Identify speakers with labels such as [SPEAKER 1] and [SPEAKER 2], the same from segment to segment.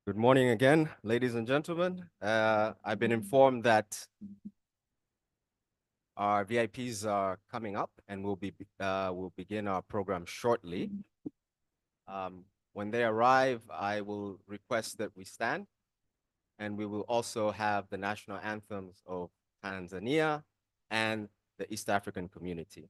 [SPEAKER 1] Good morning again, ladies and gentlemen. I've been informed that our VIPs are coming up and we'll begin our program shortly. When they arrive, I will request that we stand, and we will also have the national anthems of Tanzania and the East African community.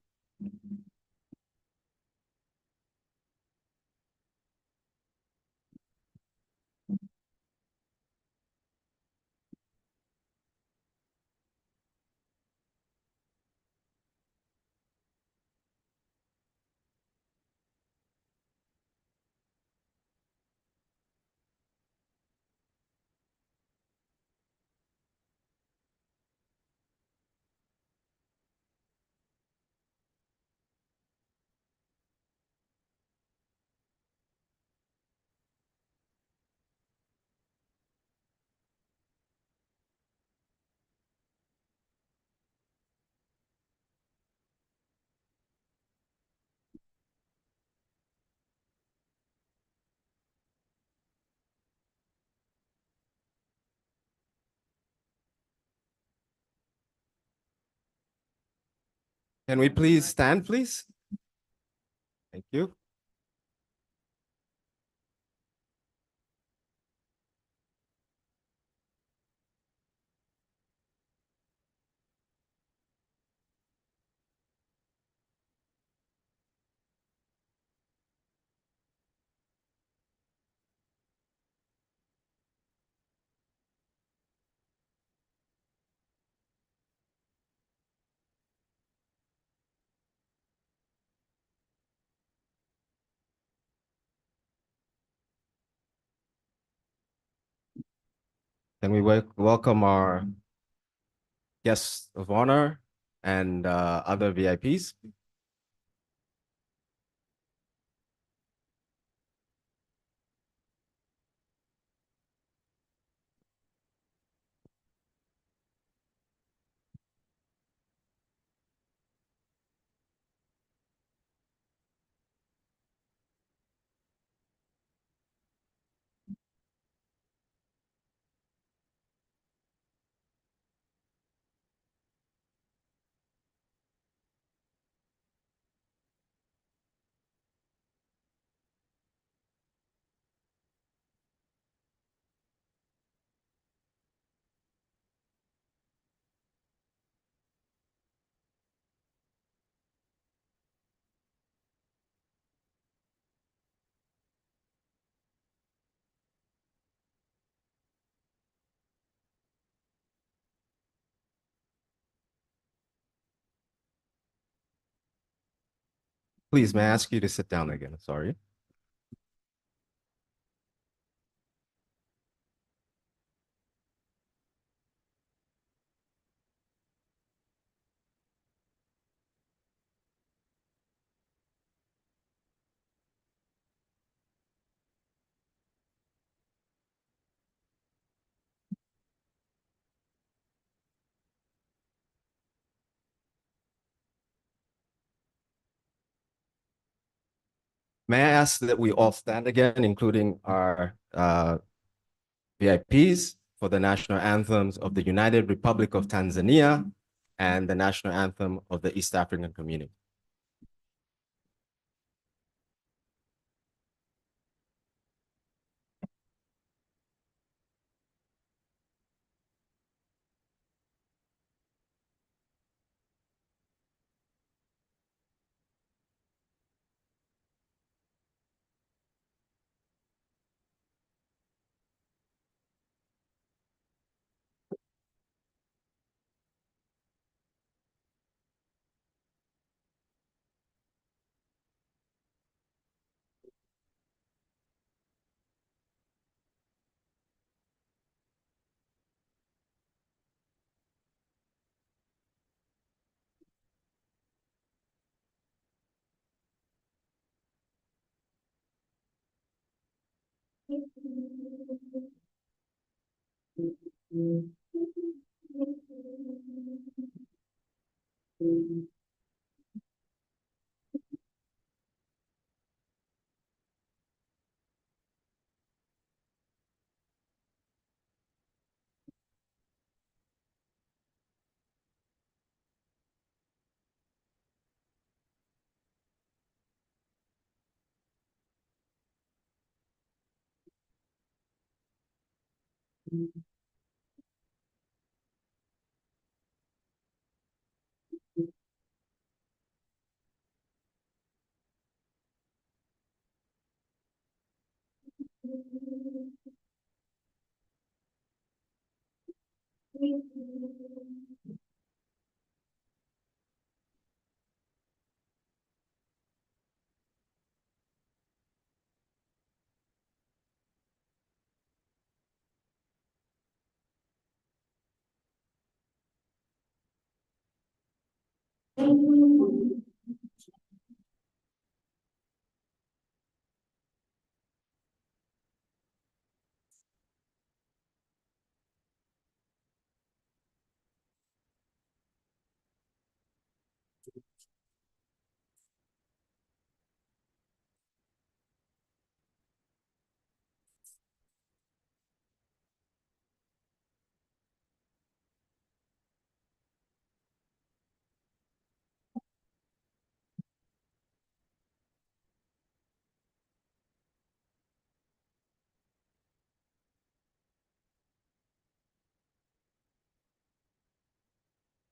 [SPEAKER 1] Can we please stand, please? Thank you. Can we welcome our guests of honor and other VIPs? Please, may I ask you to sit down again? Sorry. May I ask that we all stand again, including our VIPs, for the national anthems of the United Republic of Tanzania and the national anthem of the East African community.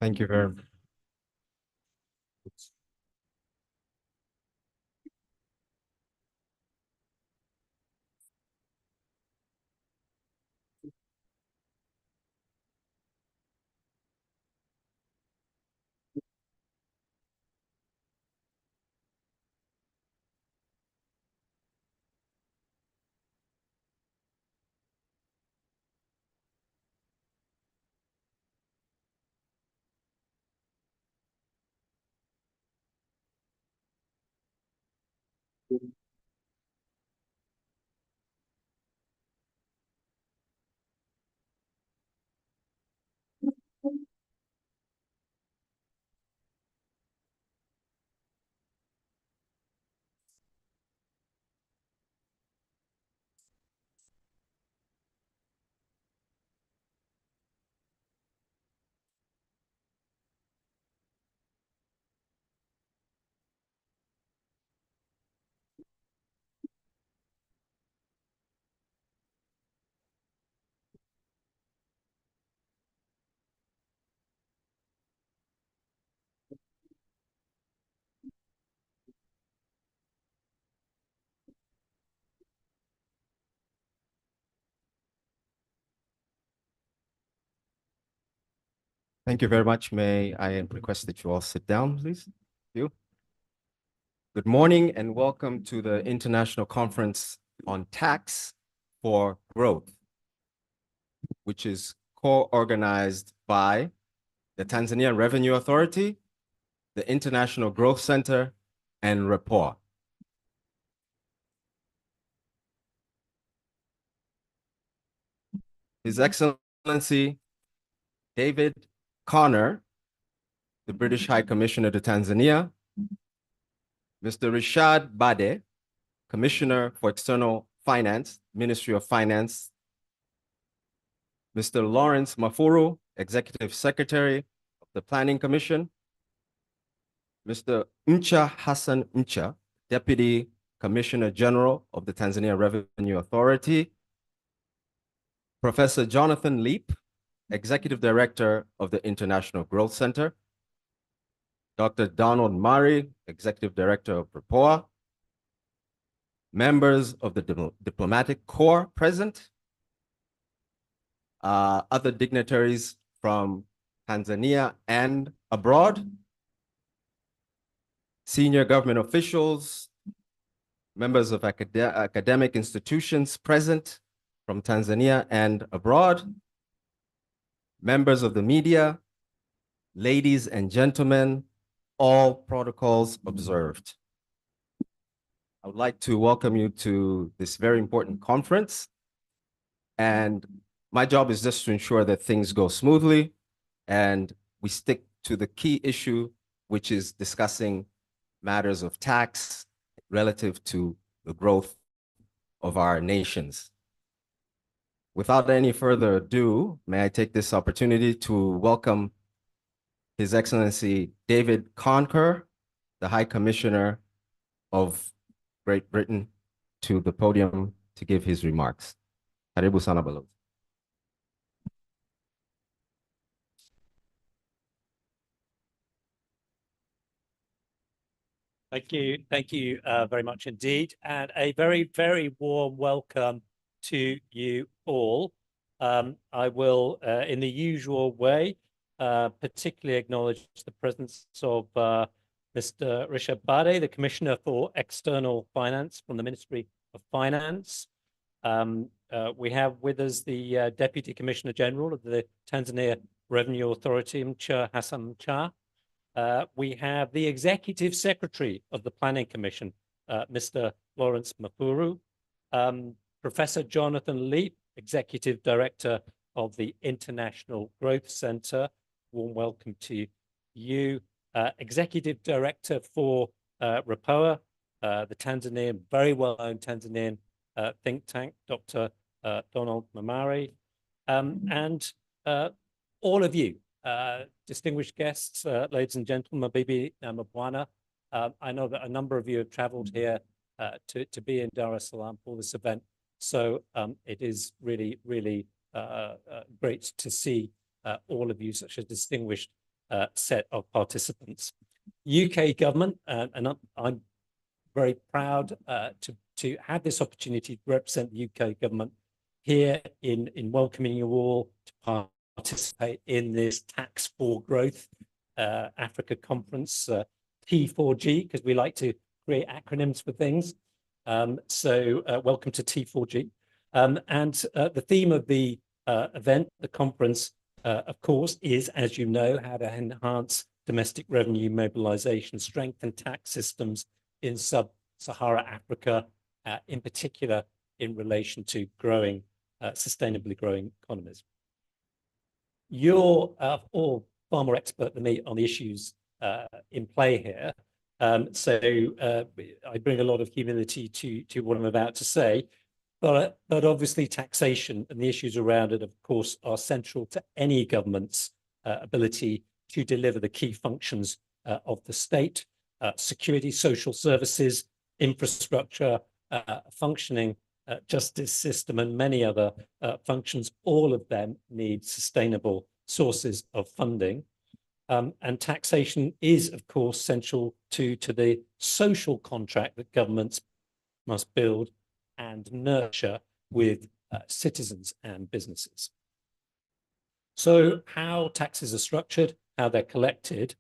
[SPEAKER 1] Thank you very much. Thank you very much. May I request that you all sit down, please? Thank you. Good morning and welcome to the International Conference on Tax for Growth, which is co-organized by the Tanzania Revenue Authority, the International Growth Center, and Rapport. His Excellency David Connor, the British High Commissioner to Tanzania, Mr. Rishad Bade, Commissioner for External Finance, Ministry of Finance, Mr. Lawrence Mafuru, Executive Secretary of the Planning Commission, Mr. Ncha Hassan Ncha, Deputy Commissioner General of the Tanzania Revenue Authority, Professor Jonathan Leap, Executive Director of the International Growth Center, Dr. Donald Murray, Executive Director of Rapport, members of the Diplomatic Corps present, other dignitaries from Tanzania and abroad, senior government officials, members of academic institutions present from Tanzania and abroad, members of the media, ladies and gentlemen, all protocols observed. I would like to welcome you to this very important conference. And my job is just to ensure that things go smoothly and we stick to the key issue, which is discussing matters of tax relative to the growth of our nations. Without any further ado, may I take this opportunity to welcome His Excellency David Conker, the High Commissioner of Great Britain, to the podium to give his remarks. Karibu sana balozi.
[SPEAKER 2] Thank you very much indeed, and a very, very warm welcome to you all. I will, in the usual way, particularly acknowledge the presence of Mr. Rishabh Bade, the Commissioner for External Finance from the Ministry of Finance. We have with us the Deputy Commissioner General of the Tanzania Revenue Authority, Mcha Hassan Mcha. We have the Executive Secretary of the Planning Commission, Mr. Lawrence Mafuru, Professor Jonathan Leap, Executive Director of the International Growth Center. Warm welcome to you. Executive Director for RAPOA, the Tanzanian, very well-known Tanzanian think tank, Dr. Donald Mamari, and all of you, distinguished guests, ladies and gentlemen, Mabibi Mabwana. I know that a number of you have traveled here to be in Dar es Salaam for this event. So it is really, really great to see all of you, such a distinguished set of participants. UK government, and I'm very proud to have this opportunity to represent the UK government here in welcoming you all to participate in this Tax for Growth Africa Conference, T4G, because we like to create acronyms for things. So welcome to T4G. And the theme of the event, the conference, of course, is, as you know, how to enhance domestic revenue mobilization, strengthen tax systems in sub-Saharan Africa, in particular in relation to growing, sustainably growing economies. You're all far more expert than me on the issues in play here. So I bring a lot of humility to what I'm about to say, but obviously taxation and the issues around it, of course, are central to any government's ability to deliver the key functions of the state, security, social services, infrastructure, functioning justice system, and many other functions. All of them need sustainable sources of funding. And taxation is, of course, central to the social contract that governments must build and nurture with citizens and businesses. So how taxes are structured, how they're collected,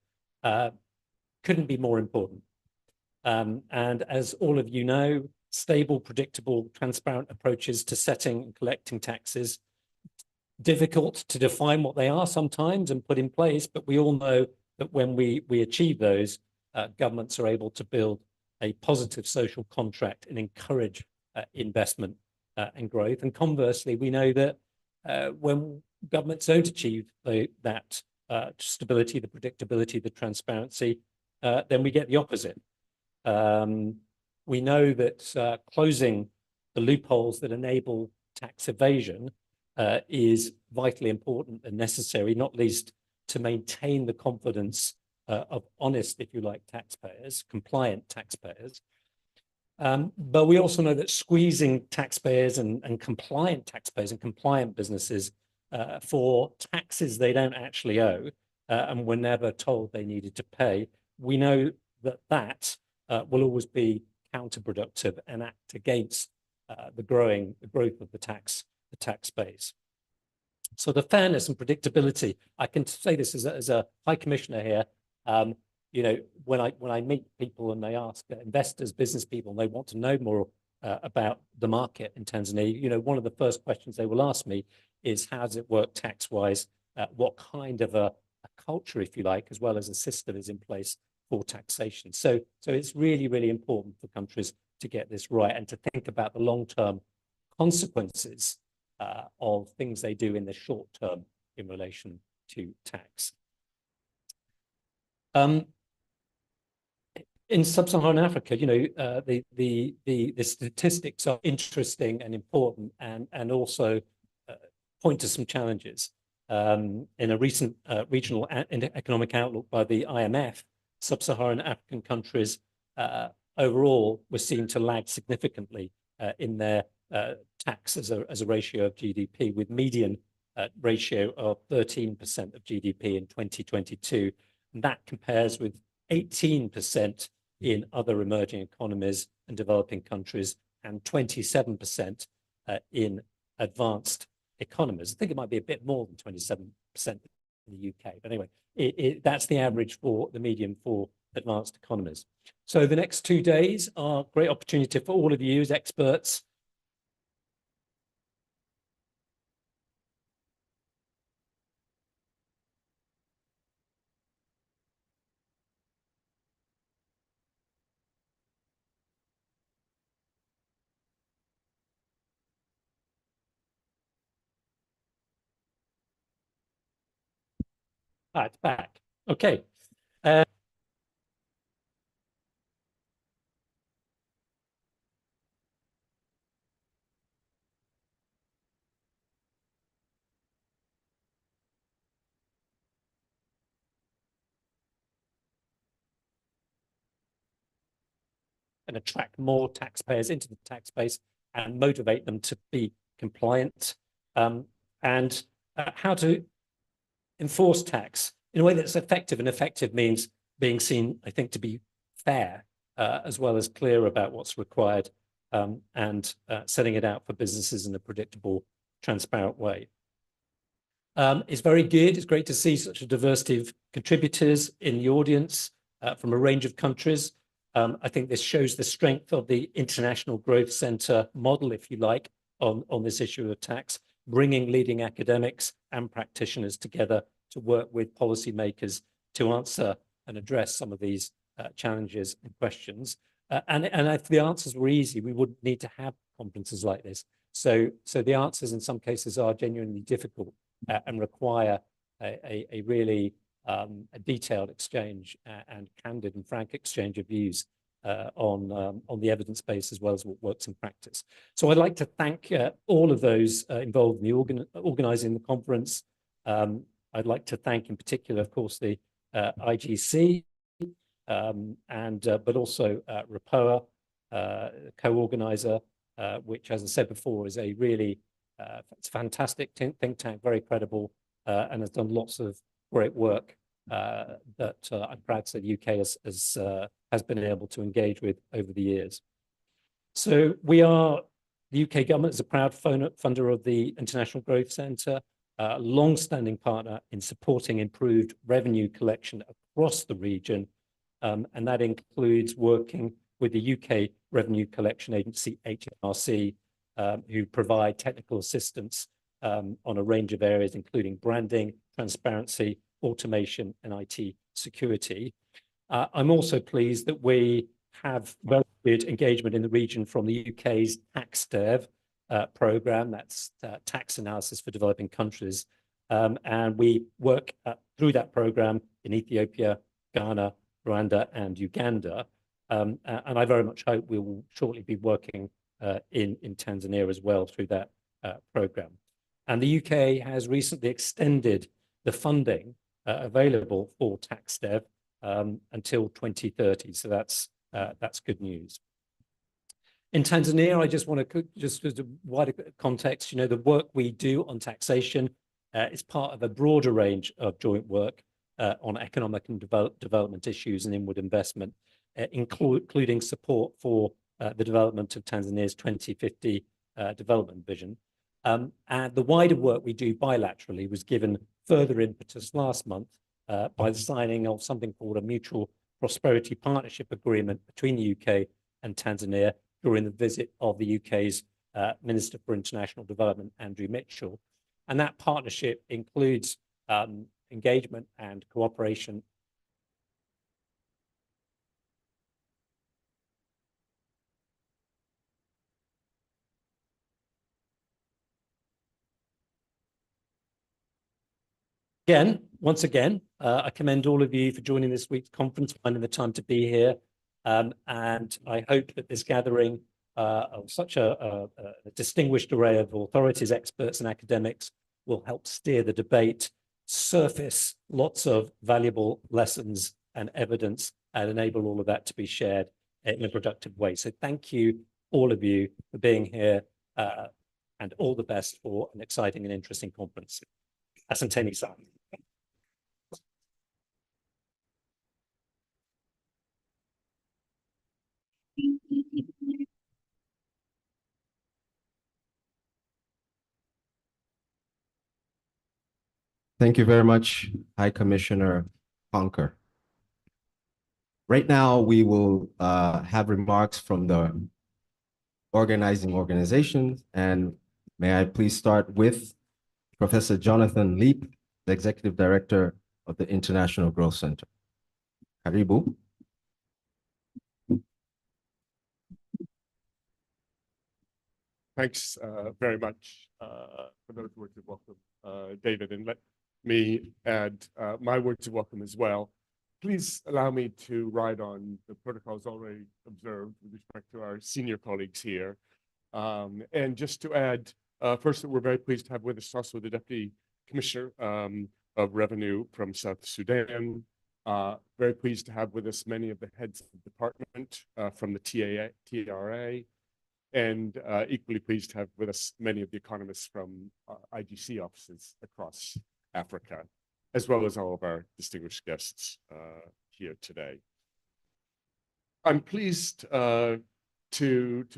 [SPEAKER 2] couldn't be more important. And as all of you know, stable, predictable, transparent approaches to setting and collecting taxes, difficult to define what they are sometimes and put in place, but we all know that when we achieve those, governments are able to build a positive social contract and encourage investment and growth. And conversely, we know that when governments don't achieve that stability, the predictability, the transparency, then we get the opposite. We know that closing the loopholes that enable tax evasion is vitally important and necessary, not least to maintain the confidence of honest, if you like, taxpayers, compliant taxpayers. But we also know that squeezing taxpayers and compliant taxpayers and compliant businesses for taxes they don't actually owe and were never told they needed to pay, we know that will always be counterproductive and act against the growth of the tax base. So the fairness and predictability, I can say this as a High Commissioner here. You know, when I meet people and they ask investors, business people, and they want to know more about the market in Tanzania, you know, one of the first questions they will ask me is, how does it work tax-wise? What kind of a culture, if you like, as well as a system is in place for taxation? So it's really, really important for countries to get this right and to think about the long-term consequences of things they do in the short term in relation to tax. In sub-Saharan Africa, you know, the statistics are interesting and important, and also point to some challenges. In a recent regional economic outlook by the IMF, sub-Saharan African countries overall were seen to lag significantly in their tax as a ratio of GDP, with median ratio of 13% of GDP in 2022. And that compares with 18% in other emerging economies and developing countries, and 27% in advanced economies. I think it might be a bit more than 27% in the UK, but anyway, that's the average for the median for advanced economies. So the next 2 days are a great opportunity for all of you as experts it's back. Okay. And attract more taxpayers into the tax base and motivate them to be compliant, and how to enforce tax in a way that's effective. And effective means being seen, I think, to be fair, as well as clear about what's required, and setting it out for businesses in a predictable, transparent way. It's very good. It's great to see such a diversity of contributors in the audience from a range of countries. I think this shows the strength of the International Growth Centre model, if you like, on this issue of tax, bringing leading academics and practitioners together to work with policymakers to answer and address some of these challenges and questions. And if the answers were easy, we wouldn't need to have conferences like this. So the answers in some cases are genuinely difficult and require a really a detailed exchange and candid and frank exchange of views on the evidence base, as well as what works in practice. So I'd like to thank all of those involved in the organising the conference. I'd like to thank in particular, of course, the IGC, but also RAPOA, co-organizer, which, as I said before, is a really it's a fantastic think tank, very credible, and has done lots of great work that I'm proud to say the UK has been able to engage with over the years. So the UK government is a proud funder of the International Growth Centre, a long-standing partner in supporting improved revenue collection across the region, and that includes working with the UK Revenue Collection Agency, HMRC, who provide technical assistance on a range of areas, including branding, transparency, automation, and IT security. I'm also pleased that we have very good engagement in the region from the UK's TaxDev program, that's tax analysis for developing countries. And we work through that program in Ethiopia, Ghana, Rwanda, and Uganda. And I very much hope we will shortly be working in Tanzania as well through that program. And the UK has recently extended the funding available for TaxDev until 2030. So that's good news. In Tanzania, I just want to, just as a wider context, the work we do on taxation is part of a broader range of joint work on economic and development issues and inward investment, including support for the development of Tanzania's 2050 development vision. And the wider work we do bilaterally was given further impetus last month by the signing of something called a Mutual Prosperity Partnership Agreement between the UK and Tanzania during the visit of the UK's Minister for International Development, Andrew Mitchell. And that partnership includes engagement and cooperation once again, I commend all of you for joining this week's conference, finding the time to be here. And I hope that this gathering of such a distinguished array of authorities, experts, and academics will help steer the debate, surface lots of valuable lessons and evidence, and enable all of that to be shared in a productive way. So thank you, all of you, for being here, and all the best for an exciting and interesting conference. Asanteni sana.
[SPEAKER 1] Thank you very much, High Commissioner Conker. Right now, we will have remarks from the organizing organizations, and may I please start with Professor Jonathan Leap, the Executive Director of the International Growth Center. Karibu.
[SPEAKER 3] Thanks very much for those words of welcome, David, and let me add my words of welcome as well. Please allow me to ride on the protocols already observed with respect to our senior colleagues here. And just to add, first, that we're very pleased to have with us also the Deputy Commissioner of Revenue from South Sudan. Very pleased to have with us many of the heads of department from the TRA, and equally pleased to have with us many of the economists from IGC offices across Africa, as well as all of our distinguished guests here today. I'm pleased to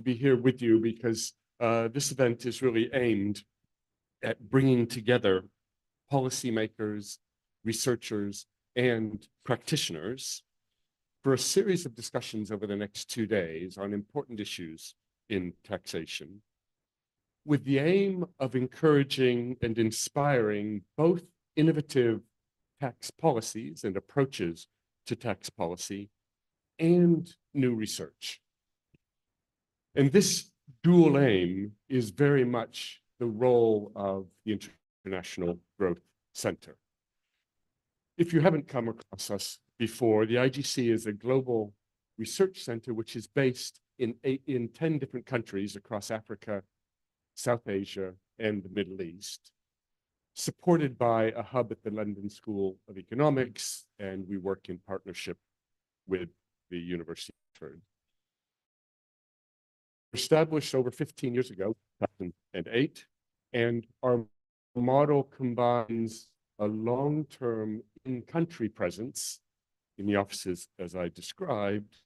[SPEAKER 3] be here with you because this event is really aimed at bringing together policymakers, researchers, and practitioners for a series of discussions over the next 2 days on important issues in taxation, with the aim of encouraging and inspiring both innovative tax policies and approaches to tax policy and new research. And this dual aim is very much the role of the International Growth Center. If you haven't come across us before, the IGC is a global research center which is based in 10 different countries across Africa, South Asia, and the Middle East, supported by a hub at the London School of Economics, and we work in partnership with the University of Oxford. Established over 15 years ago, 2008, and our model combines a long-term in-country presence in the offices, as I described,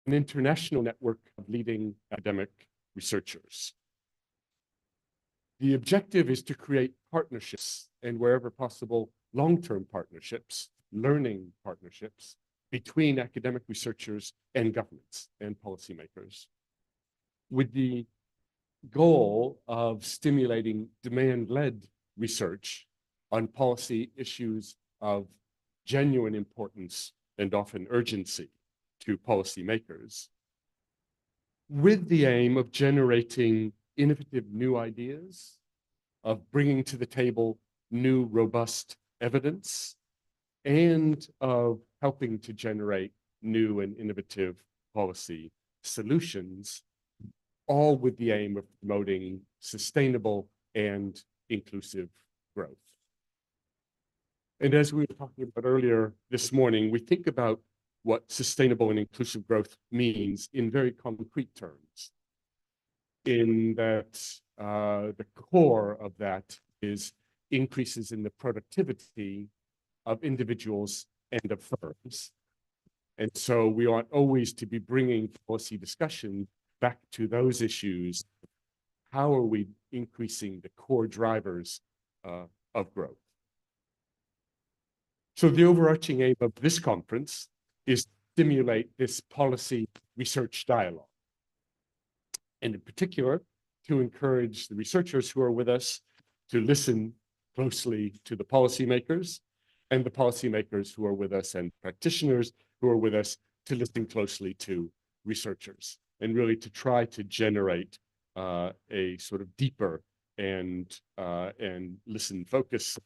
[SPEAKER 3] an international network of leading academic researchers. The objective is to create partnerships, and wherever possible, long-term partnerships, learning partnerships between academic researchers and governments and policymakers, with the goal of stimulating demand-led research on policy issues of genuine importance and often urgency to policymakers, with the aim of generating innovative new ideas, of bringing to the table new robust evidence, and of helping to generate new and innovative policy solutions, all with the aim of promoting sustainable and inclusive growth. And as we were talking about earlier this morning, we think about what sustainable and inclusive growth means in very concrete terms, in that the core of that is increases in the productivity of individuals and of firms. And so we ought always to be bringing policy discussion back to those issues. How are we increasing the core drivers of growth? So the overarching aim of this conference is to stimulate this policy research dialogue, and in particular, to encourage the researchers who are with us to listen closely to the policymakers, and the policymakers who are with us and practitioners who are with us to listen closely to researchers, and really to try to generate a sort of deeper and listen-focused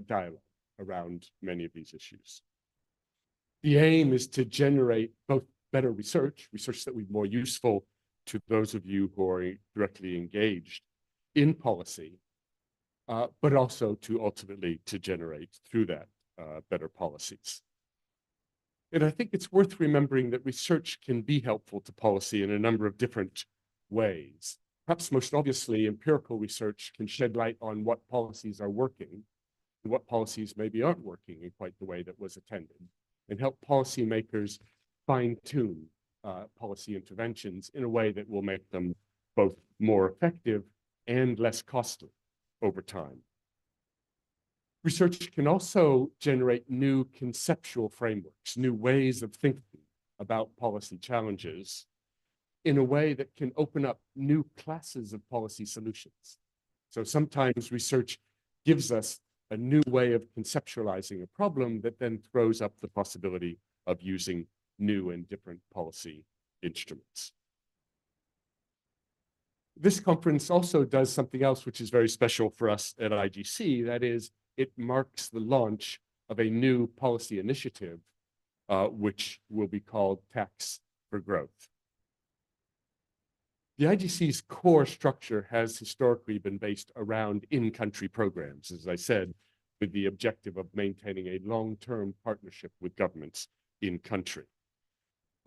[SPEAKER 3] dialogue around many of these issues. The aim is to generate both better research that will be more useful to those of you who are directly engaged in policy, but also to ultimately to generate through that better policies. And I think it's worth remembering that research can be helpful to policy in a number of different ways. Perhaps most obviously, empirical research can shed light on what policies are working and what policies maybe aren't working in quite the way that was intended, and help policymakers fine-tune policy interventions in a way that will make them both more effective and less costly over time. Research can also generate new conceptual frameworks, new ways of thinking about policy challenges in a way that can open up new classes of policy solutions. So sometimes research gives us a new way of conceptualizing a problem that then throws up the possibility of using new and different policy instruments. This conference also does something else which is very special for us at IGC. That is, it marks the launch of a new policy initiative, which will be called Tax for Growth. The IGC's core structure has historically been based around in-country programs, as I said, with the objective of maintaining a long-term partnership with governments in country.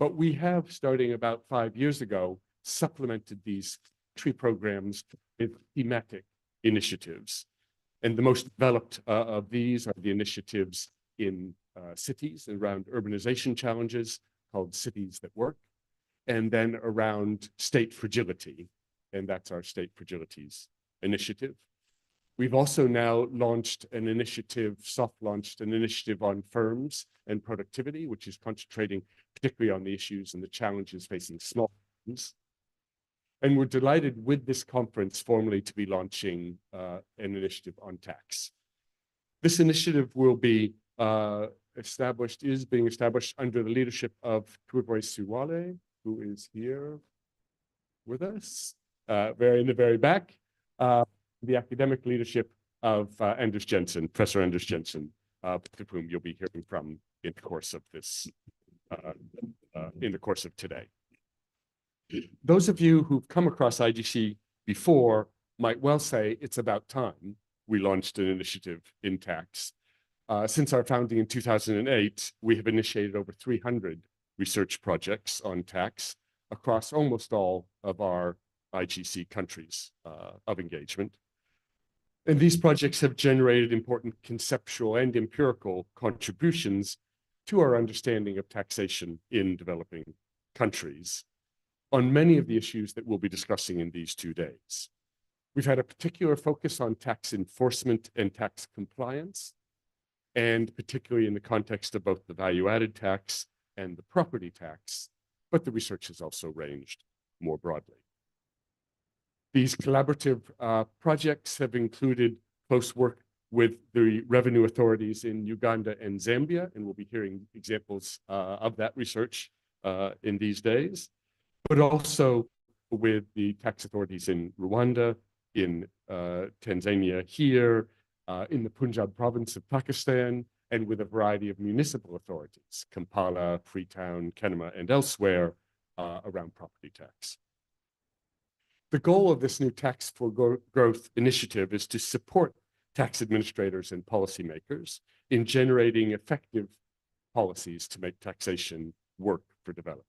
[SPEAKER 3] But we have, starting about 5 years ago, supplemented these country programs with thematic initiatives. And the most developed of these are the initiatives in cities around urbanization challenges called Cities That Work, and then around state fragility, and that's our State Fragilities Initiative. We've also now launched an initiative, soft-launched an initiative on firms and productivity, which is concentrating particularly on the issues and the challenges facing small firms. And we're delighted with this conference formally to be launching an initiative on tax. This initiative will be is being established under the leadership of Tuiboi Suwale, who is here with us, in the very back, the academic leadership of Anders Jensen, Professor Anders Jensen, with whom you'll be hearing from in the course of this, in the course of today. Those of you who've come across IGC before might well say it's about time we launched an initiative in tax. Since our founding in 2008, we have initiated over 300 research projects on tax across almost all of our IGC countries of engagement. And these projects have generated important conceptual and empirical contributions to our understanding of taxation in developing countries on many of the issues that we'll be discussing in these 2 days. We've had a particular focus on tax enforcement and tax compliance, and particularly in the context of both the value-added tax and the property tax, but the research has also ranged more broadly. These collaborative projects have included close work with the revenue authorities in Uganda and Zambia, and we'll be hearing examples of that research in these days, but also with the tax authorities in Rwanda, in Tanzania here, in the Punjab province of Pakistan, and with a variety of municipal authorities, Kampala, Freetown, Kenema, and elsewhere around property tax. The goal of this new Tax for Growth initiative is to support tax administrators and policymakers in generating effective policies to make taxation work for development.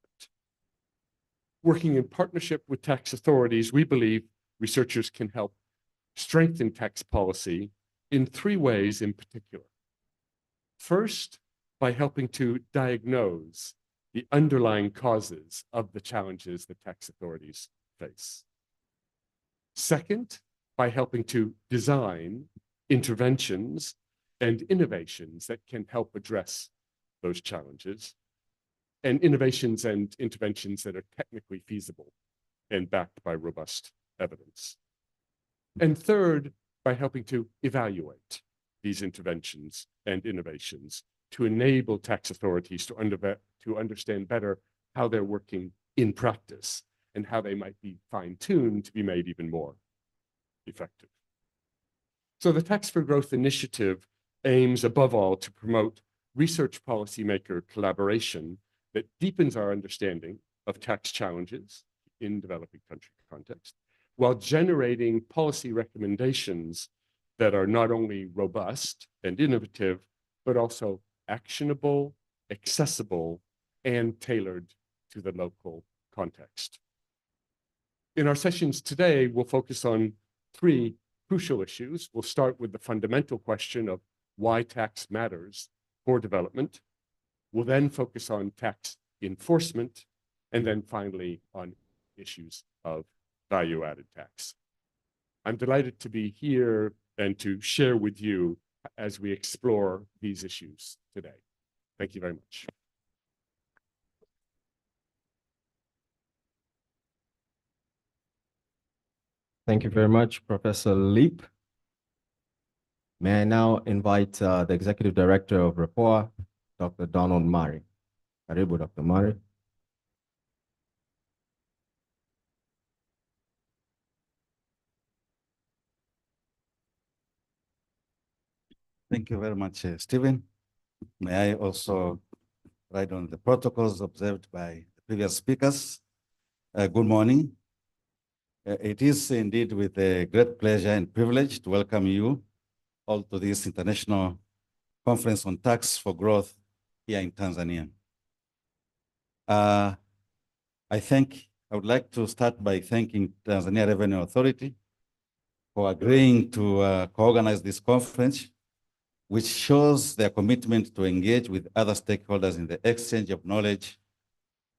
[SPEAKER 3] Working in partnership with tax authorities, we believe researchers can help strengthen tax policy in 3 ways in particular. First, by helping to diagnose the underlying causes of the challenges that tax authorities face. Second, by helping to design interventions and innovations that can help address those challenges, and innovations and interventions that are technically feasible and backed by robust evidence. And third, by helping to evaluate these interventions and innovations to enable tax authorities to understand better how they're working in practice and how they might be fine-tuned to be made even more effective. So the Tax for Growth initiative aims above all to promote research policymaker collaboration that deepens our understanding of tax challenges in developing country context, while generating policy recommendations that are not only robust and innovative, but also actionable, accessible, and tailored to the local context. In our sessions today, we'll focus on 3 crucial issues. We'll start with the fundamental question of why tax matters for development. We'll then focus on tax enforcement, and then finally on issues of value-added tax. I'm delighted to be here and to share with you as we explore these issues today. Thank you very much.
[SPEAKER 1] Thank you very much, Professor Leap. May I now invite the Executive Director of RAPOA, Dr. Donald Murray. Karibu, Dr. Murray.
[SPEAKER 4] Thank you very much, Stephen. May I also write on the protocols observed by the previous speakers. Good morning. It is indeed with a great pleasure and privilege to welcome you all to this international conference on tax for growth here in Tanzania. I would like to start by thanking Tanzania Revenue Authority for agreeing to co-organize this conference, which shows their commitment to engage with other stakeholders in the exchange of knowledge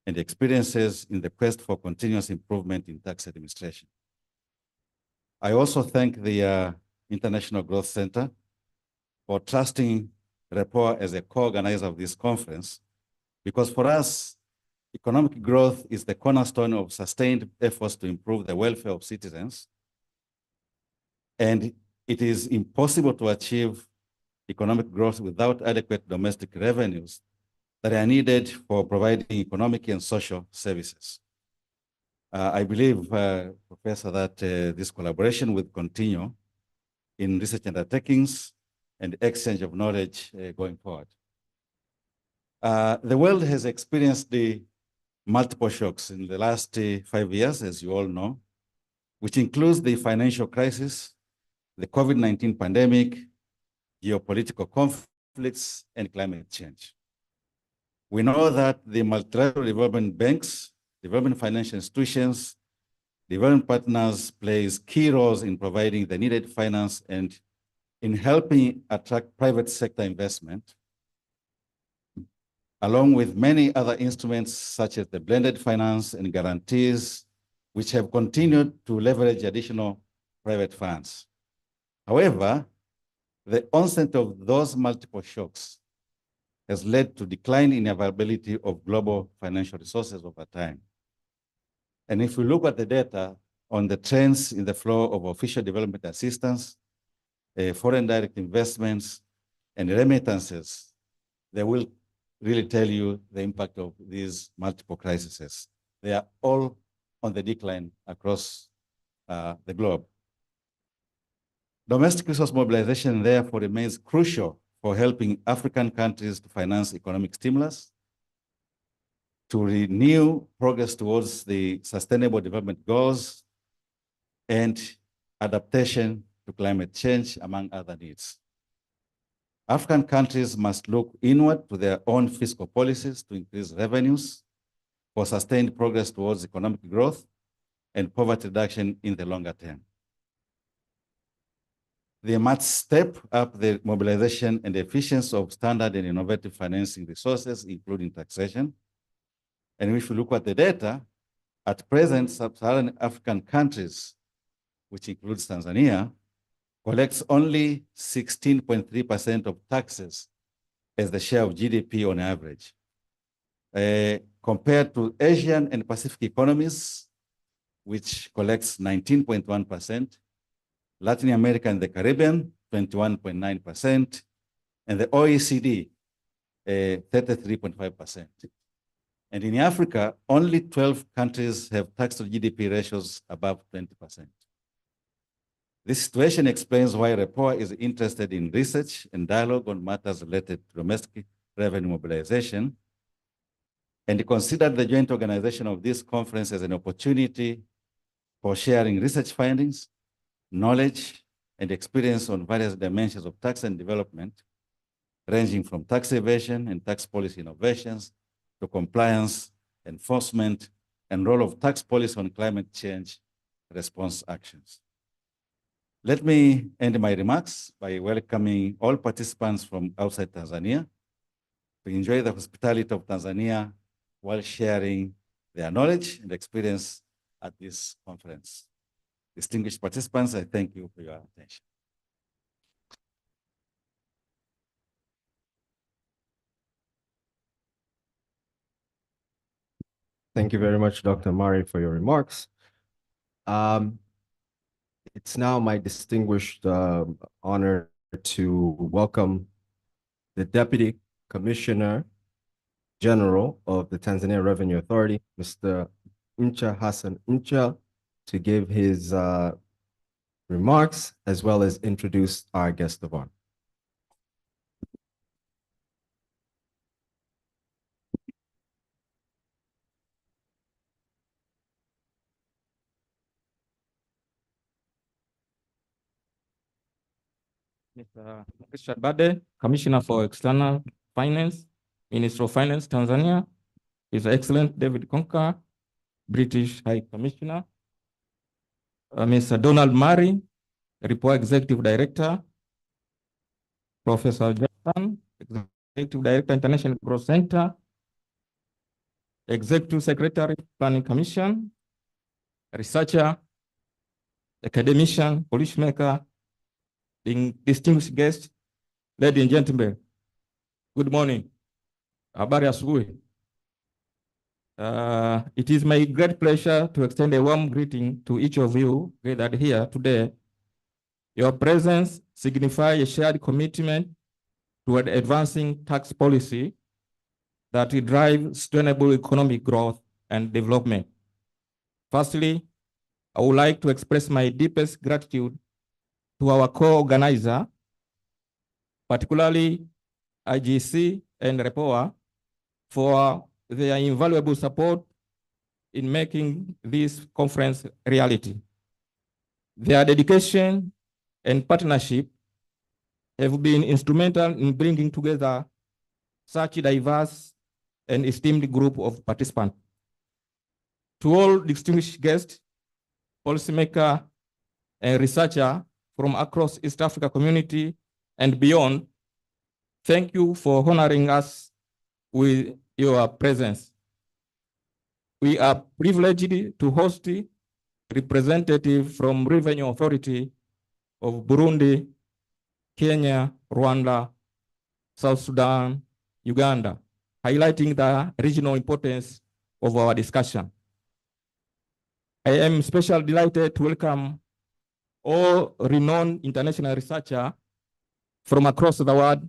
[SPEAKER 4] and experiences in the quest for continuous improvement in tax administration. I also thank the International Growth Center for trusting RAPOA as a co-organizer of this conference, because for us, economic growth is the cornerstone of sustained efforts to improve the welfare of citizens. And it is impossible to achieve economic growth without adequate domestic revenues that are needed for providing economic and social services. I believe, Professor, that this collaboration will continue in research undertakings and exchange of knowledge going forward. The world has experienced the multiple shocks in the last 5 years, as you all know, which includes the financial crisis, the COVID-19 pandemic, geopolitical conflicts, and climate change. We know that the multilateral development banks, development financial institutions, development partners plays key roles in providing the needed finance and in helping attract private sector investment, along with many other instruments such as the blended finance and guarantees, which have continued to leverage additional private funds. However, the onset of those multiple shocks has led to decline in availability of global financial resources over time. And if we look at the data on the trends in the flow of official development assistance, foreign direct investments, and remittances, they will really tell you the impact of these multiple crises. They are all on the decline across the globe. Domestic resource mobilization, therefore, remains crucial for helping African countries to finance economic stimulus, to renew progress towards the Sustainable Development Goals, and adaptation to climate change, among other needs. African countries must look inward to their own fiscal policies to increase revenues for sustained progress towards economic growth and poverty reduction in the longer term. They must step up the mobilization and efficiency of standard and innovative financing resources, including taxation. And if you look at the data, at present, sub-Saharan African countries, which includes Tanzania, collects only 16.3% of taxes as the share of GDP on average. Compared to Asian and Pacific economies, which collects 19.1%, Latin America and the Caribbean, 21.9%, and the OECD, 33.5%. And in Africa, only 12 countries have tax to GDP ratios above 20%. This situation explains why RAPOA is interested in research and dialogue on matters related to domestic revenue mobilization, and considered the joint organization of this conference as an opportunity for sharing research findings, knowledge, and experience on various dimensions of tax and development, ranging from tax evasion and tax policy innovations to compliance, enforcement, and role of tax policy on climate change response actions. Let me end my remarks by welcoming all participants from outside Tanzania to enjoy the hospitality of Tanzania while sharing their knowledge and experience at this conference. Distinguished participants, I thank you for your attention.
[SPEAKER 1] Thank you very much, Dr. Mari, for your remarks. It's now my distinguished honor to welcome the Deputy Commissioner General of the Tanzania Revenue Authority, Mr. Ncha Hassan Ncha, to give his remarks as well as introduce our guest of honor.
[SPEAKER 5] Mr. Richard Bade, Commissioner for External Finance, Minister of Finance, Tanzania, His Excellent David Conker, British High Commissioner, Mr. Donald Murray, Report Executive Director, Professor Jackson, Executive Director, International Growth Center, Executive Secretary, Planning Commission, researcher, academician, policymaker, distinguished guests, ladies and gentlemen, good morning. Habari asubuhi. It is my great pleasure to extend a warm greeting to each of you gathered here today. Your presence signifies a shared commitment toward advancing tax policy that will drive sustainable economic growth and development. Firstly, I would like to express my deepest gratitude to our co-organizer, particularly IGC and REPOA, for their invaluable support in making this conference reality. Their dedication and partnership have been instrumental in bringing together such a diverse and esteemed group of participants. To all distinguished guests, policymakers, and researchers from across East Africa community and beyond, thank you for honoring us with your presence. We are privileged to host representatives from Revenue Authority of Burundi, Kenya, Rwanda, South Sudan, Uganda, highlighting the regional importance of our discussion. I am especially delighted to welcome all renowned international researchers from across the world.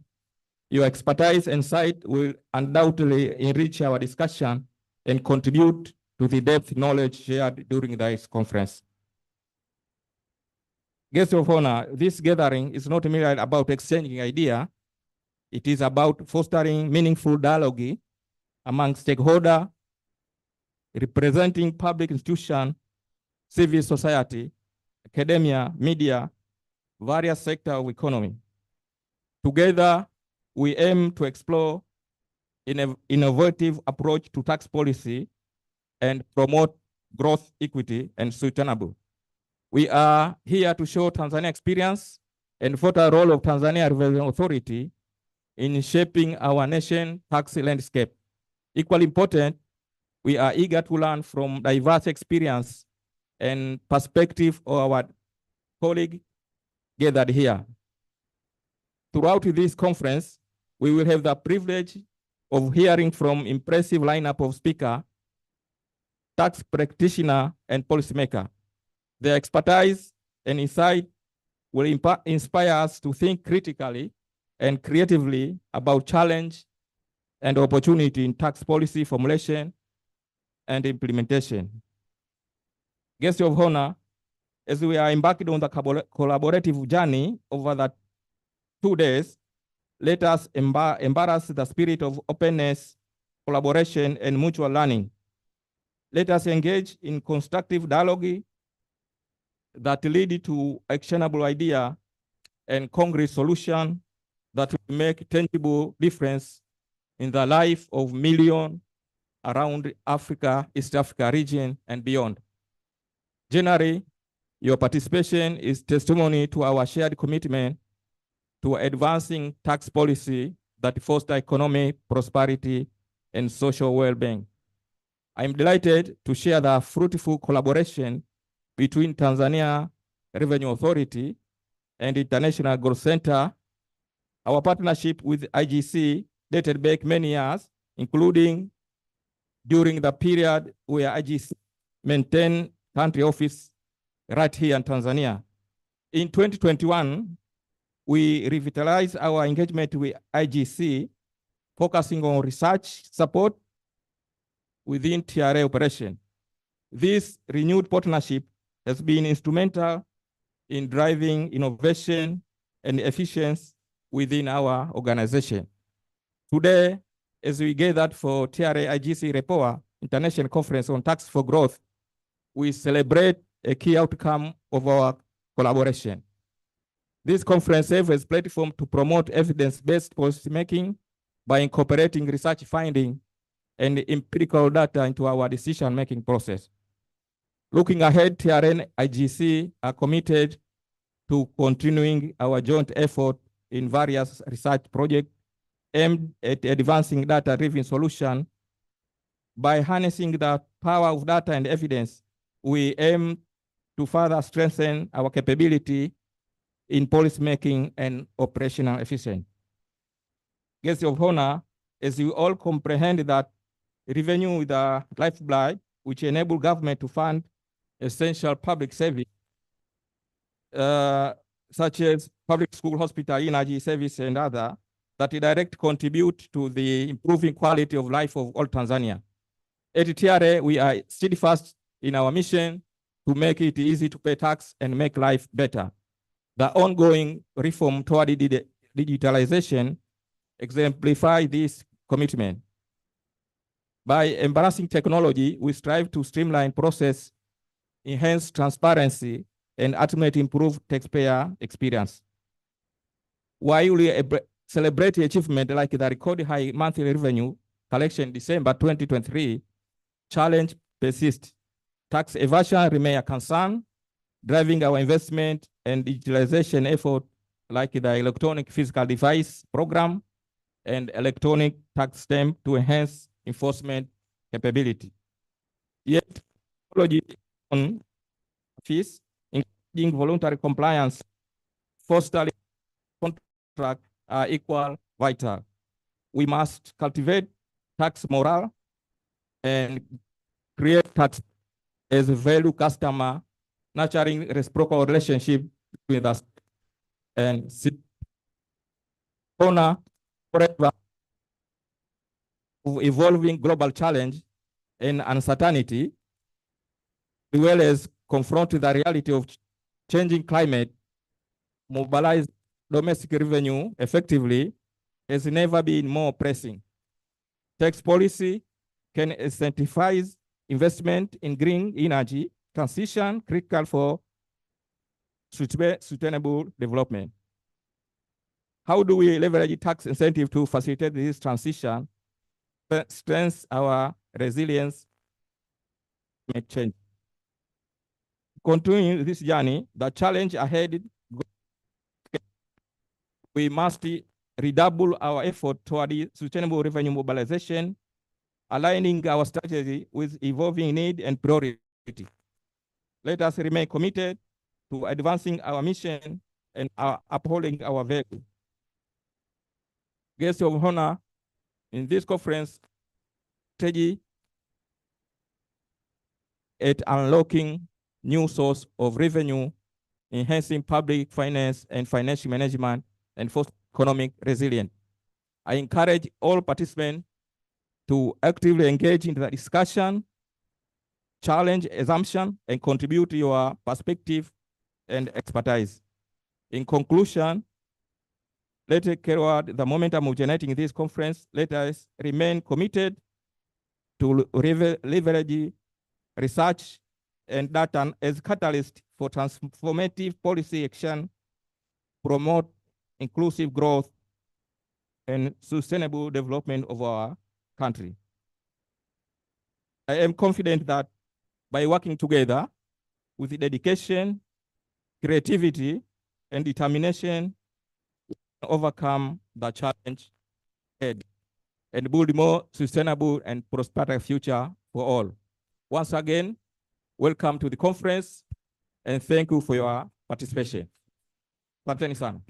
[SPEAKER 5] Your expertise and insight will undoubtedly enrich our discussion and contribute to the depth knowledge shared during this conference. Guests of honor, this gathering is not merely about exchanging ideas. It is about fostering meaningful dialogue among stakeholders, representing public institutions, civil society, academia, media, various sectors of economy. Together, we aim to explore an innovative approach to tax policy and promote growth, equity, and sustainable. We are here to show Tanzania experience and for the role of Tanzania Revenue Authority in shaping our nation tax landscape. Equally important, we are eager to learn from diverse experience and perspective of our colleagues gathered here. Throughout this conference, we will have the privilege of hearing from impressive lineup of speakers, tax practitioners, and policymakers. Their expertise and insight will inspire us to think critically and creatively about challenge and opportunity in tax policy formulation and implementation. Guests of honor, as we are embarked on the collaborative journey over the 2 days, let us embrace the spirit of openness, collaboration, and mutual learning. Let us engage in constructive dialogue that lead to actionable idea and concrete solution that will make tangible difference in the life of millions around Africa, East Africa region, and beyond. Generally, your participation is testimony to our shared commitment to advancing tax policy that foster economic prosperity and social well-being. I'm delighted to share the fruitful collaboration between Tanzania Revenue Authority and International Growth Center. Our partnership with IGC dated back many years, including during the period where IGC maintained country office right here in Tanzania. In 2021, we revitalized our engagement with IGC, focusing on research support within TRA operation. This renewed partnership has been instrumental in driving innovation and efficiency within our organization. Today, as we gathered for TRA IGC REPOA International Conference on Tax for Growth, we celebrate a key outcome of our collaboration. This conference serves as a platform to promote evidence-based policymaking by incorporating research findings and empirical data into our decision-making process. Looking ahead, TRA and IGC are committed to continuing our joint effort in various research projects aimed at advancing data-driven solutions. By harnessing the power of data and evidence, we aim to further strengthen our capability in policymaking and operational efficiency. Guests of honor, as you all comprehend that revenue is the lifeblood which enable government to fund essential public service, such as public school, hospital, energy service, and other, that direct contribute to the improving quality of life of all Tanzania. At TRA, we are steadfast in our mission to make it easy to pay tax and make life better. The ongoing reform toward digitalization exemplify this commitment. By embracing technology, we strive to streamline process, enhance transparency, and ultimately improve taxpayer experience. While we celebrate achievement like the record high monthly revenue collection December 2023, challenge persists. Tax evasion remains a concern, driving our investment and digitalization effort like the electronic fiscal device program and electronic tax stamp to enhance enforcement capability. Yet, technology on fees, including voluntary compliance, fostering contract are equal vital. We must cultivate tax morale and create tax as a value customer, nurturing reciprocal relationship with us and honor forever of evolving global challenge and uncertainty, as well as confront the reality of changing climate, mobilize domestic revenue effectively has never been more pressing. Tax policy can incentivize investment in green energy transition, critical for sustainable development. How do we leverage tax incentive to facilitate this transition, strengthen our resilience, make change? Continuing this journey, the challenge ahead, we must redouble our effort toward sustainable revenue mobilization, aligning our strategy with evolving need and priority. Let us remain committed to advancing our mission and upholding our value. Guests of honor, in this conference, strategy at unlocking new source of revenue, enhancing public finance and financial management, and foster economic resilience. I encourage all participants to actively engage in the discussion, challenge assumption, and contribute to your perspective and expertise. In conclusion, let's carry out the momentum of generating this conference. Let us remain committed to leverage research and data as catalyst for transformative policy action, promote inclusive growth and sustainable development of our country. I am confident that by working together with dedication, creativity, and determination, we can overcome the challenge ahead and build a more sustainable and prosperous future for all. Once again, welcome to the conference and thank you for your participation. Asanteni sana.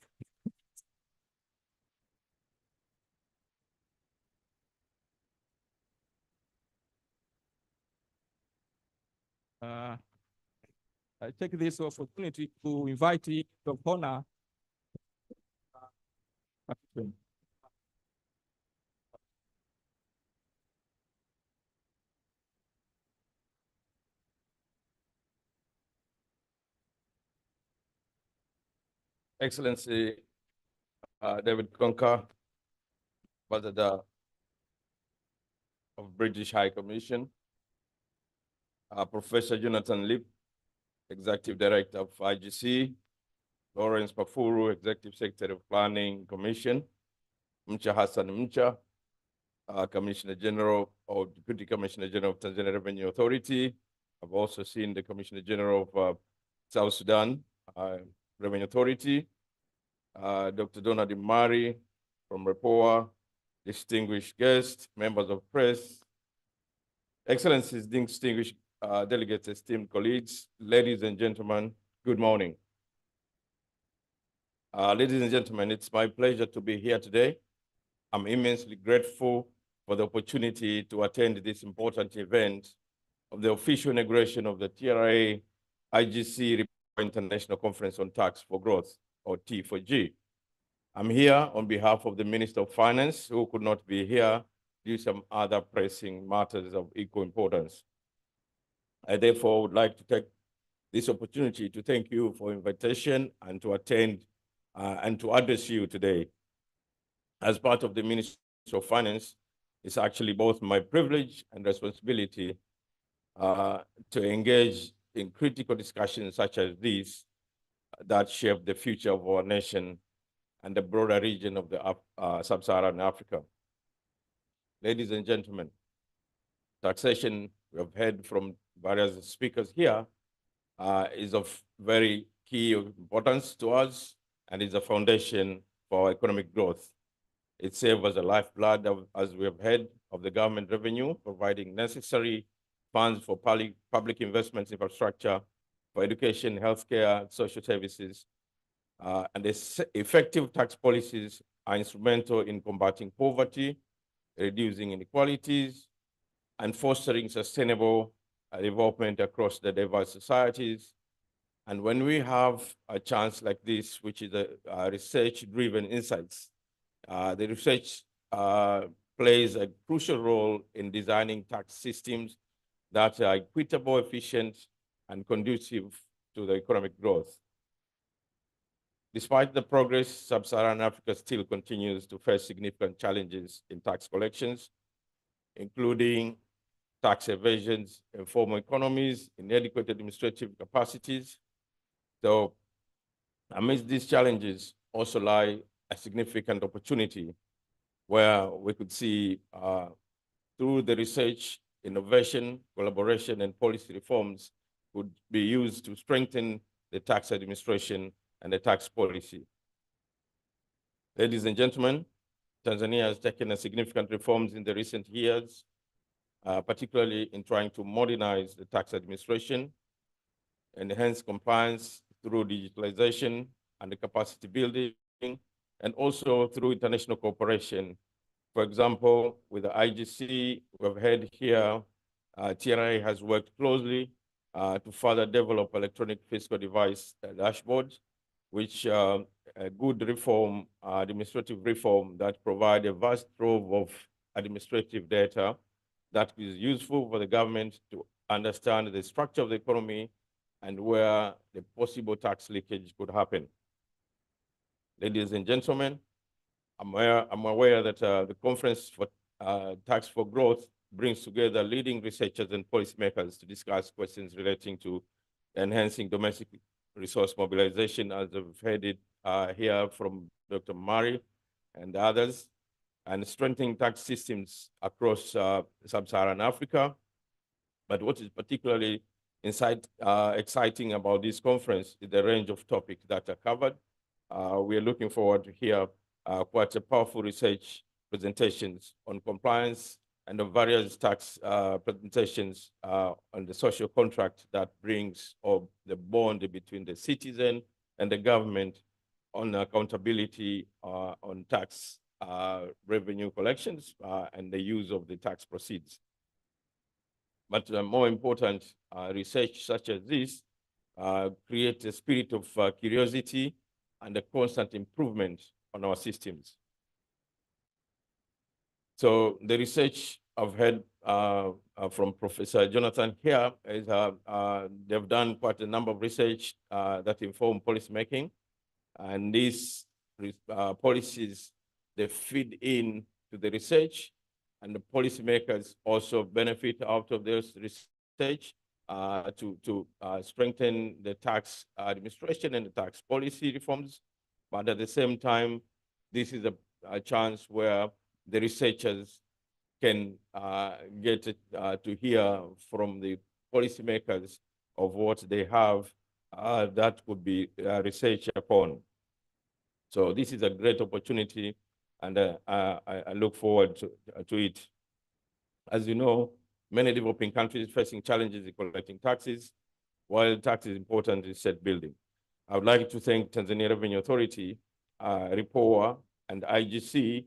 [SPEAKER 5] I take this opportunity to invite Dr. Honor.
[SPEAKER 6] Excellency David Conker, Ambassador of British High Commission, Professor Jonathan Lip, Executive Director of IGC, Lawrence Pafuru, Executive Secretary of Planning Commission, Mcha Hassan Mcha, Commissioner General or Deputy Commissioner General of Tanzania Revenue Authority. I've also seen the Commissioner General of South Sudan Revenue Authority, Dr. Donald Imari from REPOA, distinguished guests, members of press, Excellencies, distinguished delegates, esteemed colleagues, ladies and gentlemen, good morning. Ladies and gentlemen, it's my pleasure to be here today. I'm immensely grateful for the opportunity to attend this important event of the official inauguration of the TRA IGC International Conference on Tax for Growth, or T4G. I'm here on behalf of the Minister of Finance, who could not be here due to some other pressing matters of equal importance. I therefore would like to take this opportunity to thank you for invitation and to attend and to address you today. As part of the Ministry of Finance, it's actually both my privilege and responsibility to engage in critical discussions such as these that shape the future of our nation and the broader region of the sub-Saharan Africa. Ladies and gentlemen, taxation, we have heard from various speakers here, is of very key importance to us and is a foundation for economic growth. It serves as a lifeblood, as we have heard, of the government revenue, providing necessary funds for public investments, infrastructure, for education, healthcare, social services, and effective tax policies are instrumental in combating poverty, reducing inequalities, and fostering sustainable development across the diverse societies. And when we have a chance like this, which is a research-driven insights, the research plays a crucial role in designing tax systems that are equitable, efficient, and conducive to the economic growth. Despite the progress, Sub-Saharan Africa still continues to face significant challenges in tax collections, including tax evasions, informal economies, inadequate administrative capacities. So amidst these challenges also lie a significant opportunity where we could see through the research, innovation, collaboration, and policy reforms could be used to strengthen the tax administration and the tax policy. Ladies and gentlemen, Tanzania has taken a significant reforms in the recent years, particularly in trying to modernize the tax administration, enhance compliance through digitalization and the capacity building, and also through international cooperation. For example, with the IGC, we've heard here, TRA has worked closely to further develop electronic fiscal device dashboard, which a good reform, administrative reform that provide a vast trove of administrative data that is useful for the government to understand the structure of the economy and where the possible tax leakage could happen. Ladies and gentlemen, I'm aware that the Conference for Tax for Growth brings together leading researchers and policymakers to discuss questions relating to enhancing domestic resource mobilization, as I've heard it here from Dr. Mari and others, and strengthening tax systems across sub-Saharan Africa. But what is particularly exciting about this conference is the range of topics that are covered. We are looking forward to hear quite a powerful research presentations on compliance and the various tax presentations on the social contract that brings the bond between the citizen and the government on accountability on tax revenue collections and the use of the tax proceeds. but more important, research such as this creates a spirit of curiosity and a constant improvement on our systems. So the research I've heard from Professor Jonathan here is they've done quite a number of research that inform policymaking, and these policies, they feed in to the research, and the policymakers also benefit out of this research to strengthen the tax administration and the tax policy reforms. But at the same time, this is a chance where the researchers can get to hear from the policymakers of what they have that could be researched upon. So this is a great opportunity, and I look forward to it. As you know, many developing countries facing challenges in collecting taxes, while tax is important in state building. I would like to thank Tanzania Revenue Authority, RIPOA, and IGC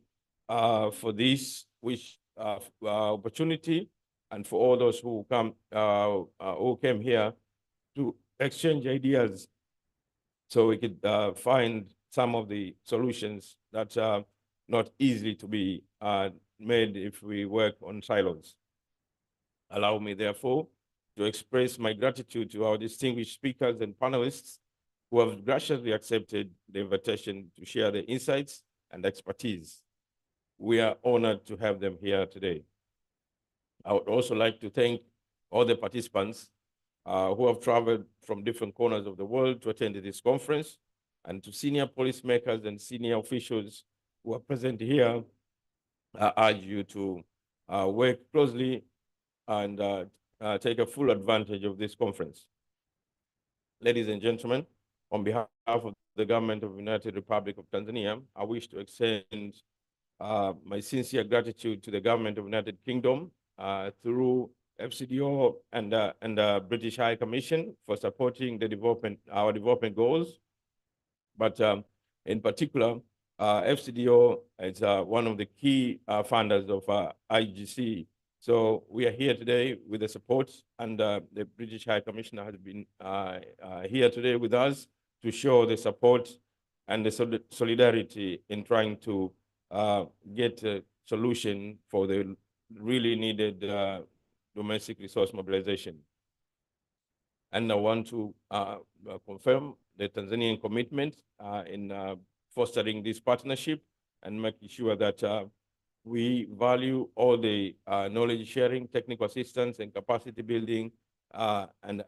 [SPEAKER 6] for this opportunity, and for all those who came here to exchange ideas so we could find some of the solutions that are not easily to be made if we work on silos. Allow me, therefore, to express my gratitude to our distinguished speakers and panelists who have graciously accepted the invitation to share their insights and expertise. We are honored to have them here today. I would also like to thank all the participants who have traveled from different corners of the world to attend this conference, and to senior policymakers and senior officials who are present here. I urge you to work closely and take a full advantage of this conference. Ladies and gentlemen, on behalf of the government of the United Republic of Tanzania, I wish to extend my sincere gratitude to the government of the United Kingdom through FCDO and British High Commission for supporting our development goals. But in particular, FCDO is one of the key funders of IGC. So we are here today with the support, and the British High Commissioner has been here today with us to show the support and the solidarity in trying to get a solution for the really needed domestic resource mobilization. And I want to confirm the Tanzanian commitment in fostering this partnership and making sure that we value all the knowledge sharing, technical assistance, and capacity building, and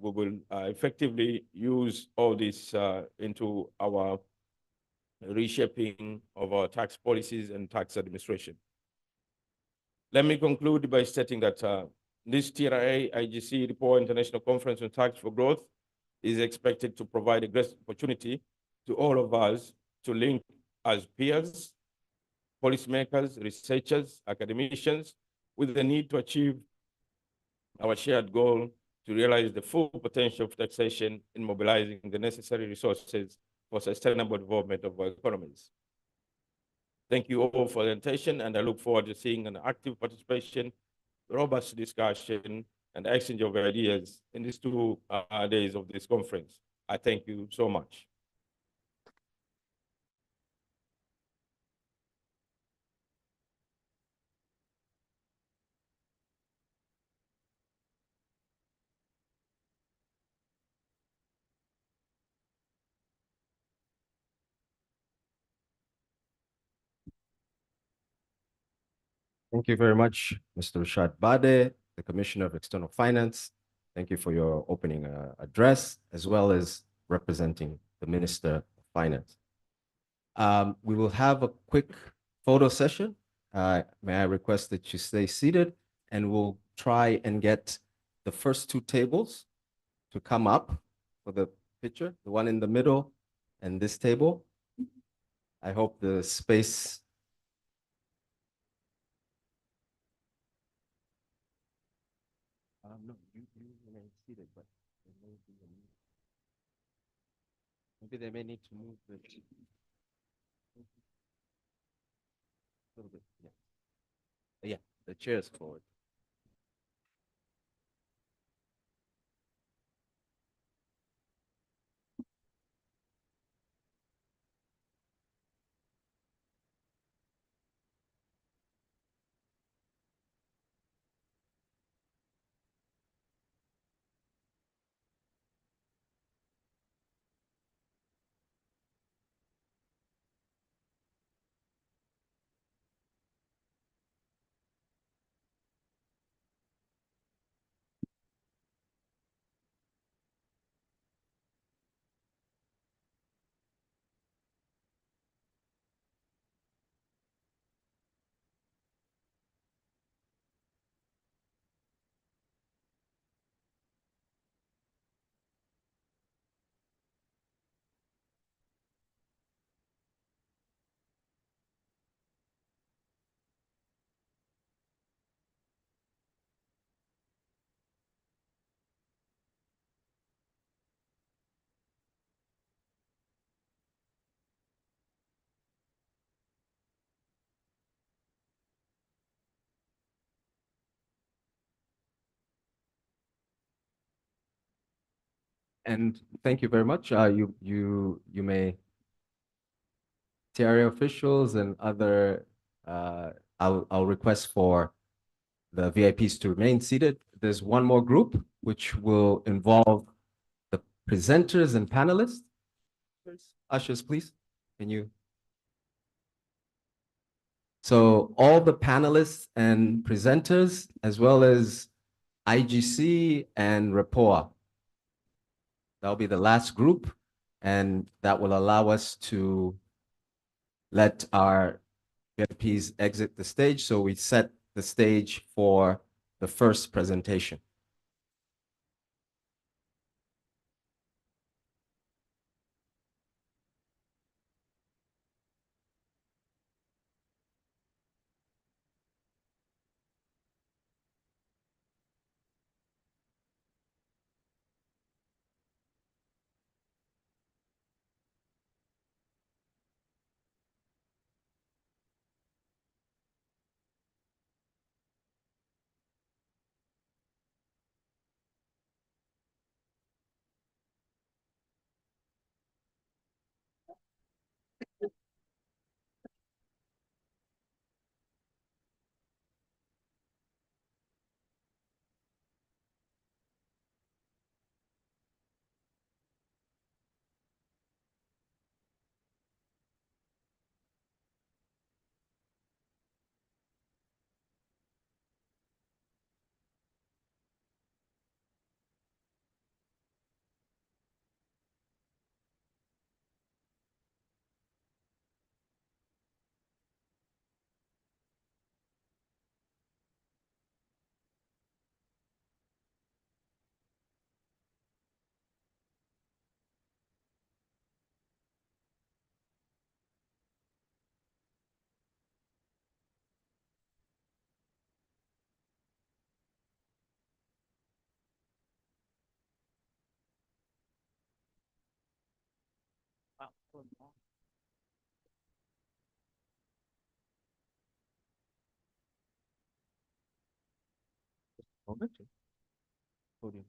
[SPEAKER 6] we will effectively use all this into our reshaping of our tax policies and tax administration. Let me conclude by stating that this TRA IGC RIPOA International Conference on Tax for Growth is expected to provide a great opportunity to all of us to link as peers, policymakers, researchers, academicians, with the need to achieve our shared goal to realize the full potential of taxation in mobilizing the necessary resources for sustainable development of our economies. Thank you all for the attention, and I look forward to seeing an active participation, robust discussion, and exchange of ideas in these 2 days of this conference. I thank you so much.
[SPEAKER 1] Thank you very much, Mr. Rashad Bade, the Commissioner of External Finance. Thank you for your opening address, as well as representing the Minister of Finance. We will have a quick photo session. May I request that you stay seated, and we'll try and get the first 2 tables to come up for the picture, the one in the middle and this table. I hope the space. No, you remain seated, but maybe they may need to move the little bit. Yeah, the chairs forward. And thank you very much. You may, TRA officials and other, I'll request for the VIPs to remain seated. There's one more group which will involve the presenters and panelists. Ushers, please. Can you? So all the panelists and presenters, as well as IGC and RAPOA. That'll be the last group, and that will allow us to let our VIPs exit the stage. So we set the stage for the first presentation. Podium.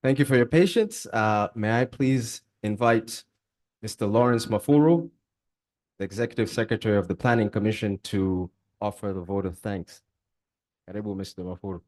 [SPEAKER 1] Thank you for your patience. May I please invite Mr. Lawrence Mafuru, the Executive Secretary of the Planning Commission, to offer the vote of thanks. Karibu, Mr. Mafuru.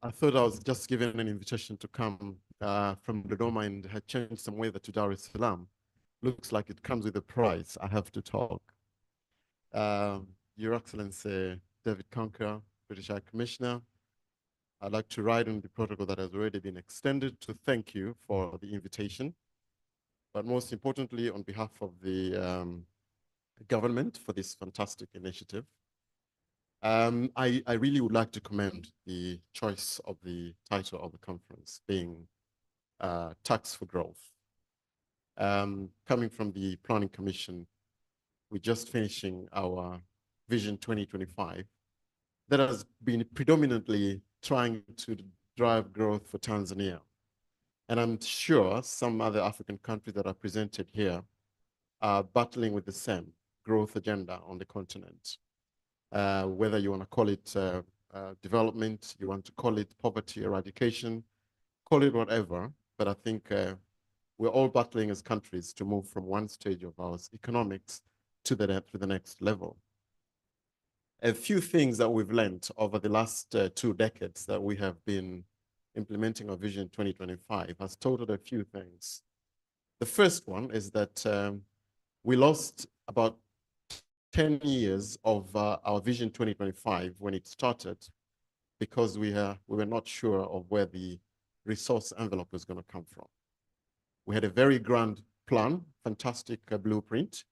[SPEAKER 7] I thought I was just given an invitation to come from Dodoma and had changed some weather to Dar es Salaam. Looks like it comes with a price. I have to talk. Your Excellency, David Conker, British High Commissioner, I'd like to write on the protocol that has already been extended to thank you for the invitation, but most importantly, on behalf of the government for this fantastic initiative. I really would like to commend the choice of the title of the conference being Tax for Growth. Coming from the Planning Commission, we're just finishing our Vision 2025 that has been predominantly trying to drive growth for Tanzania. And I'm sure some other African countries that are presented here are battling with the same growth agenda on the continent. Whether you want to call it development, you want to call it poverty eradication, call it whatever, but I think we're all battling as countries to move from one stage of our economics to the next level. A few things that we've learned over the last 2 decades that we have been implementing our Vision 2025 has taught us a few things. The first one is that we lost about 10 years of our Vision 2025 when it started because we were not sure of where the resource envelope was going to come from. We had a very grand plan, fantastic blueprint,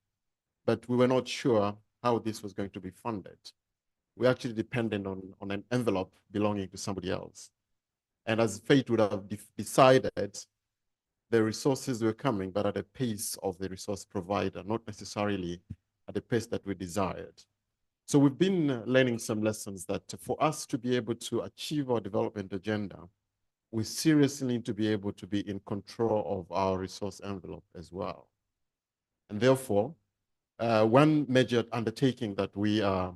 [SPEAKER 7] but we were not sure how this was going to be funded. We actually depended on an envelope belonging to somebody else. And as fate would have decided, the resources were coming, but at a pace of the resource provider, not necessarily at the pace that we desired. So we've been learning some lessons that for us to be able to achieve our development agenda, we seriously need to be able to be in control of our resource envelope as well. And therefore, one major undertaking that we are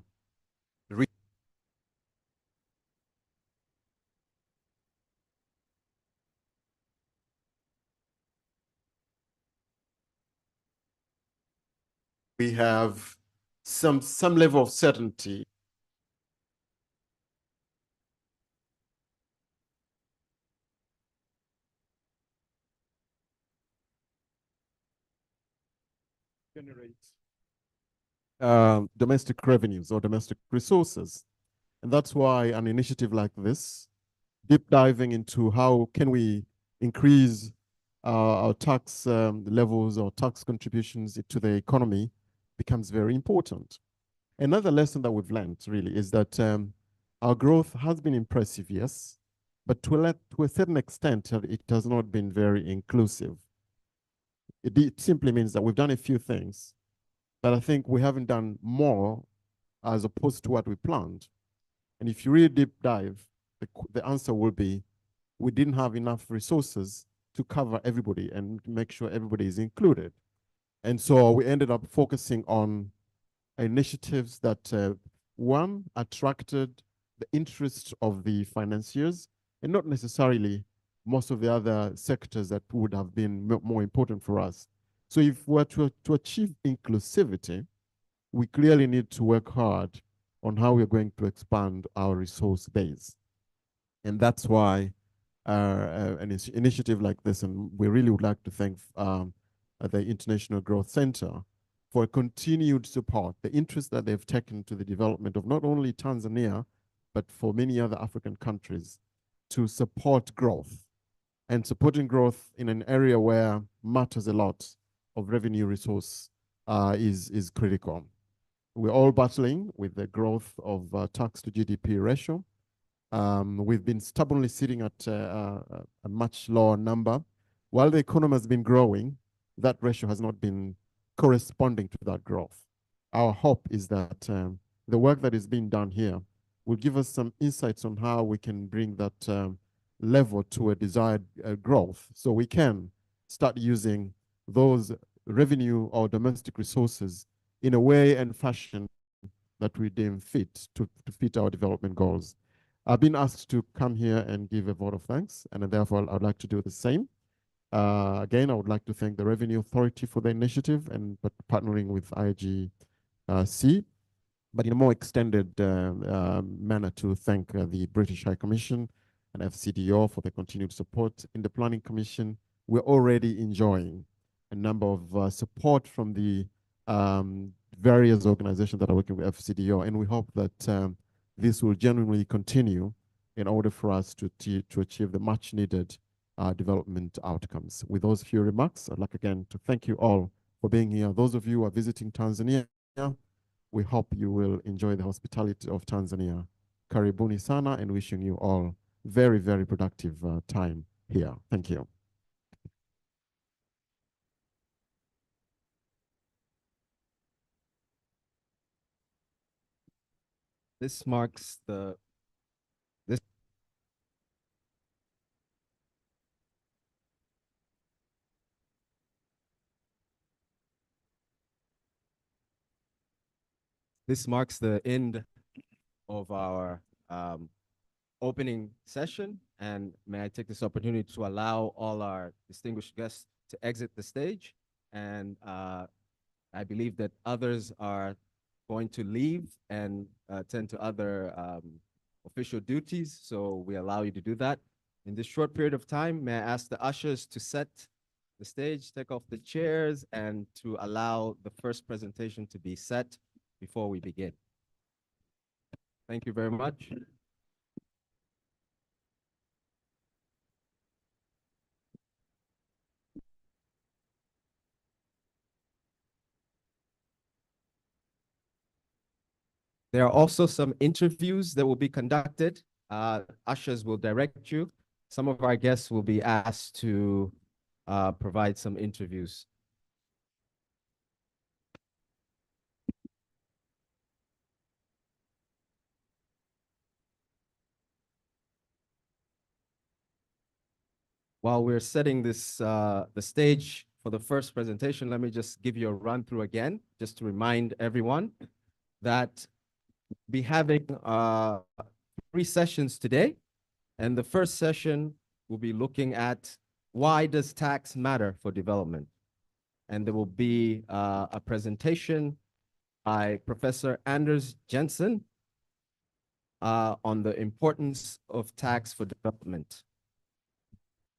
[SPEAKER 7] we have some level of certainty generate domestic revenues or domestic resources. And that's why an initiative like this, deep diving into how can we increase our tax levels or tax contributions to the economy becomes very important. Another lesson that we've learned really is that our growth has been impressive, yes, but to a certain extent, it has not been very inclusive. It simply means that we've done a few things, but I think we haven't done more as opposed to what we planned. And if you really deep dive, the answer will be we didn't have enough resources to cover everybody and make sure everybody is included. And so we ended up focusing on initiatives that, one, attracted the interest of the financiers and not necessarily most of the other sectors that would have been more important for us. So if we're to achieve inclusivity, we clearly need to work hard on how we're going to expand our resource base. And that's why an initiative like this, and we really would like to thank the International Growth Center for continued support, the interest that they've taken to the development of not only Tanzania, but for many other African countries to support growth. And supporting growth in an area where matters a lot of revenue resource is critical. We're all battling with the growth of tax to GDP ratio. We've been stubbornly sitting at a much lower number. While the economy has been growing, that ratio has not been corresponding to that growth. Our hope is that the work that is being done here will give us some insights on how we can bring that level to a desired growth, so we can start using those revenue or domestic resources in a way and fashion that we deem fit to fit our development goals. I've been asked to come here and give a vote of thanks, and therefore I'd like to do the same. Again, I would like to thank the Revenue Authority for the initiative and partnering with IGC, but in a more extended manner to thank the British High Commission and FCDO for the continued support. In the Planning Commission, we're already enjoying a number of support from the various organizations that are working with FCDO, and we hope that this will genuinely continue in order for us to achieve the much needed development outcomes. With those few remarks, I'd like again to thank you all for being here. Those of you who are visiting Tanzania, we hope you will enjoy the hospitality of Tanzania. Karibuni sana, and wishing you all very, very productive time here. Thank you.
[SPEAKER 1] This marks the This marks the end of our opening session, and may I take this opportunity to allow all our distinguished guests to exit the stage, and I believe that others are going to leave and attend to other official duties, so we allow you to do that. In this short period of time, may I ask the ushers to set the stage, take off the chairs, and to allow the first presentation to be set before we begin. Thank you very much. There are also some interviews that will be conducted. Ushers will direct you. Some of our guests will be asked to provide some interviews. While we're setting this the stage for the first presentation, let me just give you a run through again, just to remind everyone that be having 3 sessions today. And the first session will be looking at why does tax matter for development? And there will be a presentation by Professor Anders Jensen on the importance of tax for development.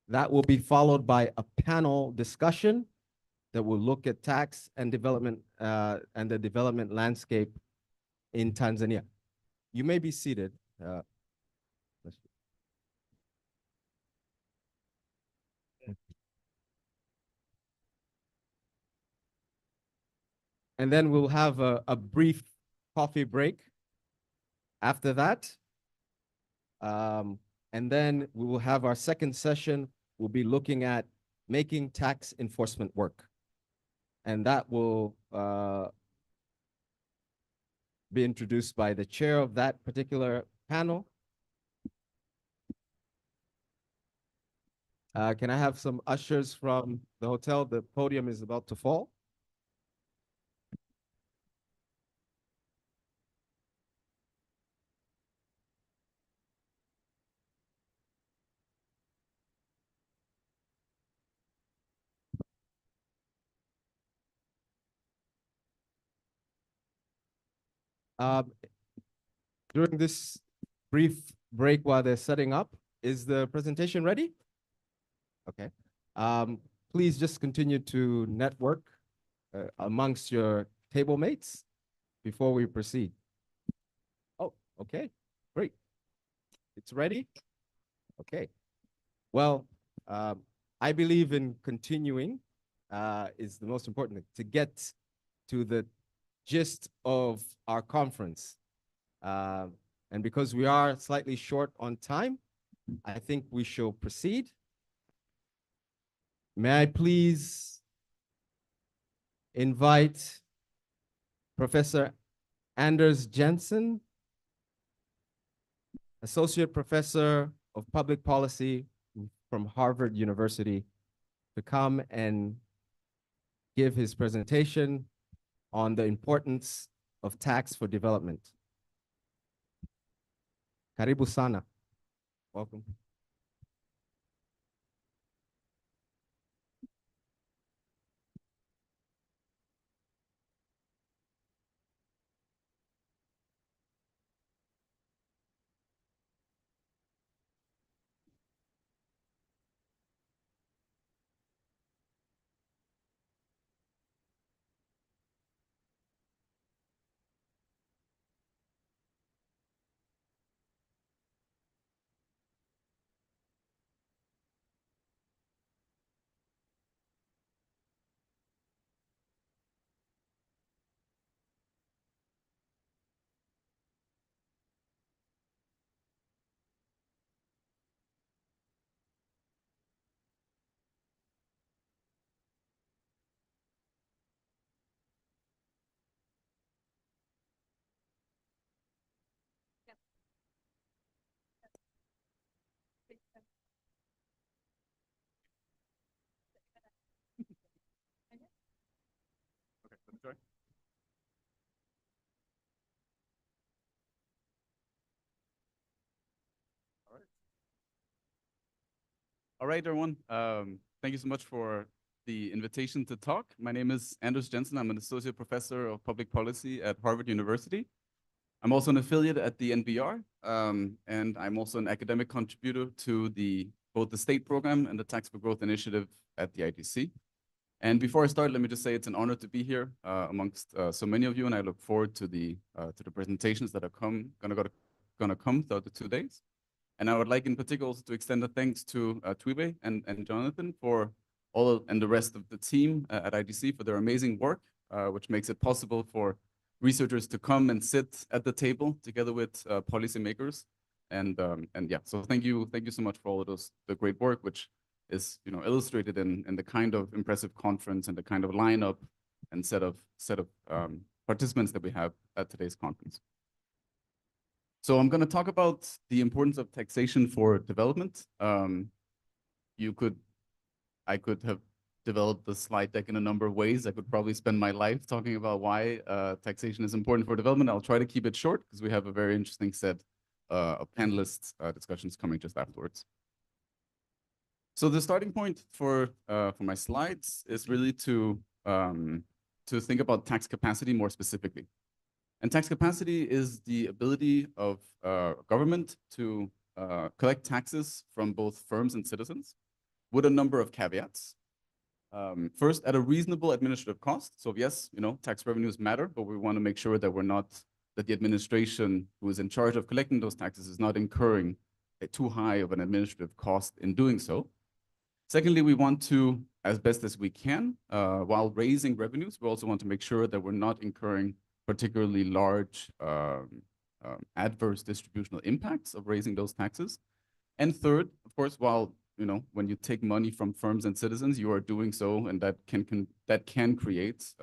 [SPEAKER 1] That will be followed by a panel discussion that will look at tax and development and the development landscape in Tanzania. You may be seated. And then we'll have a brief coffee break after that. And then we will have our second session. We'll be looking at making tax enforcement work. And that will be introduced by the chair of that particular panel. Can I have some ushers from the hotel? The podium is about to fall. During this brief break while they're setting up, is the presentation ready? Okay. Please just continue to network amongst your table mates before we proceed. Oh, okay, great. It's ready? Okay. Well, I believe in continuing is the most important thing, to get to the gist of our conference. And because we are slightly short on time, I think we shall proceed. May I please invite Professor Anders Jensen, Associate Professor of Public Policy from Harvard University, to come and give his presentation on the importance of tax for development. Karibu sana. Welcome.
[SPEAKER 3] Okay, let's go.
[SPEAKER 8] All right, everyone. Thank you so much for the invitation to talk. My name is Anders Jensen. I'm an associate professor of public policy at Harvard University. I'm also an affiliate at the NBR, and I'm also an academic contributor to both the state program and the Tax for Growth initiative at the IDC. And before I start, let me just say it's an honor to be here amongst so many of you, and I look forward to the presentations that are gonna come throughout the 2 days. And I would like in particular also to extend a thanks to Tuibe and Jonathan for and the rest of the team at IDC for their amazing work, which makes it possible for researchers to come and sit at the table together with policymakers. And yeah, so thank you so much for all of the great work, which is illustrated in the kind of impressive conference and the kind of lineup and set of participants that we have at today's conference. So I'm going to talk about the importance of taxation for development. I could have developed the slide deck in a number of ways. I could probably spend my life talking about why taxation is important for development. I'll try to keep it short because we have a very interesting set of panelists discussions coming just afterwards. So the starting point for my slides is really to think about tax capacity more specifically. And tax capacity is the ability of government to collect taxes from both firms and citizens with a number of caveats. First, at a reasonable administrative cost. So yes, tax revenues matter, but we want to make sure that that the administration who is in charge of collecting those taxes is not incurring too high of an administrative cost in doing so. Secondly, we want to, as best as we can, while raising revenues, we also want to make sure that we're not incurring particularly large adverse distributional impacts of raising those taxes. And third, of course, while when you take money from firms and citizens, you are doing so, and that can create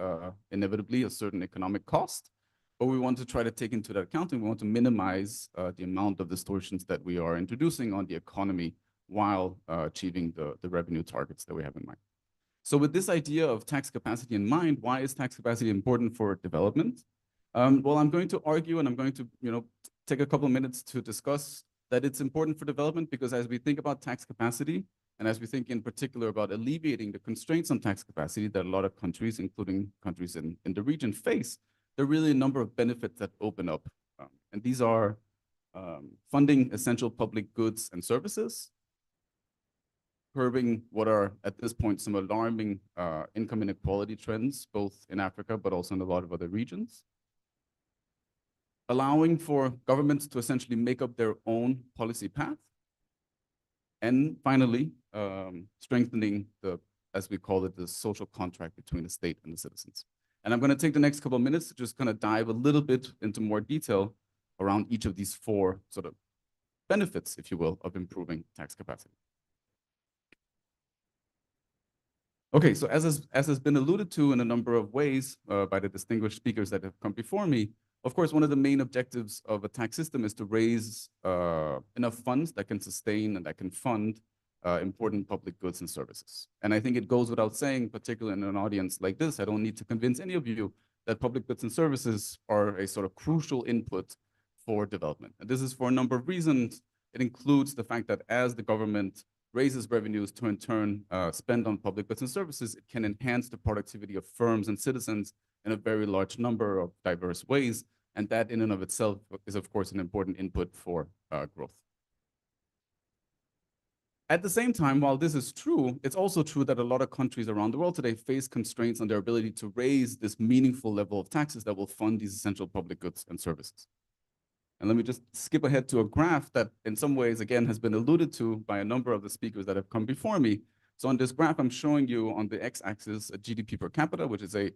[SPEAKER 8] inevitably a certain economic cost. But we want to try to take into that account, and we want to minimize the amount of distortions that we are introducing on the economy while achieving the revenue targets that we have in mind. So with this idea of tax capacity in mind, why is tax capacity important for development? Well, I'm going to argue, and I'm going to take a couple of minutes to discuss that it's important for development because as we think about tax capacity, and as we think in particular about alleviating the constraints on tax capacity that a lot of countries, including countries in the region, face, there are really a number of benefits that open up. And these are funding essential public goods and services, curbing what are at this point some alarming income inequality trends, both in Africa, but also in a lot of other regions, allowing for governments to essentially make up their own policy path. And finally, strengthening as we call it, the social contract between the state and the citizens. And I'm going to take the next couple of minutes to just kind of dive a little bit into more detail around each of these four sort of benefits, if you will, of improving tax capacity. Okay, so as has been alluded to in a number of ways by the distinguished speakers that have come before me, of course, one of the main objectives of a tax system is to raise enough funds that can sustain and that can fund important public goods and services. And I think it goes without saying, particularly in an audience like this, I don't need to convince any of you that public goods and services are a sort of crucial input for development. And this is for a number of reasons. It includes the fact that as the government raises revenues to in turn spend on public goods and services, it can enhance the productivity of firms and citizens in a very large number of diverse ways. And that in and of itself is, of course, an important input for growth. At the same time, while this is true, it's also true that a lot of countries around the world today face constraints on their ability to raise this meaningful level of taxes that will fund these essential public goods and services. And let me just skip ahead to a graph that in some ways, again, has been alluded to by a number of the speakers that have come before me. So on this graph, I'm showing you on the x-axis a GDP per capita, which is a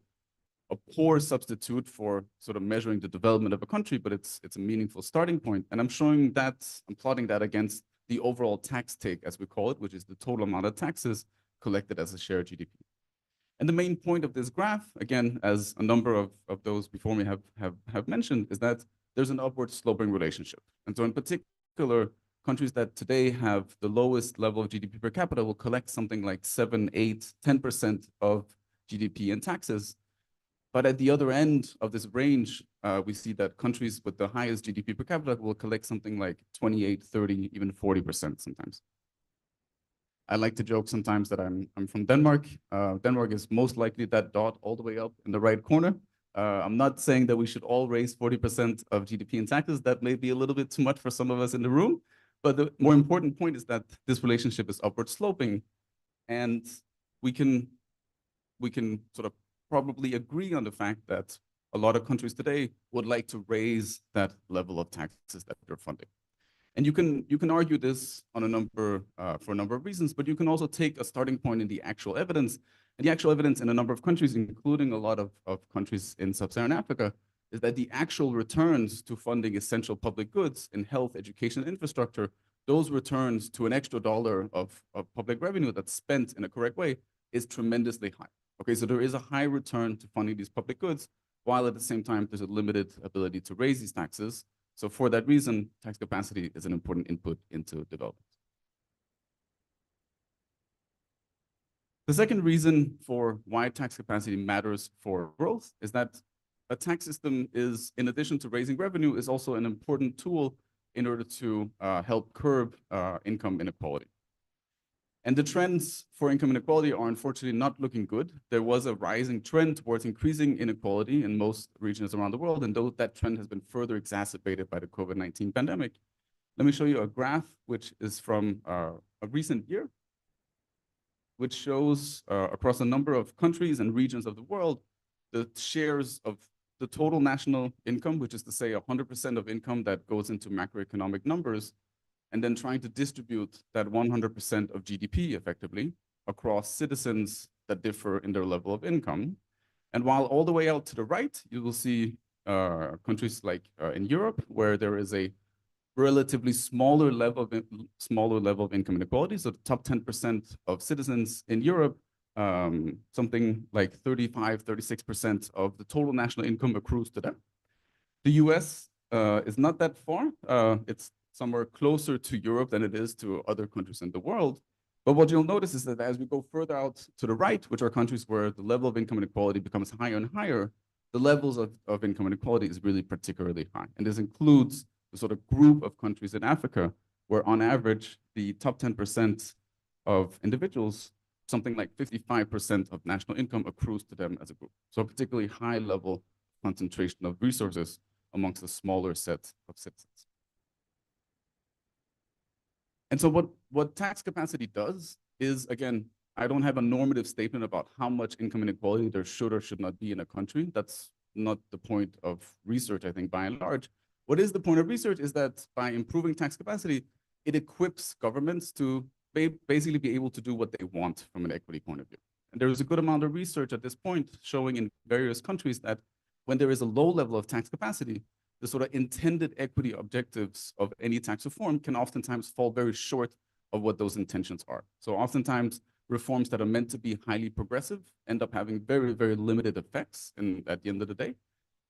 [SPEAKER 8] poor substitute for sort of measuring the development of a country, but it's a meaningful starting point. And I'm plotting that against the overall tax take, as we call it, which is the total amount of taxes collected as a share of GDP. And the main point of this graph, again, as a number of those before me have mentioned, is that there's an upward sloping relationship. And so in particular, countries that today have the lowest level of GDP per capita will collect something like 7, 8, 10% of GDP in taxes. But at the other end of this range, we see that countries with the highest GDP per capita will collect something like 28, 30, even 40% sometimes. I like to joke sometimes that I'm from Denmark. Denmark is most likely that dot all the way up in the right corner. I'm not saying that we should all raise 40% of GDP in taxes. That may be a little bit too much for some of us in the room. But the more important point is that this relationship is upward sloping. And we can sort of probably agree on the fact that a lot of countries today would like to raise that level of taxes that they're funding. And you can argue this on for a number of reasons, but you can also take a starting point in the actual evidence. And the actual evidence in a number of countries, including a lot of countries in sub-Saharan Africa, is that the actual returns to funding essential public goods in health, education, and infrastructure, those returns to an extra dollar of public revenue that's spent in a correct way is tremendously high. Okay, so there is a high return to funding these public goods, while at the same time, there's a limited ability to raise these taxes. So for that reason, tax capacity is an important input into development. The second reason for why tax capacity matters for growth is that a tax system is, in addition to raising revenue, is also an important tool in order to help curb income inequality. And the trends for income inequality are unfortunately not looking good. There was a rising trend towards increasing inequality in most regions around the world, and though that trend has been further exacerbated by the COVID-19 pandemic. Let me show you a graph, which is from a recent year, which shows across a number of countries and regions of the world, the shares of the total national income, which is to say 100% of income that goes into macroeconomic numbers, and then trying to distribute that 100% of GDP effectively across citizens that differ in their level of income. And while all the way out to the right, you will see countries like in Europe, where there is a relatively smaller level of income inequality. So the top 10% of citizens in Europe, something like 36% of the total national income accrues to them. The US is not that far. It's somewhere closer to Europe than it is to other countries in the world. But what you'll notice is that as we go further out to the right, which are countries where the level of income inequality becomes higher and higher, the levels of income inequality is really particularly high. And this includes the sort of group of countries in Africa where on average, the top 10% of individuals, something like 55% of national income accrues to them as a group. So a particularly high level concentration of resources amongst a smaller set of citizens. And so what tax capacity does is, again, I don't have a normative statement about how much income inequality there should or should not be in a country. That's not the point of research, I think, by and large. What is the point of research is that by improving tax capacity, it equips governments to basically be able to do what they want from an equity point of view. And there is a good amount of research at this point showing in various countries that when there is a low level of tax capacity, the sort of intended equity objectives of any tax reform can oftentimes fall very short of what those intentions are. So oftentimes reforms that are meant to be highly progressive end up having very, very limited effects at the end of the day.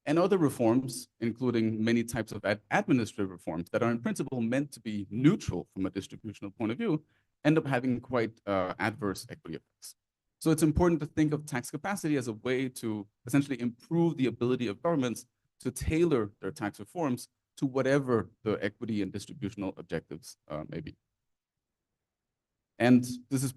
[SPEAKER 8] And other reforms, including many types of administrative reforms that are in principle meant to be neutral from a distributional point of view, end up having quite adverse equity effects. So it's important to think of tax capacity as a way to essentially improve the ability of governments to tailor their tax reforms to whatever the equity and distributional objectives may be. And this is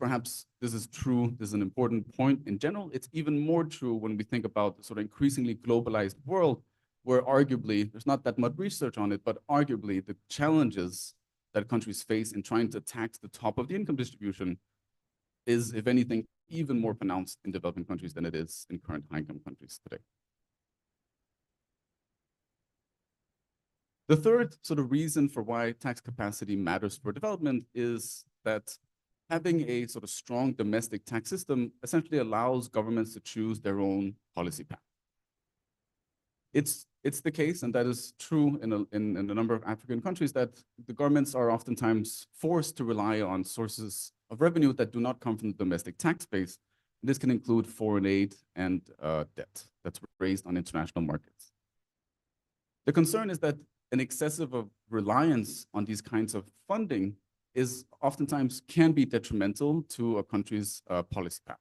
[SPEAKER 8] true, this is an important point in general. It's even more true when we think about the sort of increasingly globalized world, where arguably, there's not that much research on it, but arguably the challenges that countries face in trying to tax the top of the income distribution is, if anything, even more pronounced in developing countries than it is in current high-income countries today. The third sort of reason for why tax capacity matters for development is that having a sort of strong domestic tax system essentially allows governments to choose their own policy path. It's the case, and that is true in a number of African countries, that the governments are oftentimes forced to rely on sources of revenue that do not come from the domestic tax base. This can include foreign aid and debt that's raised on international markets. The concern is that an excessive reliance on these kinds of funding is oftentimes can be detrimental to a country's policy path.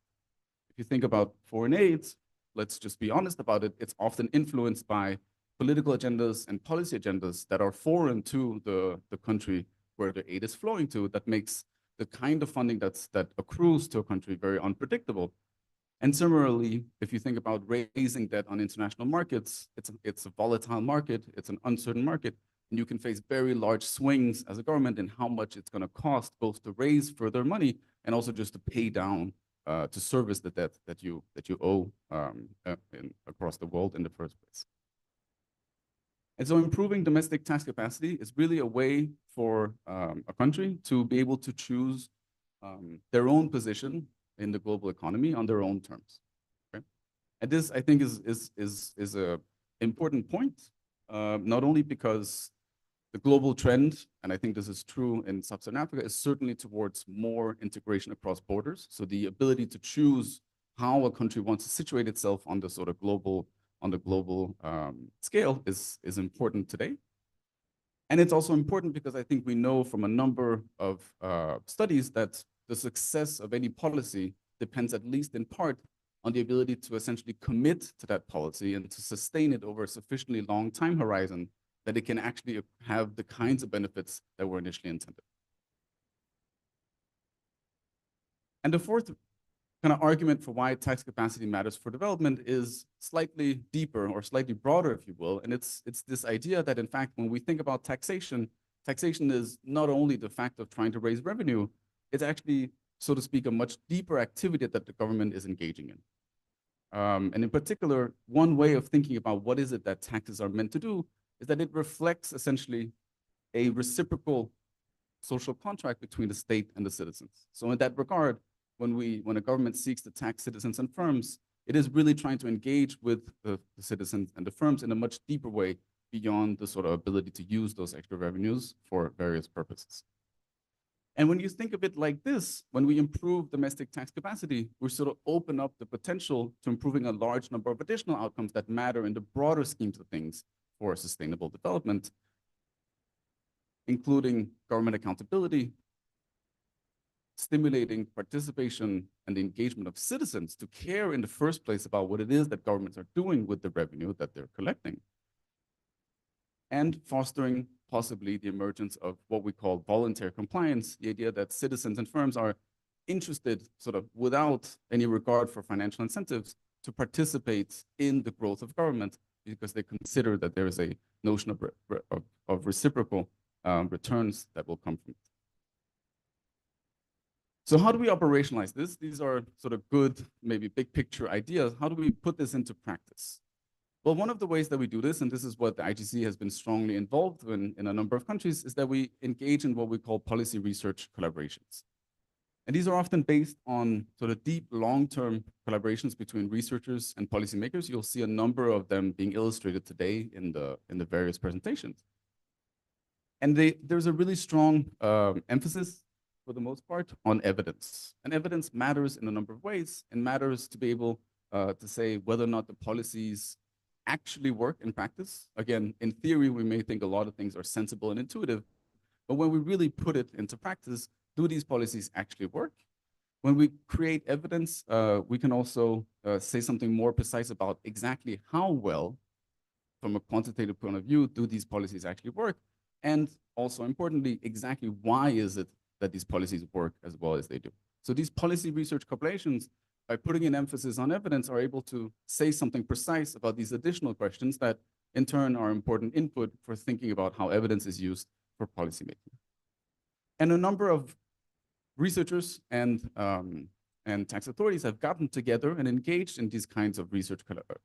[SPEAKER 8] If you think about foreign aid, let's just be honest about it, it's often influenced by political agendas and policy agendas that are foreign to the country where the aid is flowing to, that makes the kind of funding that accrues to a country very unpredictable. And similarly, if you think about raising debt on international markets, it's a volatile market, it's an uncertain market, and you can face very large swings as a government in how much it's going to cost both to raise further money and also just to pay down to service the debt that you owe across the world in the first place. And so improving domestic tax capacity is really a way for a country to be able to choose their own position in the global economy on their own terms. Okay? And this, I think, is important point, not only because the global trend, and I think this is true in Sub-Saharan Africa, is certainly towards more integration across borders. So the ability to choose how a country wants to situate itself on the sort of global, scale is important today. And it's also important because I think we know from a number of studies that the success of any policy depends, at least in part, on the ability to essentially commit to that policy and to sustain it over a sufficiently long time horizon that it can actually have the kinds of benefits that were initially intended. And the fourth kind of argument for why tax capacity matters for development is slightly deeper or slightly broader, if you will. And it's this idea that, in fact, when we think about taxation, taxation is not only the fact of trying to raise revenue, it's actually, so to speak, a much deeper activity that the government is engaging in. And in particular, one way of thinking about what is it that taxes are meant to do is that it reflects essentially a reciprocal social contract between the state and the citizens. So in that regard, when a government seeks to tax citizens and firms, it is really trying to engage with the citizens and the firms in a much deeper way beyond the sort of ability to use those extra revenues for various purposes. And when you think of it like this, when we improve domestic tax capacity, we sort of open up the potential to improving a large number of additional outcomes that matter in the broader schemes of things for sustainable development, including government accountability, stimulating participation and the engagement of citizens to care in the first place about what it is that governments are doing with the revenue that they're collecting, and fostering possibly the emergence of what we call voluntary compliance, the idea that citizens and firms are interested, sort of without any regard for financial incentives, to participate in the growth of government because they consider that there is a notion of reciprocal returns that will come from it. So how do we operationalize this? These are sort of good, maybe big picture ideas. How do we put this into practice? Well, one of the ways that we do this, and this is what the IGC has been strongly involved in a number of countries, is that we engage in what we call policy research collaborations. And these are often based on sort of deep, long-term collaborations between researchers and policymakers. You'll see a number of them being illustrated today in the various presentations. And there's a really strong emphasis, for the most part, on evidence. And evidence matters in a number of ways, and matters to be able to say whether or not the policies actually work in practice. Again, in theory, we may think a lot of things are sensible and intuitive, but when we really put it into practice, do these policies actually work? When we create evidence, we can also say something more precise about exactly how well, from a quantitative point of view, do these policies actually work? And also importantly, exactly why is it that these policies work as well as they do? So these policy research collaborations, by putting an emphasis on evidence, are able to say something precise about these additional questions that in turn are important input for thinking about how evidence is used for policymaking. And a number of researchers and tax authorities have gotten together and engaged in these kinds of research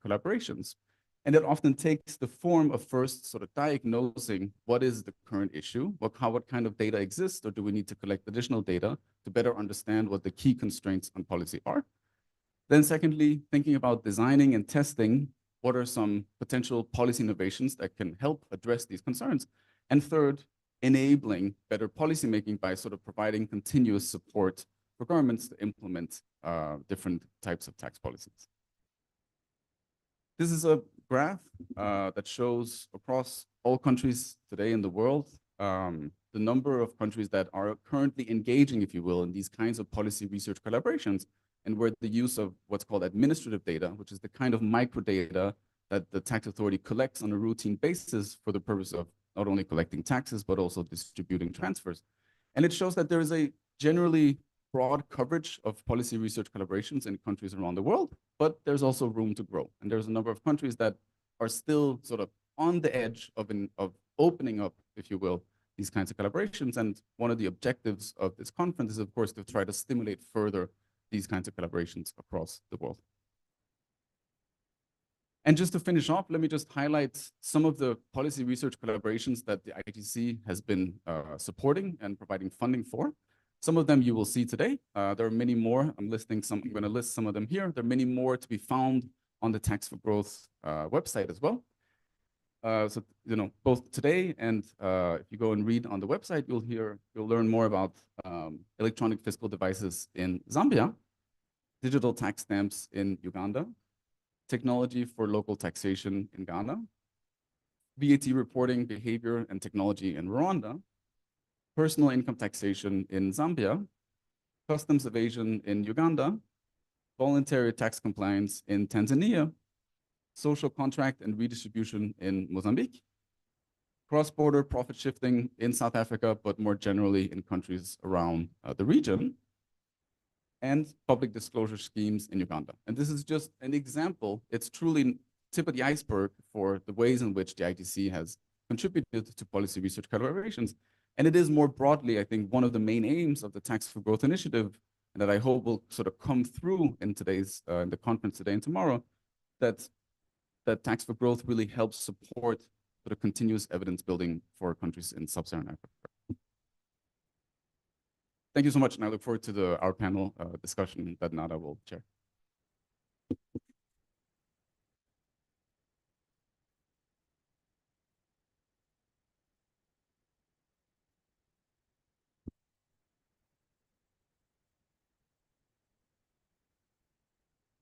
[SPEAKER 8] collaborations. And it often takes the form of first sort of diagnosing what is the current issue, what kind of data exists, or do we need to collect additional data to better understand what the key constraints on policy are. Then secondly, thinking about designing and testing what are some potential policy innovations that can help address these concerns. And third, enabling better policymaking by sort of providing continuous support for governments to implement different types of tax policies. This is a graph that shows across all countries today in the world, the number of countries that are currently engaging, if you will, in these kinds of policy research collaborations, and where the use of what's called administrative data, which is the kind of microdata that the tax authority collects on a routine basis for the purpose of not only collecting taxes, but also distributing transfers. And it shows that there is a generally broad coverage of policy research collaborations in countries around the world, but there's also room to grow. And there's a number of countries that are still sort of on the edge of opening up, if you will, these kinds of collaborations. And one of the objectives of this conference is, of course, to try to stimulate further these kinds of collaborations across the world. And just to finish off, let me just highlight some of the policy research collaborations that the IGC has been supporting and providing funding for. Some of them you will see today. There are many more. I'm going to list some of them here. There are many more to be found on the Tax for Growth website as well. So, both today and if you go and read on the website, you'll learn more about electronic fiscal devices in Zambia, digital tax stamps in Uganda, technology for local taxation in Ghana, VAT reporting behavior and technology in Rwanda, personal income taxation in Zambia, customs evasion in Uganda, voluntary tax compliance in Tanzania, social contract and redistribution in Mozambique, cross-border profit shifting in South Africa, but more generally in countries around the region, and public disclosure schemes in Uganda. And this is just an example. It's truly tip of the iceberg for the ways in which the ITC has contributed to policy research collaborations. And it is more broadly, I think, one of the main aims of the Tax for Growth initiative, and that I hope will sort of come through in today's, in the conference today and tomorrow, that Tax for Growth really helps support sort of continuous evidence building for countries in sub-Saharan Africa. Thank you so much, and I look forward to our panel discussion that Nada will chair.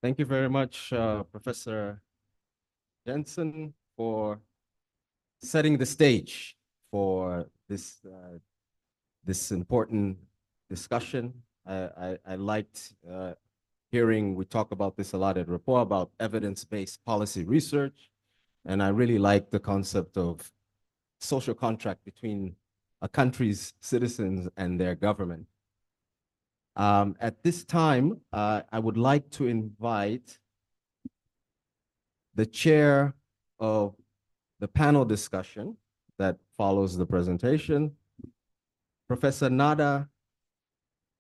[SPEAKER 1] Thank you very much, Professor Jensen, for setting the stage for this this important discussion. I liked hearing we talk about this a lot at Rapport about evidence-based policy research, and I really like the concept of social contract between a country's citizens and their government. At this time, I would like to invite the chair of the panel discussion that follows the presentation, Professor Nada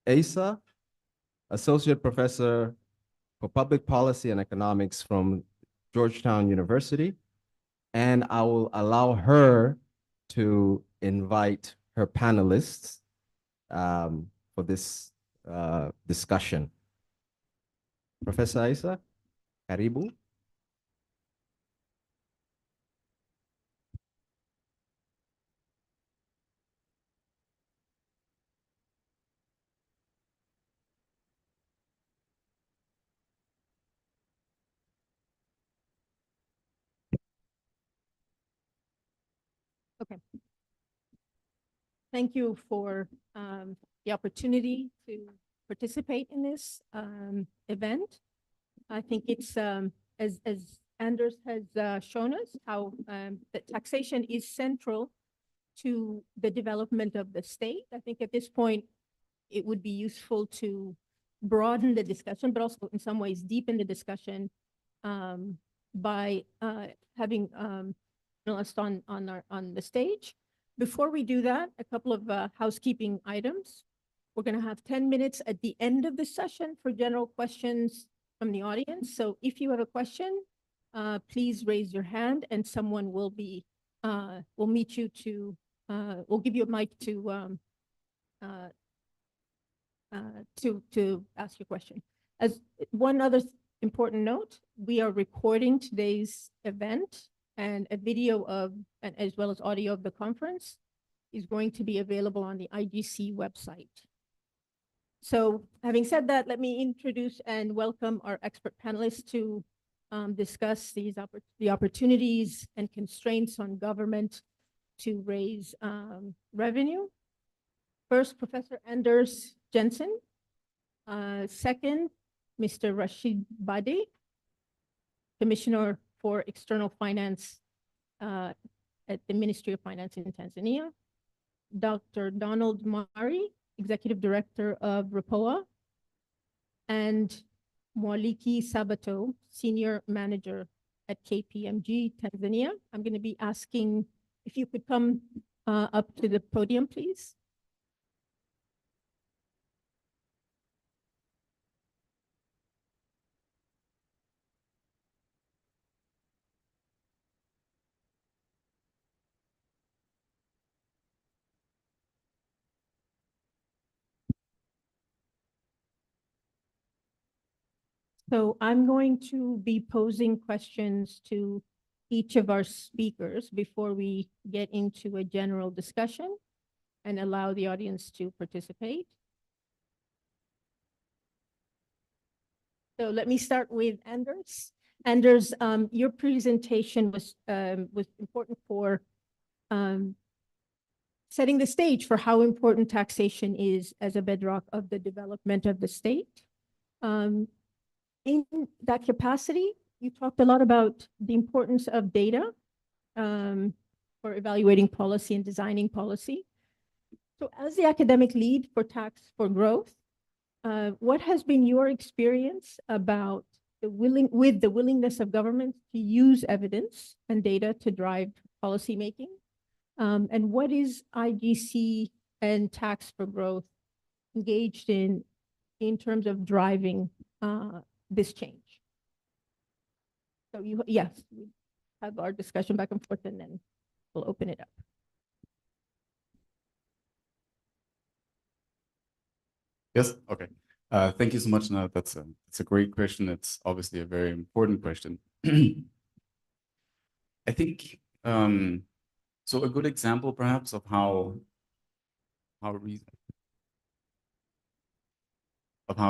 [SPEAKER 1] Asa, Associate Professor for Public Policy and Economics from Georgetown University. And I will allow her to invite her panelists for this discussion. Professor Asa, karibu.
[SPEAKER 9] Okay. Thank you for the opportunity to participate in this event. I think it's, as Anders has shown us, how that taxation is central to the development of the state. I think at this point, it would be useful to broaden the discussion, but also in some ways deepen the discussion by having panelists on the stage. Before we do that, a couple of housekeeping items. We're going to have 10 minutes at the end of the session for general questions from the audience. So if you have a question, please raise your hand and someone will meet you to, we'll give you a mic to ask your question. As one other important note, we are recording today's event, and a video of, and as well as audio of the conference is going to be available on the IGC website. So having said that, let me introduce and welcome our expert panelists to discuss the opportunities and constraints on government to raise revenue. First, Professor Anders Jensen. Second, Mr. Rashid Badi, Commissioner for External Finance at the Ministry of Finance in Tanzania. Dr. Donald Mari, Executive Director of RAPOA, and Mwaliki Sabato, Senior Manager at KPMG Tanzania. I'm going to be asking if you could come up to the podium, please. So I'm going to be posing questions to each of our speakers before we get into a general discussion and allow the audience to participate. So let me start with Anders. Anders, your presentation was important for setting the stage for how important taxation is as a bedrock of the development of the state. In that capacity, you talked a lot about the importance of data for evaluating policy and designing policy. So as the academic lead for Tax for Growth, what has been your experience about the willingness of government to use evidence and data to drive policymaking? And what is IGC and Tax for Growth engaged in terms of driving this change? So yes, we have our discussion back and forth, and then we'll open it up.
[SPEAKER 10] Yes, okay. Thank you so much. No, that's a great question. It's obviously a very important question. I think so a good example perhaps of how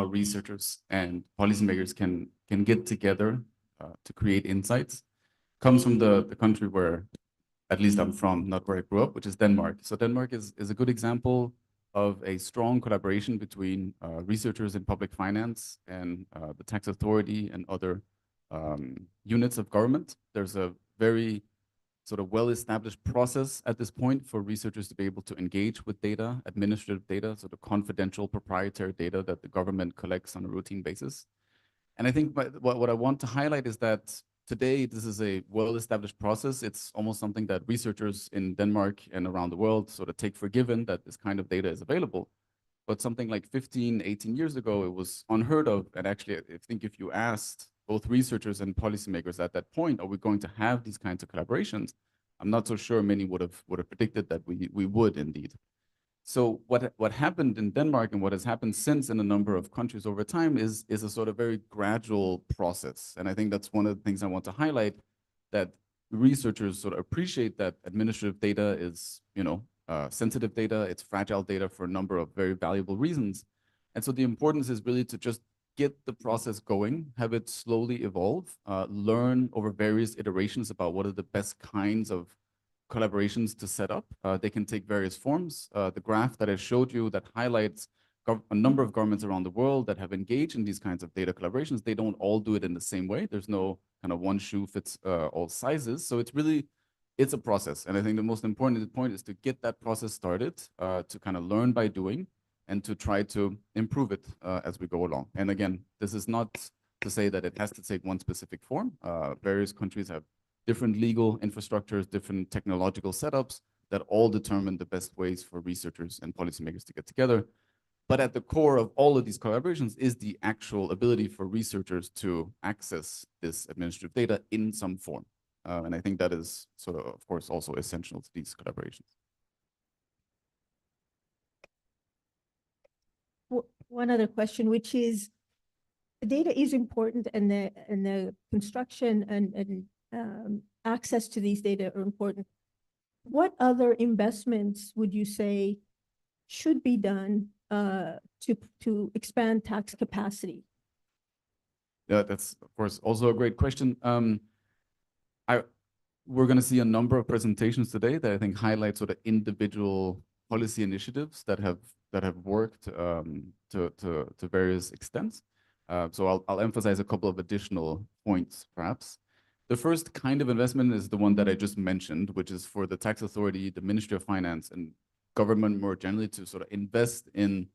[SPEAKER 10] researchers and policymakers can get together to create insights comes from the country where at least I'm from, not where I grew up, which is Denmark. So Denmark is a good example of a strong collaboration between researchers in public finance and the tax authority and other units of government. There's a very sort of well-established process at this point for researchers to be able to engage with data, administrative data, sort of confidential proprietary data that the government collects on a routine basis. And I think what I want to highlight is that today, this is a well-established process. It's almost something that researchers in Denmark and around the world sort of take for given that this kind of data is available. But something like 15, 18 years ago, it was unheard of. And actually, I think if you asked both researchers and policymakers at that point, are we going to have these kinds of collaborations? I'm not so sure many would have predicted that we would indeed. So what happened in Denmark and what has happened since in a number of countries over time is a sort of very gradual process. And I think that's one of the things I want to highlight, that researchers sort of appreciate that administrative data is, sensitive data, it's fragile data for a number of very valuable reasons. And so the importance is really to just get the process going, have it slowly evolve, learn over various iterations about what are the best kinds of collaborations to set up. They can take various forms. The graph that I showed you that highlights a number of governments around the world that have engaged in these kinds of data collaborations, they don't all do it in the same way. There's no kind of one shoe fits all sizes. So it's a process. And I think the most important point is to get that process started, to kind of learn by doing and to try to improve it as we go along. And again, this is not to say that it has to take one specific form. Various countries have different legal infrastructures, different technological setups that all determine the best ways for researchers and policymakers to get together. But at the core of all of these collaborations is the actual ability for researchers to access this administrative data in some form. And I think that is sort of course, also essential to these collaborations.
[SPEAKER 9] One other question, which is, the data is important, and the construction and access to these data are important. What other investments would you say should be done to expand tax capacity?
[SPEAKER 10] Yeah, that's of course also a great question. We're going to see a number of presentations today that I think highlight sort of individual policy initiatives that have worked to various extents. So I'll emphasize a couple of additional points, perhaps. The first kind of investment is the one that I just mentioned, which is for the tax authority, the Ministry of Finance, and government more generally to sort of invest in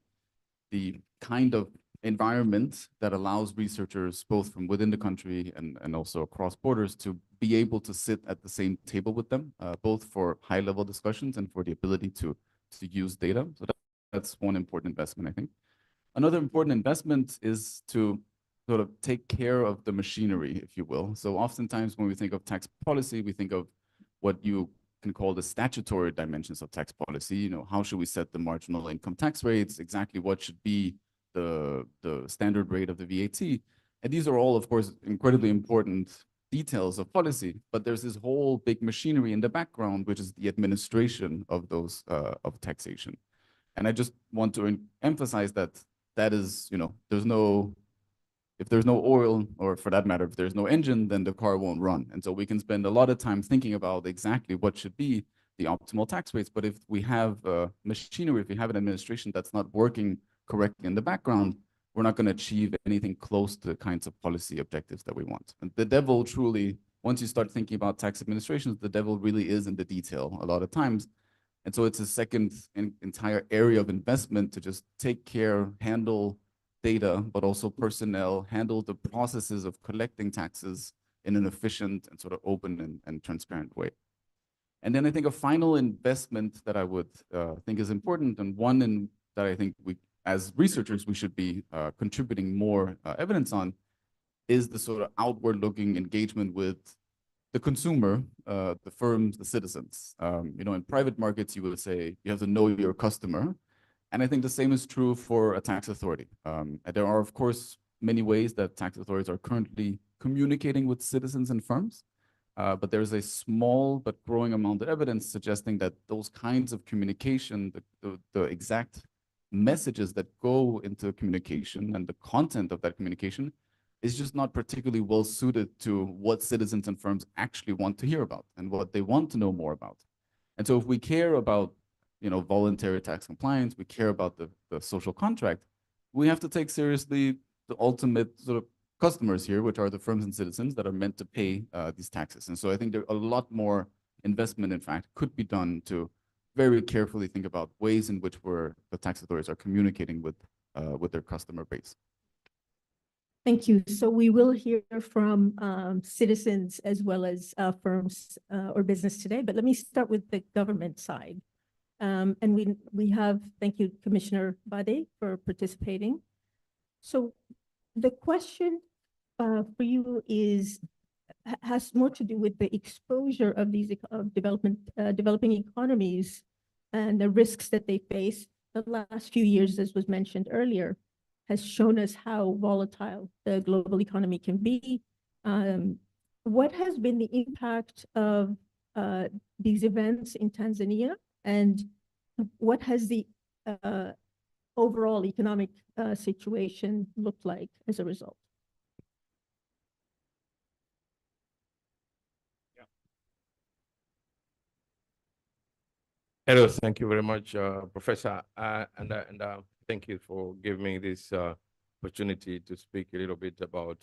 [SPEAKER 10] the kind of environment that allows researchers both from within the country and also across borders to be able to sit at the same table with them, both for high-level discussions and for the ability to use data. So that's one important investment, I think. Another important investment is to sort of take care of the machinery, if you will. So oftentimes when we think of tax policy, we think of what you can call the statutory dimensions of tax policy. How should we set the marginal income tax rates? Exactly what should be the standard rate of the VAT? And these are all, of course, incredibly important details of policy, but there's this whole big machinery in the background, which is the administration of those of taxation. And I just want to emphasize that that is, you know, if there's no oil, or for that matter, if there's no engine, then the car won't run. And so we can spend a lot of time thinking about exactly what should be the optimal tax rates. But if we have machinery, if we have an administration that's not working correctly in the background, we're not going to achieve anything close to the kinds of policy objectives that we want. And the devil truly, once you start thinking about tax administrations, the devil really is in the detail a lot of times. And so it's a second entire area of investment to just take care, handle data, but also personnel, handle the processes of collecting taxes in an efficient and sort of open and transparent way. And then I think a final investment that I would think is important, and one that I think we, as researchers, we should be contributing more evidence on, is the sort of outward-looking engagement with the consumer, the firms, the citizens. You know, in private markets, you would say you have to know your customer. And I think the same is true for a tax authority. There are, of course, many ways that tax authorities are currently communicating with citizens and firms, but there's a small but growing amount of evidence suggesting that those kinds of communication, the exact messages that go into communication and the content of that communication is just not particularly well suited to what citizens and firms actually want to hear about and what they want to know more about. And so if we care about, you know, voluntary tax compliance, we care about the social contract, we have to take seriously the ultimate sort of customers here, which are the firms and citizens that are meant to pay these taxes. And so I think there a lot more investment, in fact, could be done to very carefully think about ways in which the tax authorities are communicating with their customer base.
[SPEAKER 9] Thank you. So we will hear from citizens as well as firms or business today, but let me start with the government side. And we have, thank you, Commissioner Bade, for participating. So the question for you has more to do with the exposure of these developing economies and the risks that they face. The last few years, as was mentioned earlier, has shown us how volatile the global economy can be. What has been the impact of these events in Tanzania, and what has the overall economic situation looked like as a result?
[SPEAKER 6] Hello, thank you very much, Professor, and thank you for giving me this opportunity to speak a little bit about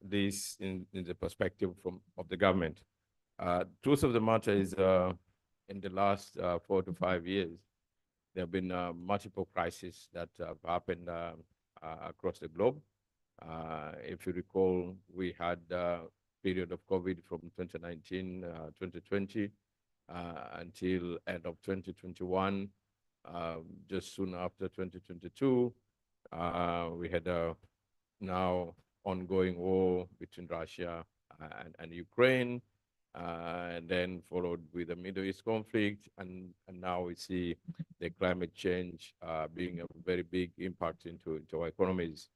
[SPEAKER 6] this in the perspective of the government. Truth of the matter is, in the last 4 to 5 years, there have been multiple crises that have happened across the globe. If you recall, we had a period of COVID from 2019, 2020, until end of 2021. Just soon after 2022, we had a now ongoing war between Russia and Ukraine, and then followed with the Middle East conflict, and now we see the climate change being a very big impact into our economies.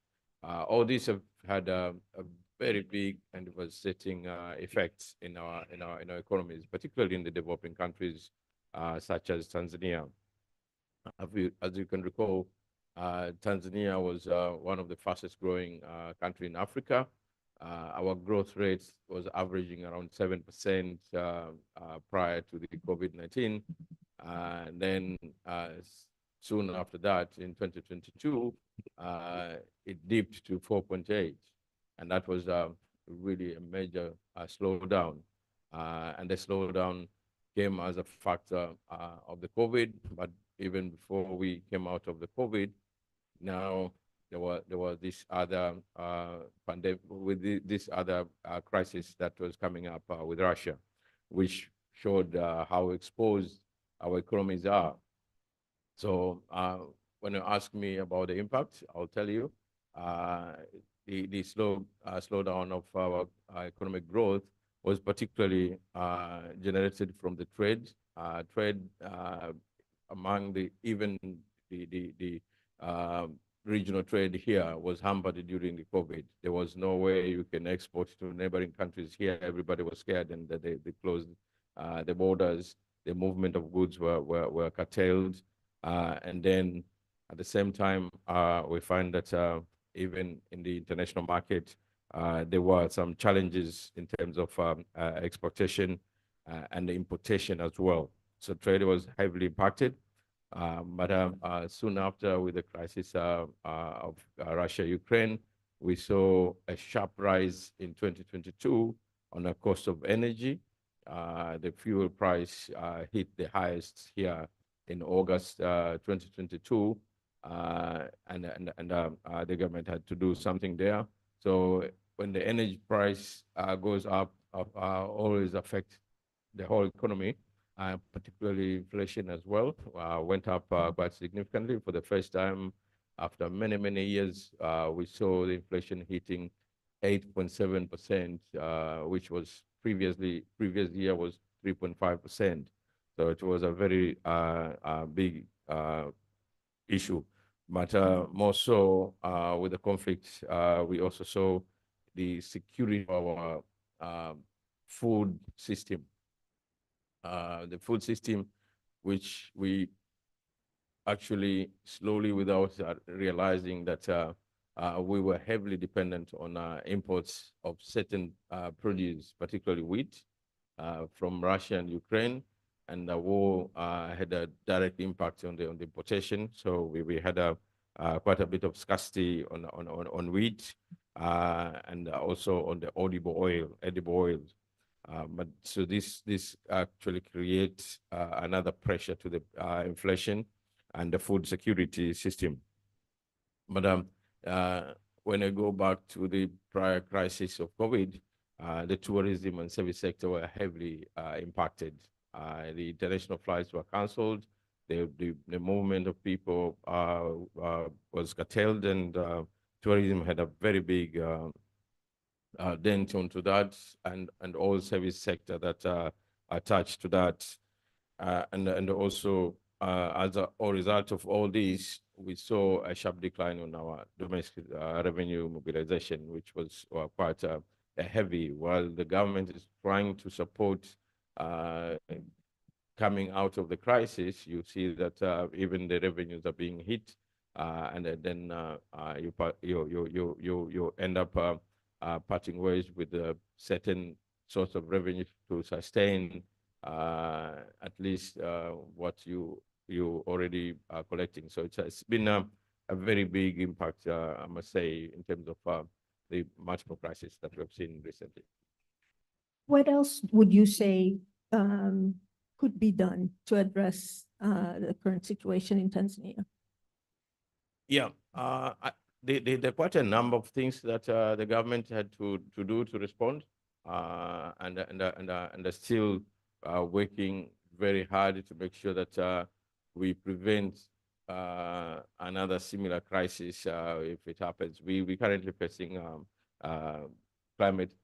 [SPEAKER 6] All these have had a very big and devastating effects in our economies, particularly in the developing countries such as Tanzania. As you can recall, Tanzania was one of the fastest growing country in Africa. Our growth rate was averaging around 7% prior to the COVID-19. And then soon after that, in 2022, it dipped to 4.8. And that was really a major slowdown. And the slowdown came as a factor of the COVID, but even before we came out of the COVID, now there was this other pandemic, with this other crisis that was coming up with Russia, which showed how exposed our economies are. So when you ask me about the impact, I'll tell you the slowdown of our economic growth was particularly generated from the trade among the regional trade here was hampered during the COVID. There was no way you can export to neighboring countries here. Everybody was scared and that they closed the borders. The movement of goods were curtailed. And then at the same time, we find that even in the international market, there were some challenges in terms of exportation and importation as well. So trade was heavily impacted. But soon after, with the crisis of Russia-Ukraine, we saw a sharp rise in 2022 on the cost of energy. The fuel price hit the highest here in August 2022, and the government had to do something there. So when the energy price goes up, always affect the whole economy. Particularly inflation as well, went up quite significantly. For the first time after many, many years, we saw the inflation hitting 8.7%, which was previous year was 3.5%. So it was a very big issue. But more so with the conflict, we also saw the security of our food system. The food system, which we actually slowly, without realizing that we were heavily dependent on imports of certain produce, particularly wheat, from Russia and Ukraine, and the war had a direct impact on the importation. So we had quite a bit of scarcity on wheat, and also on the edible oils. But so this actually creates another pressure to the inflation and the food security system. But when I go back to the prior crisis of COVID, the tourism and service sector were heavily impacted. The international flights were cancelled. The movement of people was curtailed, and tourism had a very big dent onto that, and all service sector that attached to that, and also as a result of all this, we saw a sharp decline on our domestic revenue mobilization, which was quite heavy. While the government is trying to support coming out of the crisis, you see that even the revenues are being hit, and then you end up parting ways with a certain source of revenue to sustain at least what you already are collecting. So it's been a very big impact, I must say, in terms of the multiple crises that we've seen recently.
[SPEAKER 9] What else would you say could be done to address the current situation in Tanzania?
[SPEAKER 6] Yeah, there are quite a number of things that the government had to do to respond, and are still working very hard to make sure that we prevent another similar crisis if it happens. We currently facing climate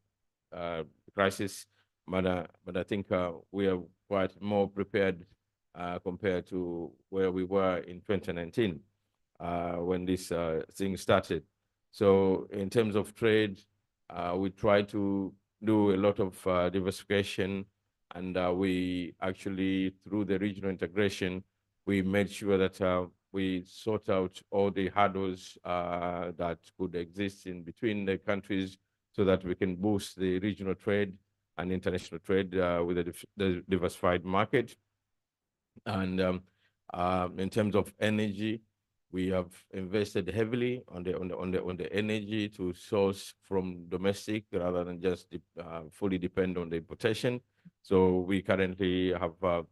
[SPEAKER 6] crisis, but I think we are quite more prepared compared to where we were in 2019 when this thing started. So in terms of trade, we try to do a lot of diversification, and we actually, through the regional integration, we made sure that we sort out all the hurdles that could exist in between the countries so that we can boost the regional trade and international trade with the diversified market. And in terms of energy, we have invested heavily on the energy to source from domestic rather than just fully depend on the importation. So we currently have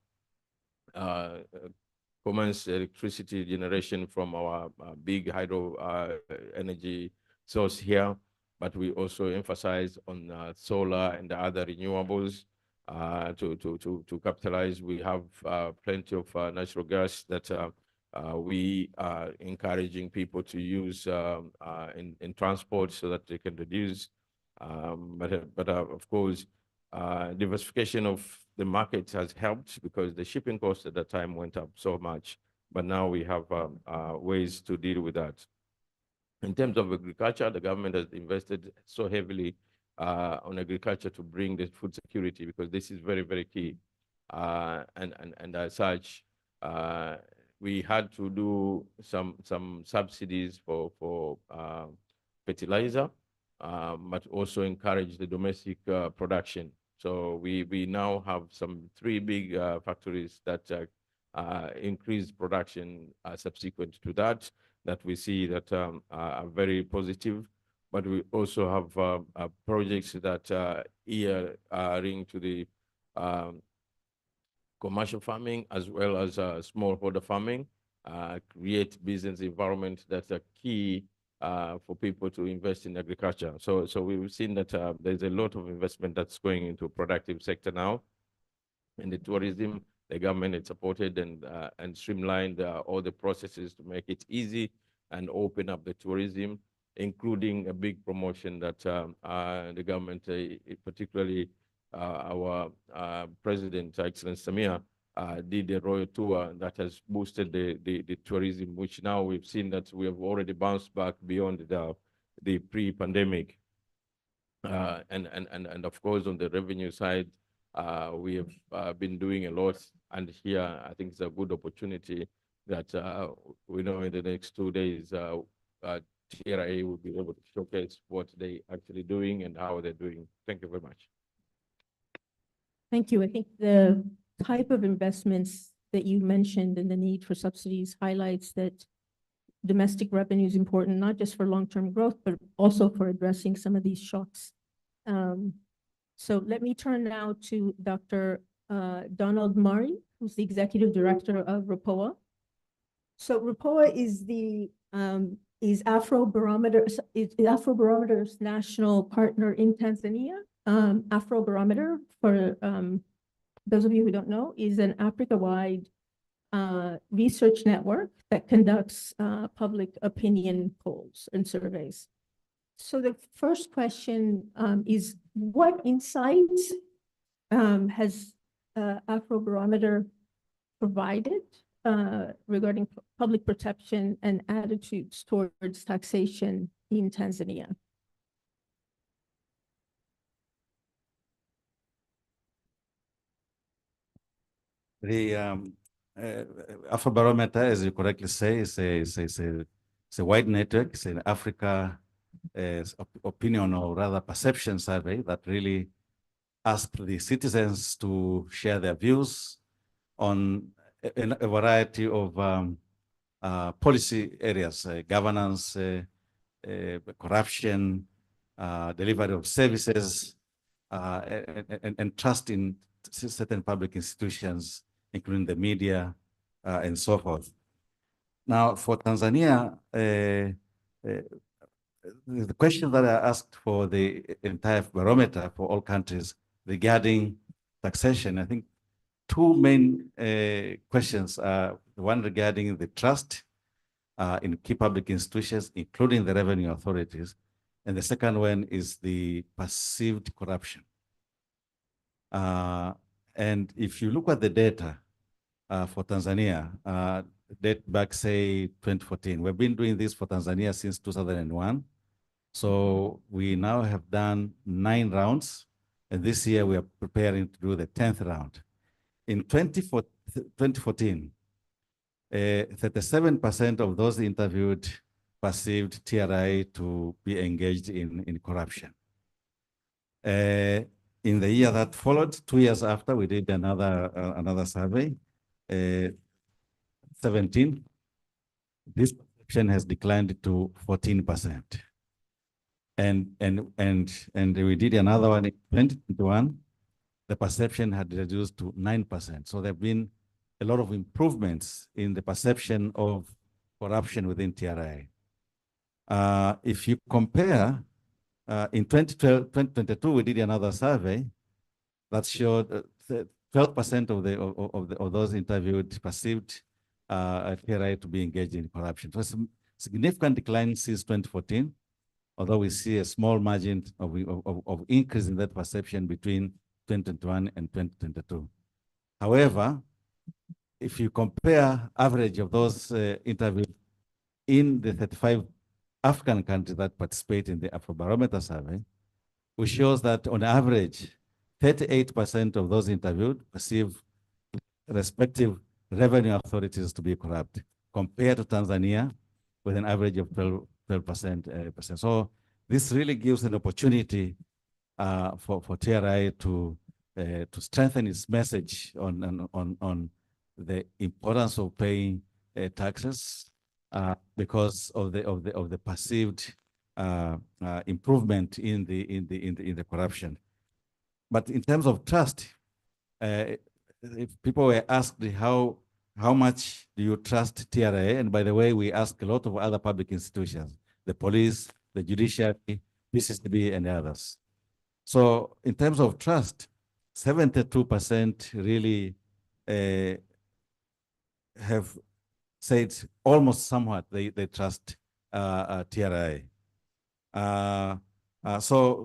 [SPEAKER 6] commenced electricity generation from our big hydro energy source here, but we also emphasize on solar and the other renewables to capitalize. We have plenty of natural gas that we are encouraging people to use in transport so that they can reduce. But of course, diversification of the market has helped because the shipping cost at that time went up so much. But now we have ways to deal with that. In terms of agriculture, the government has invested so heavily on agriculture to bring the food security, because this is very, very key. And as such, we had to do some subsidies for fertilizer, but also encourage the domestic production. So we now have some 3 big factories that increase production subsequent to that we see that are very positive. But we also have projects that are linked to the commercial farming as well as smallholder farming, create business environment that are key for people to invest in agriculture. So we've seen that there's a lot of investment that's going into productive sector now. In the tourism, the government has supported and streamlined all the processes to make it easy and open up the tourism, including a big promotion that the government, particularly our President, Excellence Samia, did a royal tour that has boosted the tourism, which now we've seen that we have already bounced back beyond the pre-pandemic. And of course, on the revenue side, we have been doing a lot. And here, I think it's a good opportunity that we know in the next 2 days, TRA will be able to showcase what they actually doing and how they're doing. Thank you very much.
[SPEAKER 9] Thank you. I think the type of investments that you mentioned and the need for subsidies highlights that domestic revenue is important, not just for long-term growth, but also for addressing some of these shocks. So let me turn now to Dr. Donald Murray, who's the Executive Director of RAPOA. So RAPOA is Afrobarometer's national partner in Tanzania. Afrobarometer, for those of you who don't know, is an Africa-wide research network that conducts public opinion polls and surveys. So the first question is, what insights has Afrobarometer provided regarding public perception and attitudes towards taxation in Tanzania?
[SPEAKER 4] The Afrobarometer, as you correctly say, is a wide network. It's an Africa opinion, or rather perception survey, that really asks the citizens to share their views on a variety of policy areas, governance, corruption, delivery of services, and trust in certain public institutions, including the media, and so forth. Now, for Tanzania, the question that I asked for the entire barometer for all countries regarding taxation, I think 2 main questions are: the one regarding the trust in key public institutions, including the revenue authorities, and the second one is the perceived corruption. And if you look at the data for Tanzania, date back, say, 2014, we've been doing this for Tanzania since 2001. So we now have done 9 rounds, and this year we are preparing to do the 10th round. In 2014, 37% of those interviewed perceived TRI to be engaged in corruption. In the year that followed, 2 years after, we did another survey, 17. This perception has declined to 14%. And we did another one in 2021. The perception had reduced to 9%. So there have been a lot of improvements in the perception of corruption within TRI. If you compare, in 2022, we did another survey that showed 12% of those interviewed perceived TRI to be engaged in corruption. So it's a significant decline since 2014, although we see a small margin of increase in that perception between 2021 and 2022. However, if you compare average of those interviewed in the 35 African countries that participate in the Afrobarometer survey, which shows that on average, 38% of those interviewed perceive respective revenue authorities to be corrupt, compared to Tanzania with an average of 12%. So this really gives an opportunity for TRI to strengthen its message on the importance of paying taxes because of the perceived improvement in the corruption. But in terms of trust, if people were asked how much do you trust TRA, and by the way, we ask a lot of other public institutions, the police, the judiciary, PCCB, and others. So in terms of trust, 72% really have said almost somewhat they trust TRA. So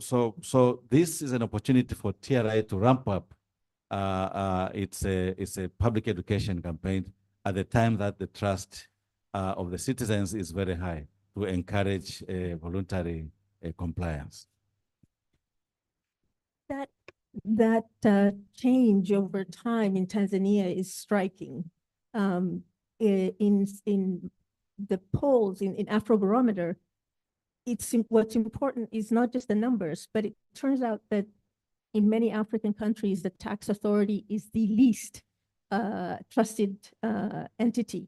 [SPEAKER 4] this is an opportunity for TRA to ramp up it's a public education campaign at the time that the trust of the citizens is very high to encourage voluntary compliance.
[SPEAKER 9] That change over time in Tanzania is striking. In the polls in Afrobarometer, what's important is not just the numbers, but it turns out that in many African countries, the tax authority is the least trusted entity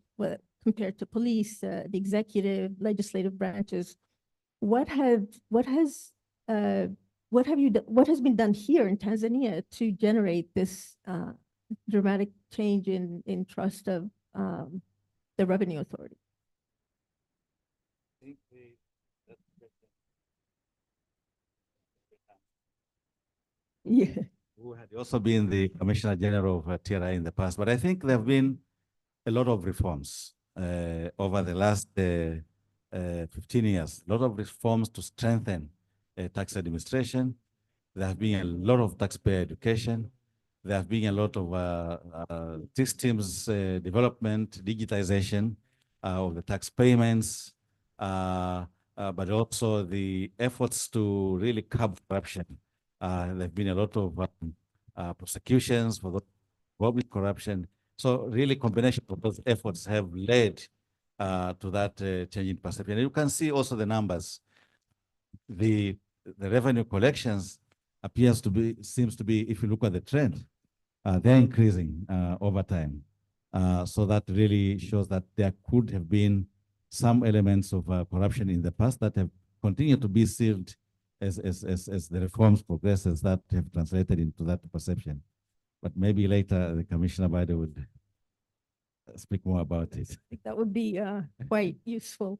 [SPEAKER 9] compared to police, the executive, legislative branches. What has been done here in Tanzania to generate this dramatic change in trust of the revenue authority? Yeah.
[SPEAKER 4] Who had also been the Commissioner General of TRI in the past, but I think there have been a lot of reforms over the last 15 years, a lot of reforms to strengthen tax administration. There have been a lot of taxpayer education. There have been a lot of systems development, digitization of the tax payments, but also the efforts to really curb corruption. There have been a lot of prosecutions for public corruption. So really combination of those efforts have led to that change in perception. And you can see also the numbers. The revenue collections seems to be, if you look at the trend, they're increasing over time. So that really shows that there could have been some elements of corruption in the past that have continued to be sealed as the reforms progresses that have translated into that perception. But maybe later the Commissioner Biden would speak more about it.
[SPEAKER 9] I think that would be quite useful.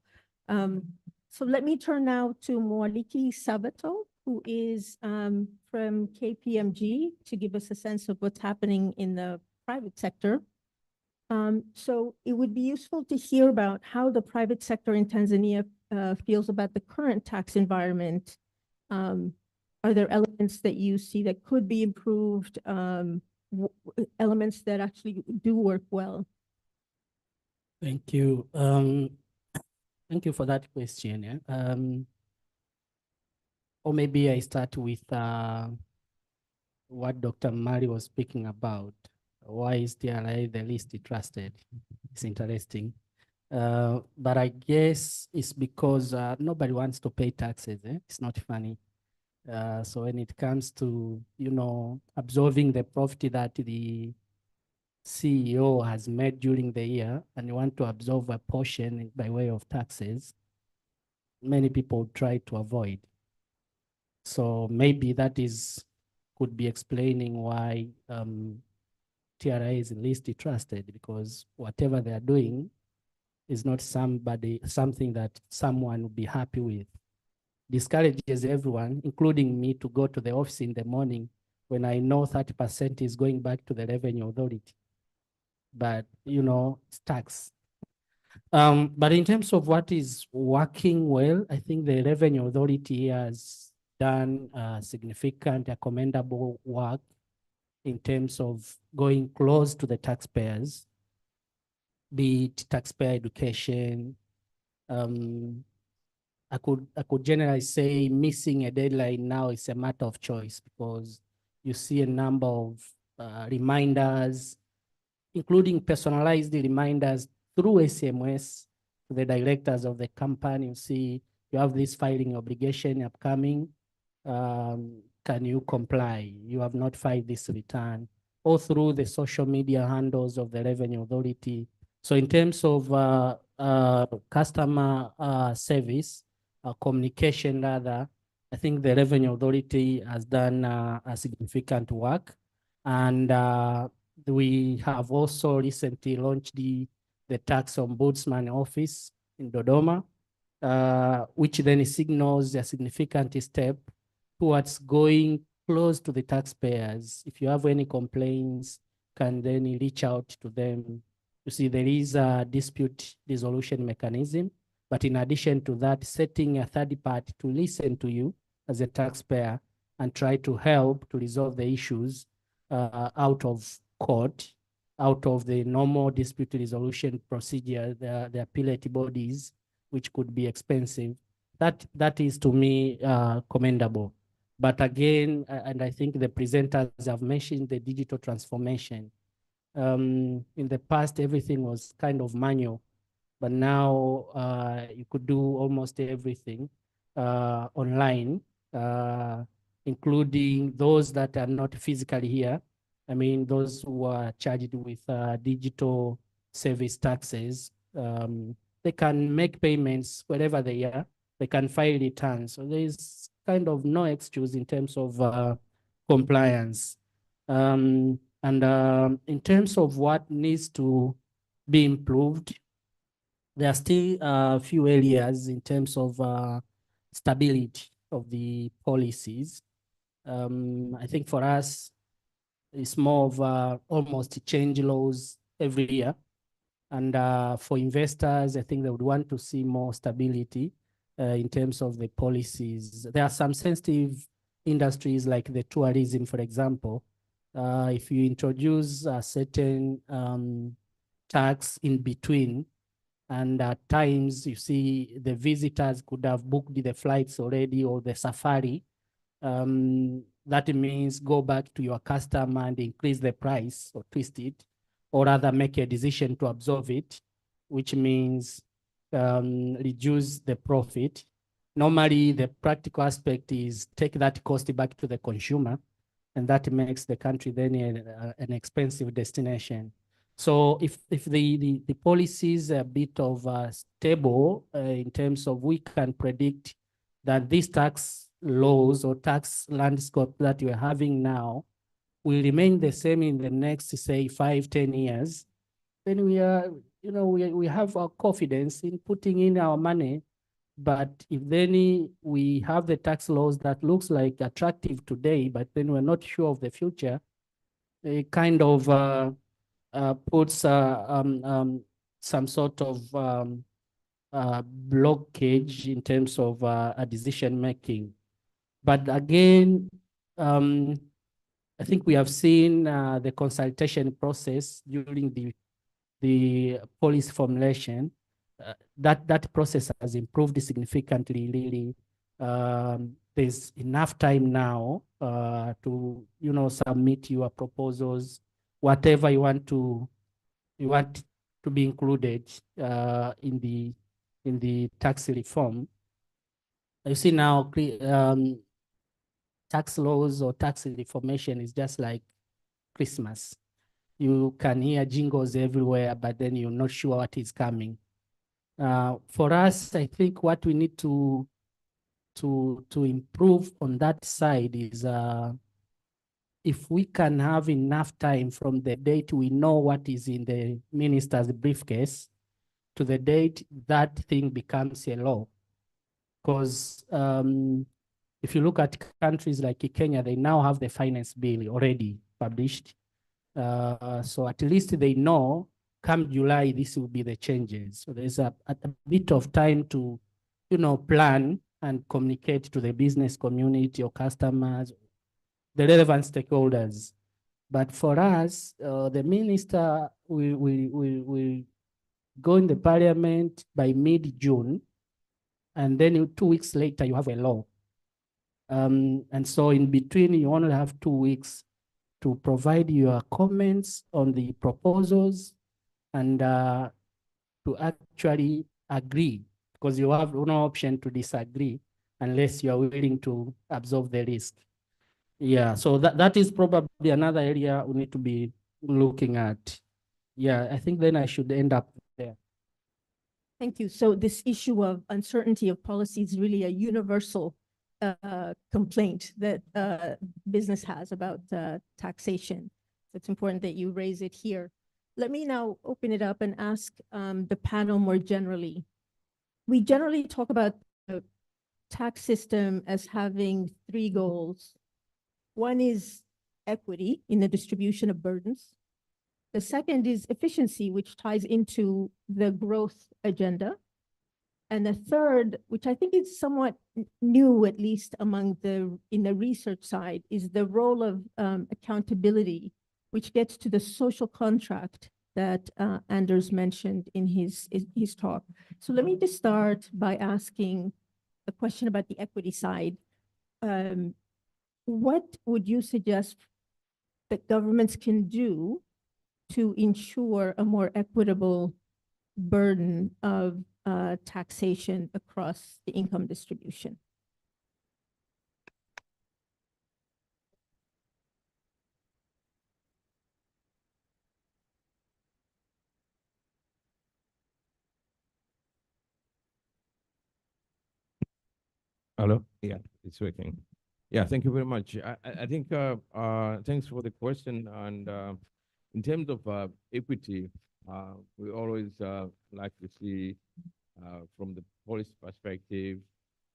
[SPEAKER 9] So let me turn now to Mwaliki Sabato, who is from KPMG, to give us a sense of what's happening in the private sector. So it would be useful to hear about how the private sector in Tanzania feels about the current tax environment. Are there elements that you see that could be improved, elements that actually do work well?
[SPEAKER 11] Thank you. Thank you for that question. Or maybe I start with what Dr. Mali was speaking about. Why is TRI the least trusted? It's interesting. But I guess it's because nobody wants to pay taxes. It's not funny. So when it comes to, absorbing the profit that the CEO has made during the year, and you want to absorb a portion by way of taxes, many people try to avoid. So maybe that could be explaining why TRI is least trusted, because whatever they are doing is not something that someone would be happy with. Discourages everyone, including me, to go to the office in the morning when I know 30% is going back to the revenue authority. But, it's tax. But in terms of what is working well, I think the revenue authority has done significant, commendable work in terms of going close to the taxpayers, be it taxpayer education, I could generally say missing a deadline now is a matter of choice, because you see a number of reminders, including personalized reminders through SMS to the directors of the company. You see, you have this filing obligation upcoming. Can you comply? You have not filed this return, or through the social media handles of the Revenue Authority. So in terms of customer service, communication rather, I think the Revenue Authority has done a significant work. And we have also recently launched the Tax Ombudsman Office in Dodoma, which then signals a significant step towards going close to the taxpayers. If you have any complaints, can then reach out to them. You see, there is a dispute resolution mechanism, but in addition to that, setting a third party to listen to you as a taxpayer and try to help to resolve the issues out of court, out of the normal dispute resolution procedure, the appellate bodies, which could be expensive. That is to me commendable. But again, and I think the presenters have mentioned the digital transformation. In the past, everything was kind of manual, but now you could do almost everything online, including those that are not physically here. I mean, those who are charged with digital service taxes, they can make payments wherever they are. They can file returns. So there is kind of no excuse in terms of compliance. And in terms of what needs to be improved, there are still a few areas in terms of stability of the policies. I think for us, it's more of almost change laws every year. And for investors, I think they would want to see more stability in terms of the policies. There are some sensitive industries like the tourism, for example. If you introduce a certain tax in between, and at times you see the visitors could have booked the flights already or the safari, that means go back to your customer and increase the price or twist it, or rather make a decision to absorb it, which means reduce the profit. Normally, the practical aspect is take that cost back to the consumer, and that makes the country then an expensive destination. So if the policies are a bit of stable in terms of we can predict that these tax laws or tax landscape that we're having now will remain the same in the next, say, 5-10 years, then we are, we have our confidence in putting in our money. But if then we have the tax laws that looks like attractive today, but then we're not sure of the future, it kind of puts some sort of blockage in terms of a decision making. But again, I think we have seen the consultation process during the policy formulation. That process has improved significantly, really. There's enough time now to submit your proposals, whatever you want to be included in the tax reform. You see now, tax laws or tax reformation is just like Christmas. You can hear jingles everywhere, but then you're not sure what is coming. For us, I think what we need to improve on that side is if we can have enough time from the date we know what is in the minister's briefcase to the date that thing becomes a law. Because if you look at countries like Kenya, they now have the finance bill already published. So at least they know come July, this will be the changes. So there's a bit of time to, plan and communicate to the business community or customers, the relevant stakeholders. But for us, the minister will go in the parliament by mid-June, and then 2 weeks later, you have a law. And so in between, you only have 2 weeks to provide your comments on the proposals and to actually agree, because you have no option to disagree unless you are willing to absorb the risk. Yeah, so that is probably another area we need to be looking at. Yeah, I think then I should end up there.
[SPEAKER 9] Thank you. So this issue of uncertainty of policy is really a universal complaint that business has about taxation. So it's important that you raise it here. Let me now open it up and ask the panel more generally. We generally talk about the tax system as having 3 goals. One is equity in the distribution of burdens. The second is efficiency, which ties into the growth agenda. And the third, which I think is somewhat new, at least among in the research side, is the role of accountability, which gets to the social contract that Anders mentioned in his talk. So let me just start by asking a question about the equity side. What would you suggest that governments can do to ensure a more equitable burden of taxation across the income distribution?
[SPEAKER 6] Hello? Yeah, it's working. Yeah, thank you very much. I think, thanks for the question. And in terms of equity, we always like to see from the policy perspective,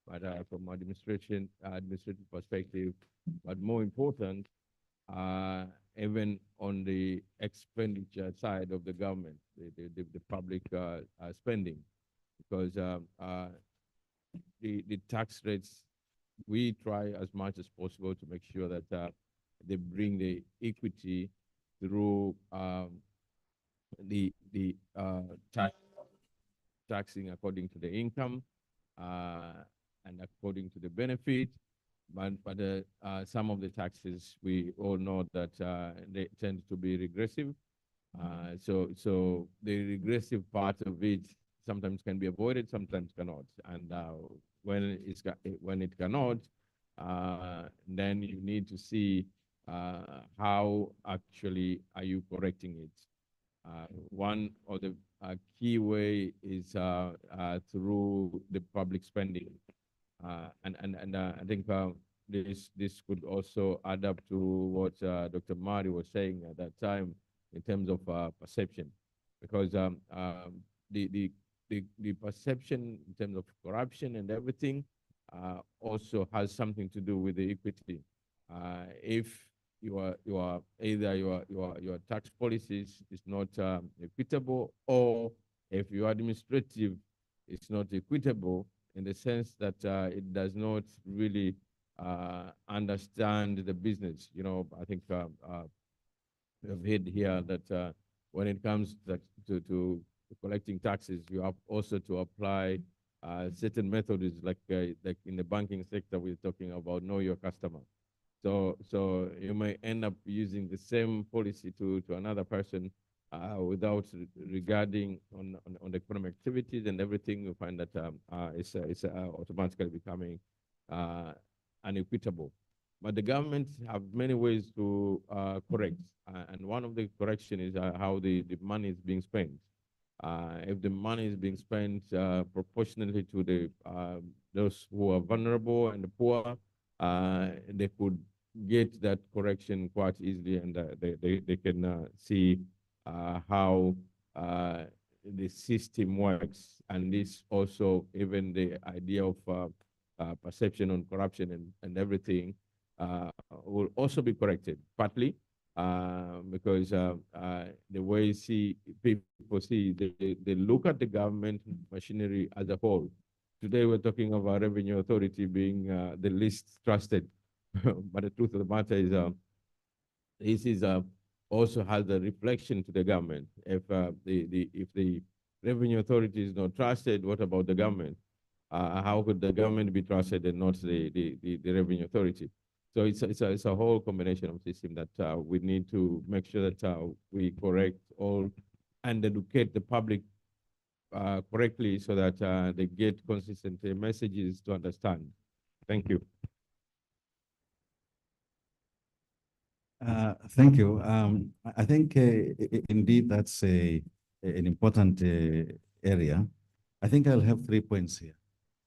[SPEAKER 6] but from administrative perspective, but more important, even on the expenditure side of the government, the public spending, because the tax rates, we try as much as possible to make sure that they bring the equity through the taxing according to the income and according to the benefit. But some of the taxes, we all know that they tend to be regressive. So the regressive part of it sometimes can be avoided, sometimes cannot. And when it cannot, then you need to see how actually are you correcting it. One of the key way is through the public spending, and I think this could also add up to what Dr. Mari was saying at that time in terms of perception, because the perception in terms of corruption and everything also has something to do with the equity. If your tax policies is not equitable, or if your administrative is not equitable in the sense that it does not really understand the business. You know, I think we've heard here that when it comes to collecting taxes, you have also to apply certain methods, like in the banking sector, we're talking about know your customer. So you may end up using the same policy to another person without regarding on the economic activities and everything. You find that it's automatically becoming unequitable. But the government have many ways to correct, and one of the correction is how the money is being spent. If the money is being spent proportionately to the those who are vulnerable and the poor, they could get that correction quite easily, and they can see how the system works. And this also, even the idea of perception on corruption and everything will also be corrected, partly because the way people see, they look at the government machinery as a whole. Today, we're talking about Revenue Authority being the least trusted. But the truth of the matter is, this is also has a reflection to the government. If the Revenue Authority is not trusted, what about the government? how could the government be trusted and not the revenue authority? So it's a whole combination of system that we need to make sure that we correct all and educate the public correctly so that they get consistent messages to understand. Thank you.
[SPEAKER 4] Thank you. I think indeed that's an important area. I think I'll have 3 points here.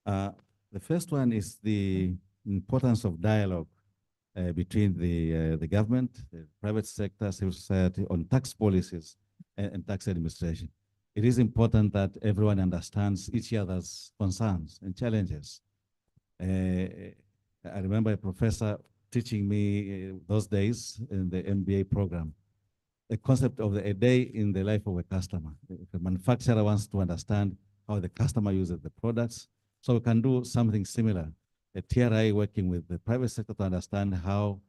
[SPEAKER 4] The first one is the importance of dialogue between the government, the private sector, civil society on tax policies and tax administration. It is important that everyone understands each other's concerns and challenges. I remember a professor teaching me those days in the MBA program, the concept of a day in the life of a customer. If a manufacturer wants to understand how the customer uses the products, so we can do something similar. A TRI working with the private sector to understand how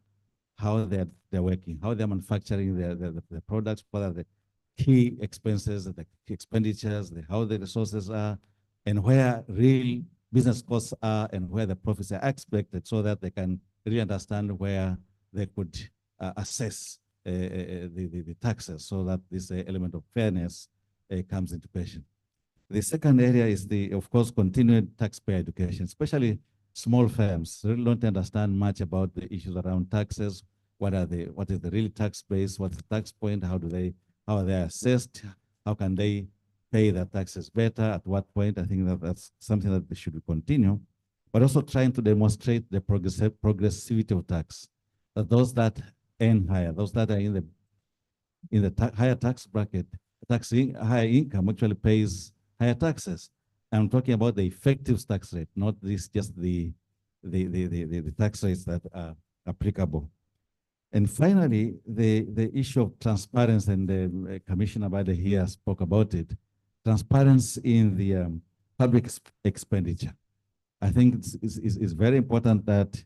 [SPEAKER 4] they're working, how they're manufacturing the products, what are the key expenses, the key expenditures, how the resources are, and where real business costs are and where the profits are expected, so that they can really understand where they could assess the taxes, so that this element of fairness comes into question. The second area is of course, continued taxpayer education, especially small firms really don't understand much about the issues around taxes. What is the real tax base? What's the tax point? How are they assessed? How can they pay their taxes better? At what point? I think that's something that they should continue, but also trying to demonstrate the progressivity of tax. That those that earn higher, those that are in the higher tax bracket, higher income actually pays higher taxes. I'm talking about the effective tax rate, not just the tax rates that are applicable. And finally, the issue of transparency, and Commissioner Bade here spoke about it. Transparency in the public expenditure. I think it's very important that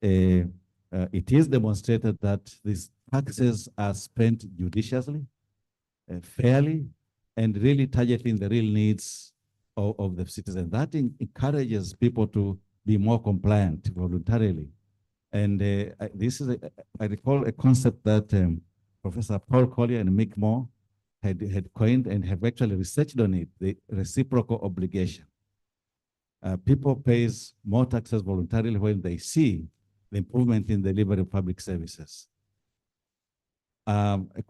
[SPEAKER 4] it is demonstrated that these taxes are spent judiciously, fairly, and really targeting the real needs of the citizen. That encourages people to be more compliant voluntarily. And this is, I recall a concept that Professor Paul Collier and Mick Moore had coined and have actually researched on it, the reciprocal obligation. People pay more taxes voluntarily when they see the improvement in the delivery of public services. A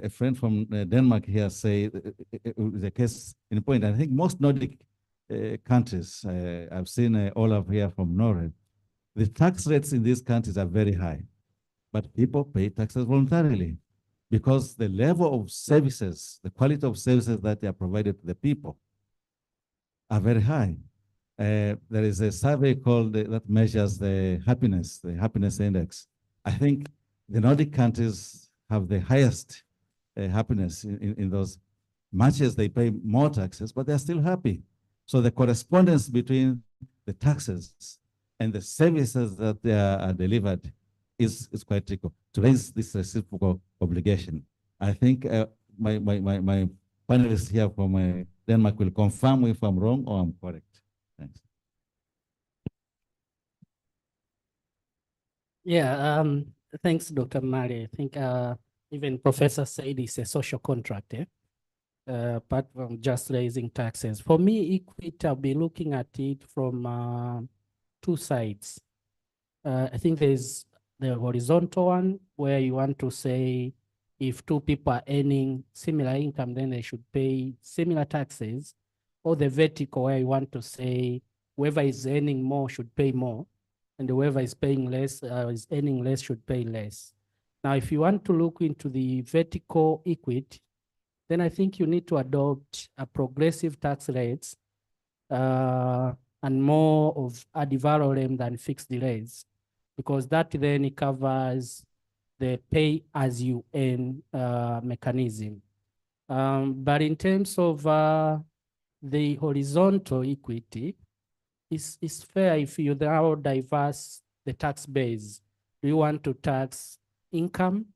[SPEAKER 4] friend from Denmark here say the case in point. I think most Nordic countries, I've seen Olaf here from Norway, the tax rates in these countries are very high, but people pay taxes voluntarily because the level of services, the quality of services that they are provided to the people are very high. There is a survey called that measures the happiness index. I think the Nordic countries have the highest happiness in those, much as they pay more taxes, but they're still happy. So the correspondence between the taxes and the services that they are delivered is quite critical to raise this reciprocal obligation. I think my panelists here from Denmark will confirm if I'm wrong or I'm correct. Thanks.
[SPEAKER 11] Yeah, thanks, Dr. Mali. I think even Professor said it's a social contract, apart from just raising taxes. For me, equity, I'll be looking at it from 2 sides. I think there's the horizontal one where you want to say if 2 people are earning similar income, then they should pay similar taxes, or the vertical where you want to say whoever is earning more should pay more, and whoever is paying less, is earning less should pay less. Now, if you want to look into the vertical equity, then I think you need to adopt a progressive tax rates and more of ad valorem than fixed rates, because that then covers the pay as you earn mechanism. But in terms of the horizontal equity, it's fair if you now diverse the tax base. Do you want to tax income?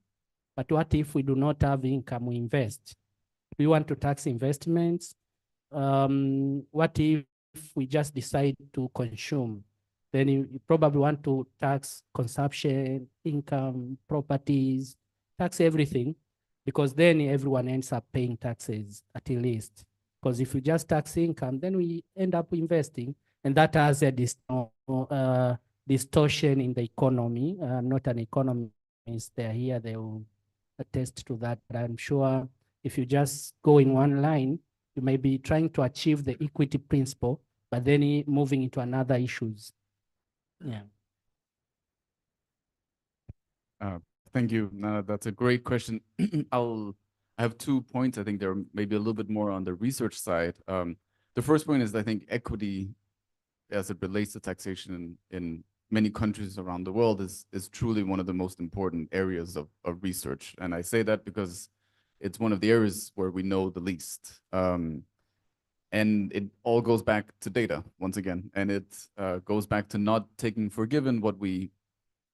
[SPEAKER 11] But what if we do not have income, we invest? Do you want to tax investments? What if we just decide to consume, then you probably want to tax consumption, income, properties, tax everything, because then everyone ends up paying taxes at least. Because if you just tax income, then we end up investing, and that has a distortion in the economy. I'm not an economist, they're here, they will attest to that, but I'm sure if you just go in one line, you may be trying to achieve the equity principle, but then moving into another issues. Yeah.
[SPEAKER 10] Thank you. That's a great question. I have 2 points. I think they're maybe a little bit more on the research side. The first point is I think equity as it relates to taxation in many countries around the world is truly one of the most important areas of research. And I say that because it's one of the areas where we know the least. And it all goes back to data once again. And it goes back to not taking for given what we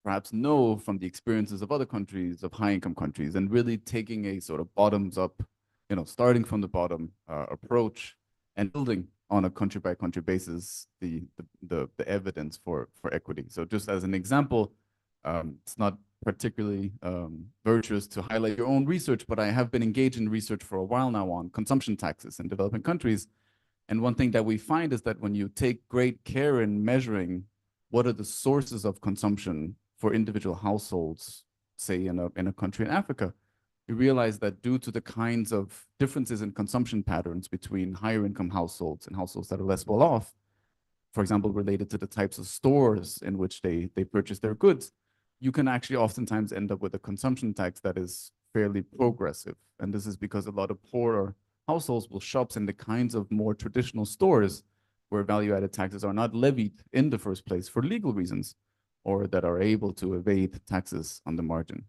[SPEAKER 10] perhaps know from the experiences of other countries, of high income countries, and really taking a sort of bottoms up, starting from the bottom approach and building on a country by country basis the evidence for equity. So just as an example, it's not particularly virtuous to highlight your own research, but I have been engaged in research for a while now on consumption taxes in developing countries. And one thing that we find is that when you take great care in measuring what are the sources of consumption for individual households, say in a country in Africa, you realize that due to the kinds of differences in consumption patterns between higher income households and households that are less well off, for example, related to the types of stores in which they purchase their goods, you can actually oftentimes end up with a consumption tax that is fairly progressive. And this is because a lot of poorer households will shop in the kinds of more traditional stores where value-added taxes are not levied in the first place for legal reasons, or that are able to evade taxes on the margin.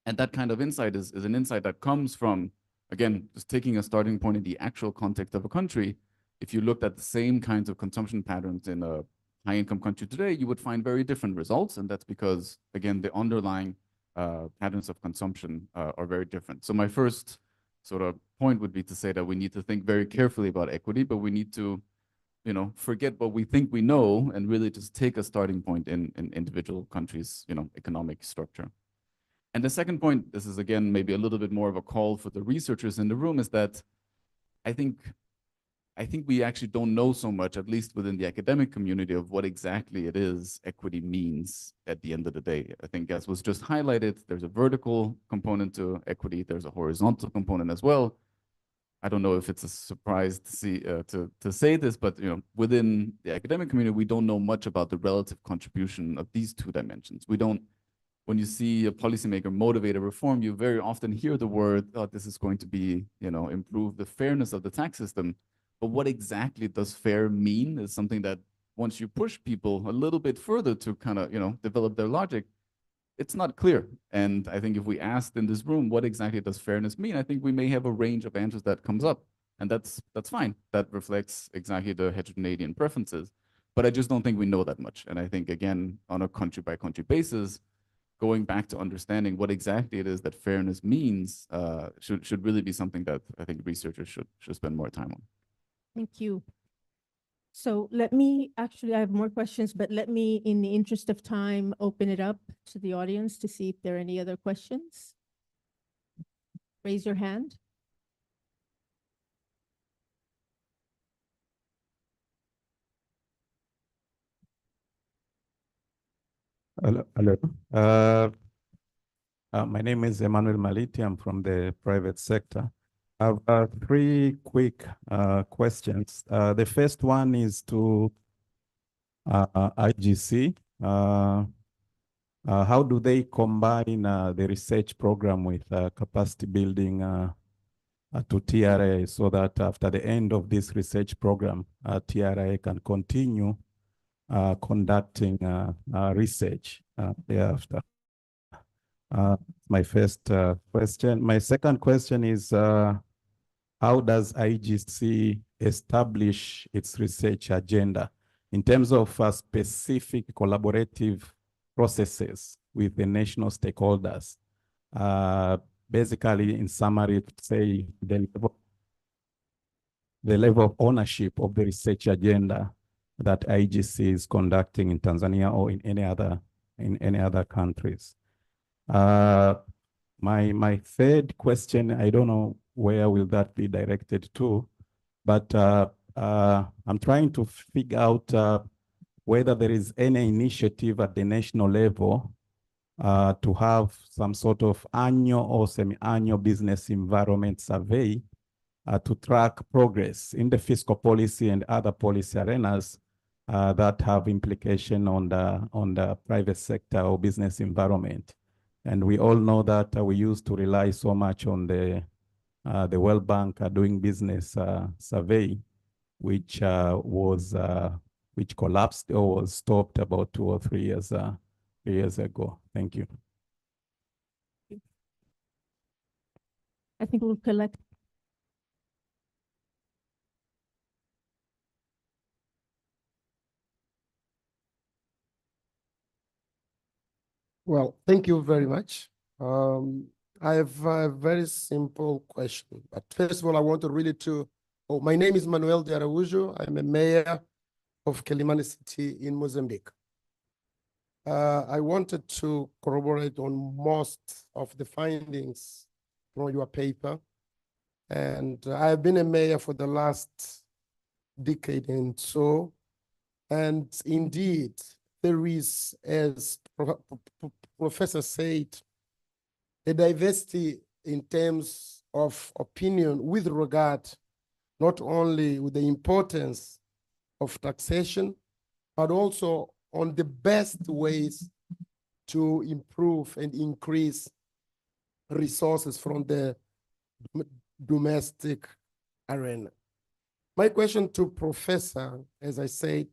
[SPEAKER 10] And that kind of insight is an insight that comes from, again, just taking a starting point in the actual context of a country. If you looked at the same kinds of consumption patterns in a high-income country today, you would find very different results. And that's because, again, the underlying patterns of consumption are very different. So my first sort of point would be to say that we need to think very carefully about equity, but we need to forget what we think we know and really just take a starting point in individual countries' economic structure. And the second point, this is again maybe a little bit more of a call for the researchers in the room, is that I think we actually don't know so much, at least within the academic community, of what exactly it is equity means at the end of the day. I think, as was just highlighted, there's a vertical component to equity, there's a horizontal component as well. I don't know if it's a surprise to see to say this, but within the academic community, we don't know much about the relative contribution of these two dimensions. We don't. When you see a policymaker motivate a reform, you very often hear the word, "Oh, this is going to be, improve the fairness of the tax system." But what exactly does fair mean is something that once you push people a little bit further to kind of develop their logic, it's not clear. And I think if we asked in this room, what exactly does fairness mean? I think we may have a range of answers that comes up, and that's fine. That reflects exactly the heterogeneity in preferences, but I just don't think we know that much. And I think, again, on a country by country basis, going back to understanding what exactly it is that fairness means should really be something that I think researchers should spend more time on.
[SPEAKER 9] Thank you. So I have more questions, but let me, in the interest of time, open it up to the audience to see if there are any other questions. Raise your hand.
[SPEAKER 12] Hello. My name is Emmanuel Maliti. I'm from the private sector. I have 3 quick questions. The first one is to IGC. How do they combine the research program with capacity building to TRA, so that after the end of this research program, TRA can continue conducting research thereafter? My first question. My second question is, how does IGC establish its research agenda in terms of specific collaborative processes with the national stakeholders? Basically, in summary, say the level the level of ownership of the research agenda that IGC is conducting in Tanzania or in any other countries. My third question, I don't know where will that be directed to, but I'm trying to figure out whether there is any initiative at the national level to have some sort of annual or semi-annual business environment survey to track progress in the fiscal policy and other policy arenas that have implication on the private sector or business environment. And we all know that we used to rely so much on the World Bank doing business survey, which collapsed or was stopped about 2 or 3 years ago. Thank you.
[SPEAKER 9] I think we'll collect.
[SPEAKER 13] Well, thank you very much. I have a very simple question, but first of all, I want to really my name is Manuel de Araújo. I'm a mayor of Quelimane City in Mozambique. I wanted to corroborate on most of the findings from your paper. And I have been a mayor for the last decade and so, and indeed, there is, as Professor said, a diversity in terms of opinion with regard not only with the importance of taxation, but also on the best ways to improve and increase resources from the domestic arena. My question to Professor, as I said,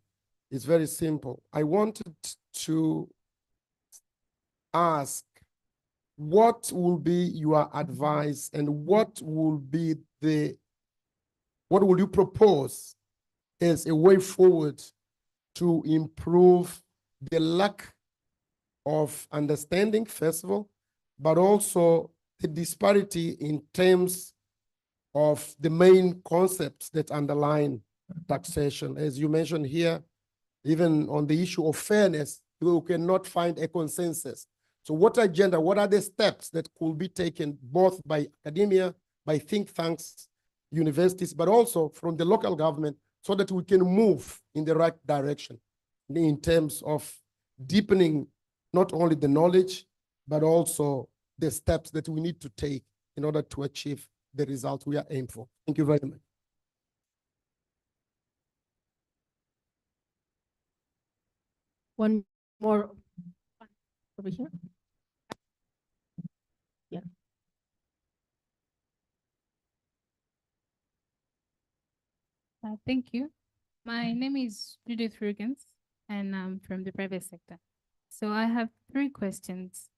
[SPEAKER 13] is very simple. I wanted to ask, what will be your advice and what will you propose as a way forward to improve the lack of understanding, first of all, but also the disparity in terms of the main concepts that underline taxation. As you mentioned here, even on the issue of fairness, we cannot find a consensus. So what agenda, what are the steps that could be taken both by academia, by think tanks, universities, but also from the local government so that we can move in the right direction in terms of deepening not only the knowledge, but also the steps that we need to take in order to achieve the result we are aiming for. Thank you very much.
[SPEAKER 9] One more over here. Yeah.
[SPEAKER 14] Thank you. My name is Judith Rugens, and I'm from the private sector. So I have 3 questions.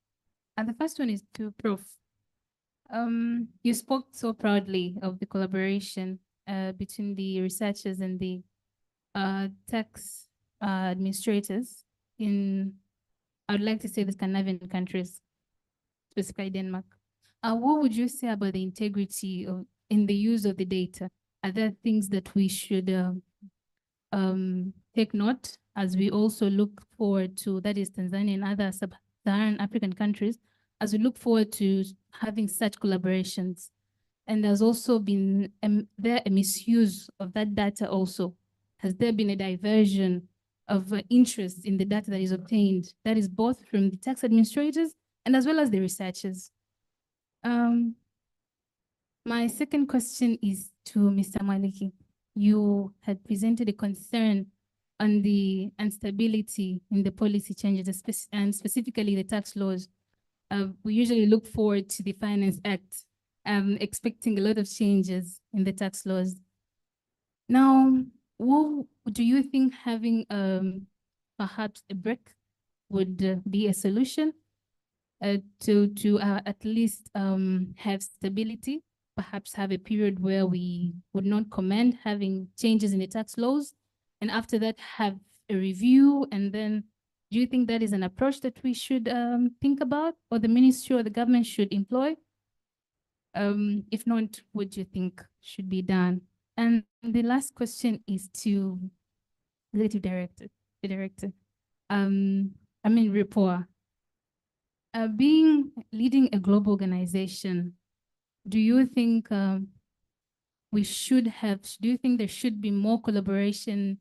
[SPEAKER 14] And the first one is to Prof. You spoke so proudly of the collaboration between the researchers and the tax administrators in, I would like to say, the Scandinavian countries, specifically Denmark. What would you say about the integrity of in the use of the data? Are there things that we should take note as we also look forward to, that is Tanzania and other sub-Saharan African countries, as we look forward to having such collaborations? And there's also been there a misuse of that data also. Has there been a diversion of interest in the data that is obtained, that is both from the tax administrators and as well as the researchers? My second question is to Mr. Maliki. You had presented a concern on the instability in the policy changes, and specifically the tax laws. We usually look forward to the Finance Act, expecting a lot of changes in the tax laws. Now, what do you think having perhaps a break would be a solution to at least have stability? Perhaps have a period where we would not commend having changes in the tax laws, and after that have a review. And then do you think that is an approach that we should think about, or the ministry or the government should employ? If not, what do you think should be done? And the last question is to Executive Director. Ripoa. Leading a global organization, do you think do you think there should be more collaboration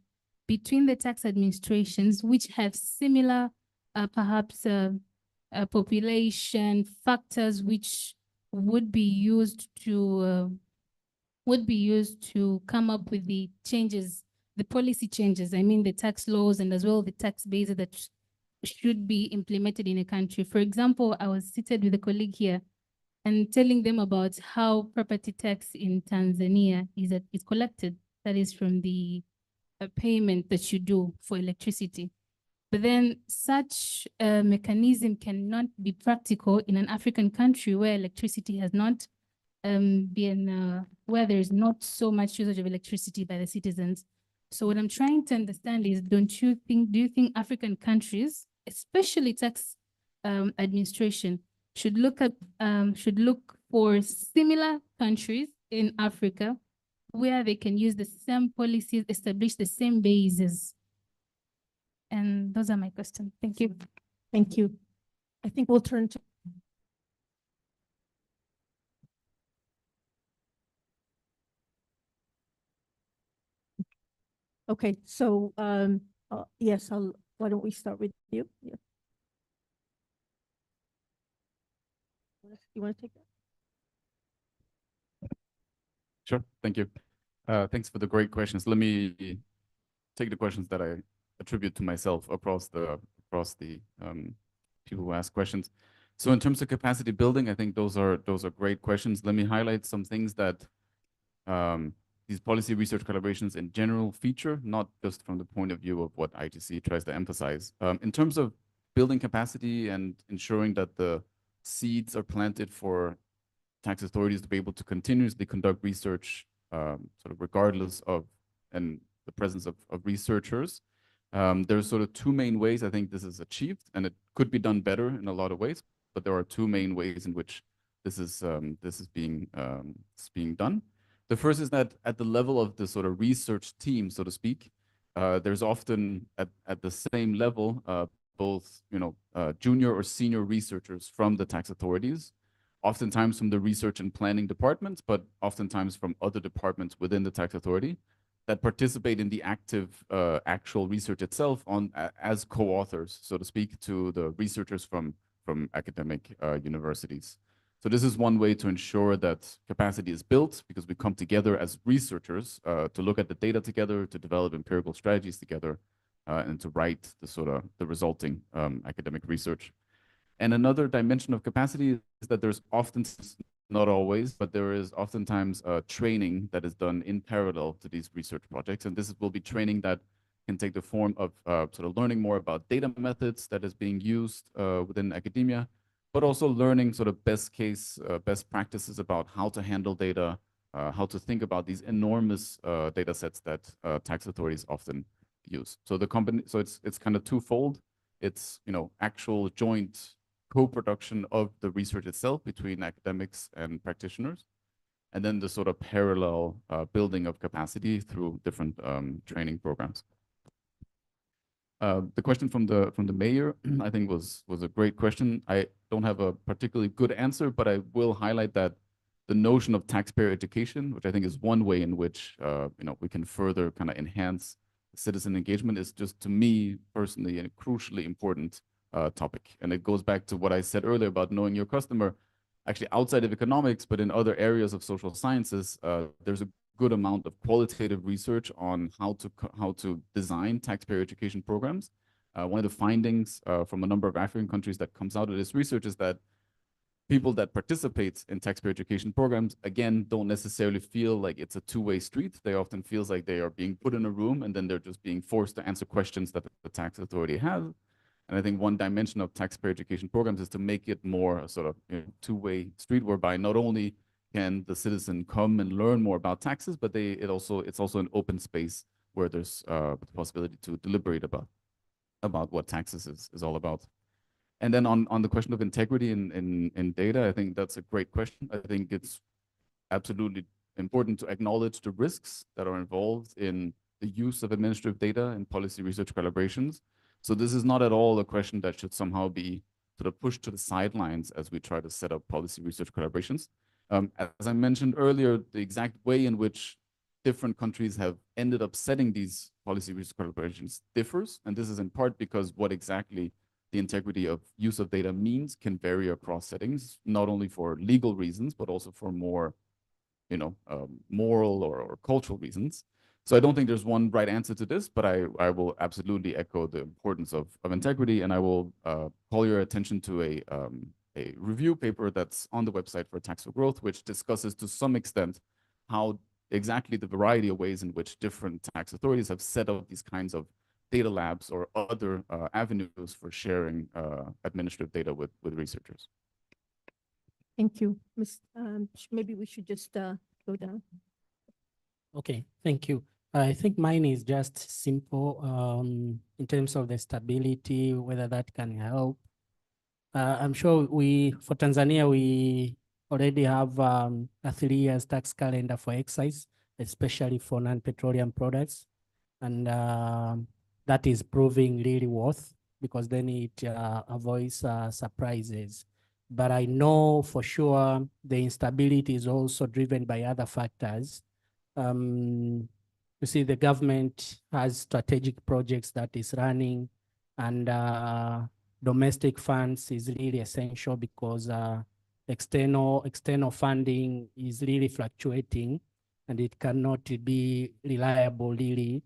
[SPEAKER 14] between the tax administrations which have similar, perhaps population factors which would be used to come up with the changes, the policy changes, I mean the tax laws and as well the tax bases that should be implemented in a country. For example, I was seated with a colleague here and telling them about how property tax in Tanzania is collected, that is from the payment that you do for electricity. But then such a mechanism cannot be practical in an African country where electricity has not where there is not so much usage of electricity by the citizens. So what I'm trying to understand is, do you think African countries, especially tax administration, should look for similar countries in Africa where they can use the same policies, establish the same bases? And those are my questions. Thank you.
[SPEAKER 9] Thank you. I think we'll turn to. Okay, so yes, why don't we start with you? Yeah. You want to take that?
[SPEAKER 10] Sure, thank you. Thanks for the great questions. Let me take the questions that I attribute to myself across the people who ask questions. So in terms of capacity building, I think those are great questions. Let me highlight some things that these policy research collaborations in general feature, not just from the point of view of what ITC tries to emphasize. In terms of building capacity and ensuring that the seeds are planted for tax authorities to be able to continuously conduct research, sort of regardless of the presence of researchers. There's sort of two main ways I think this is achieved, and it could be done better in a lot of ways, but there are two main ways in which this is being done. The first is that at the level of the sort of research team, so to speak, there's often at the same level both junior or senior researchers from the tax authorities, oftentimes from the research and planning departments, but oftentimes from other departments within the tax authority that participate in the active actual research itself as co-authors, so to speak, to the researchers from academic universities. So this is one way to ensure that capacity is built, because we come together as researchers to look at the data together, to develop empirical strategies together, and to write the resulting academic research. And another dimension of capacity is that there's often, not always, but there is oftentimes training that is done in parallel to these research projects. And this will be training that can take the form of sort of learning more about data methods that is being used within academia, but also learning sort of best practices about how to handle data, how to think about these enormous data sets that tax authorities often use. So it's kind of twofold. It's actual joint co-production of the research itself between academics and practitioners, and then the sort of parallel building of capacity through different training programs. The question from the mayor, I think was a great question. I don't have a particularly good answer, but I will highlight that the notion of taxpayer education, which I think is one way in which we can further kind of enhance citizen engagement, is just, to me personally, a crucially important topic. And it goes back to what I said earlier about knowing your customer. Actually, outside of economics, but in other areas of social sciences, there's a good amount of qualitative research on how to design taxpayer education programs. One of the findings from a number of African countries that comes out of this research is that people that participate in taxpayer education programs, again, don't necessarily feel like it's a two-way street. They often feel like they are being put in a room and then they're just being forced to answer questions that the tax authority has. And I think one dimension of taxpayer education programs is to make it more a sort of two-way street, whereby not only can the citizen come and learn more about taxes, but it's also an open space where there's the possibility to deliberate about what taxes is all about. And then on the question of integrity in data, I think that's a great question. I think it's absolutely important to acknowledge the risks that are involved in the use of administrative data in policy research collaborations. So this is not at all a question that should somehow be sort of pushed to the sidelines as we try to set up policy research collaborations. As I mentioned earlier, the exact way in which different countries have ended up setting these policy research collaborations differs. And this is in part because what exactly the integrity of use of data means can vary across settings, not only for legal reasons, but also for more, moral or cultural reasons. So I don't think there's one right answer to this, but I will absolutely echo the importance of integrity, and I will call your attention to a review paper that's on the website for Tax for Growth, which discusses to some extent how exactly the variety of ways in which different tax authorities have set up these kinds of data labs or other avenues for sharing administrative data with researchers.
[SPEAKER 9] Thank you. Maybe we should just go down.
[SPEAKER 11] Okay, thank you. I think mine is just simple in terms of the stability, whether that can help. I'm sure for Tanzania, we already have a 3 years tax calendar for excise, especially for non-petroleum products. And that is proving really worth, because then it avoids surprises. But I know for sure the instability is also driven by other factors. You see, the government has strategic projects that is running, and domestic funds is really essential because external funding is really fluctuating, and it cannot be reliable really.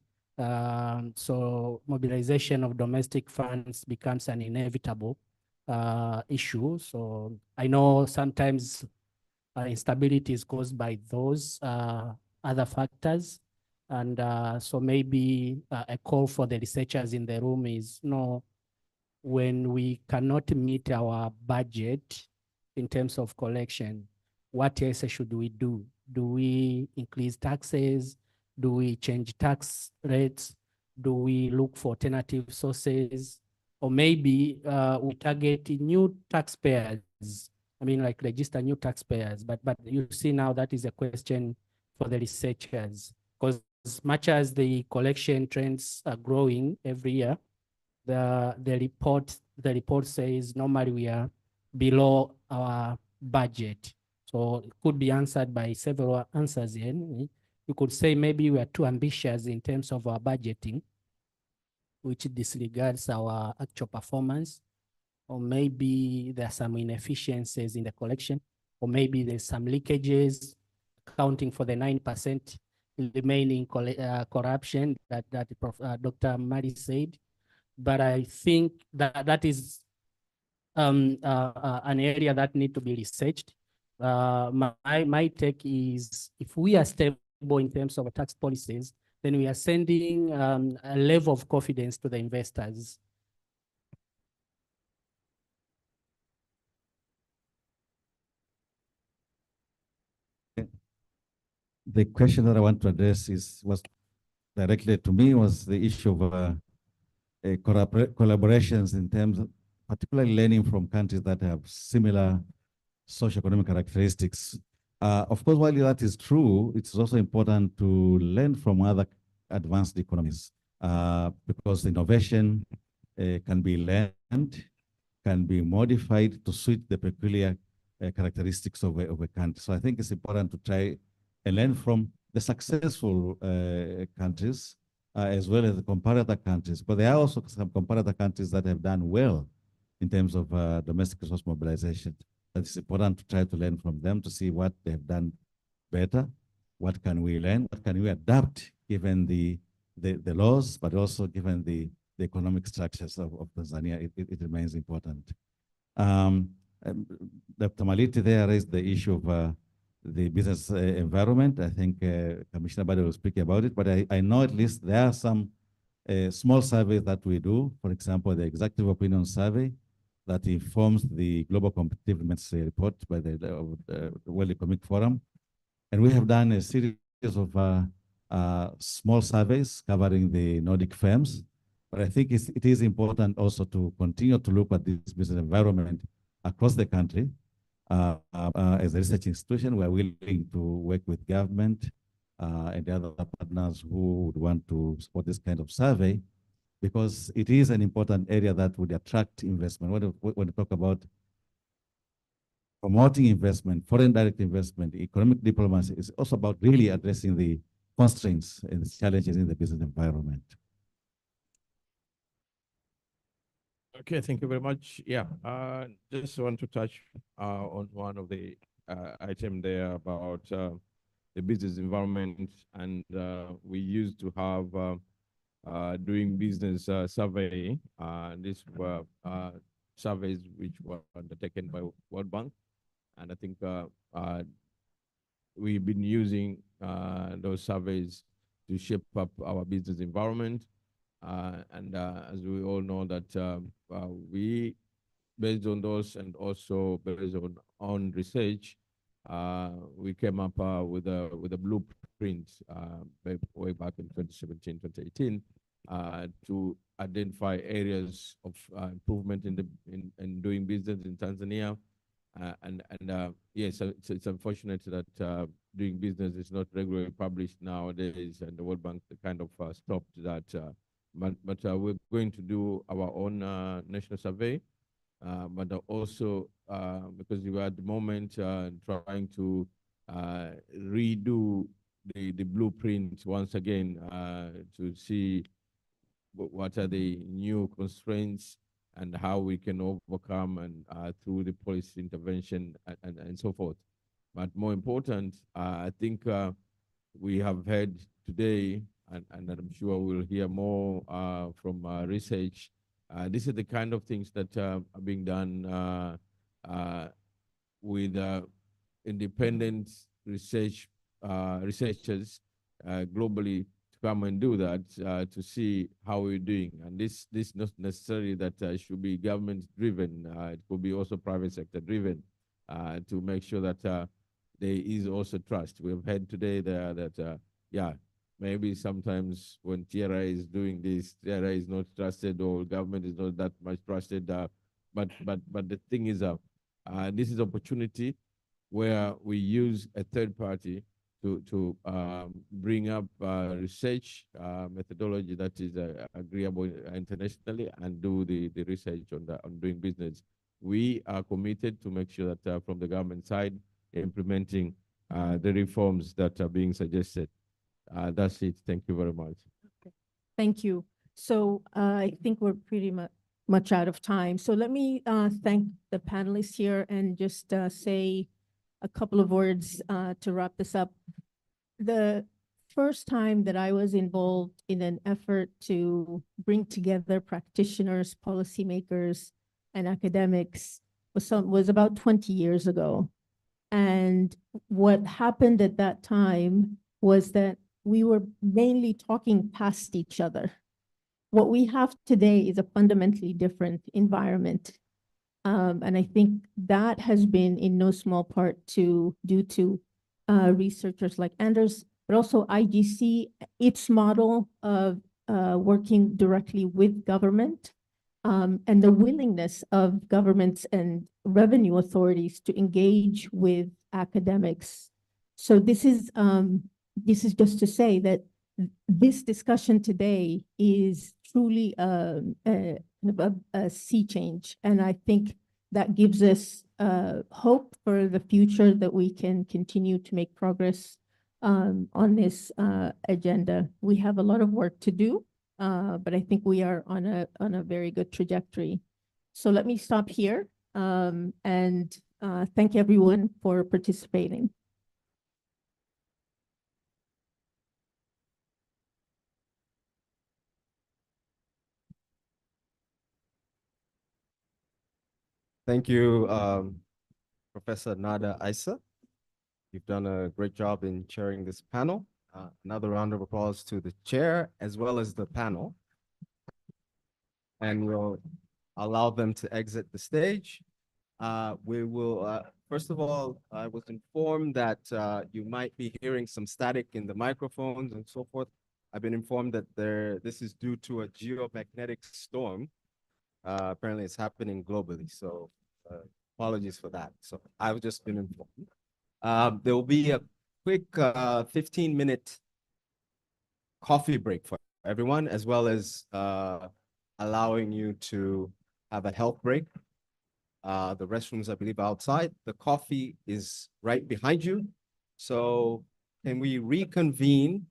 [SPEAKER 11] So mobilization of domestic funds becomes an inevitable issue. So I know sometimes instability is caused by those other factors. And so maybe a call for the researchers in the room is, when we cannot meet our budget in terms of collection, what else should we do? Do we increase taxes? Do we change tax rates? Do we look for alternative sources? Or maybe we target new taxpayers. I mean, like register new taxpayers. But you see now that is a question for the researchers, because as much as the collection trends are growing every year, the report says normally we are below our budget. So it could be answered by several answers here. You could say maybe we are too ambitious in terms of our budgeting, which disregards our actual performance. Or maybe there are some inefficiencies in the collection, or maybe there's some leakages accounting for the 9% remaining corruption that Dr. Mari said. But I think that is an area that needs to be researched. My take is, if we are stable in terms of tax policies, then we are sending a level of confidence to the investors.
[SPEAKER 4] The question that I want to address was directly to me, was the issue of collaborations in terms of particularly learning from countries that have similar socioeconomic characteristics. Of course, while that is true, it's also important to learn from other advanced economies, because innovation can be learned, can be modified to suit the peculiar characteristics of a country. So I think it's important to try and learn from the successful countries, as well as the comparator countries. But there are also some comparator countries that have done well in terms of domestic resource mobilization. It's important to try to learn from them to see what they have done better. What can we learn? What can we adapt given the laws, but also given the economic structures of Tanzania? It remains important. Dr. Maliti there raised the issue of the business environment. I think Commissioner Bade will speak about it, but I know at least there are some small surveys that we do. For example, the Executive Opinion Survey that informs the Global Competitiveness Report by the World Economic Forum. And we have done a series of small surveys covering the Nordic firms. But I think it is important also to continue to look at this business environment across the country, As a research institution, we're willing to work with government and the other partners who would want to support this kind of survey, because it is an important area that would attract investment. When we talk about promoting investment, foreign direct investment, economic diplomacy, is also about really addressing the constraints and challenges in the business environment.
[SPEAKER 6] Okay, thank you very much. Yeah, just want to touch on one of the item there about the business environment, and we used to have doing business survey. These were surveys which were undertaken by World Bank, and I think we've been using those surveys to shape up our business environment. And as we all know that we, based on those and also based on research, we came up with a blueprint way back in 2017, 2018, to identify areas of improvement in doing business in Tanzania. Yes, it's unfortunate that doing business is not regularly published nowadays, and the World Bank kind of stopped that. But we're going to do our own national survey, but also because we are at the moment trying to redo the blueprint once again to see what are the new constraints and how we can overcome and through the policy intervention and so forth. But more important, I think we have heard today, and I'm sure we'll hear more from research. This is the kind of things that are being done with independent researchers globally to come and do that to see how we're doing. And this not necessarily that should be government driven. It could be also private sector driven to make sure that there is also trust. We've heard today there that yeah, maybe sometimes when TRI is doing this, TRI is not trusted, or government is not that much trusted. But the thing is, this is opportunity where we use a third party to bring up research methodology that is agreeable internationally and do the research on doing business. We are committed to make sure that from the government side, implementing the reforms that are being suggested. That's it. Thank you very much.
[SPEAKER 9] Okay. Thank you. So I think we're pretty much out of time. So let me thank the panelists here and just say a couple of words to wrap this up. The first time that I was involved in an effort to bring together practitioners, policymakers, and academics was about 20 years ago. And what happened at that time was that we were mainly talking past each other. What we have today is a fundamentally different environment. And I think that has been in no small part due to researchers like Anders, but also IGC, its model of working directly with government, and the willingness of governments and revenue authorities to engage with academics. So this is just to say that this discussion today is truly a sea change. And I think that gives us hope for the future that we can continue to make progress on this agenda. We have a lot of work to do, but I think we are on a very good trajectory. So let me stop here and thank everyone for participating.
[SPEAKER 1] Thank you, Professor Nada Issa. You've done a great job in chairing this panel. Another round of applause to the chair as well as the panel. And we'll allow them to exit the stage. We will, first of all, I was informed that you might be hearing some static in the microphones and so forth. I've been informed that this is due to a geomagnetic storm. Apparently it's happening globally, so Apologies for that. So I've just been informed. There will be a quick 15-minute coffee break for everyone, as well as allowing you to have a health break. The restrooms, I believe, are outside. The coffee is right behind you. So can we reconvene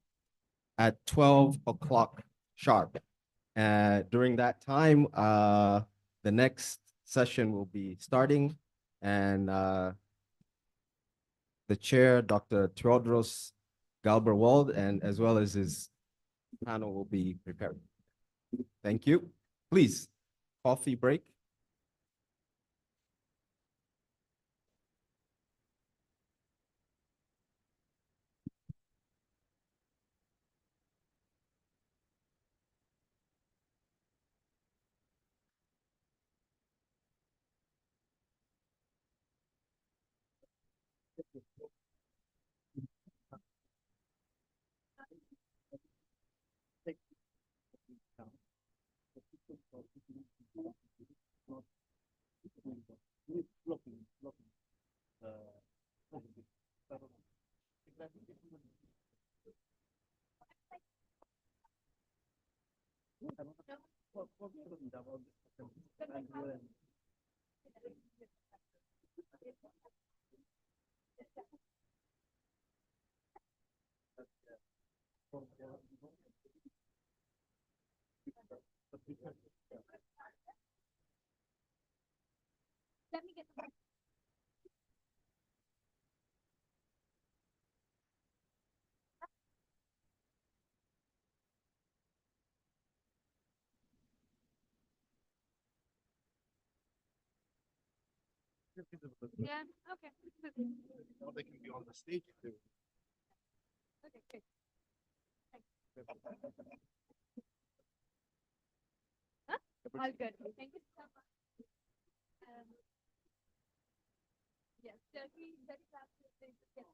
[SPEAKER 1] at 12 o'clock sharp? During that time, the next session will be starting, and the chair, Dr. Theodoros Galberwald, and as well as his panel will be prepared. Thank you. Please, coffee break.
[SPEAKER 15] Let me get the Yeah, okay.
[SPEAKER 7] Now they can be on the stage too.
[SPEAKER 15] Okay, good. Huh? All good. Thank you so much. Yes, very glad to get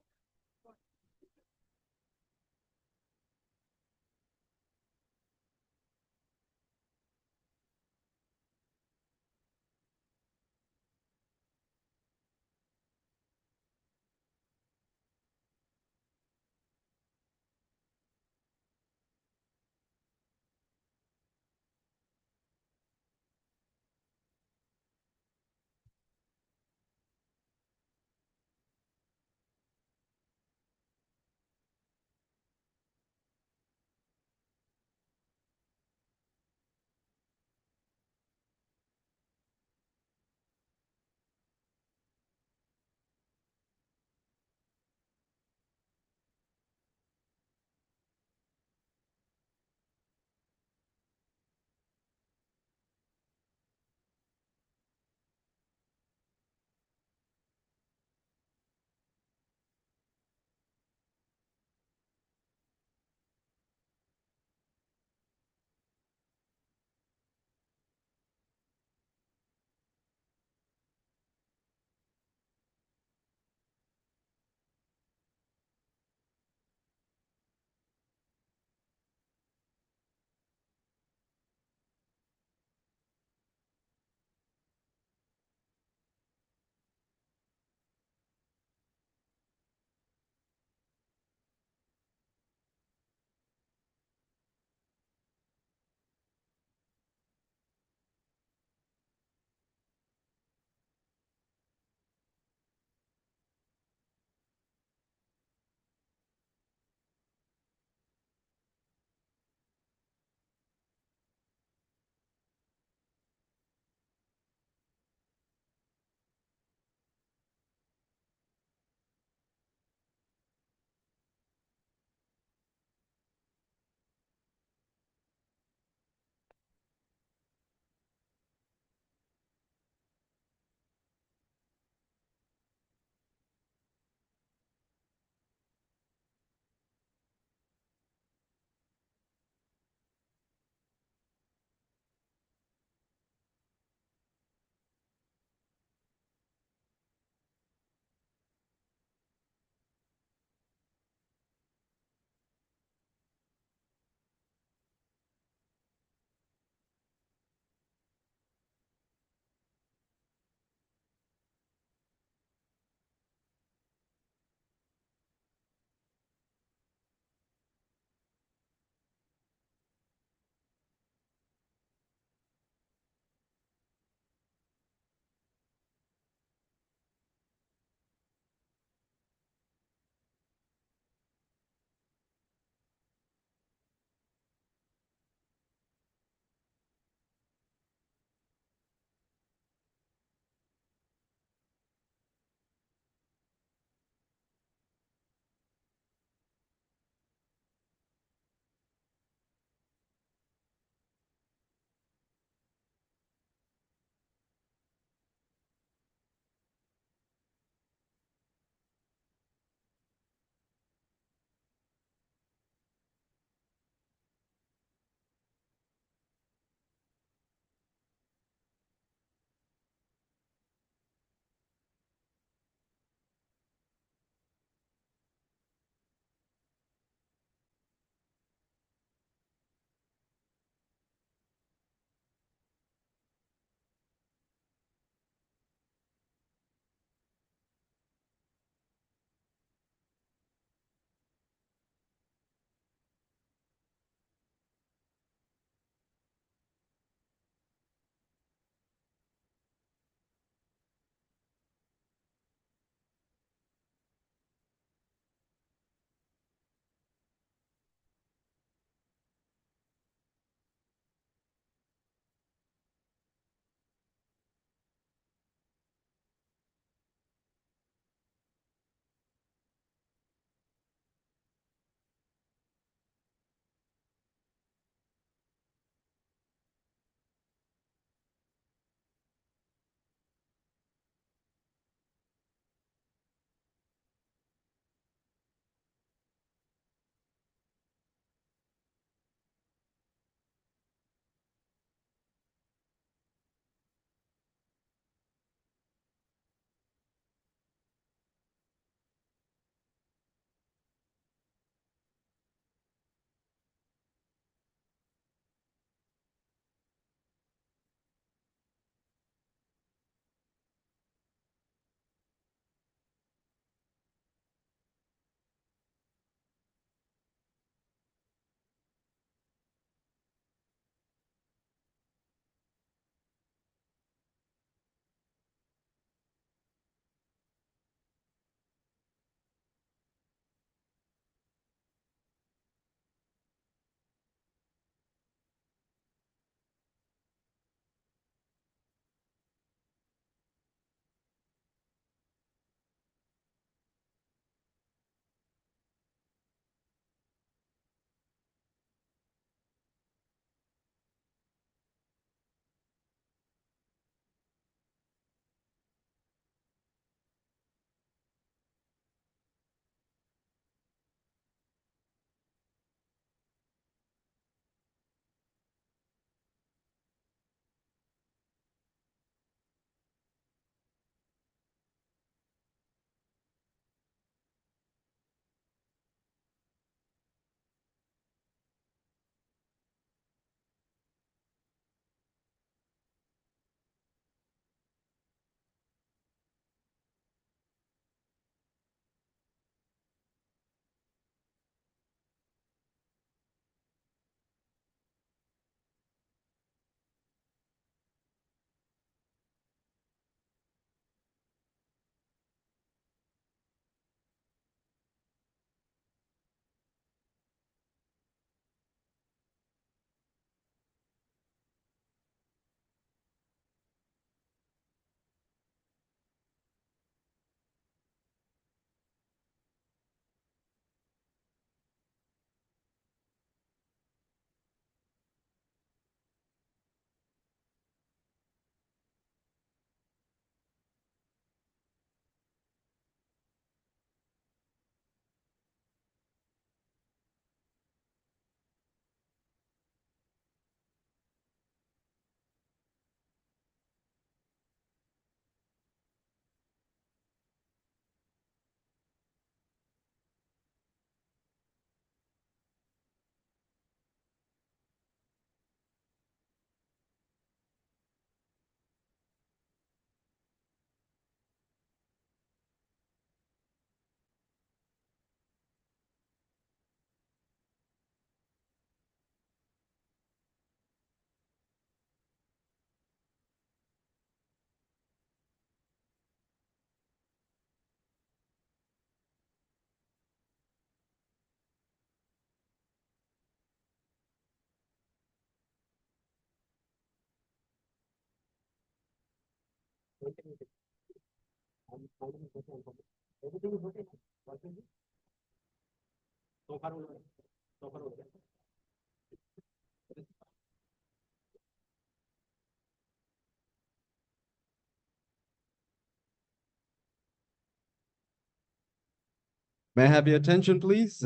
[SPEAKER 1] May I have your attention, please?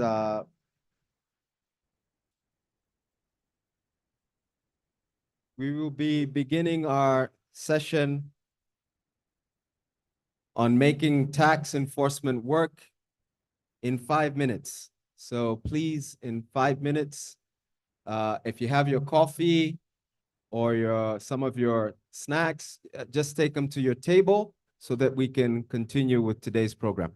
[SPEAKER 1] We will be beginning our session on making tax enforcement work in 5 minutes. So please, in 5 minutes, if you have your coffee or some of your snacks, just take them to your table so that we can continue with today's program.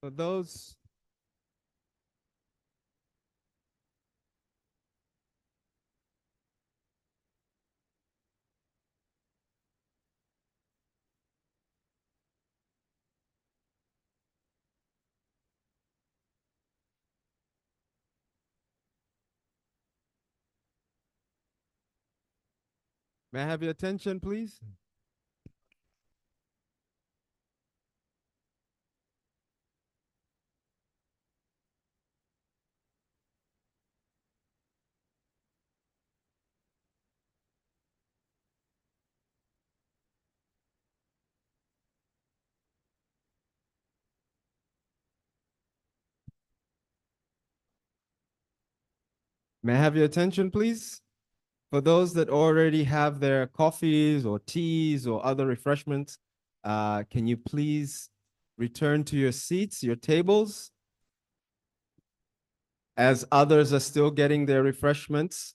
[SPEAKER 16] For those May I have your attention, please? May I have your attention, please? For those that already have their coffees or teas or other refreshments, can you please return to your seats, your tables? As others are still getting their refreshments.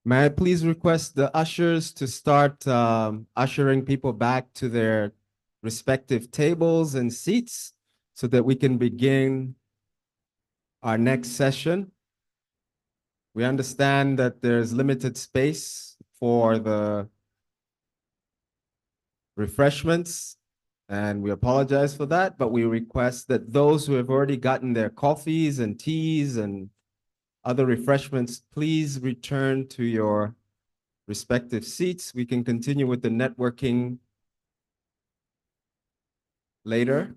[SPEAKER 16] May I please request the ushers to start ushering people back to their respective tables and seats so that we can begin our next session. We understand that there's limited space for the refreshments, and we apologize for that, but we request that those who have already gotten their coffees and teas and other refreshments, please return to your respective seats. We can continue with the networking later.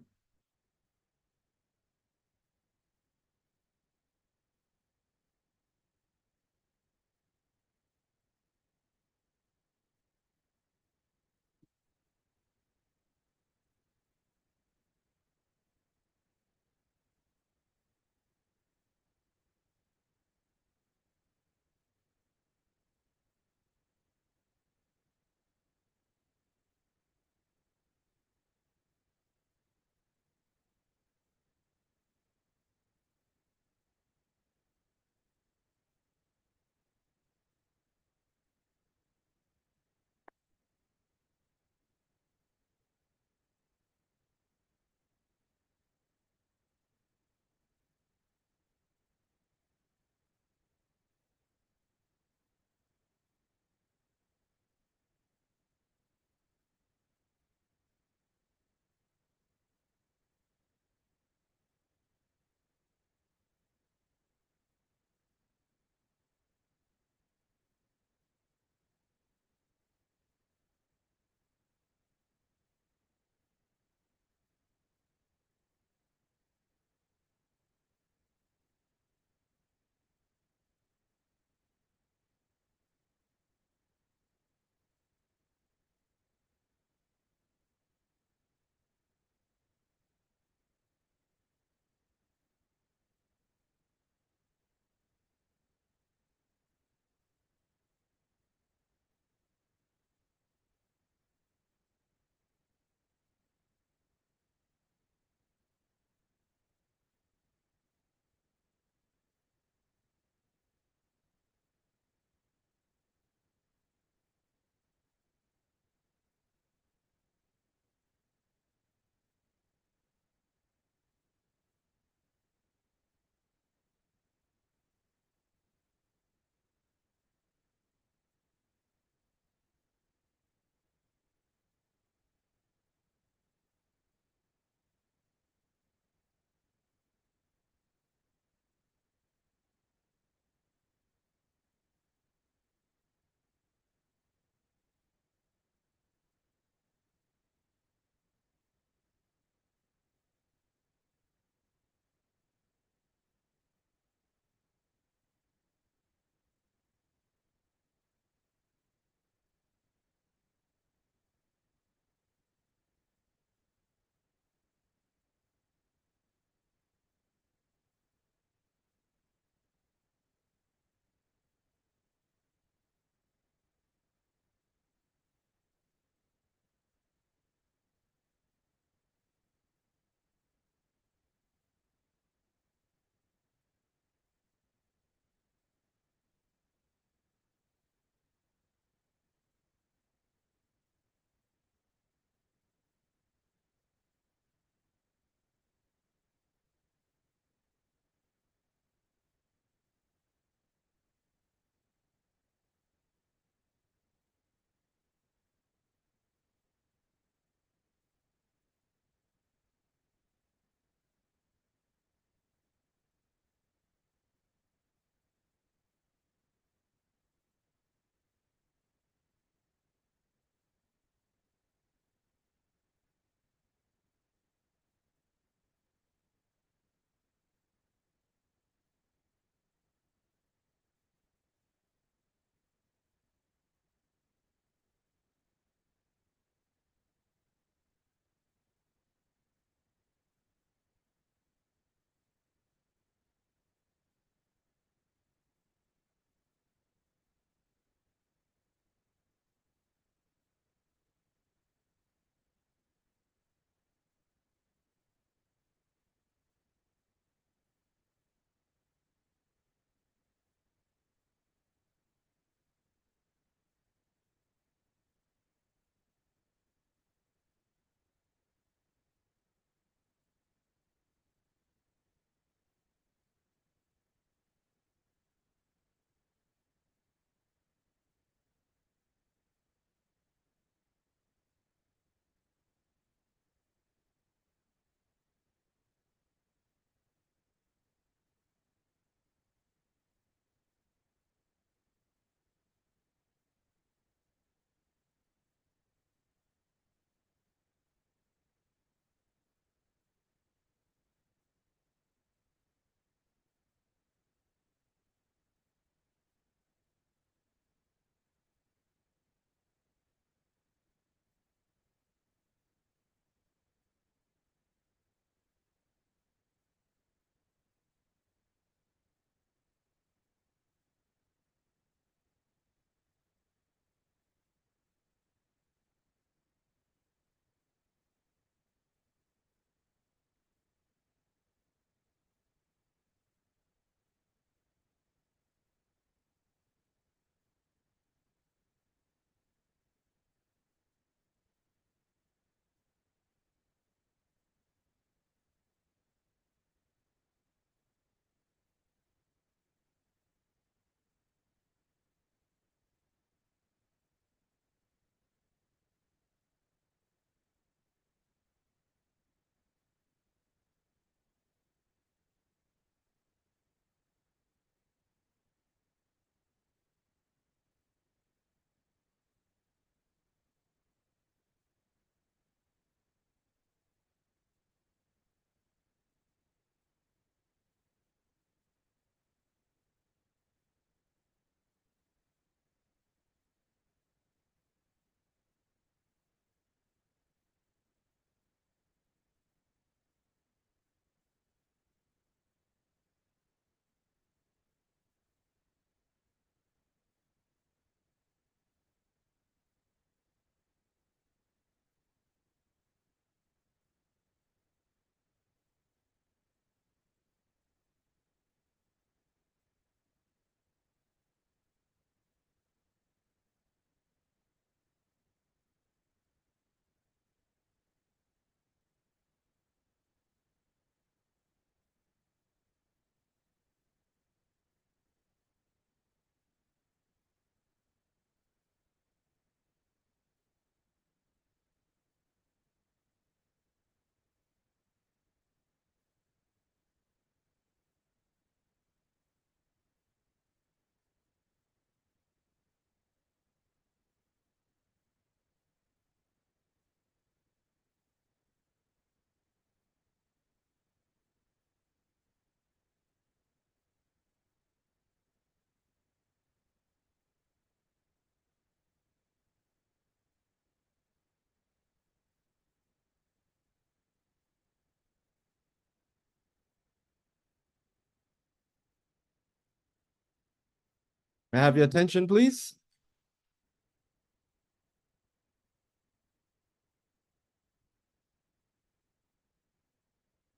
[SPEAKER 16] May I have your attention, please?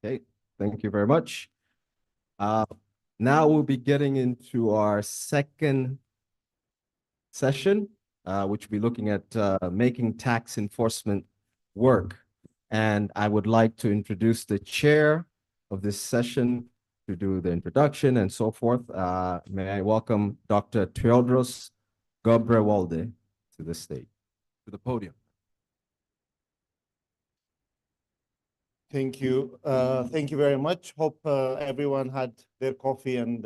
[SPEAKER 16] Okay, thank you very much. Now we'll be getting into our second session, which will be looking at making tax enforcement work. And I would like to introduce the chair of this session to do the introduction and so forth. May I welcome Dr. Teodros Gobrawalde to the stage, to the podium.
[SPEAKER 17] Thank you. Thank you very much. Hope everyone had their coffee and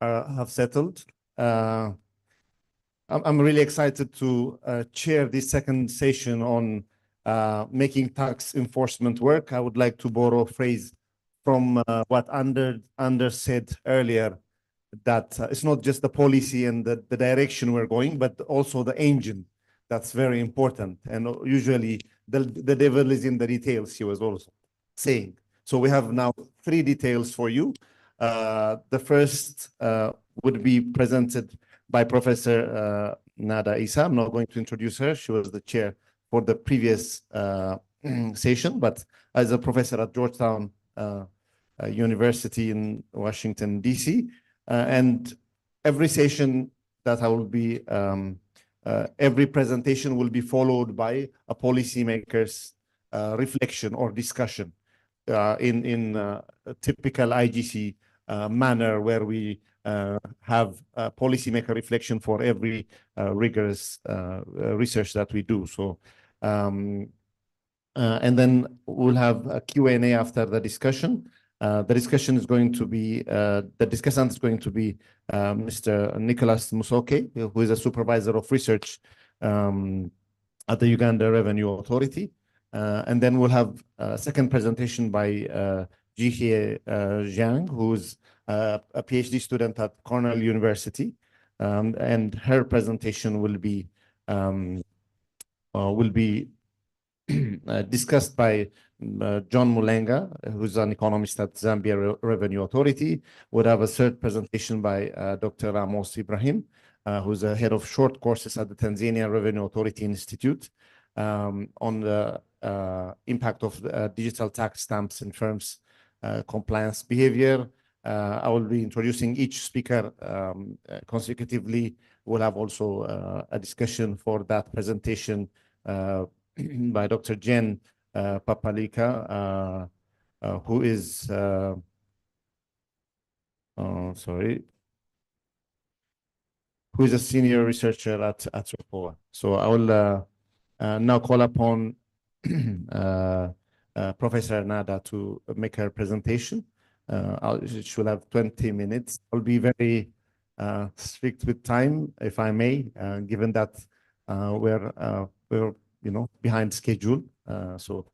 [SPEAKER 17] have settled. I'm really excited to chair this second session on making tax enforcement work. I would like to borrow a phrase from what Anders said earlier, that it's not just the policy and the direction we're going, but also the engine. That's very important. And usually the devil is in the details, he was also saying. So we have now 3 details for you. The first would be presented by Professor Nada Issa. I'm not going to introduce her. She was the chair for the previous session, but as a professor at Georgetown University in Washington, DC. And every session that I will be every presentation will be followed by a policymaker's reflection or discussion in a typical IGC manner, where we have a policymaker reflection for every rigorous research that we do. So, and then we'll have a Q&A after the discussion. The discussion is going to be, the discussant is going to be Mr. Nicholas Musoke, who is a supervisor of research at the Uganda Revenue Authority. And then we'll have a second presentation by Jihye Zhang, who's a PhD student at Cornell University. And her presentation will be discussed by John Mulenga, who's an economist at Zambia Revenue Authority. We'll have a third presentation by Dr. Ramos Ibrahim, who's the head of short courses at the Tanzania Revenue Authority Institute, on the impact of digital tax stamps and firms' compliance behavior. I will be introducing each speaker consecutively. We'll have also a discussion for that presentation by Dr. Jen Papalika, who is, who is a senior researcher at SOPOA. So I will now call upon Professor Nada to make her presentation. She will have 20 minutes. I'll be very strict with time, if I may, given that we're behind schedule. So.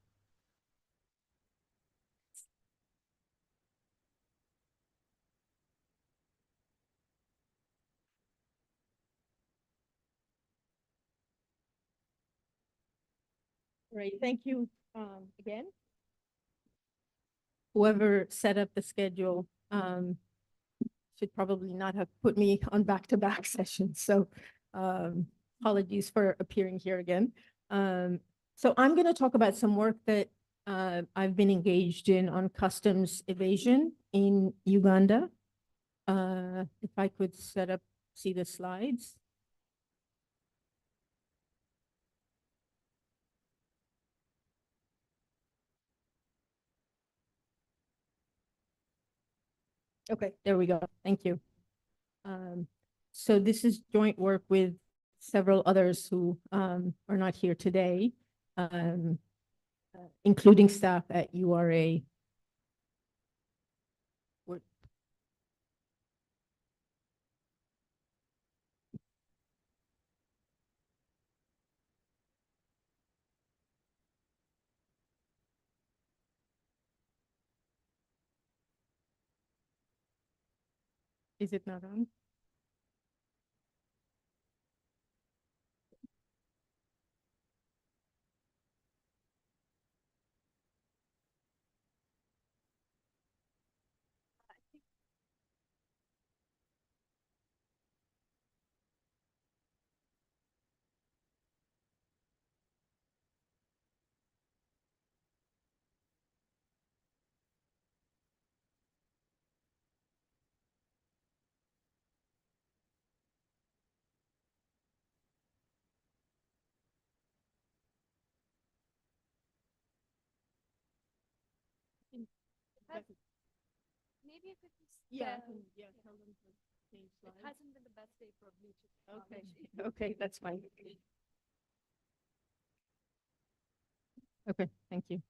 [SPEAKER 9] Great, thank you again. Whoever set up the schedule should probably not have put me on back-to-back sessions. So apologies for appearing here again. So I'm going to talk about some work that I've been engaged in on customs evasion in Uganda. If I could see the slides. Okay, there we go. Thank you. So this is joint work with several others who are not here today, including staff at URA. Is it not on?
[SPEAKER 15] Maybe if it's.
[SPEAKER 9] Yeah, tell them to change
[SPEAKER 15] It
[SPEAKER 9] slides.
[SPEAKER 15] hasn't been the best day for Bluetooth.
[SPEAKER 9] Okay, okay, that's fine. Okay, thank you.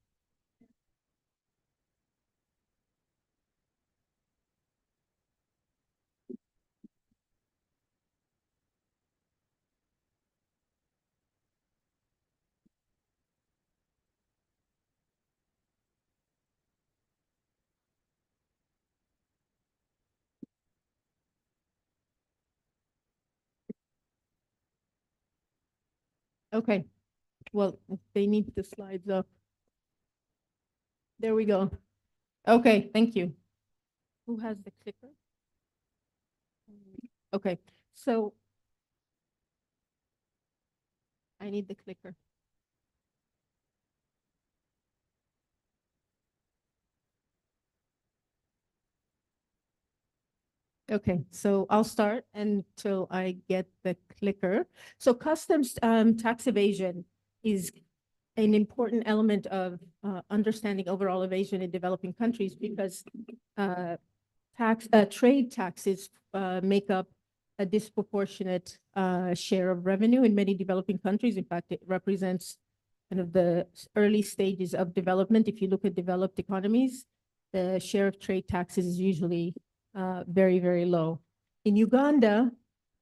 [SPEAKER 9] Okay, well, they need the slides up. There we go. Okay, thank you. Who has the clicker? Okay, so I need the clicker. Okay, so I'll start until I get the clicker. So customs tax evasion is an important element of understanding overall evasion in developing countries because trade taxes make up a disproportionate share of revenue in many developing countries. In fact, it represents kind of the early stages of development. If you look at developed economies, the share of trade taxes is usually very, very low. In Uganda,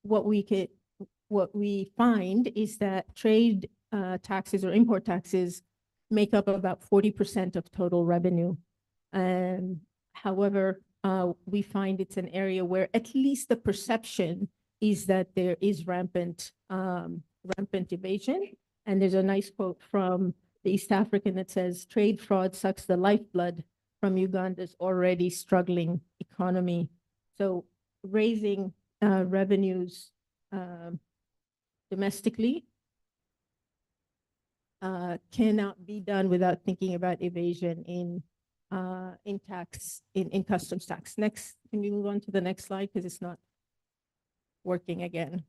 [SPEAKER 9] what we find is that trade taxes or import taxes make up about 40% of total revenue. However, we find it's an area where at least the perception is that there is rampant evasion. And there's a nice quote from the East African that says, "Trade fraud sucks the lifeblood from Uganda's already struggling economy." So raising revenues domestically cannot be done without thinking about evasion in customs tax. Next, can we move on to the next slide because it's not working again.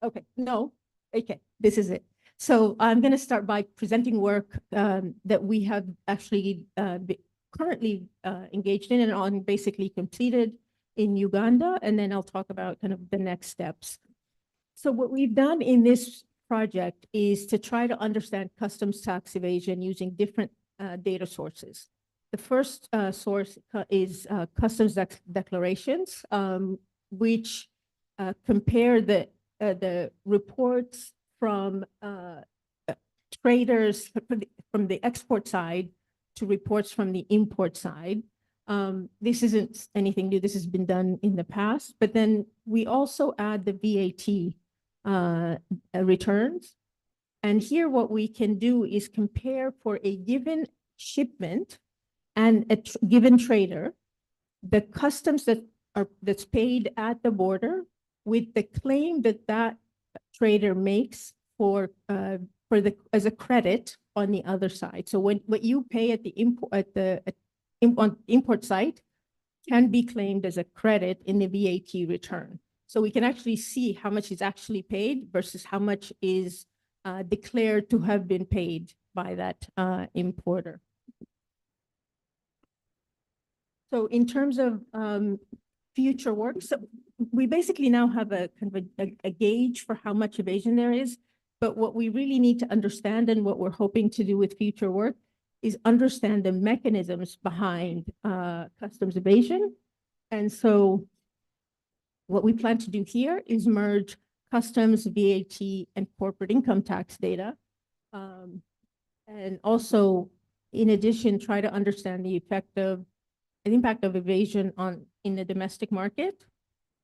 [SPEAKER 9] Okay, no, okay, this is it. So I'm going to start by presenting work that we have actually currently engaged in and on basically completed in Uganda, and then I'll talk about kind of the next steps. So what we've done in this project is to try to understand customs tax evasion using different data sources. The first source is customs declarations, which compare the reports from traders from the export side to reports from the import side. This isn't anything new. This has been done in the past, but then we also add the VAT returns. And here what we can do is compare for a given shipment and a given trader, the customs that's paid at the border with the claim that that trader makes as a credit on the other side. So what you pay at the import site can be claimed as a credit in the VAT return. So we can actually see how much is actually paid versus how much is declared to have been paid by that importer. So in terms of future work, so we basically now have a kind of a gauge for how much evasion there is, but what we really need to understand and what we're hoping to do with future work is understand the mechanisms behind customs evasion. And so what we plan to do here is merge customs, VAT, and corporate income tax data. And also, in addition, try to understand the impact of evasion in the domestic market.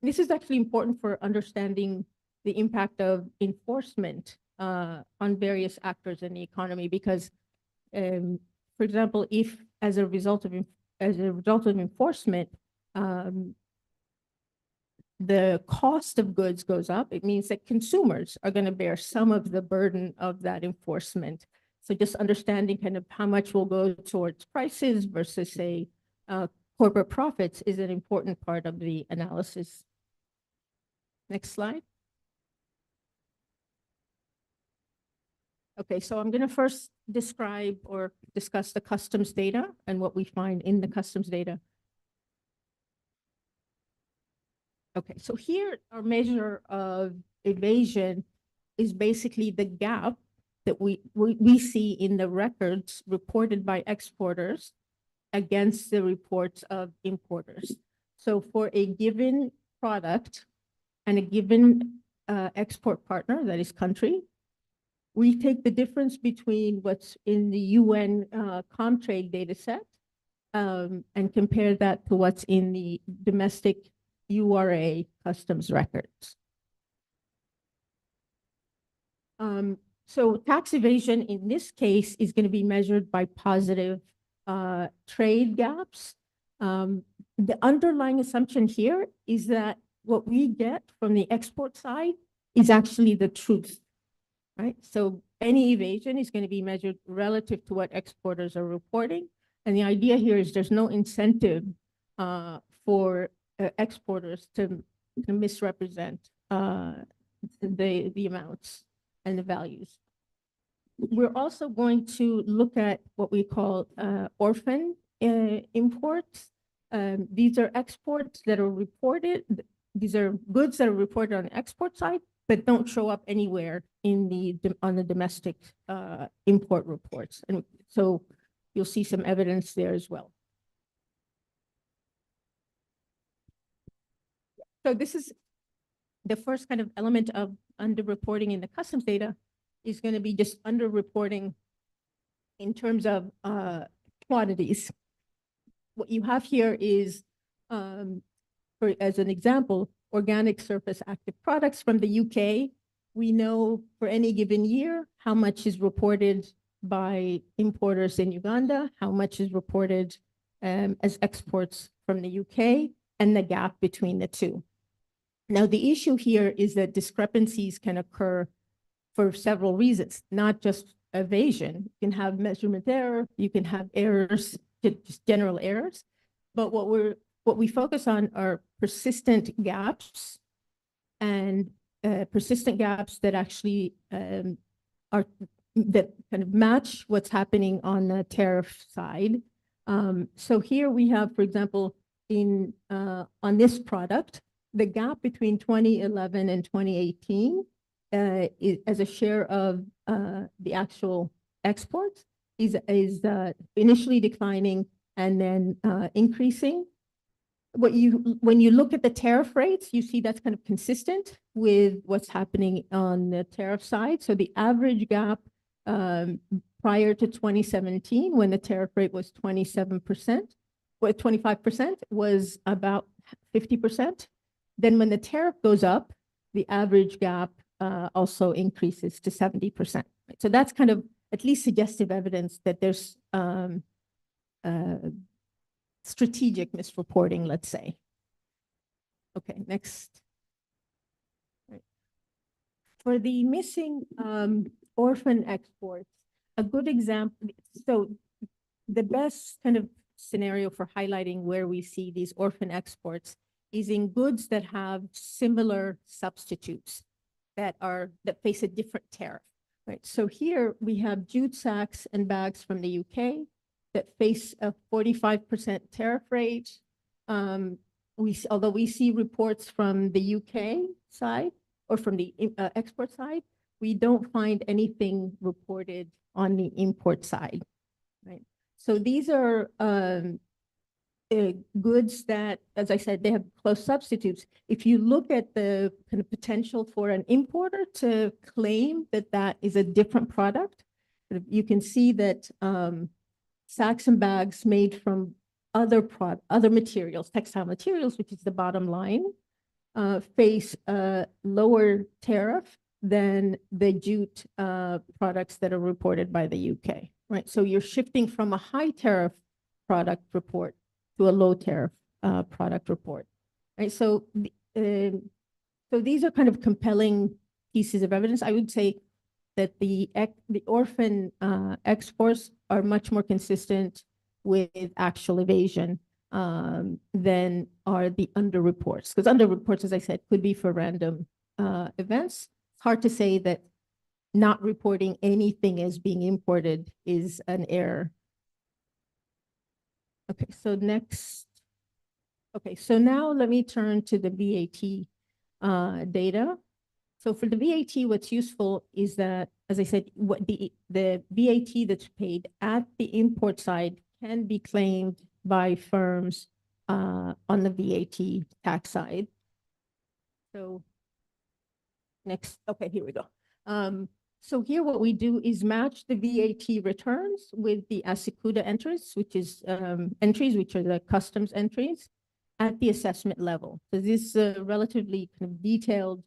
[SPEAKER 9] This is actually important for understanding the impact of enforcement on various actors in the economy, because, for example, if as a result of enforcement, the cost of goods goes up, it means that consumers are going to bear some of the burden of that enforcement. So just understanding kind of how much will go towards prices versus, say, corporate profits is an important part of the analysis. Next slide. Okay, so I'm going to first describe or discuss the customs data and what we find in the customs data. Okay, so here our measure of evasion is basically the gap that we see in the records reported by exporters against the reports of importers. So for a given product and a given export partner, that is country, we take the difference between what's in the UN Comtrade data set and compare that to what's in the domestic URA customs records. So tax evasion in this case is going to be measured by positive trade gaps. The underlying assumption here is that what we get from the export side is actually the truth, right? So any evasion is going to be measured relative to what exporters are reporting. And the idea here is there's no incentive for exporters to misrepresent the amounts and the values. We're also going to look at what we call orphan imports. These are exports that are reported. These are goods that are reported on the export side, but don't show up anywhere in on the domestic import reports. And so you'll see some evidence there as well. So this is the first kind of element of underreporting in the customs data is going to be just underreporting in terms of quantities. What you have here is, as an example, organic surface active products from the UK. We know for any given year how much is reported by importers in Uganda, how much is reported as exports from the UK, and the gap between the two. Now, the issue here is that discrepancies can occur for several reasons, not just evasion. You can have measurement error, you can have errors, just general errors. But what we focus on are persistent gaps and persistent gaps that actually that kind of match what's happening on the tariff side. So here we have, for example, on this product, the gap between 2011 and 2018 as a share of the actual exports is initially declining and then increasing. When you look at the tariff rates, you see that's kind of consistent with what's happening on the tariff side. So the average gap prior to 2017, when the tariff rate was 27%, or 25%, was about 50%. Then when the tariff goes up, the average gap also increases to 70%. So that's kind of at least suggestive evidence that there's strategic misreporting, let's say. Okay, next. Right. For the missing orphan exports, a good example, so the best kind of scenario for highlighting where we see these orphan exports is in goods that have similar substitutes that face a different tariff, right? So here we have jute sacks and bags from the UK that face a 45% tariff rate. Although we see reports from the UK side or from the export side, we don't find anything reported on the import side, right? So these are goods that, as I said, they have close substitutes. If you look at the kind of potential for an importer to claim that that is a different product, you can see that sacks and bags made from other materials, textile materials, which is the bottom line, face a lower tariff than the jute products that are reported by the UK, right? So you're shifting from a high tariff product report to a low tariff product report, right? So these are kind of compelling pieces of evidence. I would say that the orphan exports are much more consistent with actual evasion than are the underreports. Because underreports, as I said, could be for random events. It's hard to say that not reporting anything as being imported is an error. Okay, so next. Okay, so now let me turn to the VAT data. So for the VAT, what's useful is that, as I said, what the VAT that's paid at the import side can be claimed by firms on the VAT tax side. So next, okay, here we go. So here what we do is match the VAT returns with the Asacuda entries, which is entries, which are the customs entries at the assessment level. So this is a relatively kind of detailed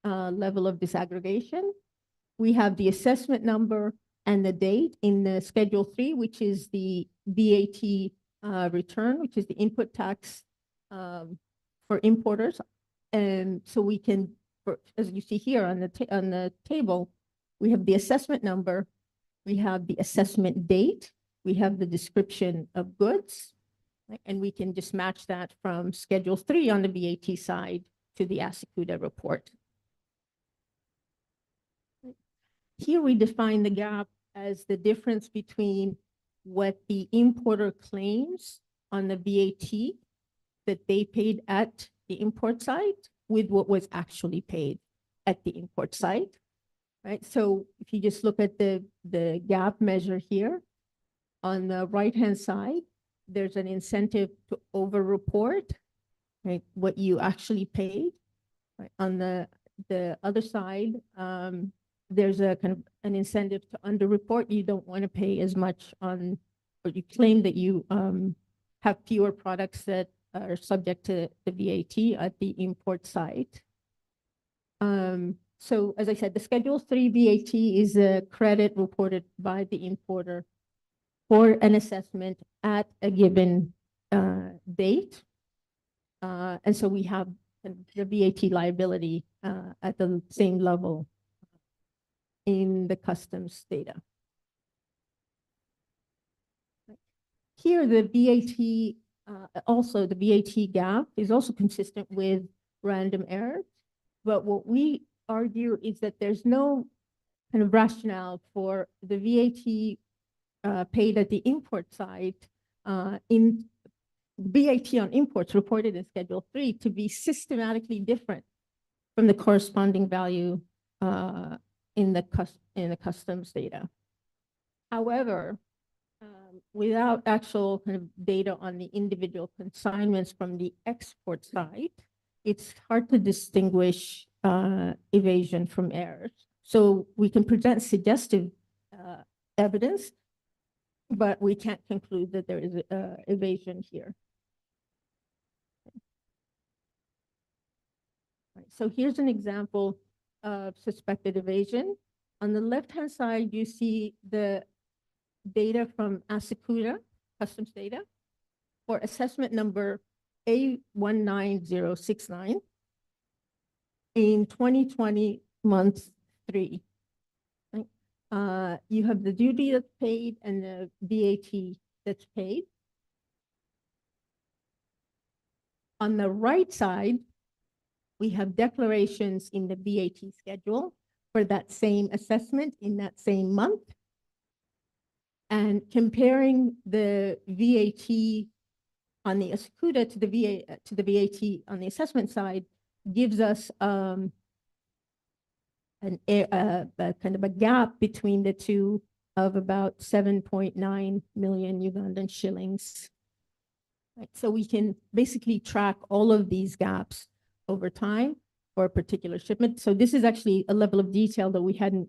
[SPEAKER 9] level of disaggregation. We have the assessment number and the date in the Schedule 3, which is the VAT return, which is the input tax for importers. And so we can, as you see here on the table, we have the assessment number, we have the assessment date, we have the description of goods, right? And we can just match that from Schedule 3 on the VAT side to the Asacuda report. Here we define the gap as the difference between what the importer claims on the VAT that they paid at the import site with what was actually paid at the import site, right? So if you just look at the gap measure here, on the right-hand side, there's an incentive to over-report, right, what you actually paid. Right? On the other side, there's a kind of an incentive to underreport. You don't want to pay as much on, or you claim that you have fewer products that are subject to the VAT at the import site. So as I said, the Schedule 3 VAT is a credit reported by the importer for an assessment at a given date. And so we have the VAT liability at the same level in the customs data. Here, the VAT, also the VAT gap is also consistent with random errors. But what we argue is that there's no kind of rationale for the VAT paid at the import side in VAT on imports reported in Schedule 3 to be systematically different from the corresponding value in the customs data. However, without actual kind of data on the individual consignments from the export side, it's hard to distinguish evasion from errors. So we can present suggestive evidence, but we can't conclude that there is evasion here. Right, so here's an example of suspected evasion. On the left-hand side, you see the data from Asacuda, customs data, for assessment number A19069 in 2020 month 3. Right? You have the duty that's paid and the VAT that's paid. On the right side, we have declarations in the VAT schedule for that same assessment in that same month. And comparing the VAT on the Asacuda to the VAT on the assessment side gives us a kind of a gap between the two of about 7.9 million Ugandan shillings. Right, so we can basically track all of these gaps over time for a particular shipment. So this is actually a level of detail that we hadn't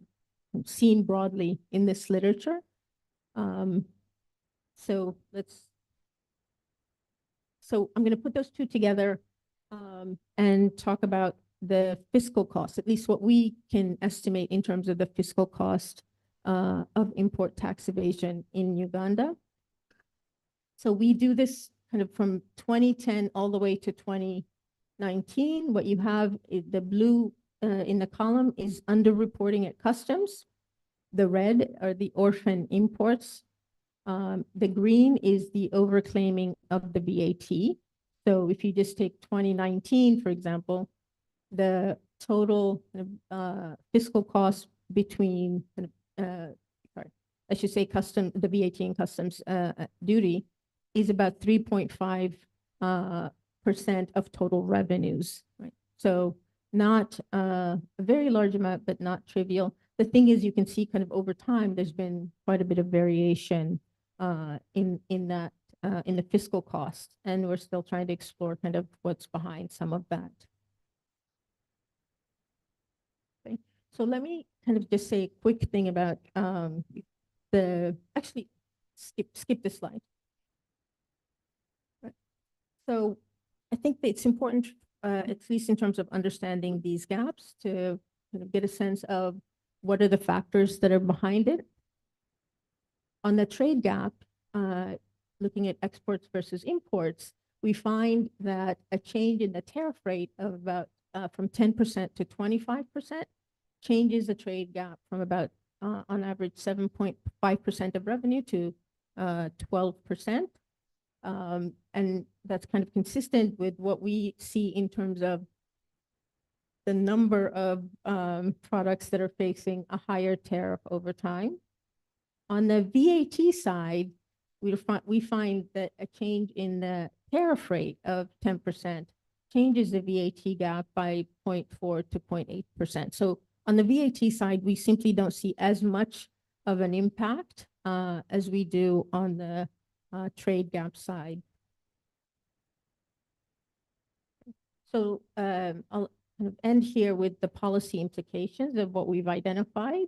[SPEAKER 9] seen broadly in this literature. So I'm going to put those two together and talk about the fiscal cost, at least what we can estimate in terms of the fiscal cost of import tax evasion in Uganda. So we do this kind of from 2010 all the way to 2019. What you have is the blue in the column is underreporting at customs. The red are the orphan imports. The green is the overclaiming of the VAT. So if you just take 2019, for example, the total fiscal cost between, sorry, I should say the VAT and customs duty is about 3.5% of total revenues, right? So not a very large amount, but not trivial. The thing is, you can see kind of over time, there's been quite a bit of variation in that in the fiscal cost, and we're still trying to explore kind of what's behind some of that. Okay. So let me kind of just say a quick thing about actually skip this slide. Right. So I think that it's important, at least in terms of understanding these gaps, to kind of get a sense of what are the factors that are behind it. On the trade gap, looking at exports versus imports, we find that a change in the tariff rate of about from 10% to 25% changes the trade gap from about on average 7.5% of revenue to 12%. And that's kind of consistent with what we see in terms of the number of products that are facing a higher tariff over time. On the VAT side, we find that a change in the tariff rate of 10% changes the VAT gap by 0.4 to 0.8%. So on the VAT side, we simply don't see as much of an impact as we do on the trade gap side. So I'll kind of end here with the policy implications of what we've identified.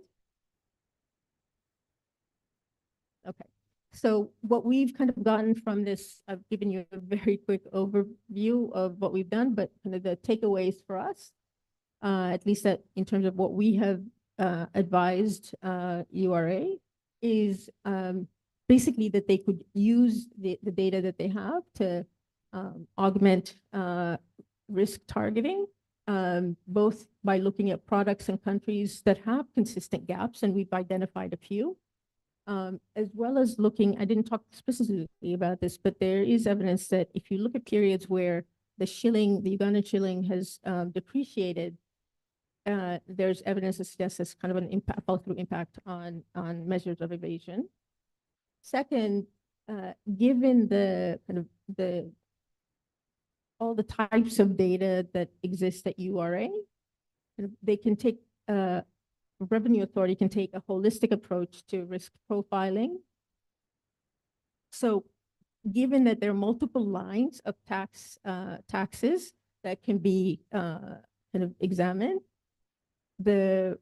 [SPEAKER 9] Okay. So what we've kind of gotten from this, I've given you a very quick overview of what we've done, but kind of the takeaways for us, at least that in terms of what we have advised URA, is basically that they could use the data that they have to augment risk targeting, both by looking at products and countries that have consistent gaps, and we've identified a few. As well as looking, I didn't talk specifically about this, but there is evidence that if you look at periods where the Ugandan shilling has depreciated, there's evidence that suggests there's kind of an impact, follow-through impact on measures of evasion. Second, given the kind of all the types of data that exist at URA, they can take Revenue Authority can take a holistic approach to risk profiling. So given that there are multiple lines of taxes that can be kind of examined, the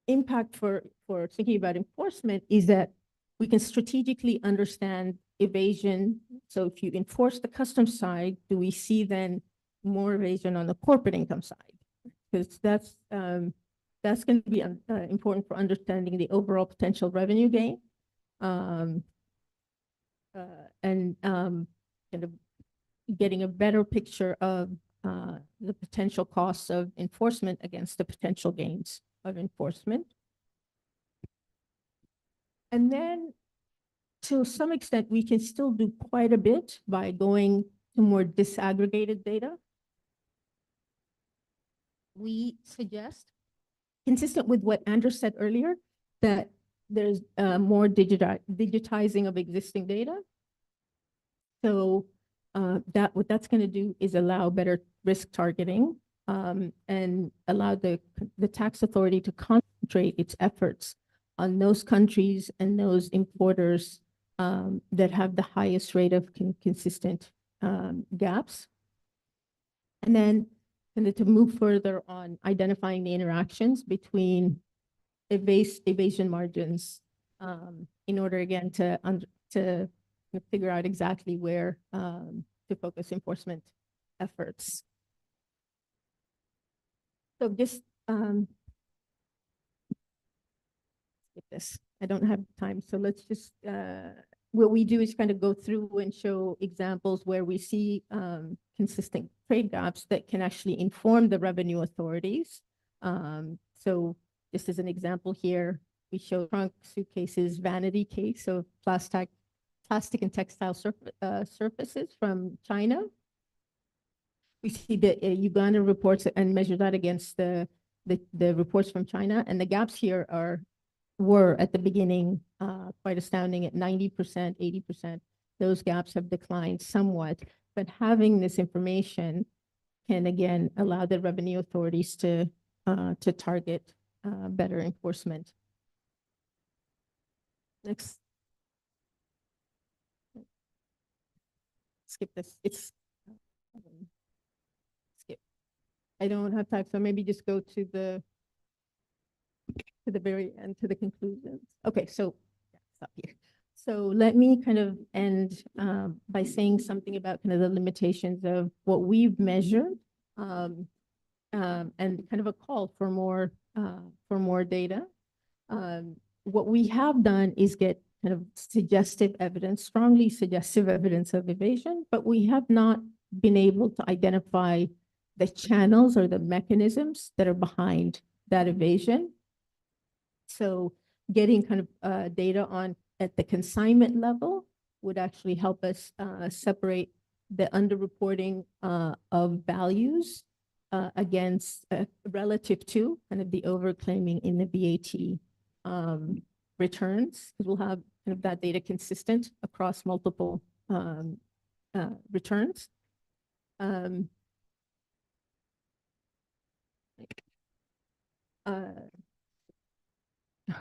[SPEAKER 9] impact for thinking about enforcement is that we can strategically understand evasion. So if you enforce the customs side, do we see then more evasion on the corporate income side? Because that's going to be important for understanding the overall potential revenue gain, and kind of getting a better picture of the potential costs of enforcement against the potential gains of enforcement. And then to some extent, we can still do quite a bit by going to more disaggregated data. We suggest, consistent with what Andrew said earlier, that there's more digitizing of existing data. So what that's going to do is allow better risk targeting and allow the tax authority to concentrate its efforts on those countries and those importers that have the highest rate of consistent gaps. And then to move further on identifying the interactions between evasion margins in order, again, to figure out exactly where to focus enforcement efforts. So just skip this. I don't have time, so let's just, what we do is kind of go through and show examples where we see consistent trade gaps that can actually inform the revenue authorities. So just as an example here, we show trunk, suitcases, vanity case of plastic and textile surfaces from China. We see that Uganda reports and measure that against the the reports from China, and the gaps here were at the beginning quite astounding at 90%, 80%. Those gaps have declined somewhat, but having this information can again allow the revenue authorities to target better enforcement. Next. Skip this. It's skip. I don't have time, so maybe just go to the very end, to the conclusions. Okay, so yeah, stop here. So let me kind of end by saying something about kind of the limitations of what we've measured, and kind of a call for more data. What we have done is get kind of suggestive evidence, strongly suggestive evidence of evasion, but we have not been able to identify the channels or the mechanisms that are behind that evasion. So getting kind of data on at the consignment level would actually help us separate the underreporting of values against relative to kind of the overclaiming in the VAT returns, because we'll have kind of that data consistent across multiple returns. All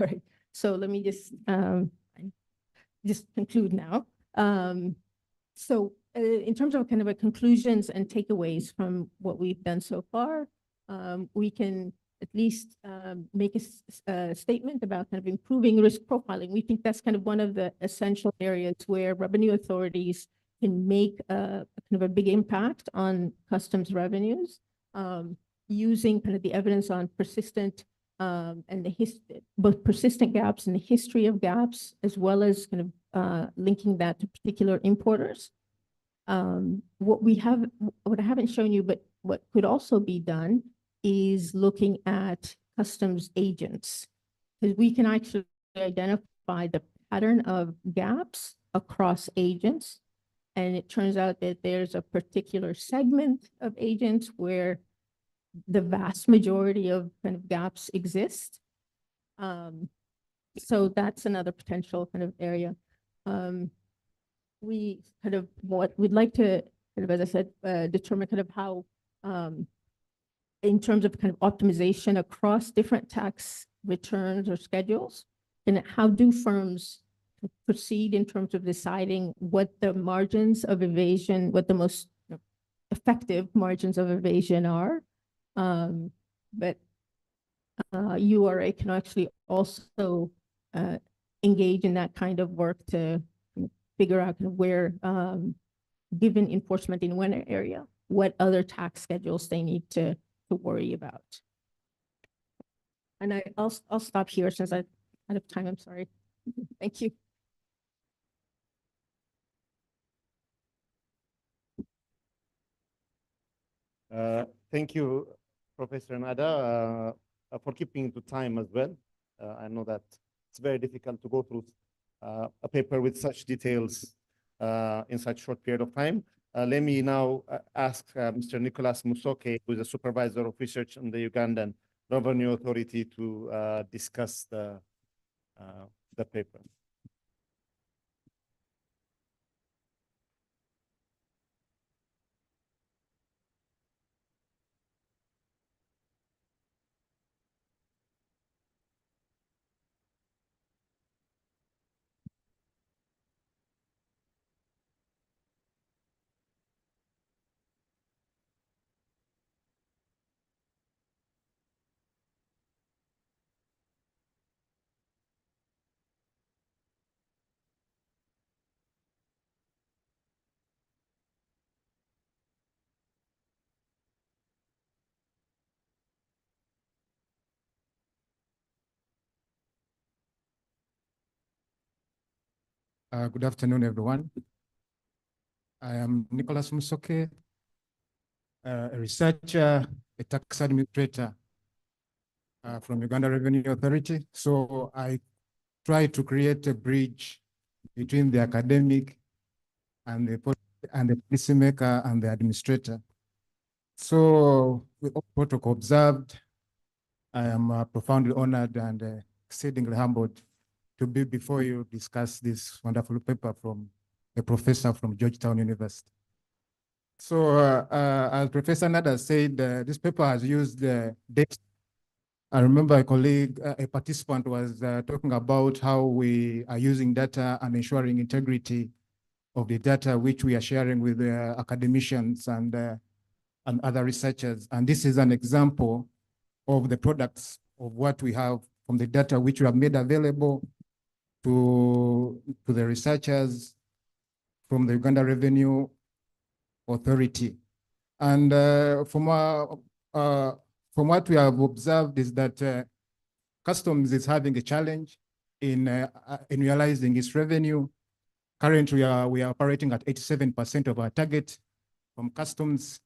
[SPEAKER 9] right, so let me just conclude now. So in terms of kind of a conclusions and takeaways from what we've done so far, we can at least make a statement about kind of improving risk profiling. We think that's kind of one of the essential areas where revenue authorities can make kind of a big impact on customs revenues, using kind of the evidence on persistent and both persistent gaps and the history of gaps, as well as kind of linking that to particular importers. What I haven't shown you, but what could also be done is looking at customs agents, because we can actually identify the pattern of gaps across agents. And it turns out that there's a particular segment of agents where the vast majority of kind of gaps exist. So that's another potential kind of area. We kind of, what we'd like to, kind of, as I said, determine kind of how, in terms of kind of optimization across different tax returns or schedules, and how do firms proceed in terms of deciding what the margins of evasion, what the most effective margins of evasion are. But URA can actually also engage in that kind of work to figure out kind of where, given enforcement in one area, what other tax schedules they need to worry about. And I'll stop here since I'm out of time. I'm sorry. Thank you.
[SPEAKER 17] Thank you, Professor Nada, for keeping to time as well. I know that it's very difficult to go through a paper with such details in such short period of time. Let me now ask Mr. Nicholas Musoke, who is a supervisor of research in the Ugandan Revenue Authority, to discuss the paper.
[SPEAKER 18] Good afternoon, everyone. I am Nicholas Musoke, a researcher, a tax administrator from Uganda Revenue Authority. So I try to create a bridge between the academic and the policymaker and the administrator. So we protocol observed I am profoundly honored and exceedingly humbled to be before you discuss this wonderful paper from a professor from Georgetown University. So as Professor Nada said, this paper has used data. I remember a colleague, a participant was talking about how we are using data and ensuring integrity of the data which we are sharing with academicians and other researchers. And this is an example of the products of what we have from the data which we have made available to the researchers from the Uganda Revenue Authority. And from what we have observed is that customs is having a challenge in realizing its revenue. Currently, we are operating at 87% of our target from customs.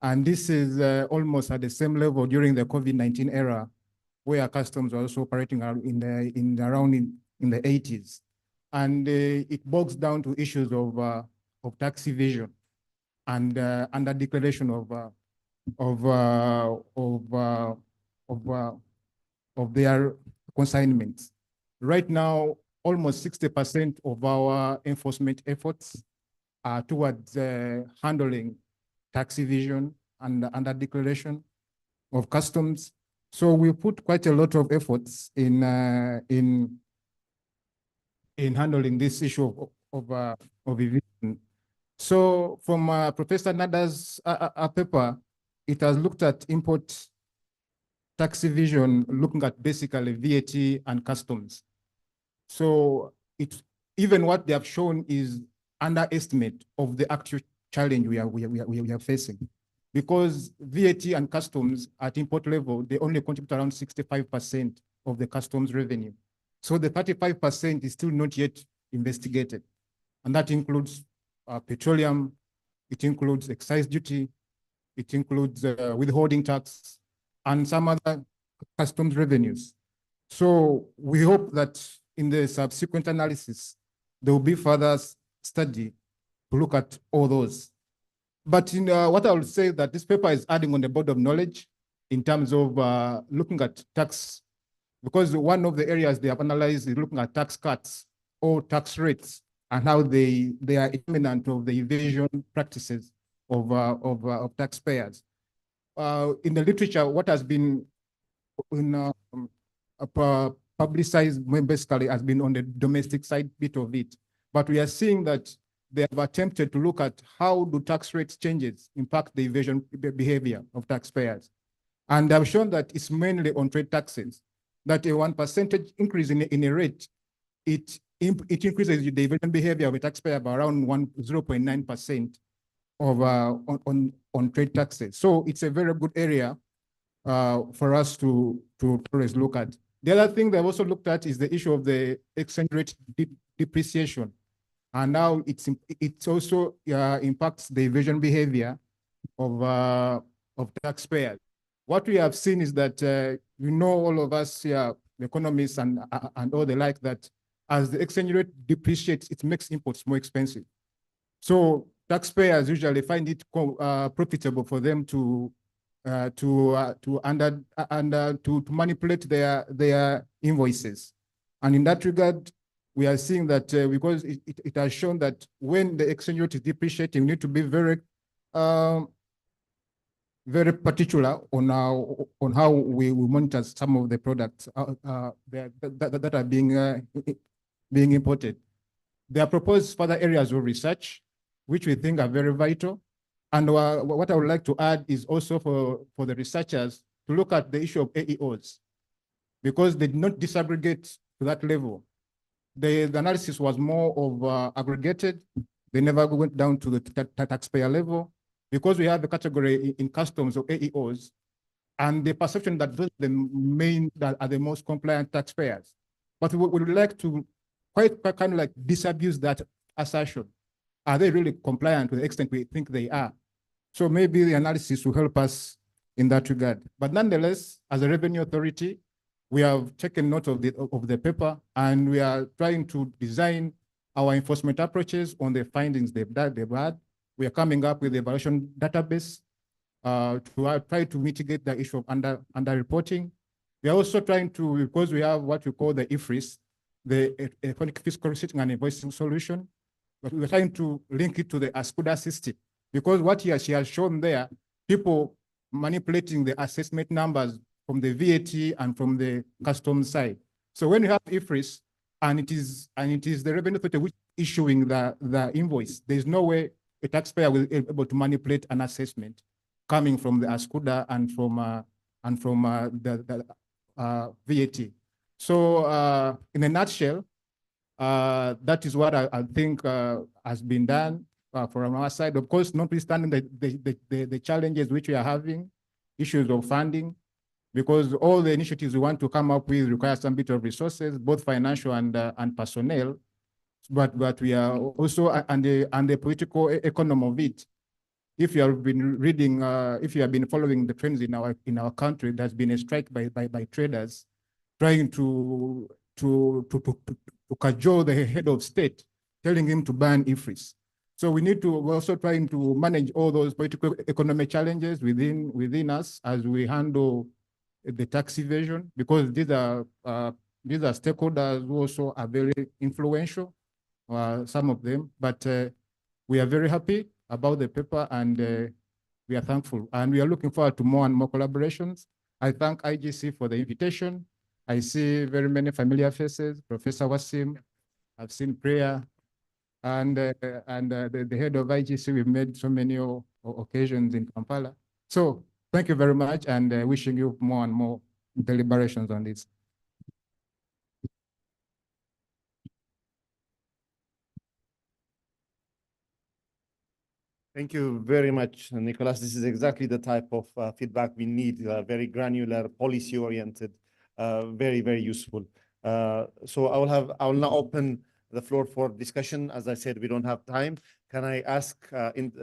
[SPEAKER 18] And this is almost at the same level during the COVID-19 era, where customs were also operating around in the 80s. And it boils down to issues of tax evasion and under declaration of their consignments. Right now, almost 60% of our enforcement efforts are towards handling tax evasion and under declaration of customs. So we put quite a lot of efforts in handling this issue of evasion. So from Professor Nada's paper, it has looked at import tax evasion, looking at basically VAT and customs. So even what they have shown is underestimate of the actual challenge we are facing, because VAT and customs at import level, they only contribute around 65% of the customs revenue. So the 35% is still not yet investigated, and that includes petroleum, it includes excise duty, it includes withholding tax, and some other customs revenues. So we hope that in the subsequent analysis, there will be further study to look at all those. But what I would say that this paper is adding on the board of knowledge in terms of looking at tax, because one of the areas they have analyzed is looking at tax cuts or tax rates and how they are imminent of the evasion practices of taxpayers. In the literature, what has been publicized basically has been on the domestic side bit of it. But we are seeing that they have attempted to look at how do tax rates changes impact the evasion behavior of taxpayers. And they have shown that it's mainly on trade taxes, that a 1% increase in a rate, it increases the evasion behavior of a taxpayer by around 0.9% on trade taxes. So it's a very good area for us to always look at. The other thing they've also looked at is the issue of the exchange rate depreciation. And now it also impacts the evasion behavior of taxpayers. What we have seen is that all of us here, the economists and all the like, that as the exchange rate depreciates, it makes imports more expensive. So taxpayers usually find it profitable for them to manipulate their invoices. And in that regard, we are seeing that because it has shown that when the exchange rate is depreciating, we need to be very particular on how we monitor some of the products that are being imported. There are proposed further areas of research, which we think are very vital. And what I would like to add is also for the researchers to look at the issue of AEOs, because they did not disaggregate to that level. The analysis was more of aggregated. They never went down to the taxpayer level, because we have a category in customs of AEOs, and the perception that those are the main, that are the most compliant taxpayers. But we would like to quite kind of like disabuse that assertion. Are they really compliant to the extent we think they are? So maybe the analysis will help us in that regard. But nonetheless, as a revenue authority, we have taken note of the paper, and we are trying to design our enforcement approaches on the findings they've had. We are coming up with the evaluation database to try to mitigate the issue of underreporting We are also trying to, because we have what we call the IFRIS, the electronic fiscal receipting and invoicing solution, but we're trying to link it to the ASCUDA system, because what she has shown there, people manipulating the assessment numbers from the VAT and from the custom side. So when you have IFRIS and it is the revenue authority which is issuing the invoice, there's no way a taxpayer will be able to manipulate an assessment coming from the ASCUDA and from the VAT. So in a nutshell, that is what I think has been done from our side. Of course, notwithstanding the challenges which we are having, issues of funding, because all the initiatives we want to come up with require some bit of resources, both financial and personnel. But we are also on the political economy of it. If you have been reading, if you have been following the trends in our country, there's been a strike by traders trying to cajole the head of state, telling him to ban IFRIS. So we're also trying to manage all those political economic challenges within us as we handle the tax evasion, because these are stakeholders who also are very influential, some of them, but we are very happy about the paper and we are thankful. And we are looking forward to more and more collaborations. I thank IGC for the invitation. I see very many familiar faces, Professor Wasim, I've seen Priya, and the head of IGC, we've made so many occasions in Kampala. So thank you very much, and wishing you more and more deliberations on this.
[SPEAKER 17] Thank you very much, Nicholas. This is exactly the type of feedback we need, very granular, policy-oriented, very, very useful. So I will now open the floor for discussion. As I said, we don't have time. Can I ask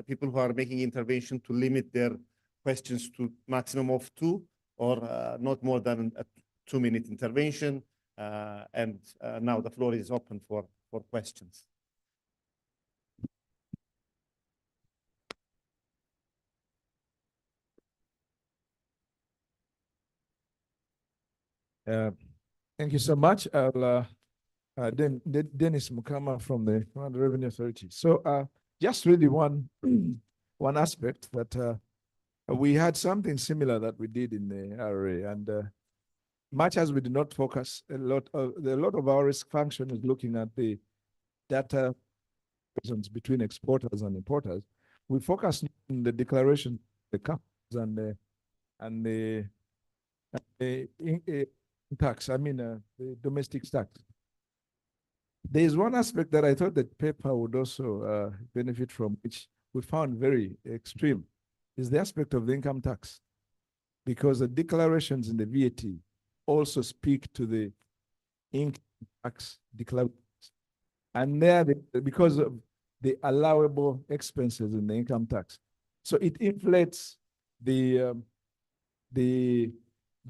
[SPEAKER 17] people who are making intervention to limit their questions to maximum of 2 or not more than a 2-minute intervention? And now the floor is open for questions.
[SPEAKER 12] Thank you so much. Dennis Mukama from the Revenue Authority. So just really one aspect that we had something similar that we did in the RRA, and much as we did not focus a lot of our risk function is looking at the data between exporters and importers. We focused on the declaration, the customs and the tax, the domestic tax. There is one aspect that I thought that paper would also benefit from, which we found very extreme, is the aspect of the income tax, because the declarations in the VAT also speak to the income tax declarations, and there because of the allowable expenses in the income tax, so it inflates the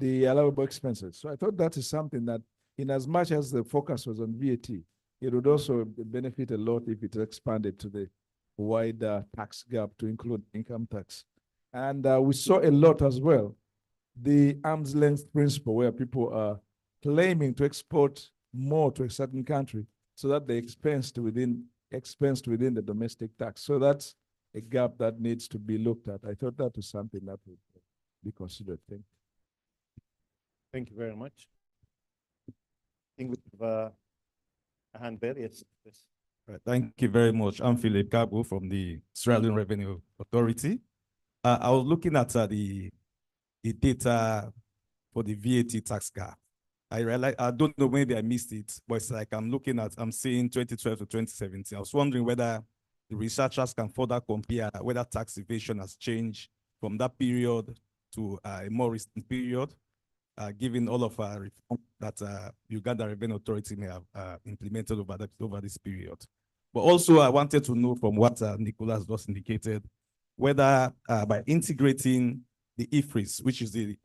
[SPEAKER 12] allowable expenses. So I thought that is something that, in as much as the focus was on VAT, it would also benefit a lot if it expanded to the wider tax gap to include income tax. And we saw a lot as well, the arm's length principle, where people are claiming to export more to a certain country so that they expensed within the domestic tax. So that's a gap that needs to be looked at. I thought that was something that would be considered.
[SPEAKER 17] Thank you very much. I think we have a hand there. Yes.
[SPEAKER 19] Right. Thank you very much. I'm Philip Gabo from the Sierra Leone Revenue Authority. I was looking at the data for the VAT tax gap. I realized, I don't know, maybe I missed it, but it's like I'm seeing 2012 to 2017. I was wondering whether the researchers can further compare whether tax evasion has changed from that period to a more recent period, given all of our reform that Uganda Revenue Authority may have implemented over this period. But also I wanted to know from what Nicholas just indicated, whether by integrating the IFRIS, which is the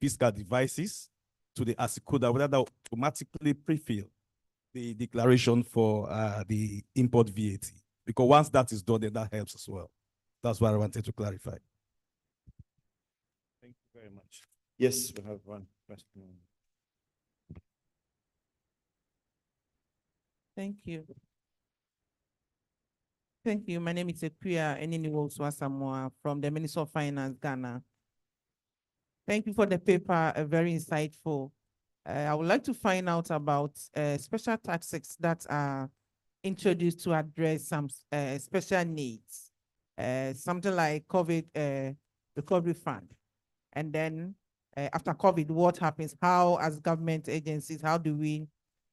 [SPEAKER 19] fiscal devices, to the ASCUDA, whether that automatically pre-fill the declaration for the import VAT. Because once that is done, then that helps as well. That's what I wanted to clarify.
[SPEAKER 17] Thank you very much. Yes, we have one question.
[SPEAKER 20] Thank you. Thank you. My name is Ekuya Eniniwo Samoa from the Ministry of Finance, Ghana. Thank you for the paper, very insightful. I would like to find out about special taxes that are introduced to address some special needs, something like COVID recovery fund. And then after COVID, what happens? How, as government agencies, how do we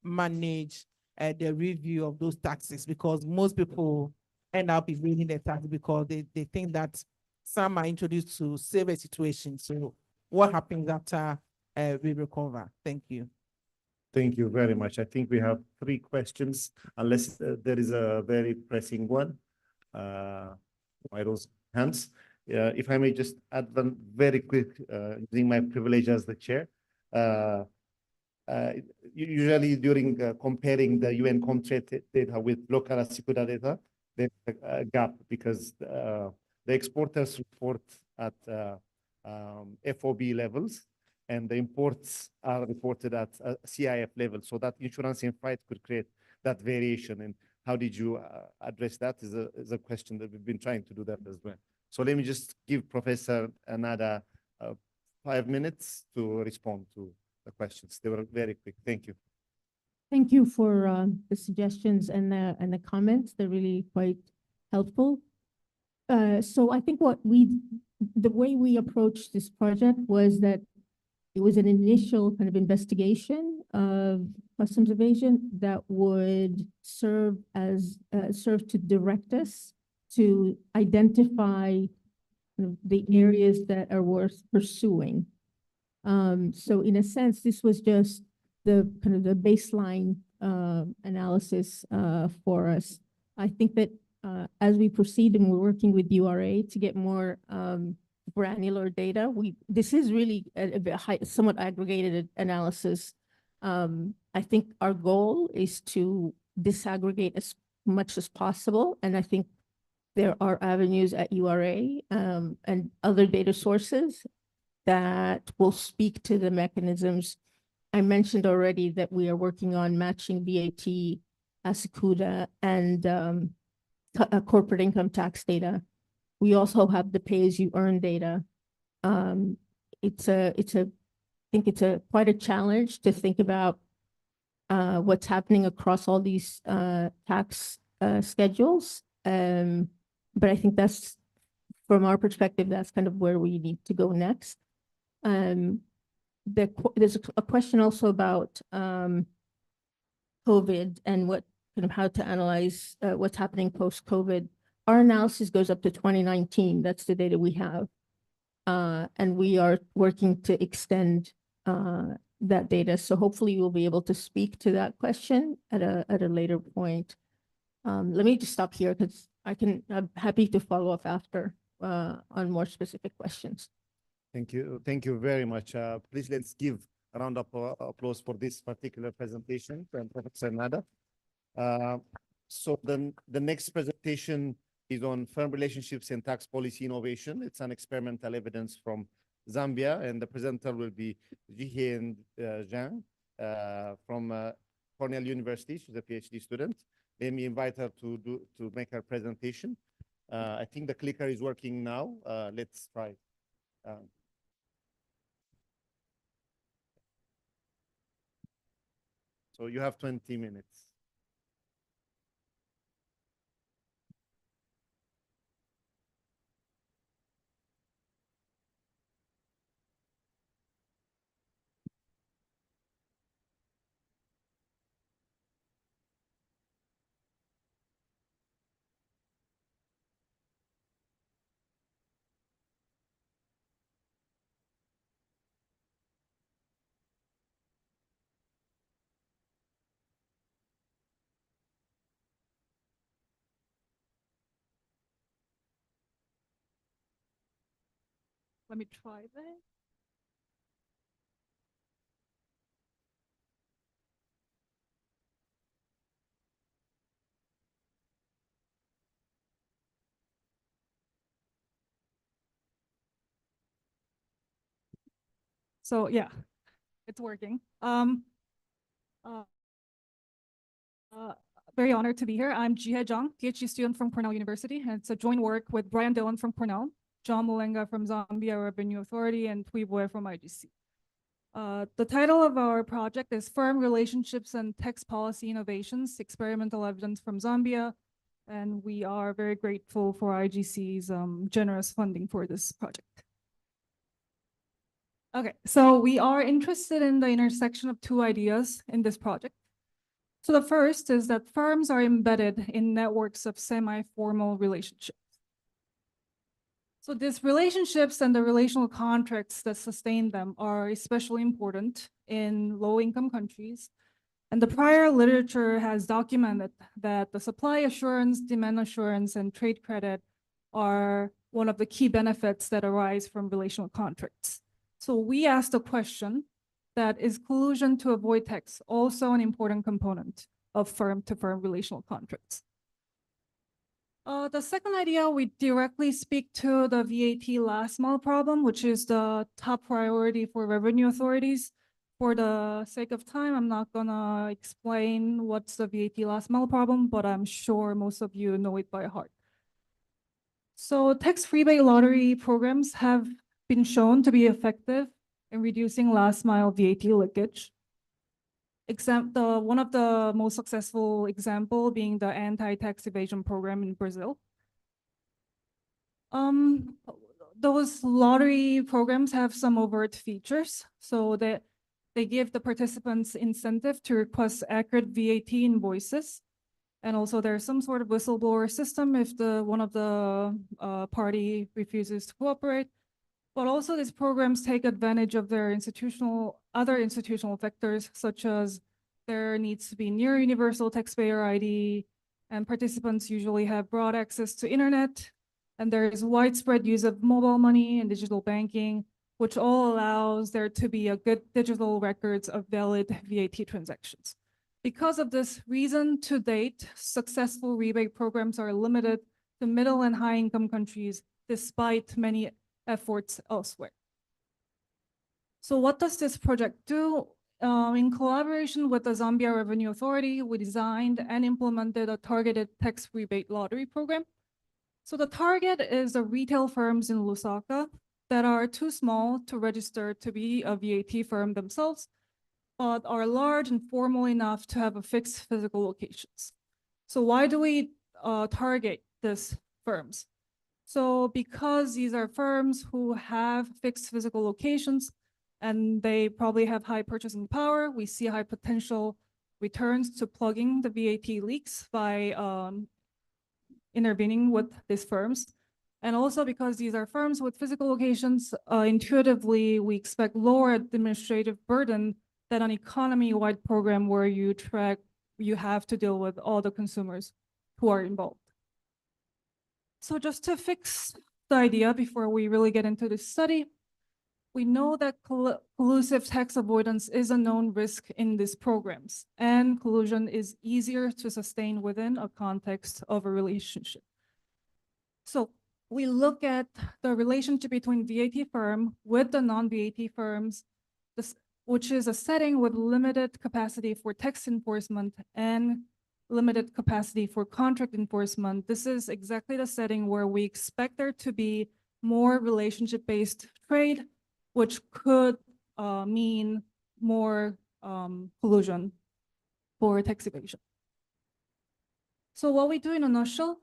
[SPEAKER 20] manage the review of those taxes? Because most people end up evading the tax because they think that some are introduced to save a situation. So what happens after we recover? Thank you.
[SPEAKER 17] Thank you very much. I think we have 3 questions, unless there is a very pressing one. By those hands. If I may just add one very quick, using my privilege as the chair. Usually during comparing the UN Comtrade data with local Asykuda data, there's a gap because the exporters report at FOB levels and the imports are reported at CIF level. So that insurance in flight could create that variation. And how did you address that is a question that we've been trying to do that as well. So let me just give Professor another 5 minutes to respond to the questions. They were very quick. Thank you.
[SPEAKER 9] Thank you for the suggestions and the comments. They're really quite helpful. So I think the way we approached this project was that it was an initial kind of investigation of customs evasion that would serve to direct us to identify the areas that are worth pursuing. So in a sense, this was just the kind of the baseline analysis for us. I think that as we proceed and we're working with URA to get more granular data, this is really a somewhat aggregated analysis. I think our goal is to disaggregate as much as possible, and I think there are avenues at URA and other data sources that will speak to the mechanisms. I mentioned already that we are working on matching VAT, Asykuda, and corporate income tax data. We also have the pay-as-you-earn data. I think it's quite a challenge to think about what's happening across all these tax schedules. But I think that's, from our perspective, that's kind of where we need to go next. There's a question also about COVID and how to analyze what's happening post-COVID. Our analysis goes up to 2019. That's the data we have. And we are working to extend that data. So hopefully we'll be able to speak to that question at a later point. Let me just stop here because I'm happy to follow up after on more specific questions.
[SPEAKER 17] Thank you. Thank you very much. Please let's give a round of applause for this particular presentation from Professor Nada. So then the next presentation is on firm relationships and tax policy innovation. It's an experimental evidence from Zambia, and the presenter will be Jihen Zhang from Cornell University. She's a PhD student. Let me invite her to make her presentation. I think the clicker is working now. Let's try. So you have 20 minutes.
[SPEAKER 15] Let me try that. So yeah, it's working. Uh, very honored to be here. I'm Jihe Zhang, PhD student from Cornell University, and it's a joint work with Brian Dillon from Cornell, John Mulenga from Zambia Revenue Authority, and Twiboy from IGC. The title of our project is Firm Relationships and Tax Policy Innovations, Experimental Evidence from Zambia, and we are very grateful for IGC's generous funding for this project. Okay, so we are interested in the intersection of two ideas in this project. So the first is that firms are embedded in networks of semi-formal relationships. So these relationships and the relational contracts that sustain them are especially important in low-income countries. And the prior literature has documented that the supply assurance, demand assurance, and trade credit are one of the key benefits that arise from relational contracts. So we asked the question, that is collusion to avoid tax also an important component of firm-to-firm relational contracts? The second idea, we directly speak to the VAT last mile problem, which is the top priority for revenue authorities. For the sake of time, I'm not gonna explain what's the VAT last mile problem, but I'm sure most of you know it by heart. So tax rebate lottery programs have been shown to be effective in reducing last mile VAT leakage. One of the most successful example being the anti-tax evasion program in Brazil. Those lottery programs have some overt features, so that they give the participants incentive to request accurate VAT invoices. And also there's some sort of whistleblower system if one of the party refuses to cooperate. But also these programs take advantage of their other institutional factors, such as there needs to be near universal taxpayer ID, and participants usually have broad access to internet, and there is widespread use of mobile money and digital banking, which all allows there to be a good digital records of valid VAT transactions. Because of this reason, to date, successful rebate programs are limited to middle and high income countries, despite many efforts elsewhere. So what does this project do? In collaboration with the Zambia Revenue Authority, we designed and implemented a targeted tax rebate lottery program. So the target is the retail firms in Lusaka that are too small to register to be a VAT firm themselves, but are large and formal enough to have a fixed physical locations. So why do we target these firms? So because these are firms who have fixed physical locations and they probably have high purchasing power, we see high potential returns to plugging the VAT leaks by intervening with these firms. And also because these are firms with physical locations, intuitively, we expect lower administrative burden than an economy-wide program where you have to deal with all the consumers who are involved. So just to fix the idea before we really get into this study, we know that collusive tax avoidance is a known risk in these programs, and collusion is easier to sustain within a context of a relationship. So we look at the relationship between VAT firm with the non-VAT firms, which is a setting with limited capacity for tax enforcement and limited capacity for contract enforcement. This is exactly the setting where we expect there to be more relationship-based trade, which could mean more collusion for tax evasion. So what we do in a nutshell,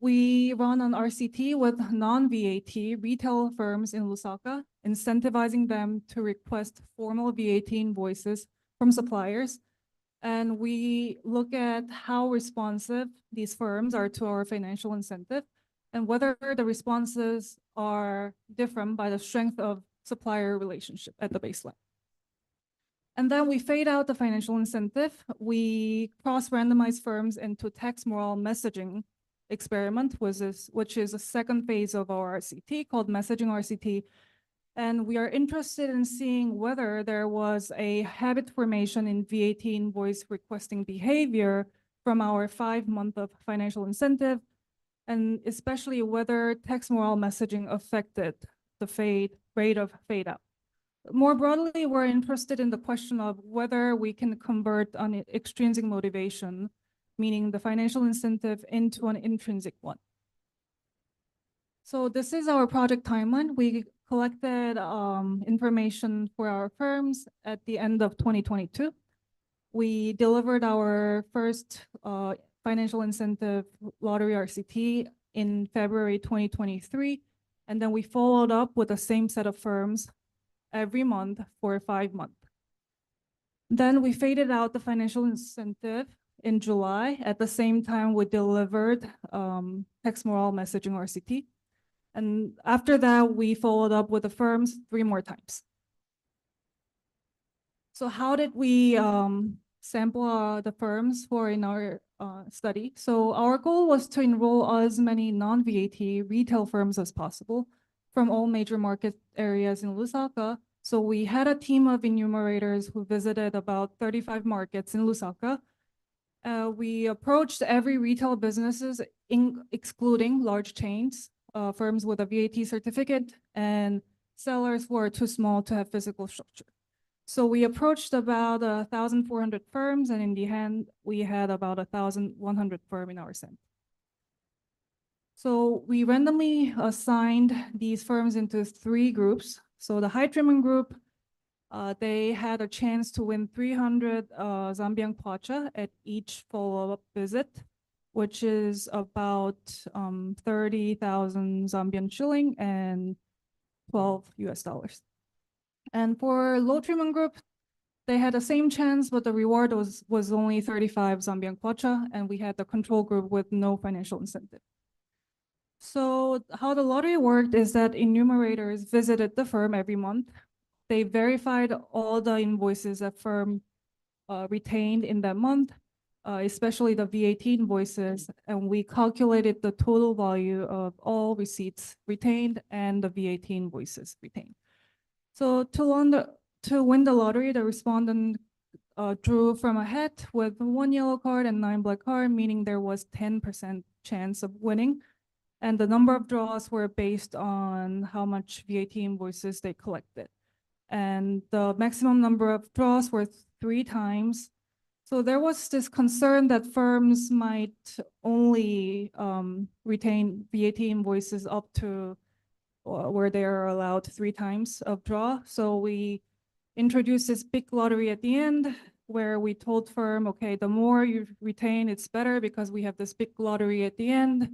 [SPEAKER 15] we run an RCT with non-VAT retail firms in Lusaka, incentivizing them to request formal VAT invoices from suppliers. And we look at how responsive these firms are to our financial incentive and whether the responses are different by the strength of supplier relationship at the baseline. And then we fade out the financial incentive. We cross-randomize firms into tax moral messaging experiment, which is a second phase of our RCT called messaging RCT. And we are interested in seeing whether there was a habit formation in VAT invoice requesting behavior from our 5-month of financial incentive, and especially whether tax moral messaging affected the rate of fade out. more broadly, we're interested in the question of whether we can convert an extrinsic motivation, meaning the financial incentive, into an intrinsic one. So this is our project timeline. We collected information for our firms at the end of 2022. We delivered our first financial incentive lottery RCT in February 2023. And then we followed up with the same set of firms every month for 5 months. Then we faded out the financial incentive in July. At the same time, we delivered text morale messaging RCT. And after that, we followed up with the firms 3 more times. So how did we sample the firms for in our study? So our goal was to enroll as many non-VAT retail firms as possible from all major market areas in Lusaka. So we had a team of enumerators who visited about 35 markets in Lusaka. We approached every retail businesses, excluding large chains, firms with a VAT certificate, and sellers who are too small to have physical structure. So we approached about 1,400 firms, and in the end, we had about 1,100 firms in our sample. So we randomly assigned these firms into 3 groups. So the high trimming group, they had a chance to win 300 Zambian kwacha at each follow-up visit, which is about 30,000 Zambian shilling and $12 US. And for low trimming group, they had the same chance, but the reward was only 35 Zambian kwacha, and we had the control group with no financial incentive. So how the lottery worked is that enumerators visited the firm every month. They verified all the invoices that firm retained in that month, especially the VAT invoices, and we calculated the total value of all receipts retained and the VAT invoices retained. So to win the lottery, the respondent drew from a hat with 1 yellow card and 9 black card, meaning there was 10% chance of winning. And the number of draws were based on how much VAT invoices they collected. And the maximum number of draws were 3 times. So there was this concern that firms might only retain VAT invoices up to where they are allowed 3 times of draw. So we introduced this big lottery at the end where we told firm, okay, the more you retain, it's better because we have this big lottery at the end.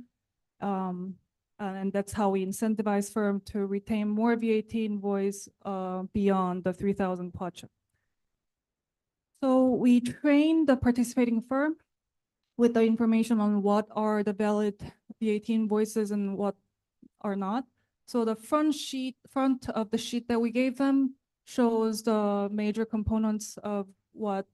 [SPEAKER 15] And that's how we incentivize firm to retain more VAT invoice beyond the 3,000 kwacha. So we trained the participating firm with the information on what are the valid VAT invoices and what are not. So the front of the sheet that we gave them shows the major components of what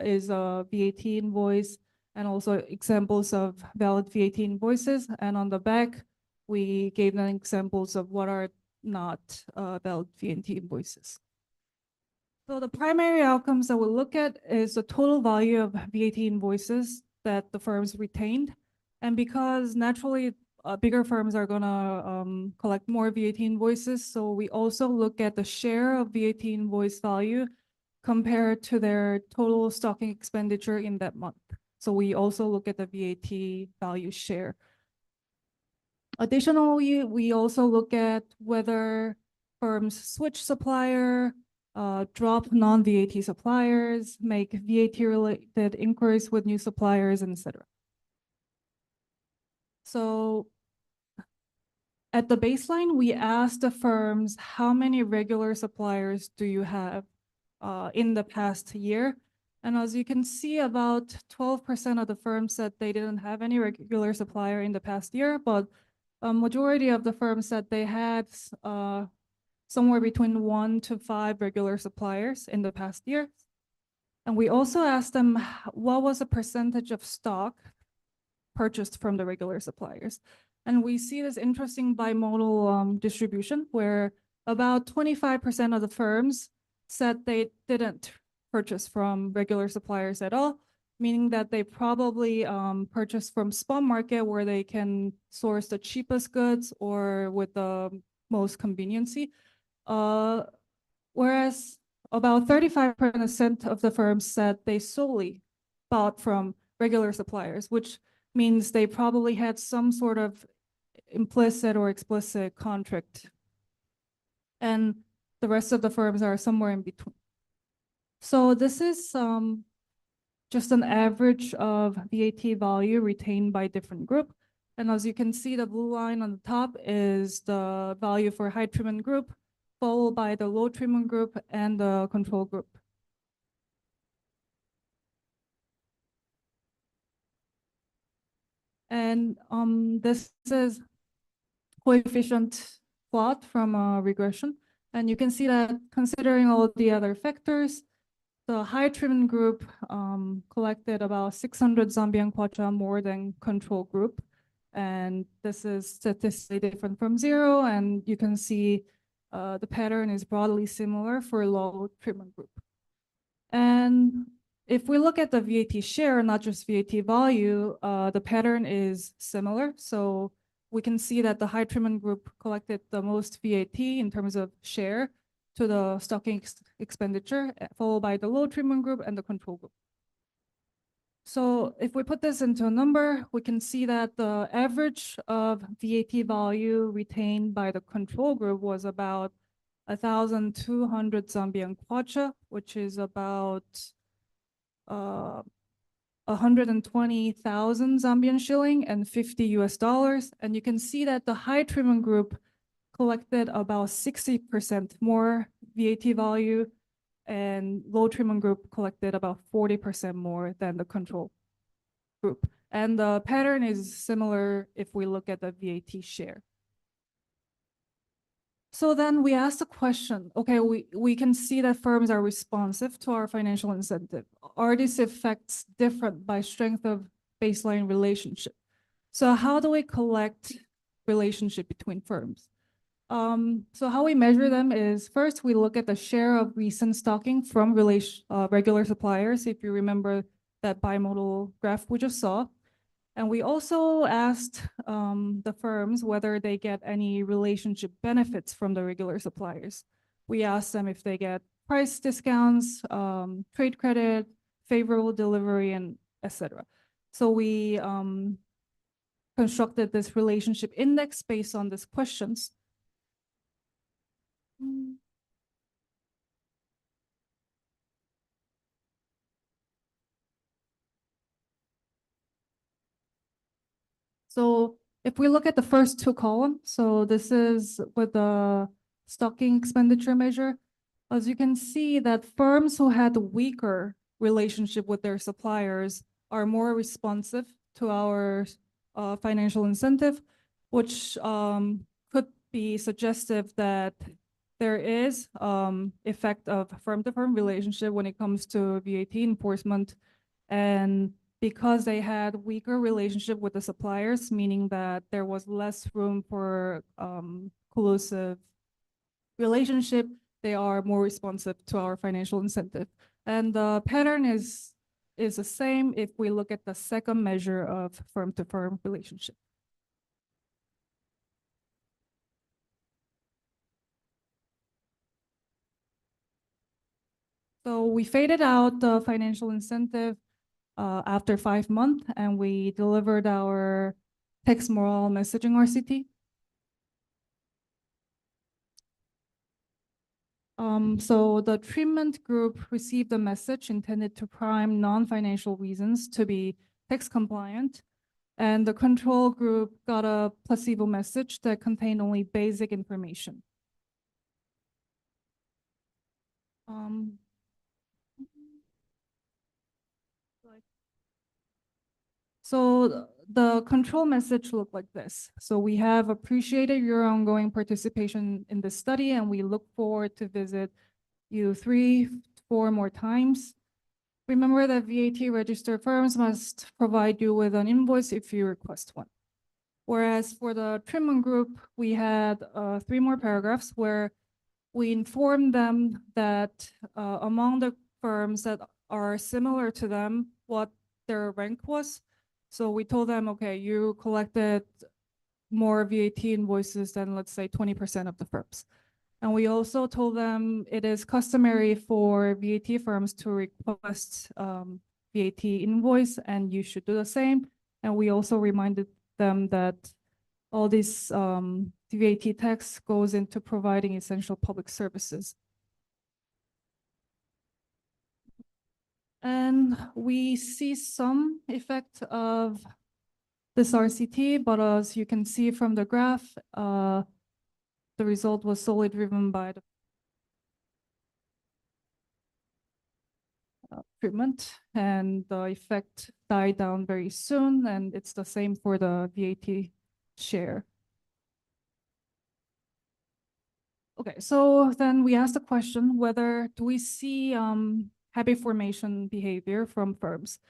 [SPEAKER 15] is a VAT invoice and also examples of valid VAT invoices. And on the back, we gave them examples of what are not valid VAT invoices. So the primary outcomes that we'll look at is the total value of VAT invoices that the firms retained. And because naturally bigger firms are gonna collect more VAT invoices, so we also look at the share of VAT invoice value compared to their total stocking expenditure in that month. So we also look at the VAT value share. Additionally, we also look at whether firms switch supplier, drop non-VAT suppliers, make VAT-related inquiries with new suppliers, and etc. So at the baseline, we asked the firms, how many regular suppliers do you have in the past year? And as you can see, about 12% of the firms said they didn't have any regular supplier in the past year, but a majority of the firms said they had somewhere between 1 to 5 regular suppliers in the past year. And we also asked them what was the percentage of stock purchased from the regular suppliers. And we see this interesting bimodal distribution where about 25% of the firms said they didn't purchase from regular suppliers at all, meaning that they probably purchase from spot market where they can source the cheapest goods or with the most conveniency. Whereas about 35% of the firms said they solely bought from regular suppliers, which means they probably had some sort of implicit or explicit contract. And the rest of the firms are somewhere in between. So this is just an average of VAT value retained by different group. And as you can see, the blue line on the top is the value for high treatment group, followed by the low treatment group and the control group. And this is coefficient plot from a regression. And you can see that considering all the other factors, the high treatment group collected about 600 Zambian kwacha more than control group. And this is statistically different from zero. And you can see the pattern is broadly similar for low treatment group. And if we look at the VAT share, not just VAT value, the pattern is similar. So we can see that the high treatment group collected the most VAT in terms of share to the stocking expenditure, followed by the low treatment group and the control group. So if we put this into a number, we can see that the average of VAT value retained by the control group was about 1,200 Zambian kwacha, which is about 120,000 Zambian shilling and $50 US. And you can see that the high treatment group collected about 60% more VAT value, and low treatment group collected about 40% more than the control group. And the pattern is similar if we look at the VAT share. So then we asked the question, okay, we can see that firms are responsive to our financial incentive. Are these effects different by strength of baseline relationship? So how do we collect relationship between firms? So how we measure them is first we look at the share of recent stocking from regular suppliers, if you remember that bimodal graph we just saw. And we also asked the firms whether they get any relationship benefits from the regular suppliers. We asked them if they get price discounts, trade credit, favorable delivery, and etc. So we constructed this relationship index based on these questions. So if we look at the first two columns, so this is with the stocking expenditure measure, as you can see that firms who had a weaker relationship with their suppliers are more responsive to our financial incentive, which could be suggestive that there is effect of firm-to-firm relationship when it comes to VAT enforcement. And because they had weaker relationship with the suppliers, meaning that there was less room for collusive relationship, they are more responsive to our financial incentive. And the pattern is the same if we look at the second measure of firm-to-firm relationship. So we faded out the financial incentive after 5 months, and we delivered our text moral messaging RCT. So the treatment group received a message intended to prime non-financial reasons to be tax compliant, and the control group got a placebo message that contained only basic information. So the control message looked like this. So we have appreciated your ongoing participation in this study, and we look forward to visit you 3-4 more times. Remember that VAT registered firms must provide you with an invoice if you request one. Whereas for the treatment group, we had 3 more paragraphs where we informed them that among the firms that are similar to them, what their rank was. So we told them, okay, you collected more VAT invoices than, let's say, 20% of the firms. And we also told them it is customary for VAT firms to request VAT invoice, and you should do the same. And we also reminded them that all this VAT tax goes into providing essential public services. And we see some effect of this RCT, but as you can see from the graph, the result was solely driven by the treatment, and the effect died down very soon, and it's the same for the VAT share. Okay, so then we asked the question whether do we see habit formation behavior from firms?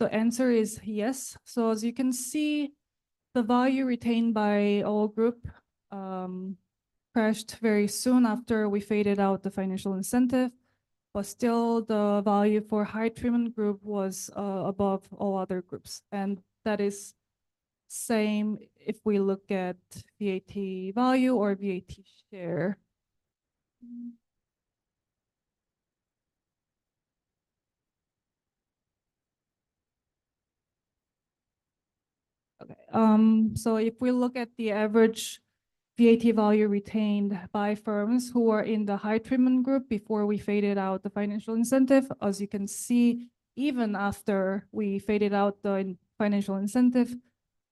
[SPEAKER 15] The answer is yes. So as you can see, the value retained by all group crashed very soon after we faded out the financial incentive, but still the value for high treatment group was above all other groups. And that is same if we look at VAT value or VAT share. Okay, so if we look at the average VAT value retained by firms who are in the high treatment group before we faded out the financial incentive, as you can see, even after we faded out the financial incentive,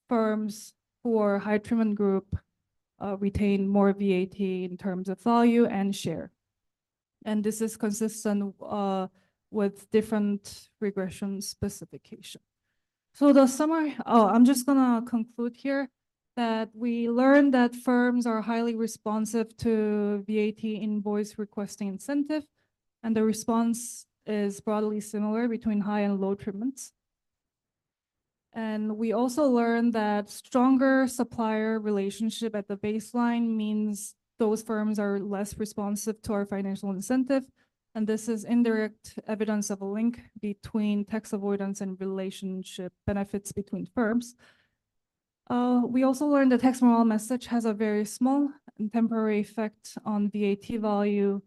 [SPEAKER 15] firms who are high treatment group retain more VAT in terms of value and share. And this is consistent with different regression specification. So the summary, I'm just gonna conclude here that we learned that firms are highly responsive to VAT invoice requesting incentive, and the response is broadly similar between high and low treatments. And we also learned that stronger supplier relationship at the baseline means those firms are less responsive to our financial incentive. And this is indirect evidence of a link between tax avoidance and relationship benefits between firms. We also learned the tax morale message has a very small and temporary effect on VAT value.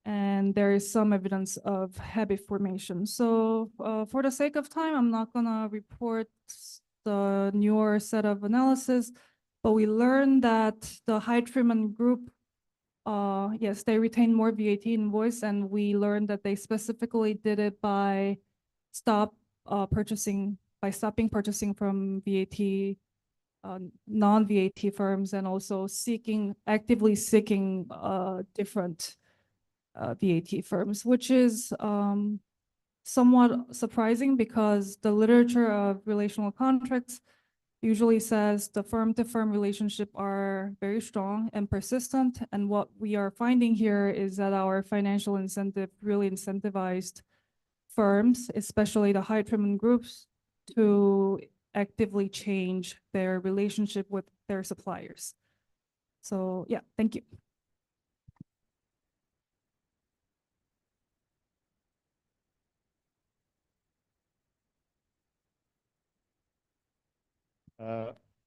[SPEAKER 15] And there is some evidence of habit formation. So for the sake of time, I'm not gonna report the newer set of analysis, but we learned that the high treatment group, yes, they retain more VAT invoice, and we learned that they specifically did it by stopping purchasing from VAT, non-VAT firms, and also actively seeking different VAT firms, which is somewhat surprising because the literature of relational contracts usually says the firm-to-firm relationship are very strong and persistent. And what we are finding here is that our financial incentive really incentivized firms, especially the high treatment groups, to actively change their relationship with their suppliers. So yeah, thank you.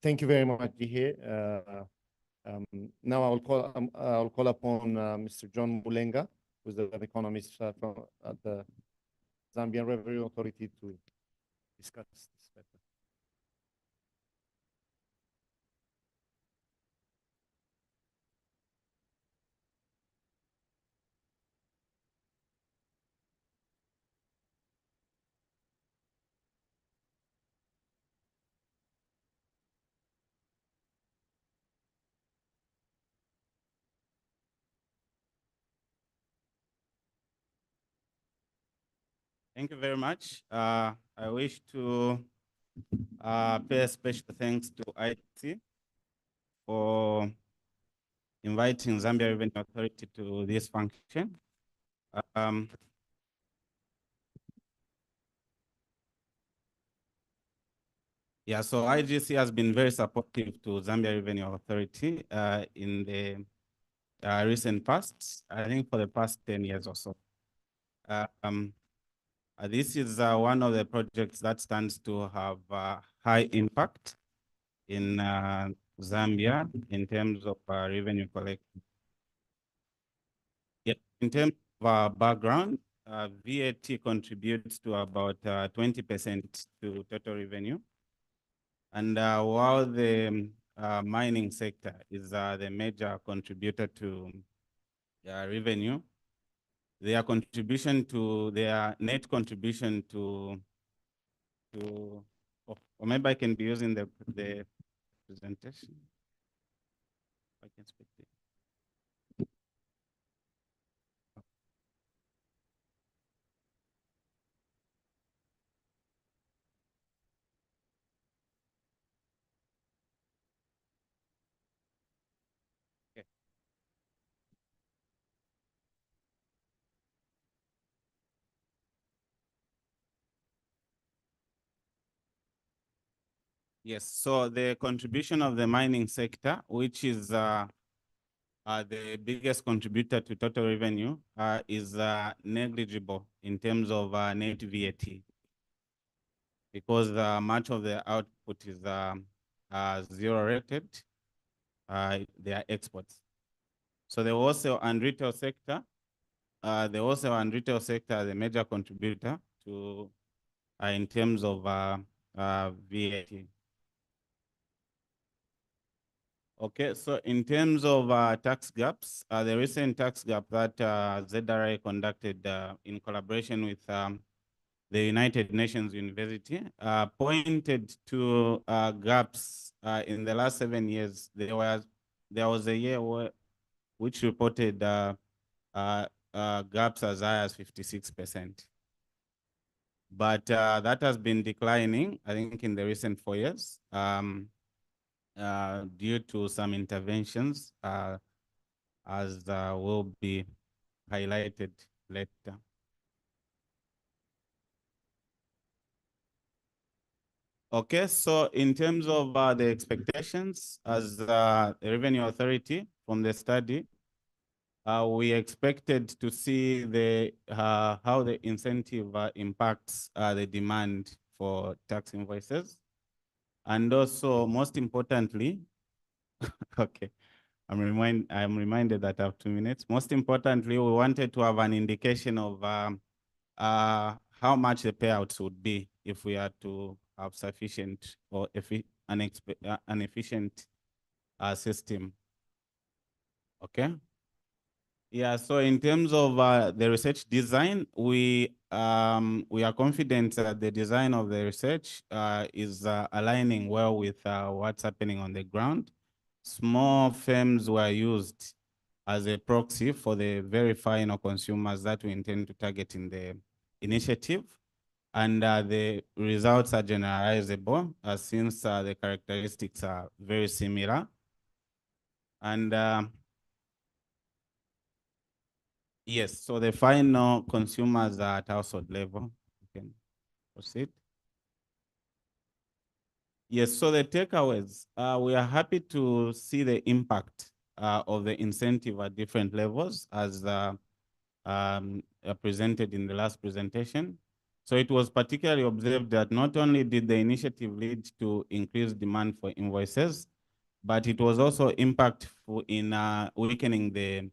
[SPEAKER 17] Thank you very much, Jihe. Now I'll call upon Mr. John Mulenga, who's the economist from the Zambian Revenue Authority, to discuss this better.
[SPEAKER 21] Thank you very much. I wish to pay special thanks to ITC for inviting Zambia Revenue Authority to this function. Yeah, so IGC has been very supportive to Zambia Revenue Authority in the recent past, I think for the past 10 years or so. This is one of the projects that stands to have high impact in Zambia in terms of revenue collection. in terms of our background, VAT contributes to about 20% to total revenue. And while the mining sector is the major contributor to revenue, their contribution to their net contribution to or maybe I can be using the presentation. I can speak to it. Okay. Yes, so the contribution of the mining sector, which is the biggest contributor to total revenue, is negligible in terms of net VAT, because much of the output is zero rated. They are exports. So the wholesale and retail sector, the wholesale and retail sector are the major contributor to in terms of VAT. Okay, so in terms of tax gaps, the recent tax gap that ZRI conducted in collaboration with the United Nations University pointed to gaps in the last 7 years. There was a year which reported gaps as high as 56%. But that has been declining, I think, in the recent 4 years. Due to some interventions, as will be highlighted later. Okay, so in terms of the expectations as the Revenue Authority from the study, we expected to see the how the incentive impacts the demand for tax invoices. And also, most importantly, okay, I'm reminded that I have 2 minutes. Most importantly, we wanted to have an indication of how much the payouts would be if we had to have sufficient or an efficient system. Okay. Yeah, so in terms of the research design, we are confident that the design of the research is aligning well with what's happening on the ground. Small firms were used as a proxy for the very final consumers that we intend to target in the initiative. And the results are generalizable since the characteristics are very similar. And yes, so the final consumers are at household level. You can proceed. Yes, so the takeaways, we are happy to see the impact of the incentive at different levels as presented in the last presentation. So it was particularly observed that not only did the initiative lead to increased demand for invoices, but it was also impactful in weakening the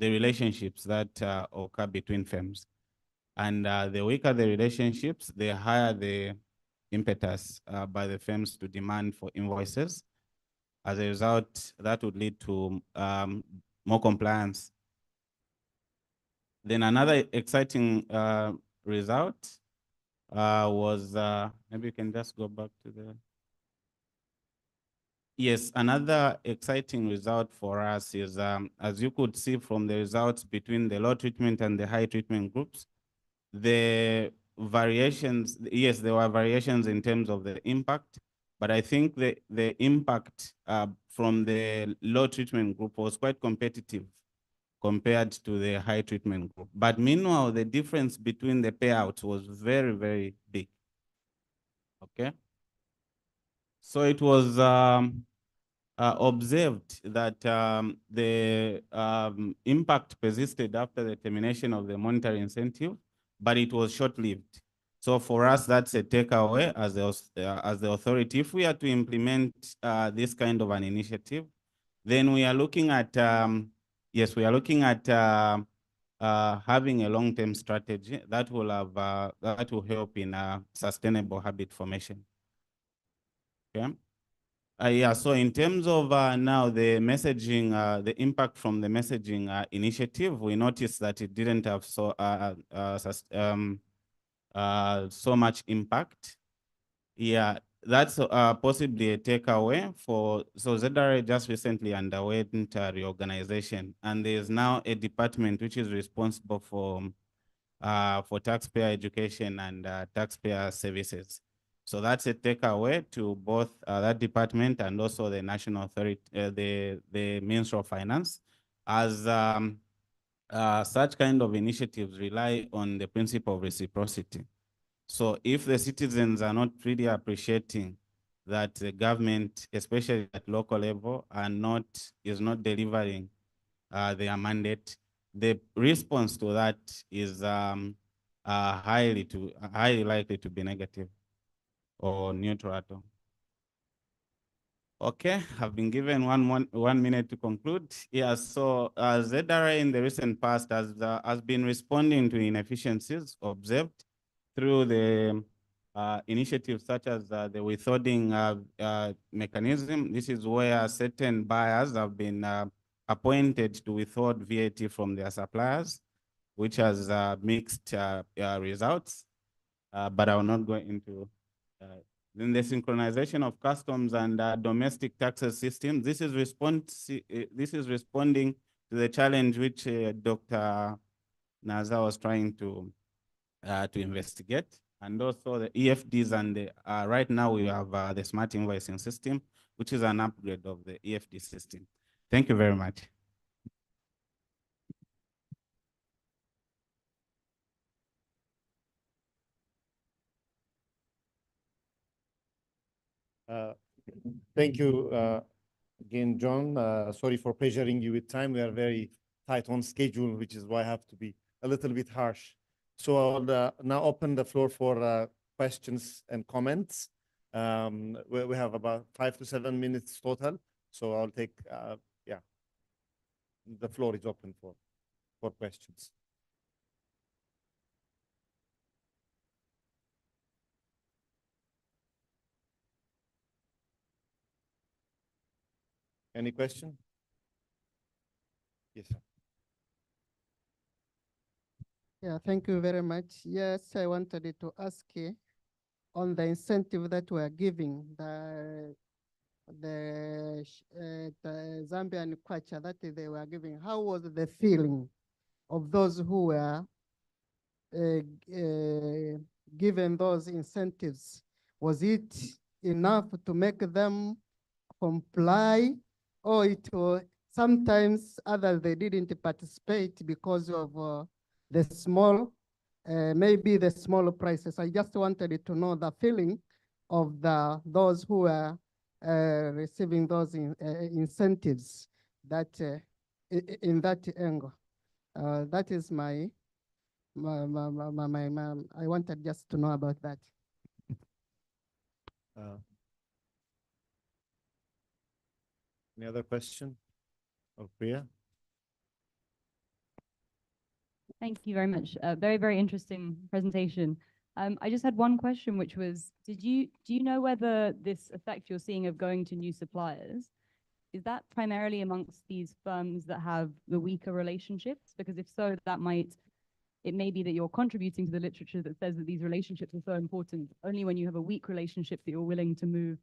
[SPEAKER 21] relationships that occur between firms. And the weaker the relationships, the higher the impetus by the firms to demand for invoices. As a result, that would lead to more compliance. Then another exciting result was, maybe you can just go back to the. Yes, another exciting result for us is, as you could see from the results between the low treatment and the high treatment groups, the variations, yes, there were variations in terms of the impact, but I think the impact from the low treatment group was quite competitive compared to the high treatment group. But meanwhile, the difference between the payouts was very, very big. Okay. So it was observed that the impact persisted after the termination of the monetary incentive, but it was short-lived. So for us, that's a takeaway as the authority. If we are to implement this kind of an initiative, then we are looking at Yes, we are looking at having a long-term strategy that will help in sustainable habit formation. Okay. Yeah, so in terms of now the messaging, the impact from the messaging initiative, we noticed that it didn't have so much impact. Yeah, that's possibly a takeaway so ZRA just recently underwent reorganization, and there's now a department which is responsible for taxpayer education and taxpayer services. So that's a takeaway to both that department and also the National Authority, the Ministry of Finance, as such kind of initiatives rely on the principle of reciprocity. So if the citizens are not really appreciating that the government, especially at local level, is not delivering their mandate, the response to that is highly likely to be negative or neutral at all. Okay, I've been given one minute to conclude. Yeah, so ZRA in the recent past has been responding to inefficiencies observed through the initiatives such as the withholding mechanism. This is where certain buyers have been appointed to withhold VAT from their suppliers, which has mixed results, but I will not go into. Then the synchronization of customs and domestic taxes system. This is responding to the challenge which Dr. Naza was trying to investigate, and also the EFDs and right now we have the smart invoicing system, which is an upgrade of the EFD system. Thank you very much.
[SPEAKER 17] Thank you again, John. Sorry for pressuring you with time. We are very tight on schedule, which is why I have to be a little bit harsh. So I'll now open the floor for questions and comments. We have about 5 to 7 minutes total. So I'll take, yeah, the floor is open for questions. Any question? Yes, sir.
[SPEAKER 2] Yeah, thank you very much. Yes, I wanted to ask on the incentive that we are giving, the Zambian kwacha that they were giving. How was the feeling of those who were given those incentives? Was it enough to make them comply, or it was sometimes others they didn't participate because of the small, maybe the small prices? I just wanted to know the feeling of those who are receiving those incentives that in that angle. That is my I wanted just to know about that.
[SPEAKER 17] Any other question? Or Priya?
[SPEAKER 22] Thank you very much. Very, very interesting presentation. I just had one question, which was, do you know whether this effect you're seeing of going to new suppliers, is that primarily amongst these firms that have the weaker relationships? Because if so, it may be that you're contributing to the literature that says that these relationships are so important. Only when you have a weak relationship that you're willing to move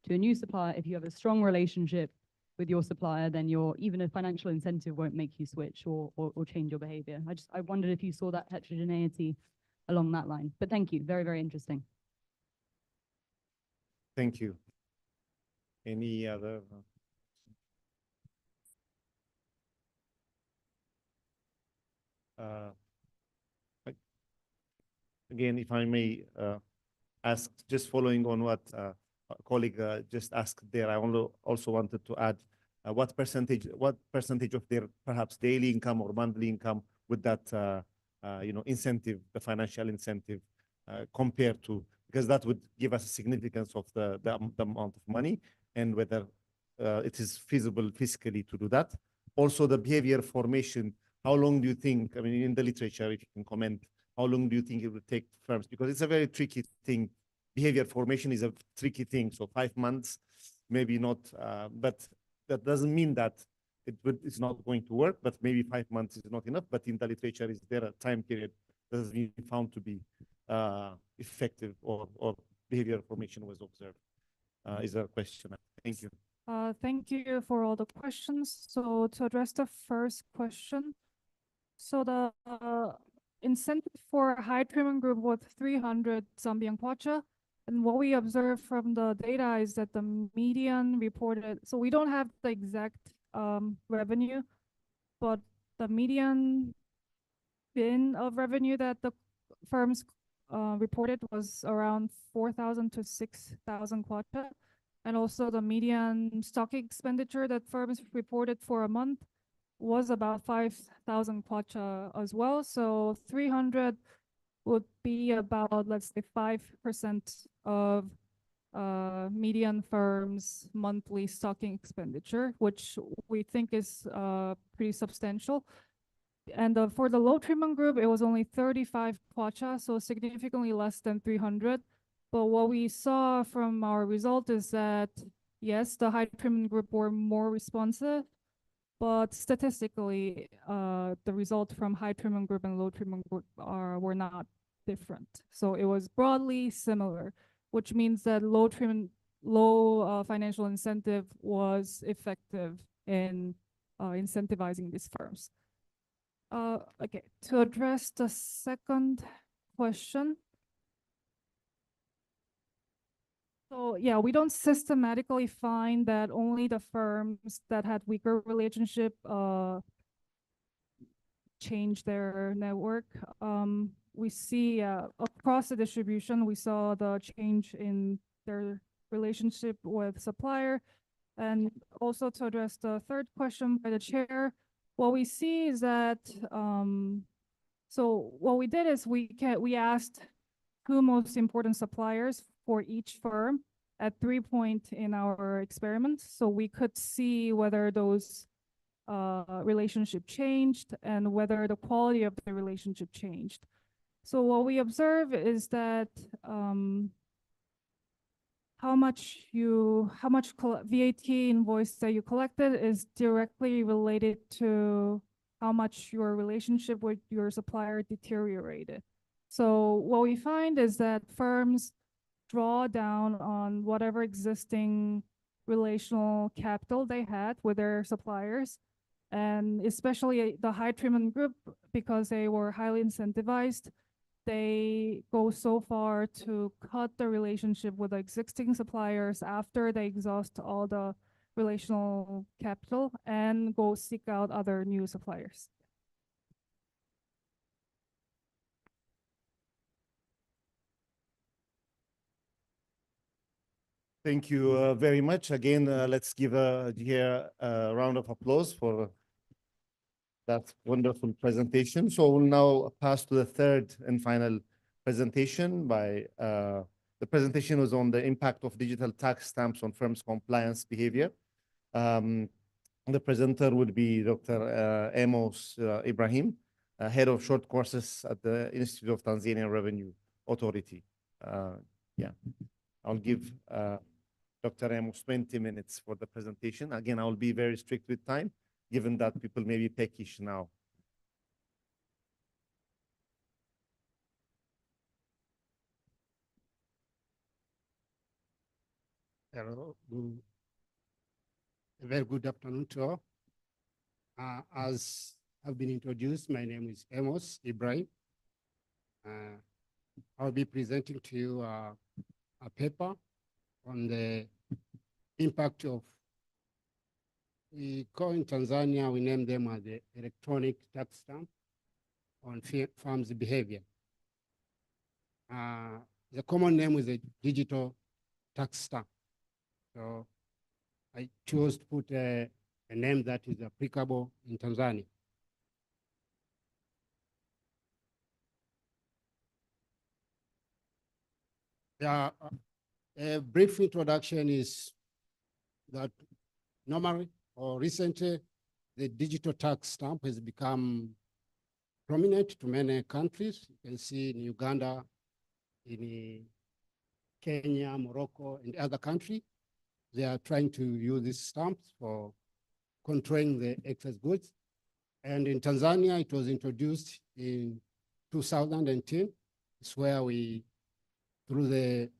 [SPEAKER 22] to a new supplier. If you have a strong relationship with your supplier, then even a financial incentive won't make you switch or change your behavior. I wondered if you saw that heterogeneity along that line. But thank you, very, very interesting.
[SPEAKER 17] Thank you. Any other? Again, if I may ask, just following on what a colleague just asked there, I also wanted to add what percentage of their perhaps daily income or monthly income would that incentive, the financial incentive, compared to, because that would give us a significance of the amount of money and whether it is feasible fiscally to do that, also the behavior formation. How long do you think, I mean, in the literature, if you can comment, how long do you think it will take firms? Because it's a very tricky thing. Behavior formation is a tricky thing. So 5 months, maybe not, but that doesn't mean that it's not going to work, but maybe 5 months is not enough. But in the literature, is there a time period that has been found to be effective or behavior formation was observed? Is there a question? Thank you.
[SPEAKER 15] Thank you for all the questions. So to address the first question, so the incentive for a high treatment group was 300 Zambian kwacha. And what we observed from the data is that the median reported, so we don't have the exact revenue, but the median bin of revenue that the firms reported was around 4,000 to 6,000 kwacha. And also the median stock expenditure that firms reported for a month was about 5,000 kwacha as well. So 300 would be about, let's say, 5% of median firms' monthly stocking expenditure, which we think is pretty substantial. And for the low treatment group, it was only 35 kwacha, so significantly less than 300. But what we saw from our result is that, yes, the high treatment group were more responsive, but statistically, the result from high treatment group and low treatment group were not different. So it was broadly similar, which means that low financial incentive was effective in incentivizing these firms. Okay, to address the second question. So yeah, we don't systematically find that only the firms that had weaker relationship change their network. We see across the distribution, we saw the change in their relationship with supplier. And also to address the third question by the chair, what we see is that, so what we did is we asked 2 most important suppliers for each firm at 3 points in our experiment. So we could see whether those relationship changed and whether the quality of the relationship changed. So what we observe is that how much VAT invoice that you collected is directly related to how much your relationship with your supplier deteriorated. So what we find is that firms draw down on whatever existing relational capital they had with their suppliers, and especially the high treatment group, because they were highly incentivized, they go so far to cut the relationship with the existing suppliers after they exhaust all the relational capital and go seek out other new suppliers.
[SPEAKER 17] Thank you very much. Again, let's give here a round of applause for that wonderful presentation. So we'll now pass to the third and final presentation by, the presentation was on the impact of digital tax stamps on firms' compliance behavior. The presenter would be Dr. Amos Ibrahim, head of short courses at the Institute of Tanzanian Revenue Authority. Yeah, I'll give Dr. Amos 20 minutes for the presentation. Again, I'll be very strict with time, given that people may be peckish now.
[SPEAKER 3] Hello, a very good afternoon to all. As I've been introduced, my name is Amos Ibrahim. I'll be presenting to you a paper on the impact of, we call in Tanzania, we name them as the electronic tax stamp on firms' behavior. The common name is a digital tax stamp. So I chose to put a name that is applicable in Tanzania. Yeah, a brief introduction is that normally or recently the digital tax stamp has become prominent to many countries. You can see in Uganda, in Kenya, Morocco, and other countries, they are trying to use these stamps for controlling the excess goods. And in Tanzania, it was introduced in 2010. It's where we, through the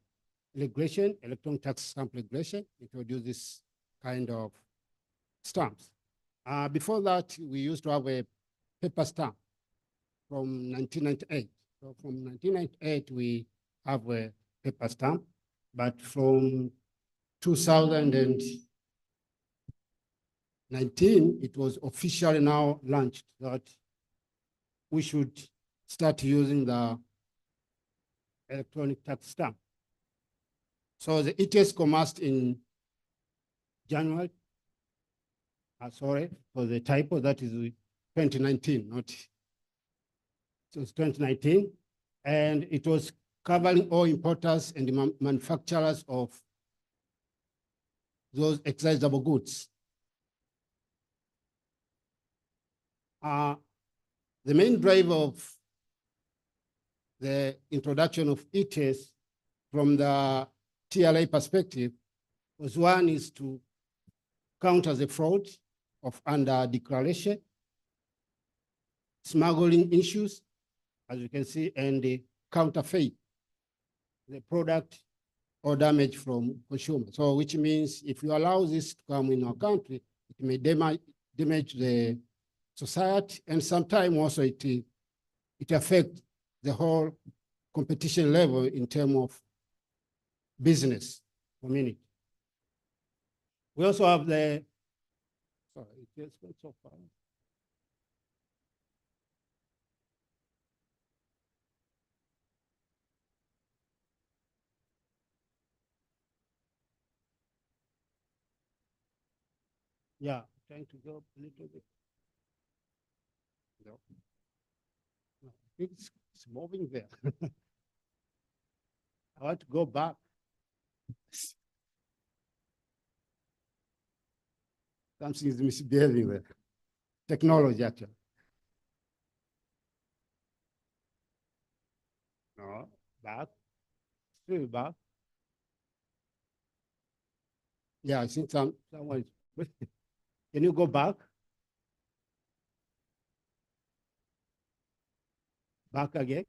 [SPEAKER 3] regulation, electronic tax stamp regulation, introduced this kind of stamps. Before that, we used to have a paper stamp from 1998. So from 1998, we have a paper stamp, but from 2019, it was officially now launched that we should start using the electronic tax stamp. So the ETS commenced in January. Sorry for the typo, that is 2019, not, so it's 2019. And it was covering all importers and manufacturers of those excisable goods. The main driver of the introduction of ETS from the TRA perspective was, one is to counter the fraud of under declaration, smuggling issues, as you can see, and the counterfeit, the product or damage from consumers. So which means if you allow this to come in our country, it may damage the society, and sometimes also it affects the whole competition level in terms of business community. We also have the, sorry, it just went so far. Yeah, trying to go a little bit. No. No, it's moving there. I want to go back. Something is misbehaving there. Technology, actually. No, back. Still back. Yeah, I think someone is. Can you go back? Back again.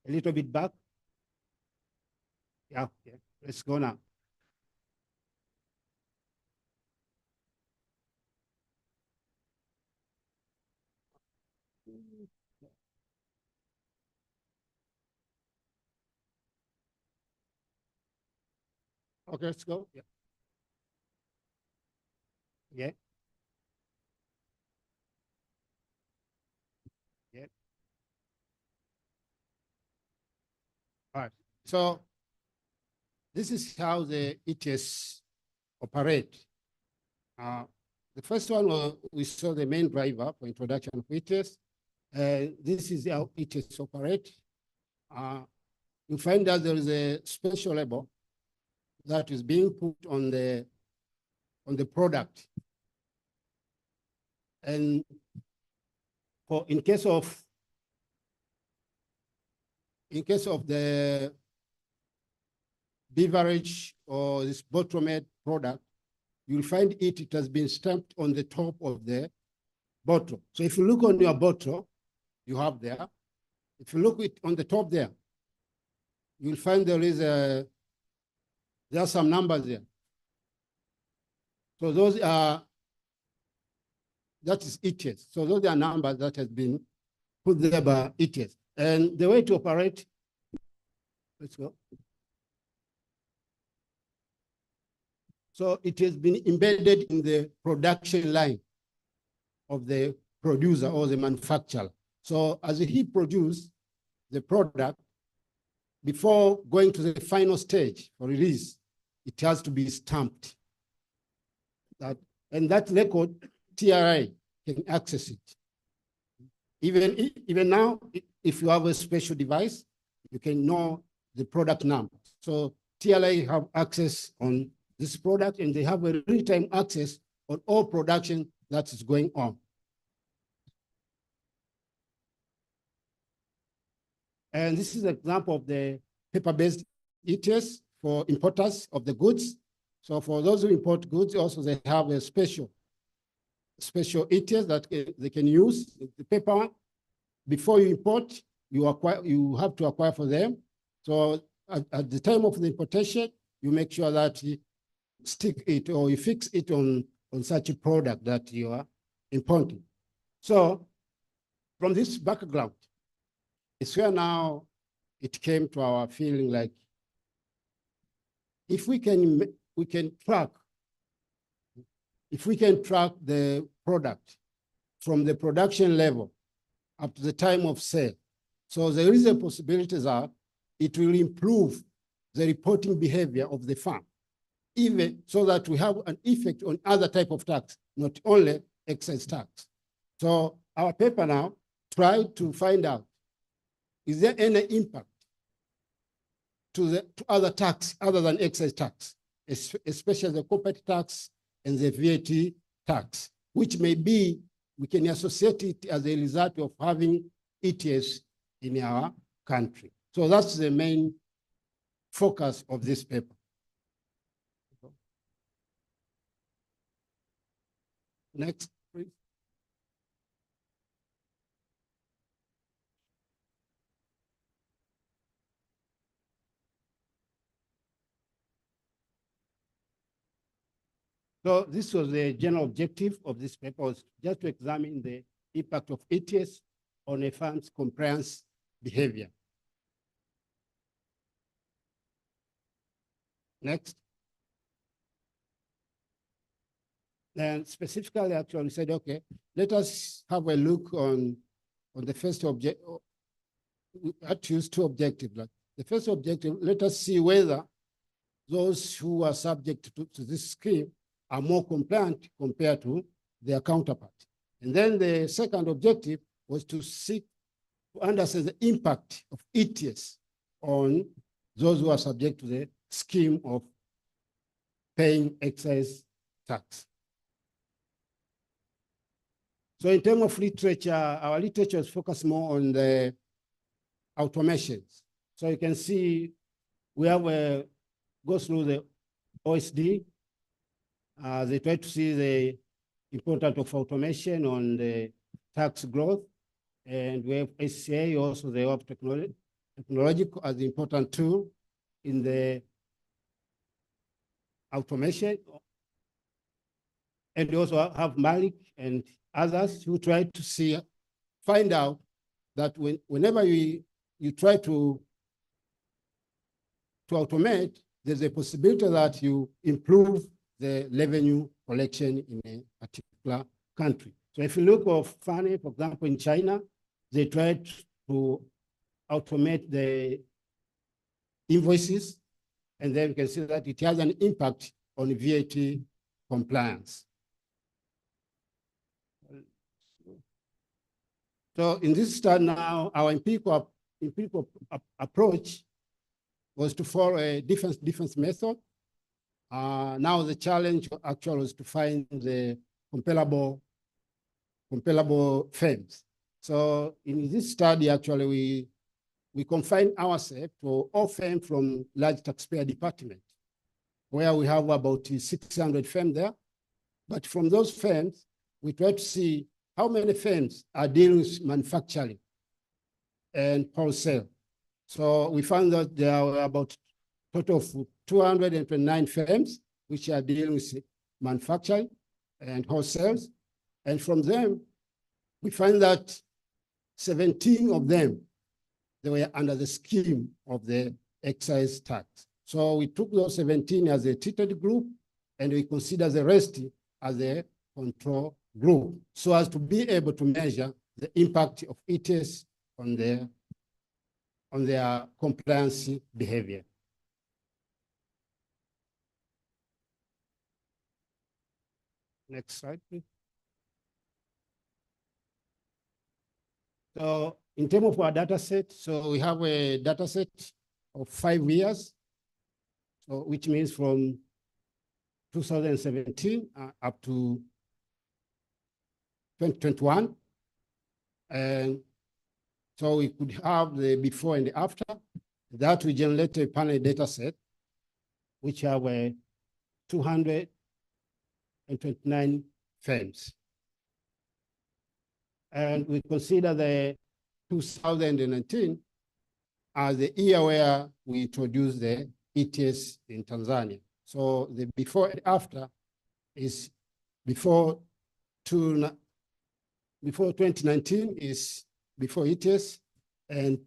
[SPEAKER 3] A little bit back. Yeah, okay. Let's go now. Okay, let's go. Yeah. Yeah. Yeah. All right. So this is how the ETS operate. The first one, we saw the main driver for introduction of ETS. This is how ETS operate. You find that there is a special label that is being put on the product. And in case of the beverage or this bottle-made product, you'll find it has been stamped on the top of the bottle. So if you look on your bottle, you have there. If you look on the top there, you'll find there are some numbers there. So those are, that is ETS. So those are numbers that has been put there by ETS. And the way to operate, let's go. So it has been embedded in the production line of the producer or the manufacturer. So as he produces the product, before going to the final stage for release, it has to be stamped. And that record, TRA can access it. Even now, if you have a special device, you can know the product number. So TRA have access on this product, and they have a real-time access on all production that is going on. And this is an example of the paper-based ETS for importers of the goods. So for those who import goods, also they have a special ETS that they can use. The paper, before you import, you have to acquire for them. So at the time of the importation, you make sure that you stick it or you fix it on such a product that you are importing. So from this background, it's where now it came to our feeling like, if we can track the product from the production level up to the time of sale, so there is a possibility that it will improve the reporting behavior of the farm, even so that we have an effect on other type of tax, not only excise tax. So our paper now tried to find out, is there any impact to other tax other than excise tax, especially the corporate tax and the VAT tax, which may be, we can associate it as a result of having ETS in our country. So that's the main focus of this paper. Next, please. So this was the general objective of this paper, was just to examine the impact of ETS on a farm's compliance behavior. Next. And specifically, actually, we said, okay, let us have a look on the first object. We had to use two objectives. Like the first objective, let us see whether those who are subject to this scheme are more compliant compared to their counterpart. And then the second objective was to seek to understand the impact of ETS on those who are subject to the scheme of paying excise tax. So in terms of literature, our literature is focused more on the automations. So you can see we have go through the OSD. They try to see the importance of automation on the tax growth. And we have SCA also, they have technology as the important tool in the automation. And we also have Malik and others who try to find out that whenever you try to automate, there's a possibility that you improve the revenue collection in a particular country. So if you look at FANE, for example, in China, they tried to automate the invoices, and then you can see that it has an impact on VAT compliance. So in this study now, our empirical approach was to follow a different method. Now the challenge actually was to find the comparable firms. So in this study, actually, we confined ourselves to all firms from large taxpayer department, where we have about 600 firms there. But from those firms, we try to see how many firms are dealing with manufacturing and wholesale. So we found that there are about a total of 229 firms which are dealing with manufacturing and wholesales. And from them, we find that 17 of them, they were under the scheme of the excise tax. So we took those 17 as a treated group, and we consider the rest as a control group, so as to be able to measure the impact of ETS on their compliance behavior. Next slide, please. So in terms of our data set, so we have a data set of 5 years, so which means from 2017 up to 2021. And so we could have the before and the after. That we generate a panel data set, which have 229 firms. And we consider the 2019 as the year where we introduced the ETS in Tanzania. So the before and after is before 2019 is before ETS, and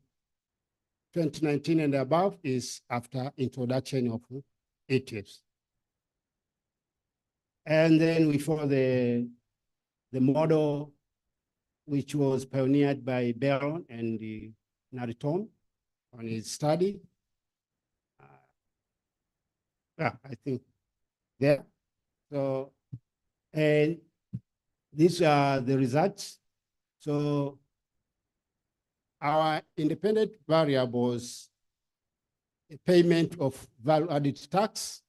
[SPEAKER 3] 2019 and above is after introduction of ETS. And then we follow the model which was pioneered by Baron and Nariton on his study. I think there. So, and these are the results. So our independent variables, a payment of value-added tax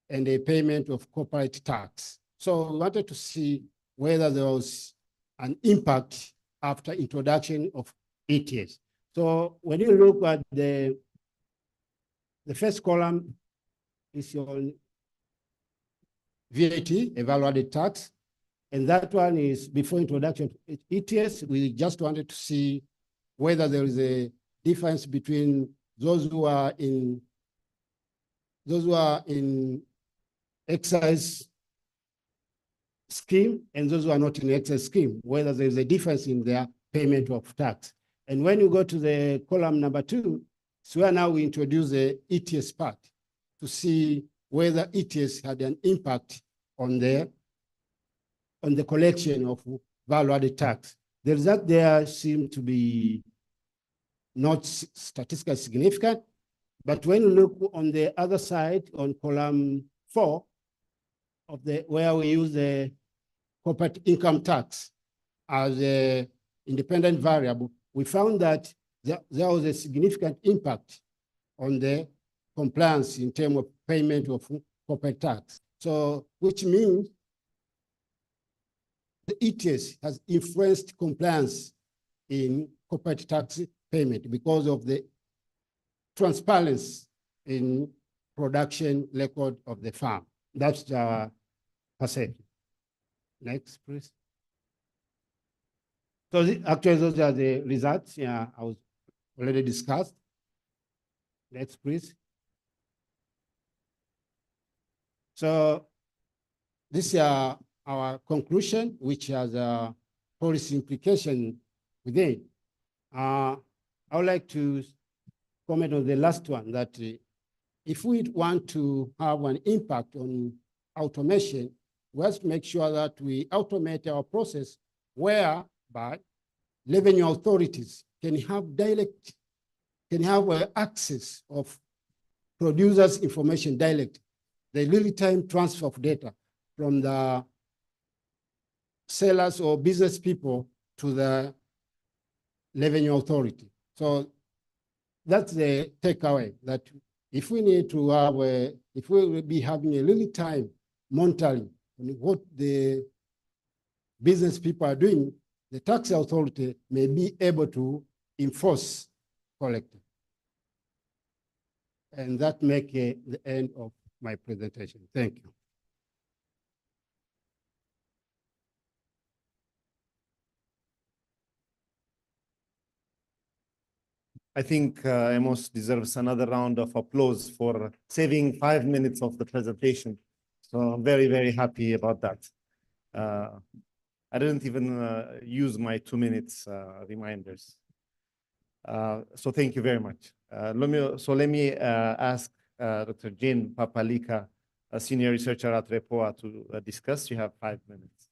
[SPEAKER 3] and a payment of corporate tax. So we wanted to see whether there was an impact after introduction of ETS. So when you look at the first column is your VAT, a value-added tax, and that one is before introduction of ETS. We just wanted to see whether there is a difference between those who are in excise scheme and those who are not in excise scheme, whether there is a difference in their payment of tax. And when you go to the column number 2, so where now we introduce the ETS part to see whether ETS had an impact on the collection of value-added tax. The result there seemed to be not statistically significant, but when you look on the other side, on column 4, of where we use the corporate income tax as an independent variable, we found that there was a significant impact on the compliance in terms of payment of corporate tax. So, which means the ETS has influenced compliance in corporate tax payment because of the transparency in production record of the farm. That's our perception. Next, please. So actually, those are the results. Yeah, I was already discussed. Next, please. So this is our conclusion, which has a policy implication within. I would like to comment on the last one, that if we want to have an impact on automation, we have to make sure that we automate our process whereby revenue authorities can have access of producers' information direct, the real-time transfer of data from the sellers or business people to the revenue authority. So that's the takeaway, that if we need to have if we will be having a real-time monitoring on what the business people are doing, the tax authority may be able to enforce collecting. And that makes the end of my presentation. Thank you.
[SPEAKER 17] I think Amos deserves another round of applause for saving 5 minutes of the presentation. So I'm very, very happy about that. I didn't even use my 2 minutes reminders. So thank you very much. Let me ask Dr. Jane Papalika, a senior researcher at REPOA, to discuss. You have 5 minutes.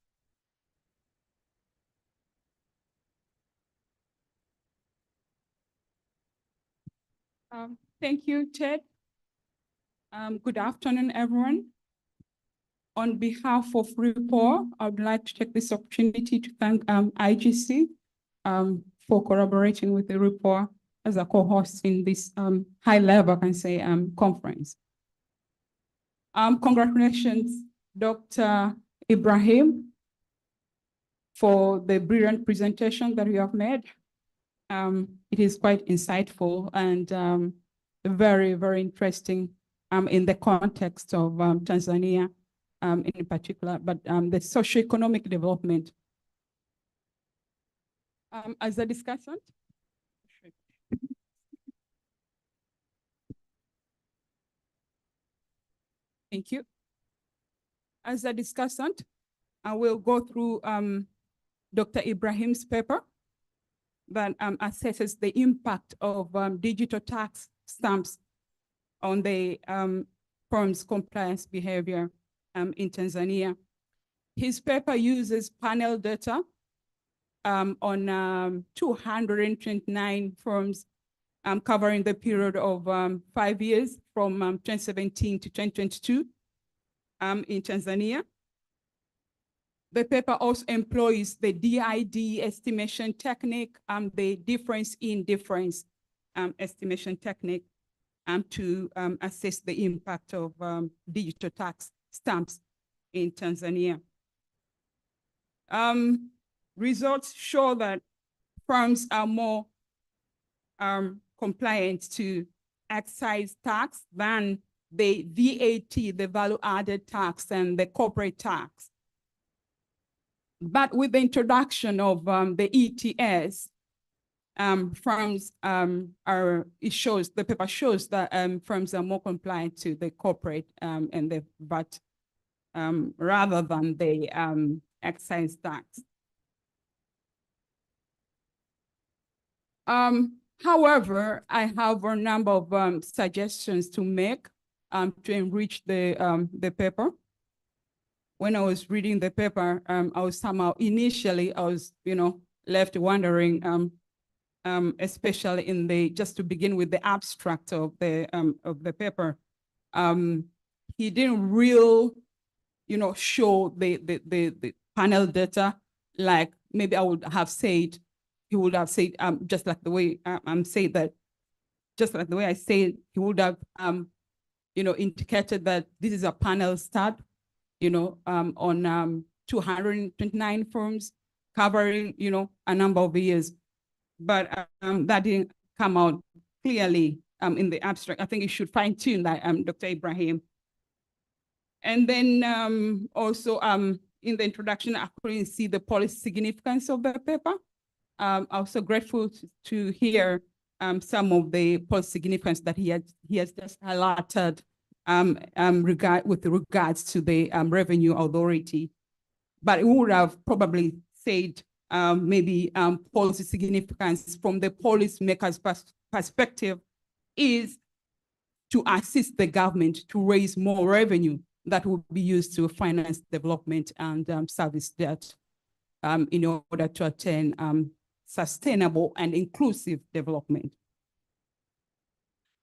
[SPEAKER 5] Thank you, Ted. Good afternoon, everyone. On behalf of REPOA, I would like to take this opportunity to thank IGC for collaborating with the REPOA as a co-host in this high-level, I can say, conference. Congratulations, Dr. Ibrahim, for the brilliant presentation that you have made. It is quite insightful and very, very interesting in the context of Tanzania in particular, but the socioeconomic development. As a discussant? Thank you. As a discussant, I will go through Dr. Ibrahim's paper that assesses the impact of digital tax stamps on the firm's compliance behavior in Tanzania. His paper uses panel data on 229 firms covering the period of 5 years from 2017 to 2022 in Tanzania. The paper also employs the DID estimation technique, the difference in difference estimation technique to assess the impact of digital tax stamps in Tanzania. Results show that firms are more compliant to excise tax than the VAT, the value added tax, and the corporate tax. But with the introduction of the ETS, firms the paper shows that firms are more compliant to the corporate and the VAT rather than the excise tax. However, I have a number of suggestions to make to enrich the paper. When I was reading the paper, I was somehow initially left wondering, especially in just to begin with the abstract of the paper. He didn't show the panel data like maybe I would have said. He would have said just like the way I'm saying that, just like the way I say, he would have indicated that this is a panel start, on 229 firms covering, a number of years. But that didn't come out clearly in the abstract. I think you should fine tune that, Dr. Ibrahim. And then also in the introduction, I couldn't see the policy significance of the paper. I'm also grateful to hear some of the policy significance that he has just highlighted with regards to the revenue authority. But it would have probably said maybe policy significance from the policymaker's perspective is to assist the government to raise more revenue that will be used to finance development and service debt in order to attain sustainable and inclusive development.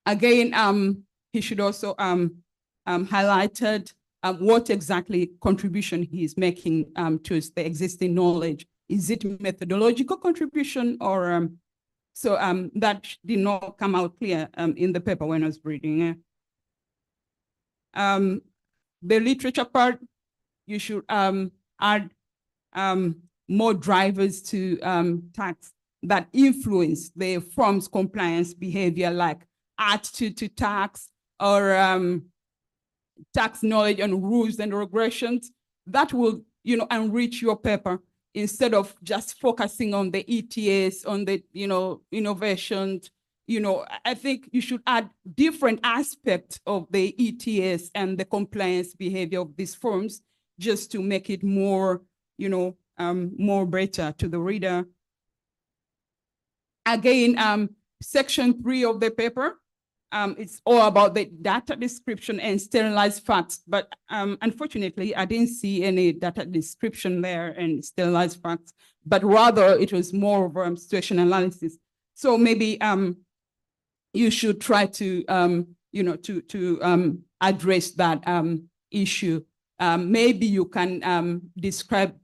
[SPEAKER 5] Again, he should also highlighted what exactly contribution he is making to the existing knowledge. Is it methodological contribution or so that did not come out clear in the paper when I was reading. The literature part, you should add more drivers to tax that influence the firm's compliance behavior, like attitude to tax or tax knowledge and rules and regulations. That will, enrich your paper instead of just focusing on the ETS, on the, innovations. I think you should add different aspects of the ETS and the compliance behavior of these firms just to make it more, more better to the reader. Again, section 3 of the paper, it's all about the data description and sterilized facts, but unfortunately, I didn't see any data description there and sterilized facts, but rather it was more of situation analysis. So maybe you should try to, address that issue. Maybe you can describe,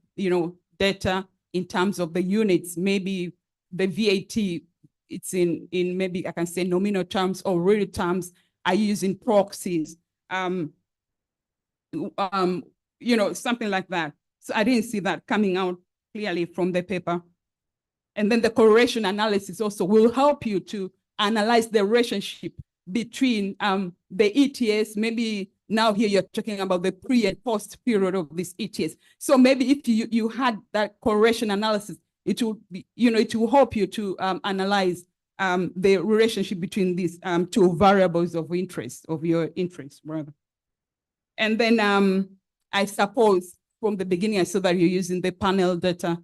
[SPEAKER 5] data in terms of the units, maybe the VAT, it's in maybe I can say nominal terms or real terms are using proxies. something like that. So I didn't see that coming out clearly from the paper. And then the correlation analysis also will help you to analyze the relationship between the ETS. Maybe now here you're talking about the pre and post period of this ETS. So maybe if you had that correlation analysis, it will be, it will help you to analyze the relationship between these two variables of interest, of your interest, rather. And then I suppose from the beginning, I saw that you're using the panel data.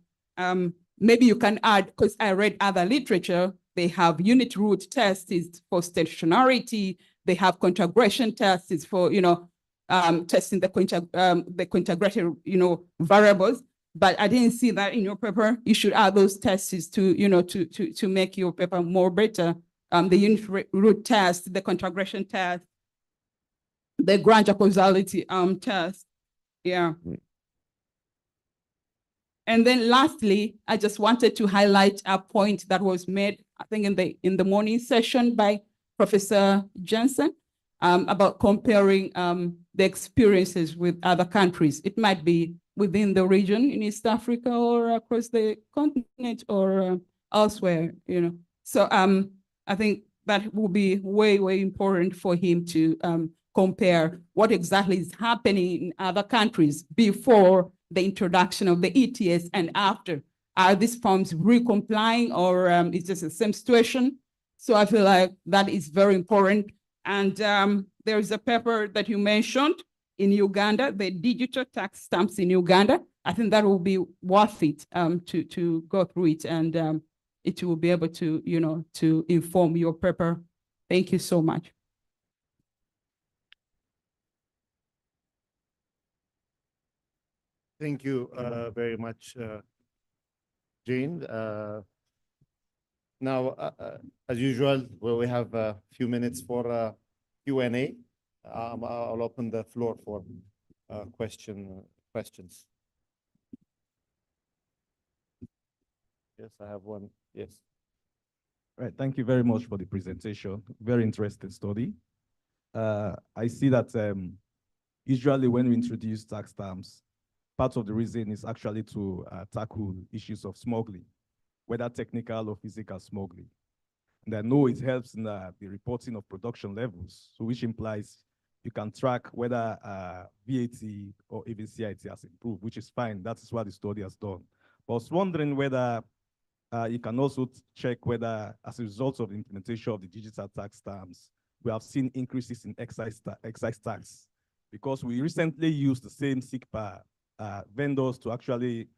[SPEAKER 5] Maybe you can add, because I read other literature, they have unit root tests for stationarity, they have cointegration tests for, testing the cointegrated, variables. But I didn't see that in your paper. You should add those tests to make your paper more better. The unit root test, the cointegration test, the Granger causality test. Yeah. And then lastly, I just wanted to highlight a point that was made, I think in the morning session by Professor Jensen about comparing the experiences with other countries. It might be within the region in East Africa or across the continent or elsewhere, So I think that will be way, way important for him to compare what exactly is happening in other countries before the introduction of the ETS and after. Are these farms recomplying or is this the same situation? So I feel like that is very important. And there is a paper that you mentioned in Uganda, the digital tax stamps in Uganda. I think that will be worth it to go through it, and it will be able to, to inform your paper. Thank you so much.
[SPEAKER 17] Thank you very much, Jane. Now, as usual, we have a few minutes for Q&A. I'll open the floor for questions. Yes, I have one. Yes.
[SPEAKER 19] Right. Thank you very much for the presentation. Very interesting study. I see that usually when we introduce tax stamps, part of the reason is actually to tackle issues of smuggling, whether technical or physical smuggling. And I know it helps in the reporting of production levels, so which implies you can track whether VAT or even CIT has improved, which is fine. That is what the study has done. But I was wondering whether you can also check whether, as a result of the implementation of the digital tax stamps, we have seen increases in excise tax, because we recently used the same SICPA vendors to actually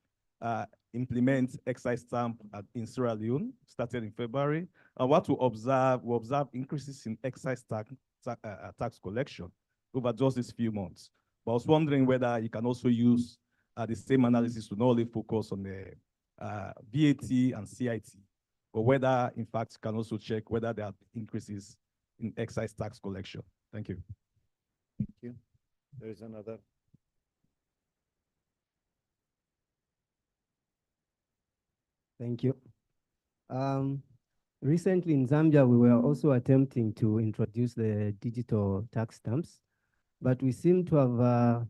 [SPEAKER 19] implement excise stamp in Sierra Leone, started in February. And what we observe increases in excise tax collection over just these few months. But I was wondering whether you can also use the same analysis to not only focus on the VAT and CIT, but whether, in fact, you can also check whether there are increases in excise tax collection. Thank you.
[SPEAKER 17] Thank you. There is another.
[SPEAKER 8] Thank you. Recently in Zambia, we were also attempting to introduce the digital tax stamps, but we seem to have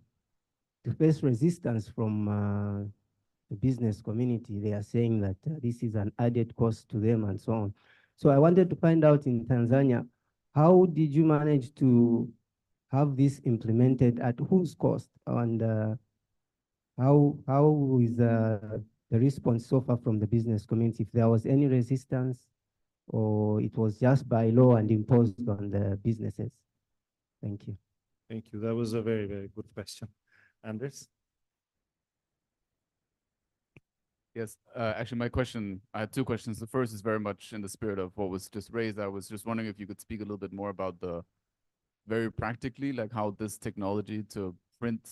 [SPEAKER 8] to face resistance from the business community. They are saying that this is an added cost to them and so on. So I wanted to find out in Tanzania, how did you manage to have this implemented, at whose cost, and how is the response so far from the business community? If there was any resistance, or it was just by law and imposed on the businesses? Thank you.
[SPEAKER 17] Thank you. That was a very, very good question. Anders?
[SPEAKER 10] Yes, actually, I had two questions. The first is very much in the spirit of what was just raised. I was just wondering if you could speak a little bit more about very practically, like how this technology to print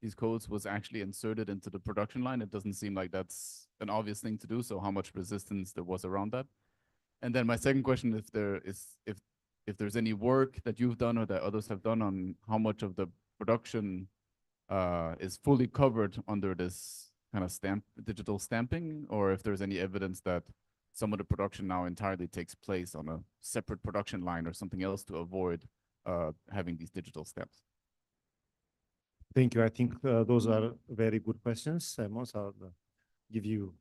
[SPEAKER 10] these codes was actually inserted into the production line. It doesn't seem like that's an obvious thing to do, so how much resistance there was around that. And then my second question, if there's any work that you've done or that others have done on how much of the production is fully covered under this kind of digital stamping, or if there's any evidence that some of the production now entirely takes place on a separate production line or something else to avoid having these digital stamps.
[SPEAKER 17] Thank you. I think those are very good questions. Amos, I'll give you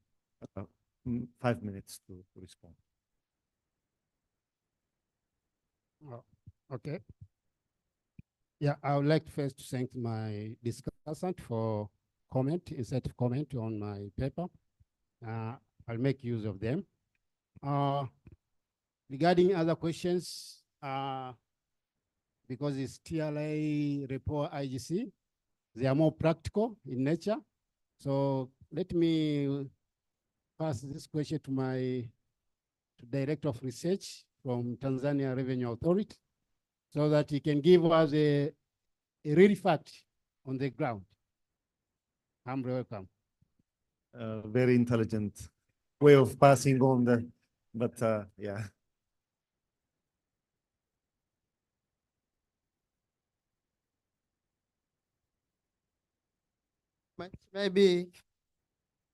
[SPEAKER 17] 5 minutes to respond.
[SPEAKER 3] Oh, okay. Yeah, I would like first to thank my discussant for instead comment on my paper. I'll make use of them. Regarding other questions, because it's TLA report IGC, they are more practical in nature. So let me pass this question to Director of Research from Tanzania Revenue Authority, so that he can give us a real fact on the ground. I'm welcome.
[SPEAKER 17] Very intelligent way of passing on but yeah.
[SPEAKER 2] Maybe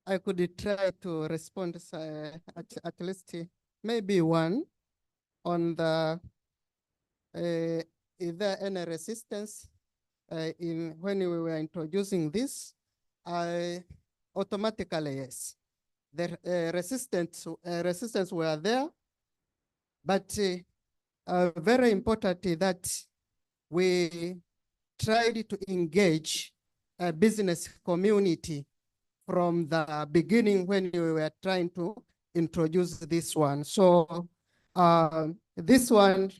[SPEAKER 2] I could try to respond at least maybe one on the is there any resistance in when we were introducing this? Automatically, yes. The resistance were there, but very importantly that we tried to engage a business community from the beginning when we were trying to introduce this one. So this one,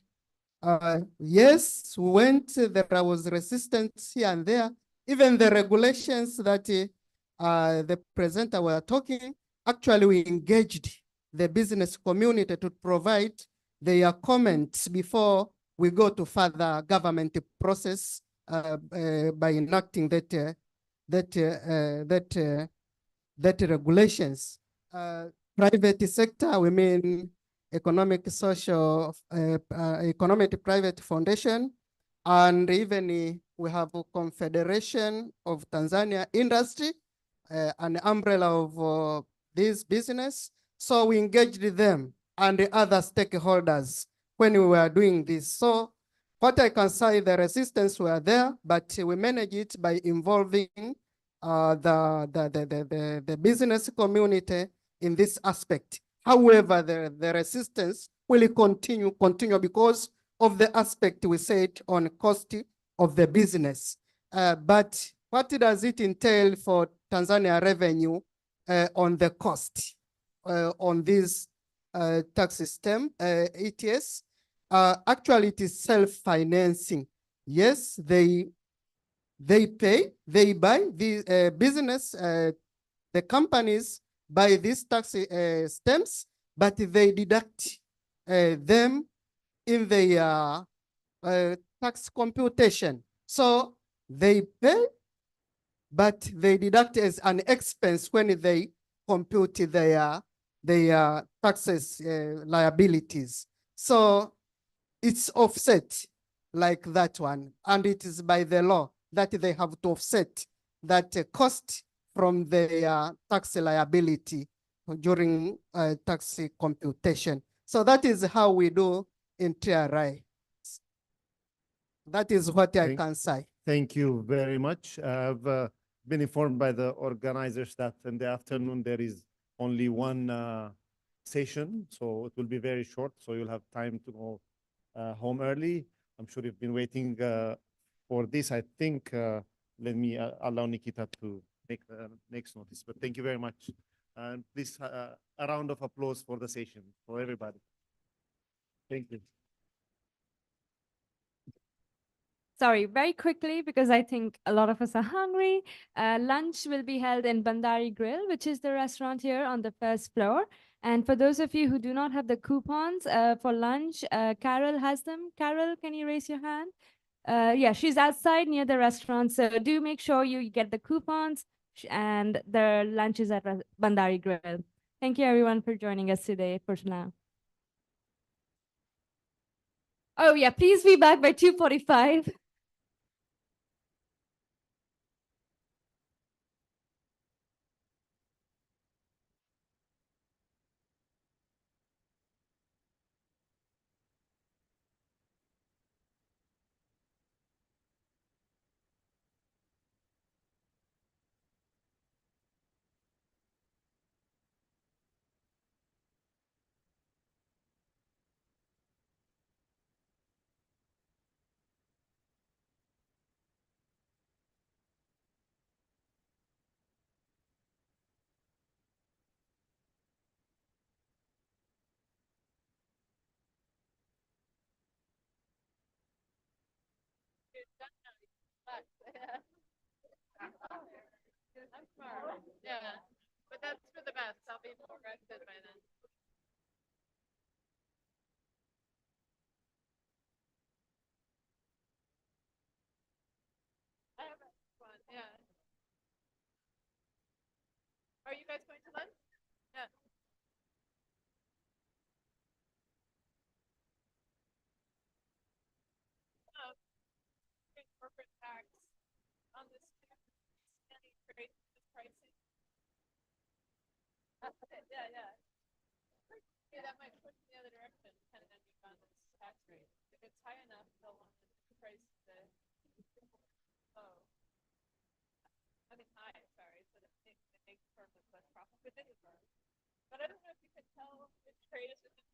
[SPEAKER 2] yes, there was resistance here and there. Even the regulations that the presenter were talking, actually we engaged the business community to provide their comments before we go to further government process by enacting that regulations. Private sector, we mean economic, social, economic private foundation, and even we have a Confederation of Tanzania Industry, an umbrella of this business. So we engaged them and the other stakeholders when we were doing this. So what I can say, the resistance were there, but we managed it by involving the business community in this aspect. However, the resistance will continue because of the aspect we said on cost of the business. But what does it entail for Tanzania revenue on the cost on this tax system, ETS? Actually, it is self-financing. Yes, they pay, they buy the business, the companies buy these tax stamps, but they deduct them in the tax computation. So they pay, but they deduct as an expense when they compute their taxes liabilities. So it's offset like that one, and it is by the law that they have to offset that cost from their tax liability during tax computation. So that is how we do in TRI. That is what I can say.
[SPEAKER 17] Thank you very much. I've been informed by the organizers that in the afternoon there is only one session, so it will be very short, so you'll have time to go home early. I'm sure you've been waiting for this. I think, let me allow Nikita to make the next notice, but thank you very much. And please, a round of applause for the session, for everybody. Thank you.
[SPEAKER 13] Sorry, very quickly, because I think a lot of us are hungry. Lunch will be held in Bandari Grill, which is the restaurant here on the first floor. And for those of you who do not have the coupons for lunch, Carol has them. Carol, can you raise your hand? Yeah, she's outside near the restaurant. So do make sure you get the coupons, and the lunch is at Bandari Grill. Thank you everyone for joining us today for now. Oh yeah, please be back by 2:45.
[SPEAKER 11] I'm smart. Yeah, but that's for the best. I'll be more rested by then. I have fun. Yeah. Are you guys going to lunch? Yeah. Oh, corporate tax on this any trade pricing. Yeah, yeah. Yeah, that might push in the other direction, depending on this tax rate. If it's high enough, they'll want to price the low. I mean high, sorry, so that they make firm with less profit within the firm. But I don't know if you can tell which trade is within.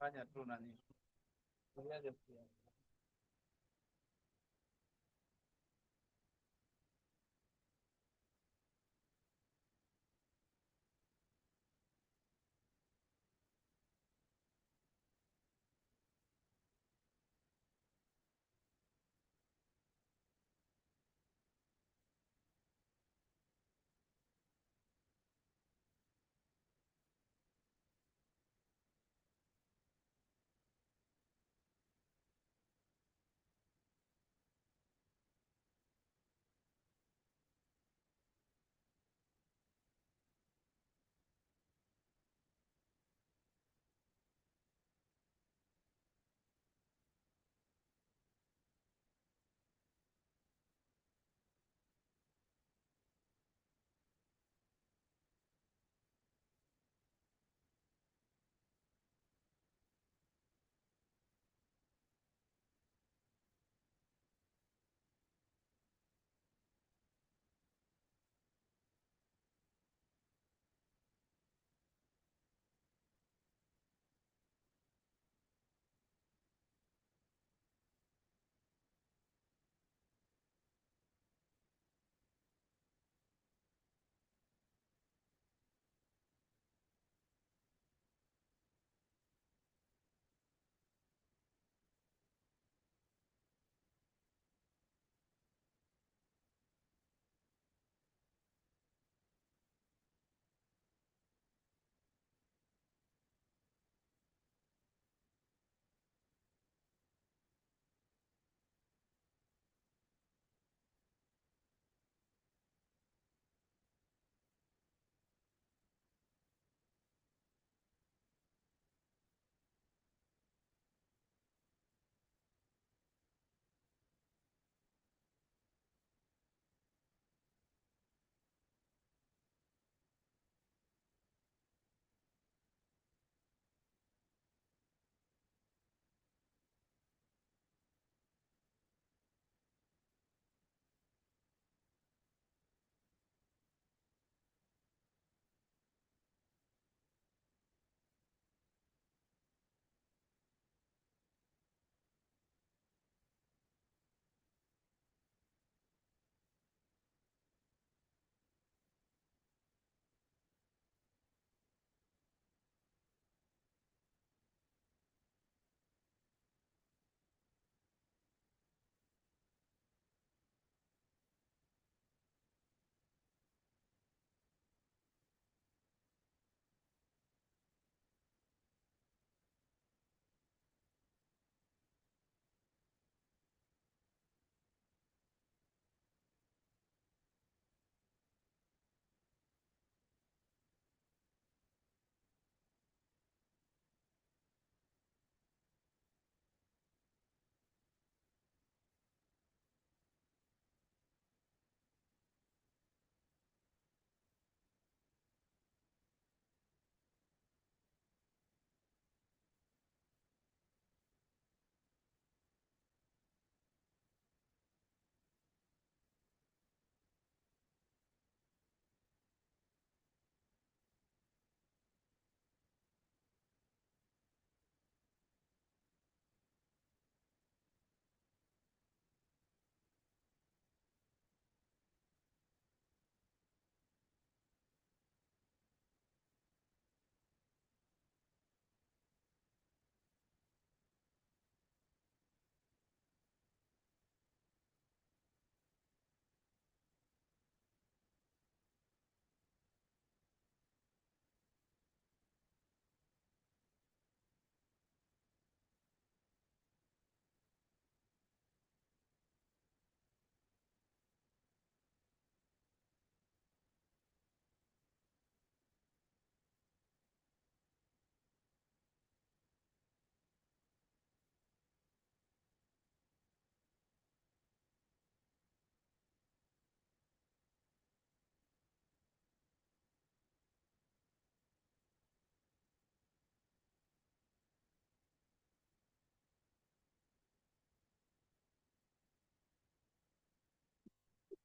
[SPEAKER 21] Fanya tu nani.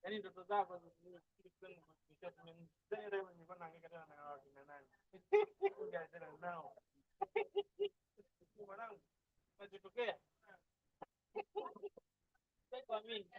[SPEAKER 4] Yaani ndoto zako zile nilikuwa naangaika tena na wakina nani. Kuja tena nao. Mwanangu, unachotokea? Kwa mimi.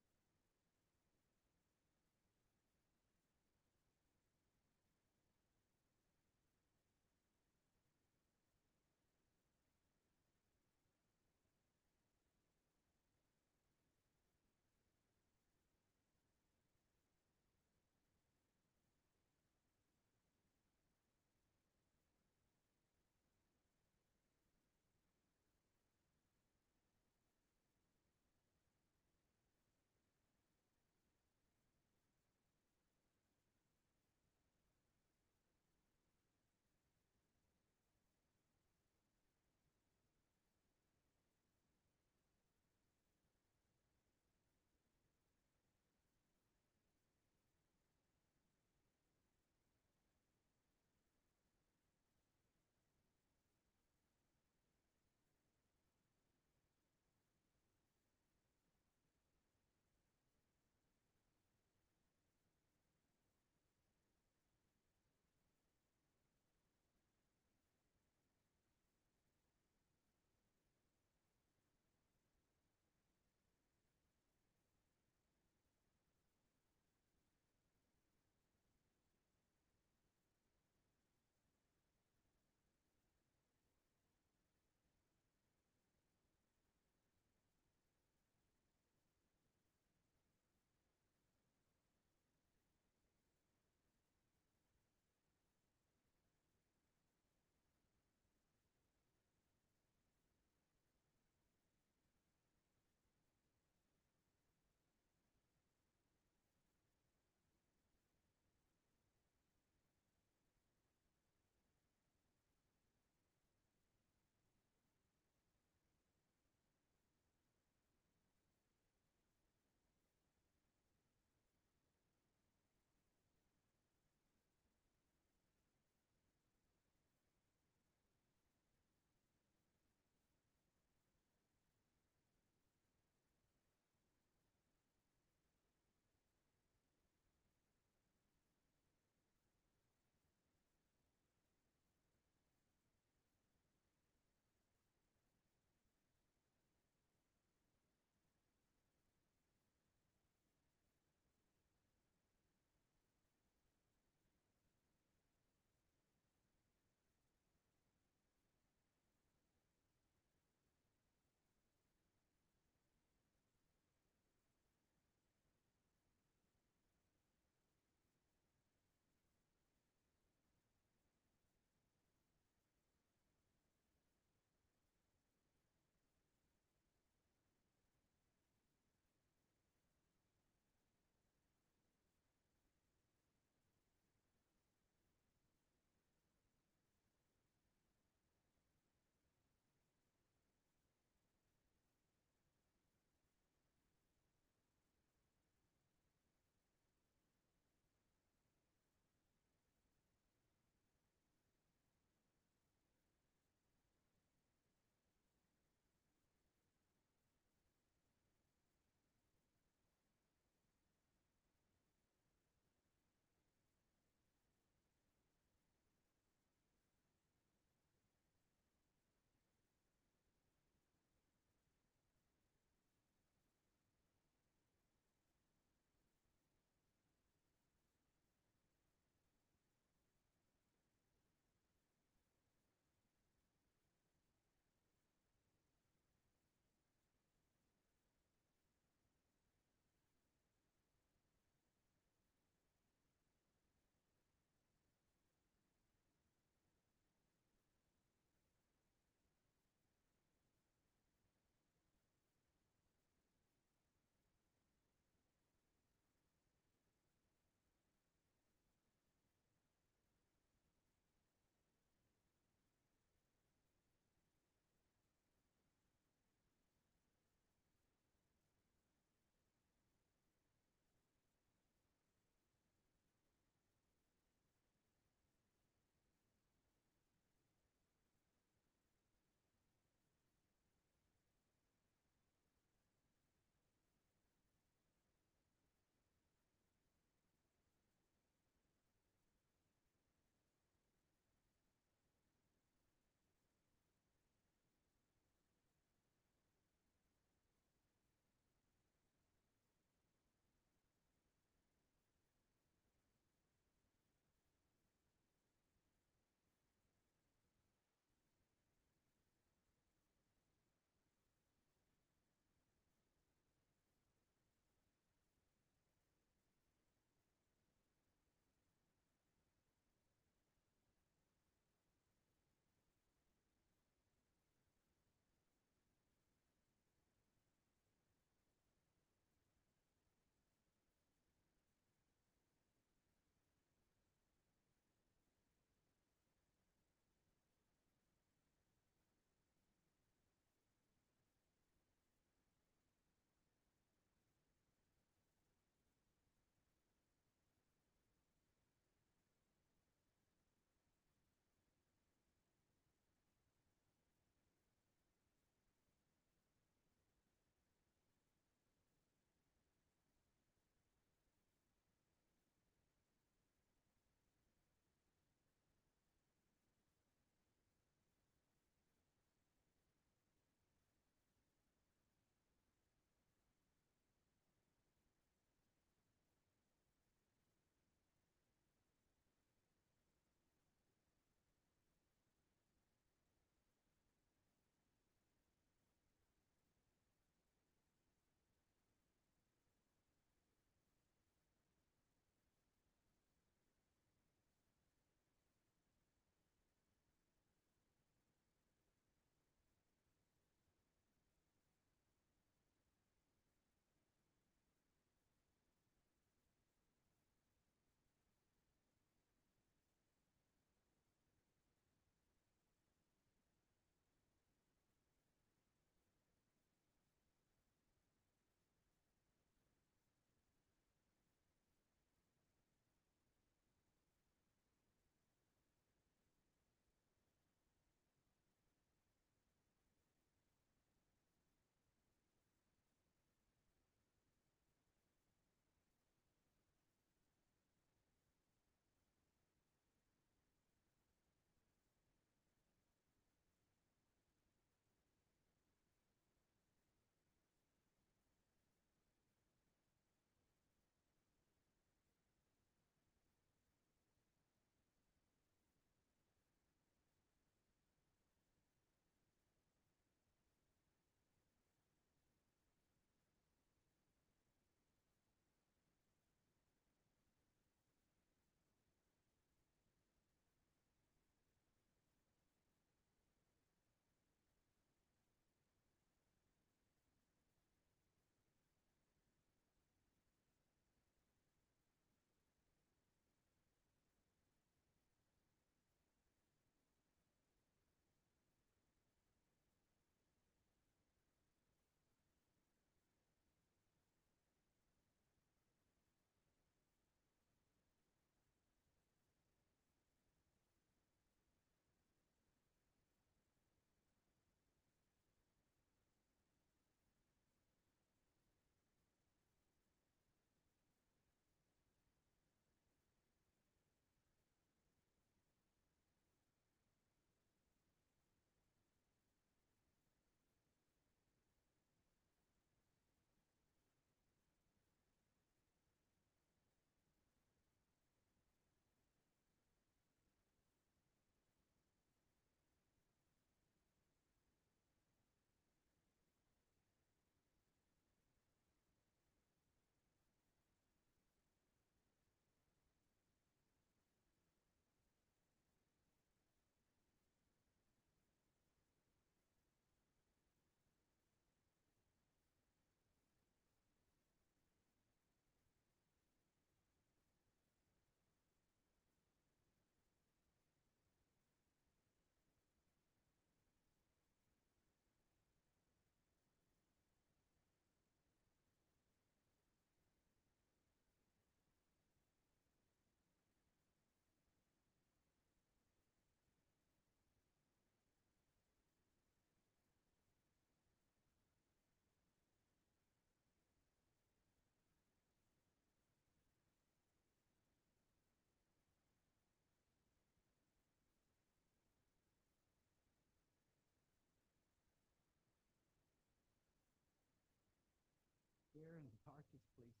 [SPEAKER 3] marketplace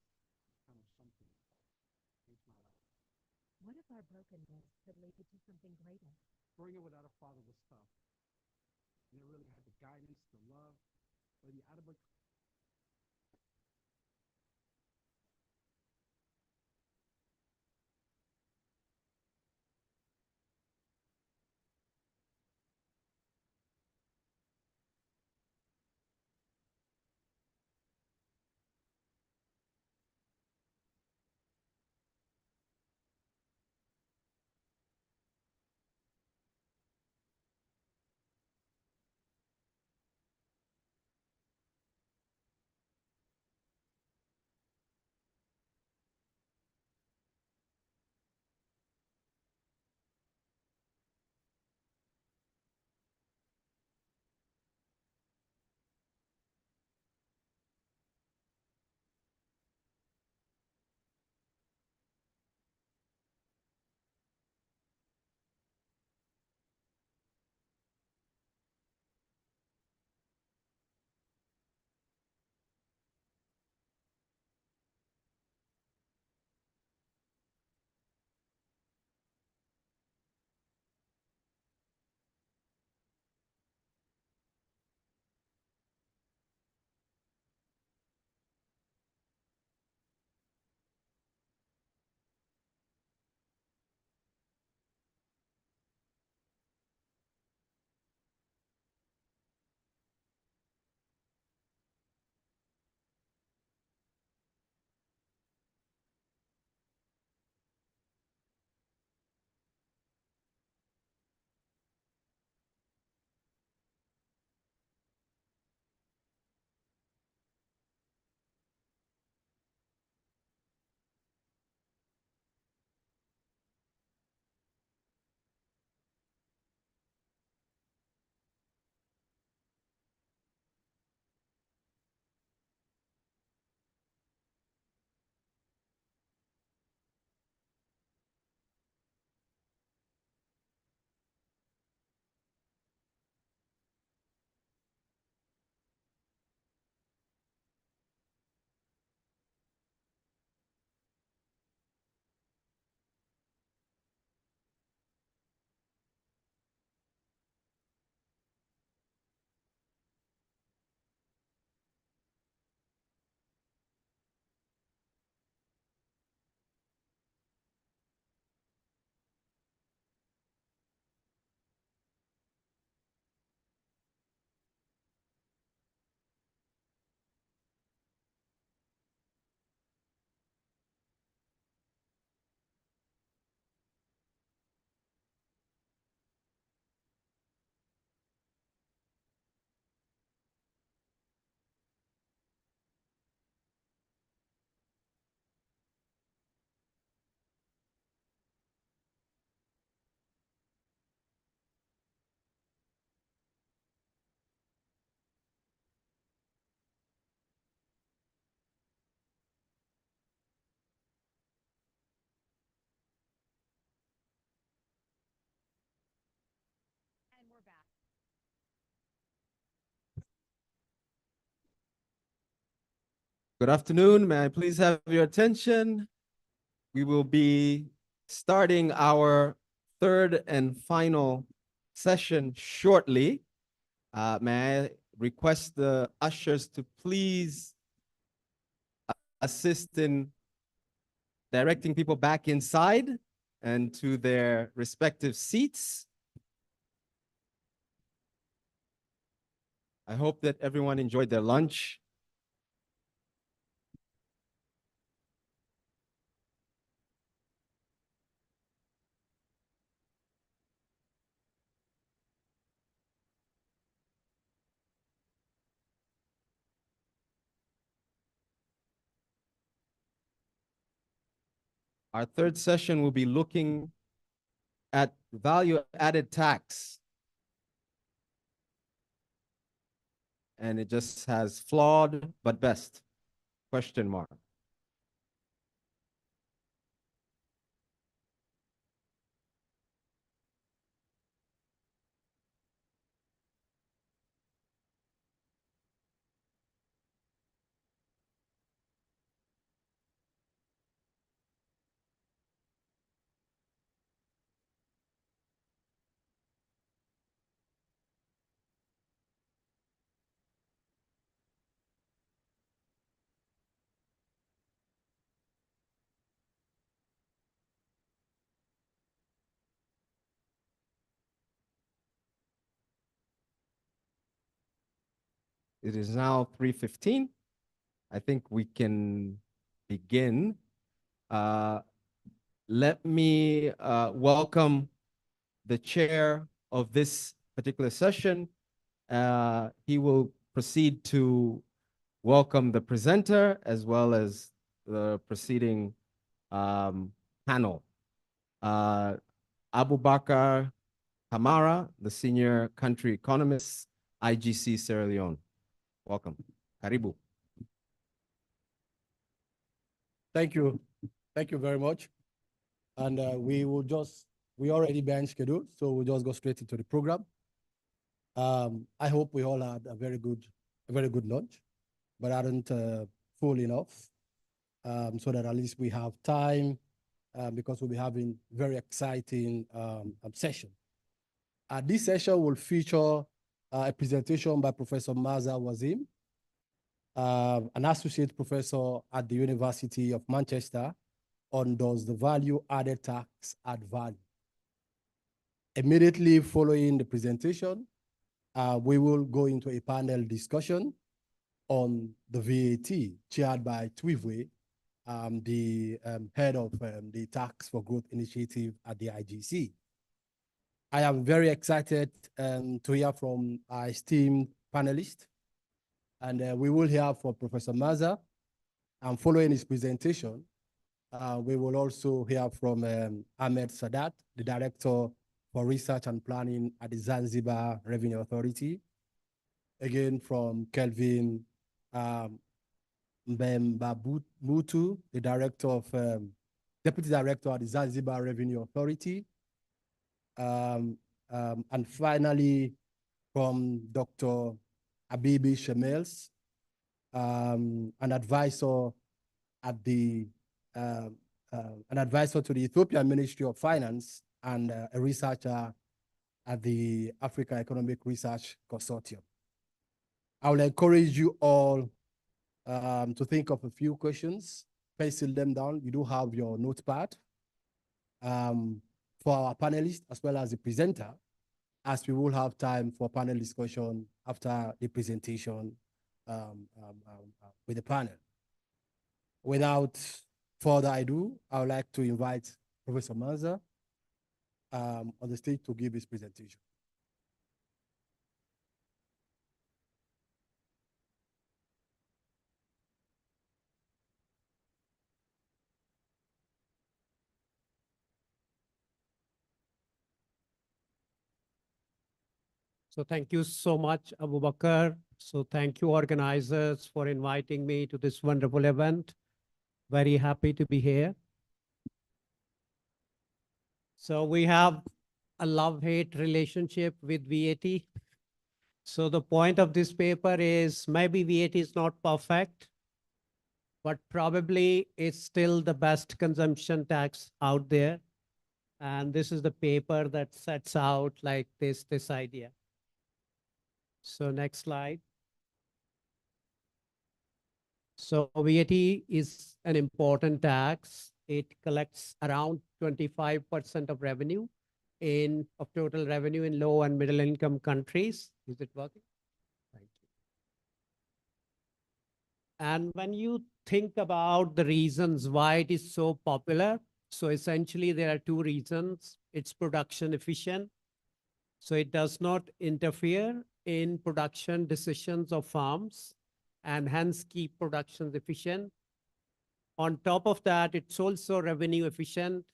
[SPEAKER 3] becomes something changed my life.
[SPEAKER 6] What if our brokenness could lead to something greater?
[SPEAKER 3] Growing up without a father was tough. I never really had the guidance, the love, or the adequate.
[SPEAKER 6] And we're back.
[SPEAKER 16] Good afternoon. May I please have your attention? We will be starting our third and final session shortly. May I request the ushers to please assist in directing people back inside and to their respective seats. I hope that everyone enjoyed their lunch. Our third session will be looking at value-added tax. And it just has flawed but best, question mark. It is now 3:15. I think we can begin. Let me welcome the chair of this particular session. He will proceed to welcome the presenter as well as the preceding panel. Abubakar Kamara, the senior country economist, IGC Sierra Leone. Welcome. Karibu.
[SPEAKER 7] Thank you. Thank you very much. And we already been scheduled, so we'll just go straight into the program. I hope we all had a very good lunch, but aren't full enough, so that at least we have time, because we'll be having very exciting session. This session will feature a presentation by Professor Maza Wazim, an associate professor at the University of Manchester, on does the value added tax add value. Immediately following the presentation, we will go into a panel discussion on the VAT, chaired by Twivwe, the head of the Tax for Growth Initiative at the IGC. I am very excited to hear from our esteemed panelists, and we will hear from Professor Maza, and following his presentation, we will also hear from Ahmed Sadat, the Director for Research and Planning at the Zanzibar Revenue Authority. Again, from Kelvin Mbembabutu, the Deputy Director at the Zanzibar Revenue Authority. And finally, from Dr. Abibi Shemels, an advisor to the Ethiopian Ministry of Finance and a researcher at the Africa Economic Research Consortium. I will encourage you all to think of a few questions, pencil them down. You do have your notepad for our panelists as well as the presenter, as we will have time for panel discussion after the presentation with the panel. Without further ado, I would like to invite Professor Maza on the stage to give his presentation.
[SPEAKER 14] So thank you so much, Abubakar. So thank you, organizers, for inviting me to this wonderful event. Very happy to be here. So we have a love-hate relationship with VAT. So the point of this paper is maybe VAT is not perfect, but probably it's still the best consumption tax out there. And this is the paper that sets out like this idea. So next slide. So VAT is an important tax. It collects around 25% of revenue of total revenue in low and middle income countries. Is it working? Thank you. And when you think about the reasons why it is so popular, so essentially there are two reasons. It's production efficient. So it does not interfere in production decisions of farms and hence keep production efficient. On top of that, it's also revenue efficient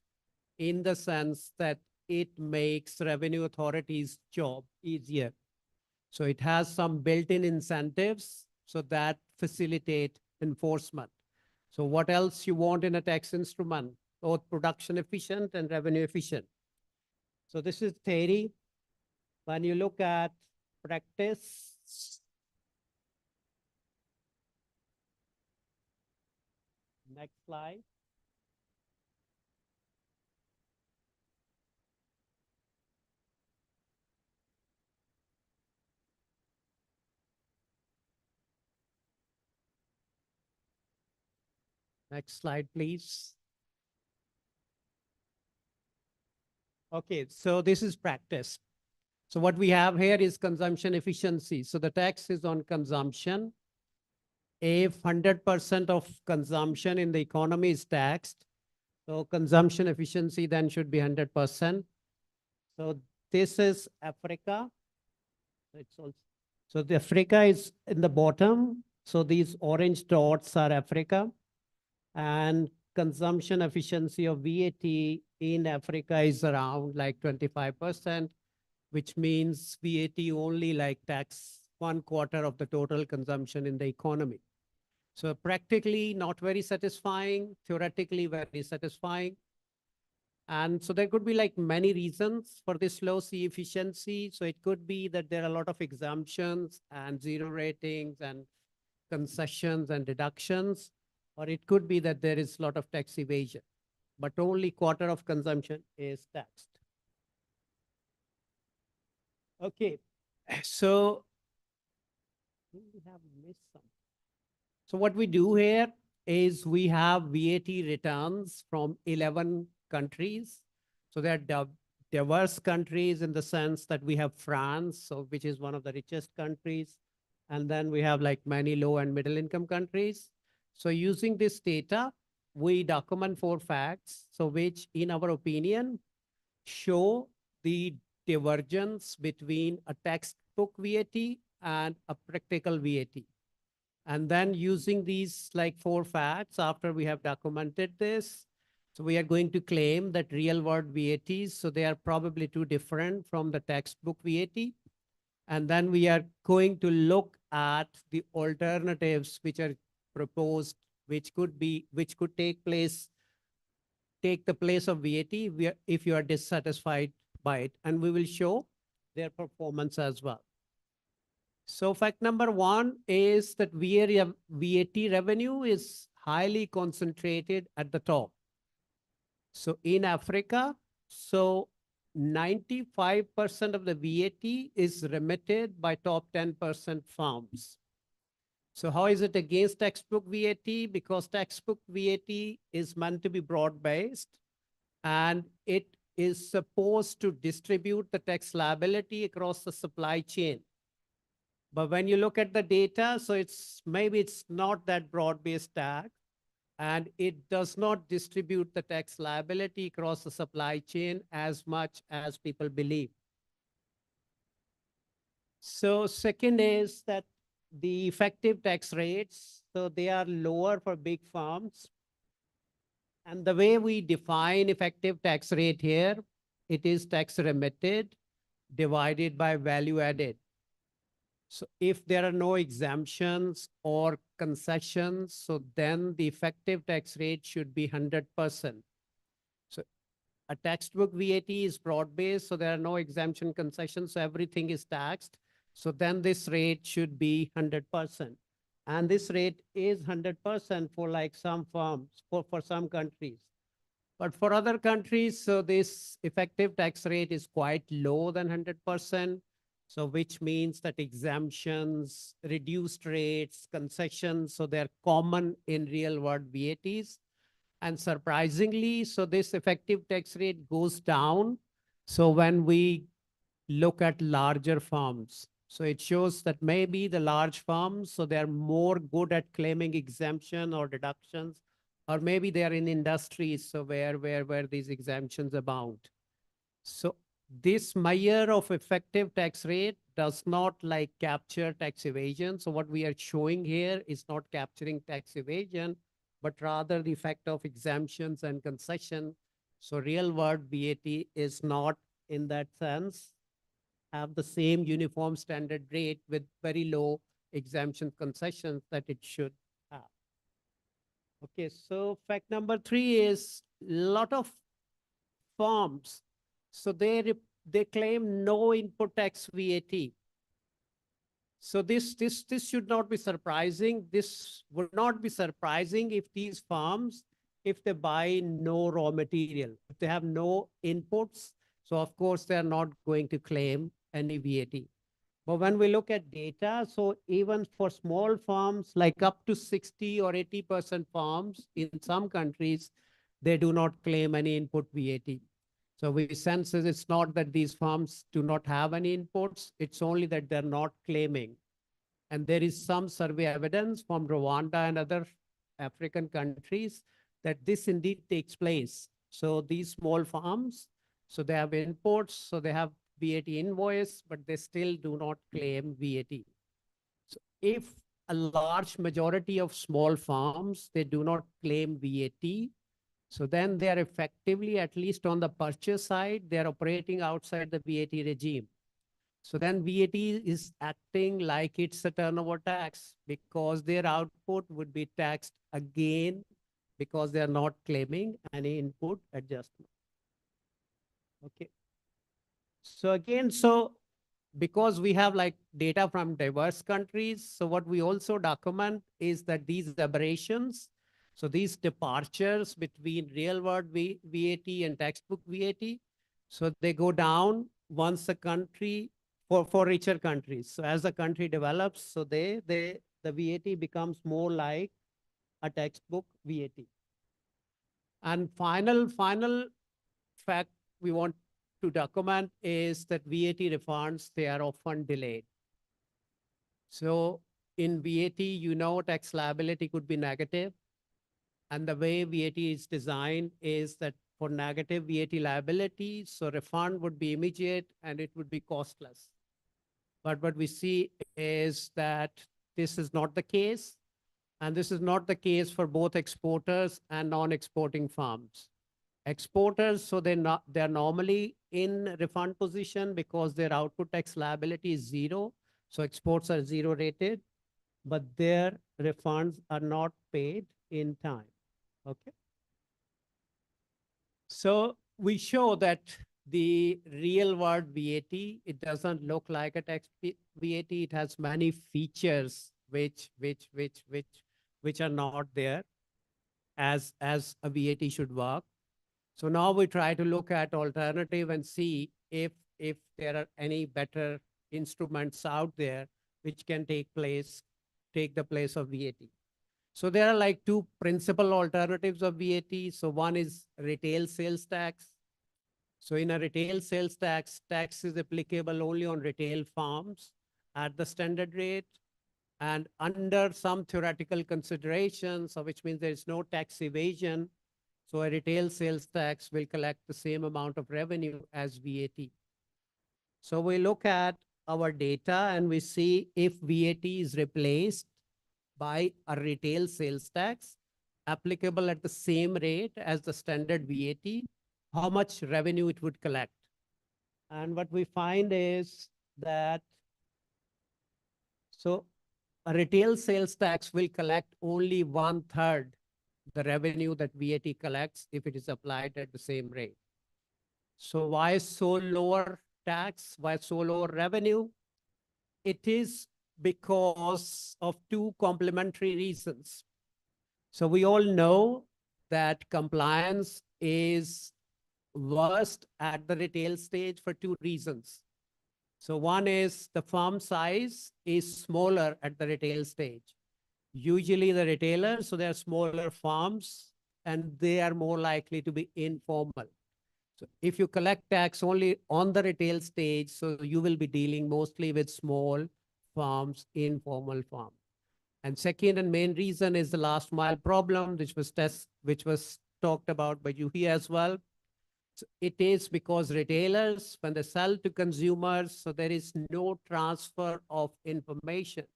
[SPEAKER 14] in the sense that it makes revenue authorities' job easier. So it has some built-in incentives so that facilitate enforcement. So what else you want in a tax instrument? Both production efficient and revenue efficient. So this is theory. When you look at practice, next slide. Next slide, please. Okay, so this is practice. So what we have here is consumption efficiency. So the tax is on consumption. If 100% of consumption in the economy is taxed, so consumption efficiency then should be 100%. So this is Africa. It's also, so the Africa is in the bottom. So these orange dots are Africa. And consumption efficiency of VAT in Africa is around like 25%, which means VAT only like tax 1/4 of the total consumption in the economy. So practically not very satisfying, theoretically very satisfying. And so there could be like many reasons for this low C efficiency. So it could be that there are a lot of exemptions and zero ratings and concessions and deductions, or it could be that there is a lot of tax evasion, but only 1/4 of consumption is taxed. Okay, so we have missed some. So what we do here is we have VAT returns from 11 countries. So they are diverse countries in the sense that we have France, so which is one of the richest countries. And then we have like many low and middle income countries. So using this data, we document 4 facts, so which in our opinion show the divergence between a textbook VAT and a practical VAT. And then using these like 4 facts, after we have documented this, so we are going to claim that real world VATs, so they are probably too different from the textbook VAT. And then we are going to look at the alternatives which are proposed, which could take the place of VAT if you are dissatisfied by it. And we will show their performance as well. So fact number 1 is that VAT revenue is highly concentrated at the top. So in Africa, so 95% of the VAT is remitted by top 10% firms. So how is it against textbook VAT? Because textbook VAT is meant to be broad-based and it is supposed to distribute the tax liability across the supply chain. But when you look at the data, so maybe it's not that broad-based tax, and it does not distribute the tax liability across the supply chain as much as people believe. So second is that the effective tax rates, so they are lower for big firms. And the way we define effective tax rate here, it is tax remitted divided by value added. So if there are no exemptions or concessions, so then the effective tax rate should be 100%. So a textbook VAT is broad-based, so there are no exemption concessions, so everything is taxed. So then this rate should be 100%. And this rate is 100% for like some firms, for some countries. But for other countries, so this effective tax rate is quite low than 100%. So which means that exemptions, reduced rates, concessions, so they're common in real world VATs. And surprisingly, so this effective tax rate goes down. So when we look at larger firms, so it shows that maybe the large firms, so they're more good at claiming exemption or deductions, or maybe they're in industries, so where these exemptions abound. So this measure of effective tax rate does not like capture tax evasion. So what we are showing here is not capturing tax evasion, but rather the effect of exemptions and concession. So real world VAT is not in that sense have the same uniform standard rate with very low exemption concessions that it should have. Okay, so fact number 3 is a lot of firms, so they claim no input tax VAT. So this should not be surprising. This would not be surprising if these firms, if they buy no raw material, if they have no inputs, so of course they're not going to claim any VAT. But when we look at data, so even for small firms, like up to 60 or 80% firms in some countries, they do not claim any input VAT. So we sense that it's not that these farms do not have any imports, it's only that they're not claiming. And there is some survey evidence from Rwanda and other African countries that this indeed takes place. So these small farms, so they have imports, so they have VAT invoice, but they still do not claim VAT. So if a large majority of small farms, they do not claim VAT, so then they are effectively, at least on the purchase side, they are operating outside the VAT regime. So then VAT is acting like it's a turnover tax because their output would be taxed again because they are not claiming any input adjustment. Okay. So again, so because we have like data from diverse countries, so what we also document is that these aberrations, so these departures between real world VAT and textbook VAT, so they go down once a country for richer countries. So as the country develops, so the VAT becomes more like a textbook VAT. And final fact we want to document is that VAT refunds, they are often delayed. So in VAT, you know, tax liability could be negative. And the way VAT is designed is that for negative VAT liability, so refund would be immediate and it would be costless. But what we see is that this is not the case. And this is not the case for both exporters and non-exporting farms. Exporters, so they're normally in refund position because their output tax liability is zero. So exports are zero rated, but their refunds are not paid in time. Okay. So we show that the real world VAT, it doesn't look like a tax VAT. It has many features which are not there as a VAT should work. So now we try to look at alternative and see if there are any better instruments out there which can take the place of VAT. So there are like two principal alternatives of VAT. So one is retail sales tax. So in a retail sales tax, tax is applicable only on retail farms at the standard rate and under some theoretical considerations, so which means there is no tax evasion. So a retail sales tax will collect the same amount of revenue as VAT. So we look at our data and we see if VAT is replaced by a retail sales tax applicable at the same rate as the standard VAT, how much revenue it would collect. And what we find is that, so a retail sales tax will collect only 1/3 the revenue that VAT collects if it is applied at the same rate. So why so lower tax? Why so lower revenue? It is because of two complementary reasons. So we all know that compliance is worst at the retail stage for two reasons. So one is the farm size is smaller at the retail stage. Usually the retailers, so they're smaller farms and they are more likely to be informal. So if you collect tax only on the retail stage, so you will be dealing mostly with small farms, informal farms. And second and main reason is the last mile problem, which was talked about by you here as well. So it is because retailers, when they sell to consumers, so there is no transfer of information.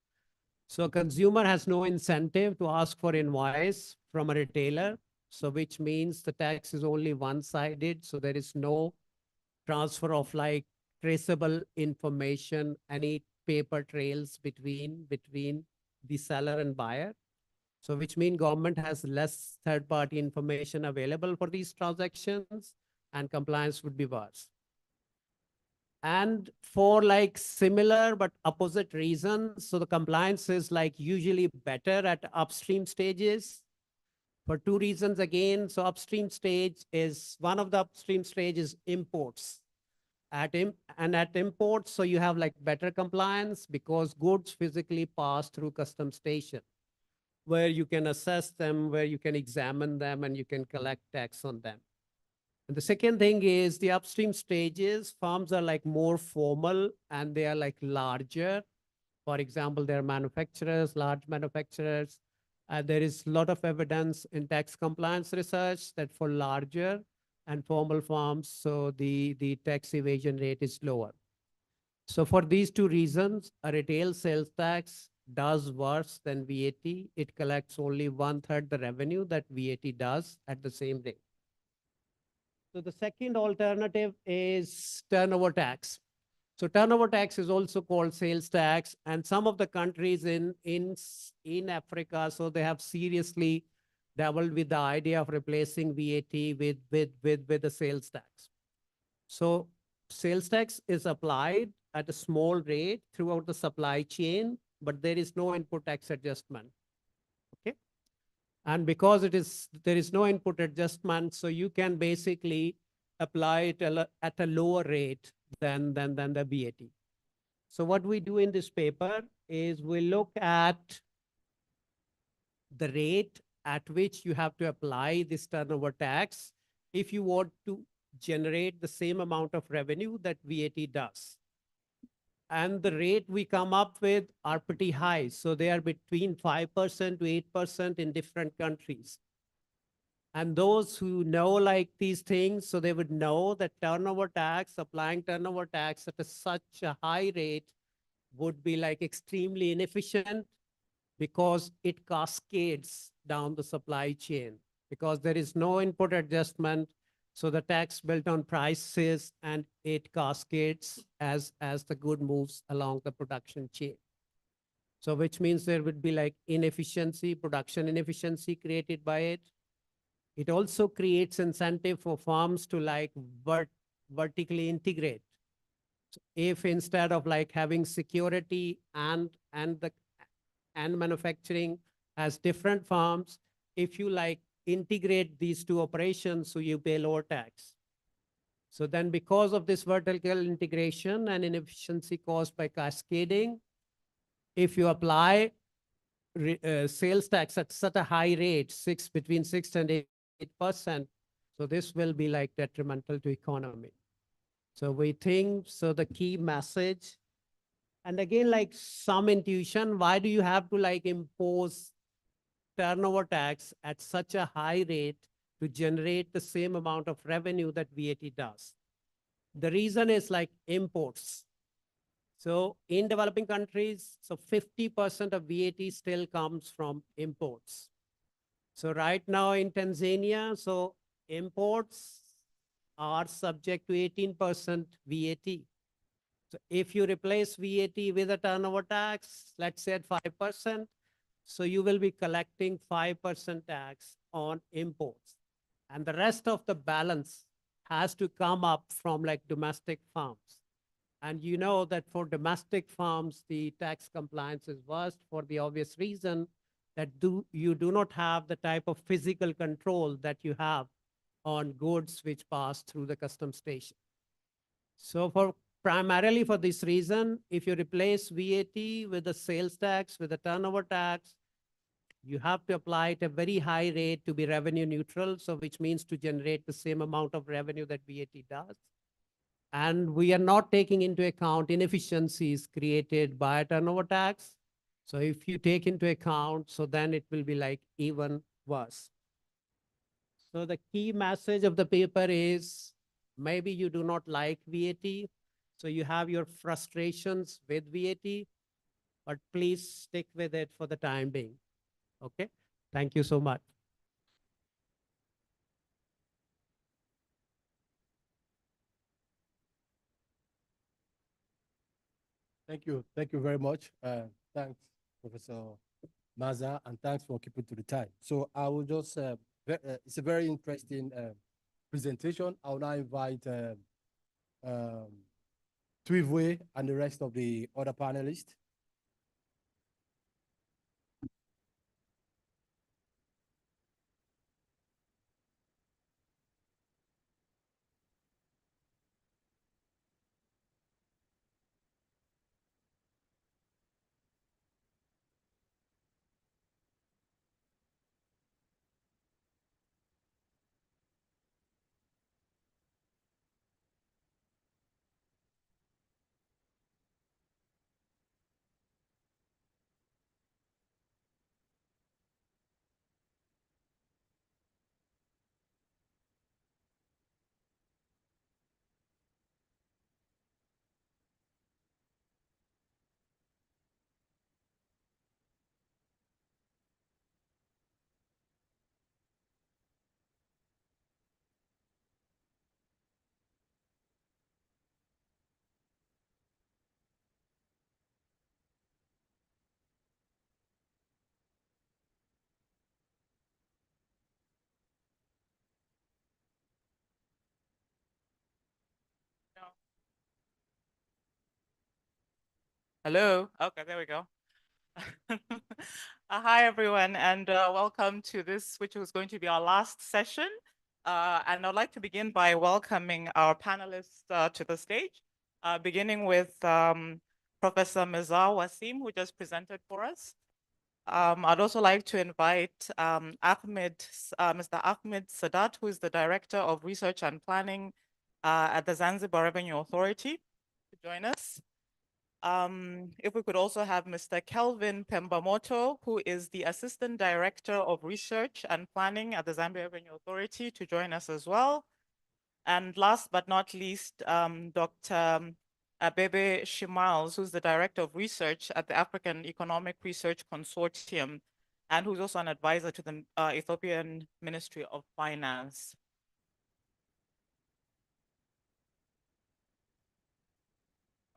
[SPEAKER 14] So a consumer has no incentive to ask for invoice from a retailer. So which means the tax is only one-sided. So there is no transfer of like traceable information, any paper trails between the seller and buyer. So which means government has less third-party information available for these transactions and compliance would be worse. And for like similar but opposite reasons, so the compliance is like usually better at upstream stages for two reasons again. So upstream stage is, one of the upstream stage is imports. At imports, so you have like better compliance because goods physically pass through customs station where you can assess them, where you can examine them and you can collect tax on them. And the second thing is the upstream stages, farms are like more formal and they are like larger. For example, they're manufacturers, large manufacturers. There is a lot of evidence in tax compliance research that for larger and formal farms, so the tax evasion rate is lower. So for these two reasons, a retail sales tax does worse than VAT. It collects only 1/3 the revenue that VAT does at the same rate. So the second alternative is turnover tax. So turnover tax is also called sales tax, and some of the countries in Africa, so they have seriously dabbled with the idea of replacing VAT with the sales tax. So sales tax is applied at a small rate throughout the supply chain, but there is no input tax adjustment. Okay. And because there is no input adjustment, so you can basically apply it at a lower rate than the VAT. So what we do in this paper is we look at the rate at which you have to apply this turnover tax if you want to generate the same amount of revenue that VAT does. And the rate we come up with are pretty high. So they are between 5% to 8% in different countries. And those who know like these things, so they would know that turnover tax, applying turnover tax at such a high rate would be like extremely inefficient because it cascades down the supply chain because there is no input adjustment. So the tax built on prices and it cascades as the good moves along the production chain. So which means there would be like inefficiency, production inefficiency created by it. It also creates incentive for farms to like vertically integrate. So if instead of like having security and manufacturing as different farms, if you like integrate these two operations, so you pay lower tax. So then because of this vertical integration and inefficiency caused by cascading, if you apply sales tax at such a high rate, between 6 and 8%, so this will be like detrimental to economy. So we think, so the key message, and again, like some intuition, why do you have to like impose turnover tax at such a high rate to generate the same amount of revenue that VAT does? The reason is like imports. So in developing countries, so 50% of VAT still comes from imports. So right now in Tanzania, so imports are subject to 18% VAT. So if you replace VAT with a turnover tax, let's say at 5%, so you will be collecting 5% tax on imports. And the rest of the balance has to come up from like domestic farms. And you know that for domestic farms, the tax compliance is worst for the obvious reason that you do not have the type of physical control that you have on goods which pass through the customs station. So primarily for this reason, if you replace VAT with a sales tax, with a turnover tax, you have to apply it at a very high rate to be revenue neutral. So which means to generate the same amount of revenue that VAT does. And we are not taking into account inefficiencies created by a turnover tax. So if you take into account, so then it will be like even worse. So the key message of the paper is maybe you do not like VAT. So you have your frustrations with VAT, but please stick with it for the time being. Okay, thank you so much.
[SPEAKER 7] Thank you very much. Thanks, Professor Maza, and thanks for keeping to the time. So I will just, it's a very interesting presentation. I'll now invite Twivwe and the rest of the other panelists.
[SPEAKER 1] Hello. Okay, there we go. Hi, everyone, and welcome to this, which was going to be our last session. And I'd like to begin by welcoming our panelists to the stage, beginning with Professor Mizar Wasim, who just presented for us. I'd also like to invite Mr. Ahmed Sadat, who is the Director of Research and Planning at the Zanzibar Revenue Authority, to join us. If we could also have Mr. Kelvin Pembamoto, who is the Assistant Director of Research and Planning at the Zambia Revenue Authority, to join us as well. And last but not least, Dr. Abebe Shimals, who's the Director of Research at the African Economic Research Consortium, and who's also an advisor to the Ethiopian Ministry of Finance.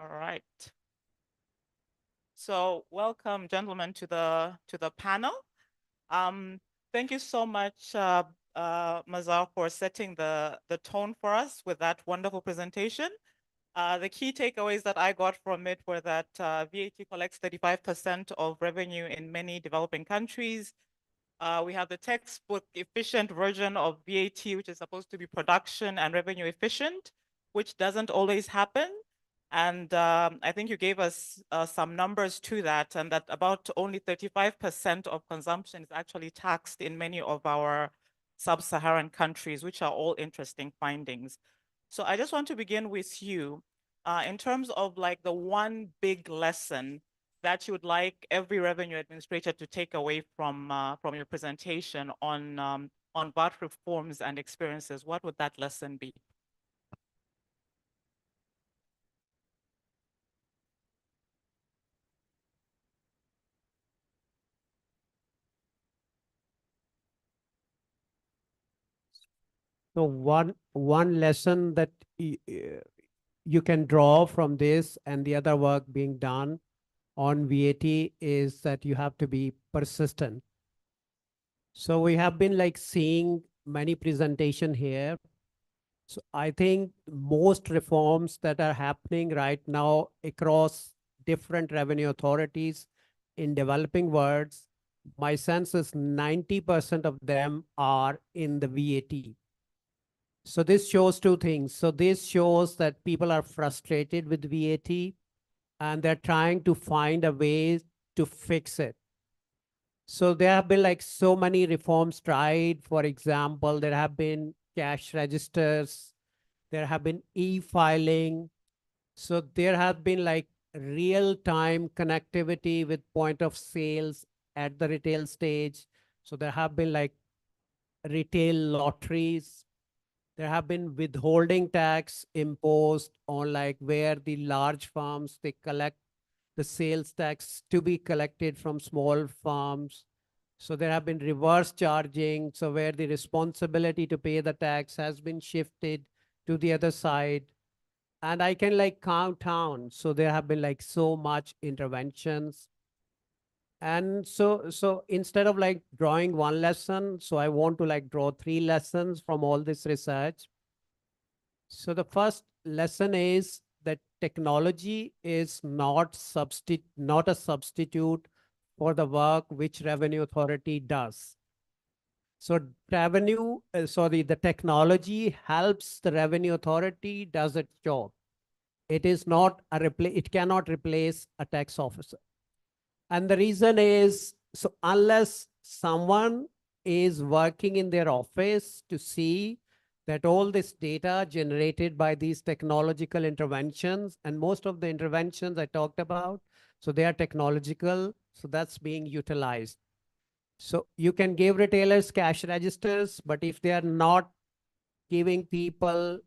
[SPEAKER 1] All right. So welcome, gentlemen, to the panel. Thank you so much, Mazar, for setting the tone for us with that wonderful presentation. The key takeaways that I got from it were that VAT collects 35% of revenue in many developing countries. We have the textbook efficient version of VAT, which is supposed to be production and revenue efficient, which doesn't always happen. And I think you gave us some numbers to that, and that about only 35% of consumption is actually taxed in many of our sub-Saharan countries, which are all interesting findings. So I just want to begin with you in terms of like the one big lesson that you would like every revenue administrator to take away from your presentation on VAT reforms and experiences. What would that lesson be?
[SPEAKER 14] So one lesson that you can draw from this and the other work being done on VAT is that you have to be persistent. So we have been like seeing many presentation here. So I think most reforms that are happening right now across different revenue authorities in developing worlds, my sense is 90% of them are in the VAT. So this shows two things. So this shows that people are frustrated with VAT and they're trying to find a way to fix it. So there have been like so many reforms tried. For example, there have been cash registers, there have been e-filing. So there have been like real-time connectivity with point of sales at the retail stage. So there have been like retail lotteries. There have been withholding tax imposed on like where the large farms, they collect the sales tax to be collected from small farms. So there have been reverse charging. So where the responsibility to pay the tax has been shifted to the other side. And I can like count down. So there have been like so much interventions. And so instead of like drawing one lesson, so I want to like draw 3 lessons from all this research. So the first lesson is that technology is not a substitute for the work which Revenue Authority does. So the technology helps the Revenue Authority does its job. It is not it cannot replace a tax officer. And the reason is, so unless someone is working in their office to see that all this data generated by these technological interventions, and most of the interventions I talked about, so they are technological, so that's being utilized. So you can give retailers cash registers, but if they are not giving people,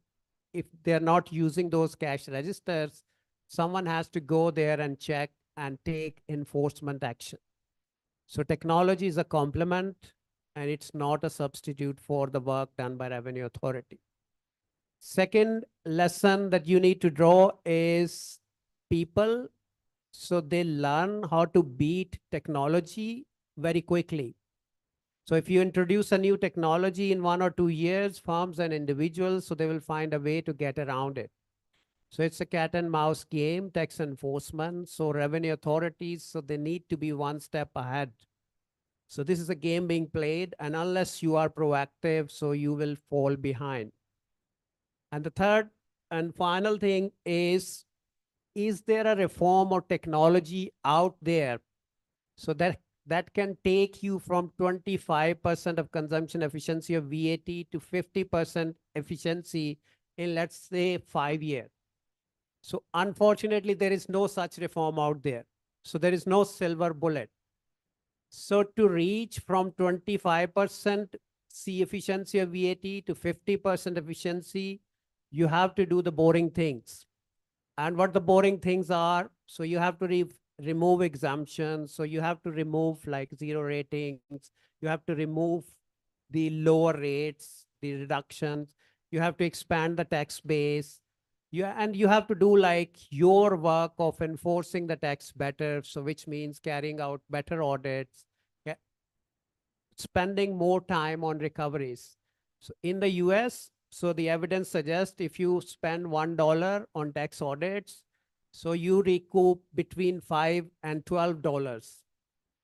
[SPEAKER 14] if they're not using those cash registers, someone has to go there and check and take enforcement action. So technology is a complement and it's not a substitute for the work done by Revenue Authority. Second lesson that you need to draw is people, so they learn how to beat technology very quickly. So if you introduce a new technology in 1 or 2 years, firms and individuals, so they will find a way to get around it. So it's a cat and mouse game, tax enforcement. So revenue authorities, so they need to be one step ahead. So this is a game being played, and unless you are proactive, so you will fall behind. And the third and final thing is there a reform or technology out there so that can take you from 25% of consumption efficiency of VAT to 50% efficiency in, let's say, 5 years? So unfortunately, there is no such reform out there. So there is no silver bullet. So to reach from 25% C efficiency of VAT to 50% efficiency, you have to do the boring things. And what the boring things are, so you have to remove exemptions. So you have to remove like zero ratings. You have to remove the lower rates, the reductions. You have to expand the tax base. And you have to do like your work of enforcing the tax better. So which means carrying out better audits, spending more time on recoveries. So in the US, so the evidence suggests if you spend $1 on tax audits, so you recoup between $5 and $12.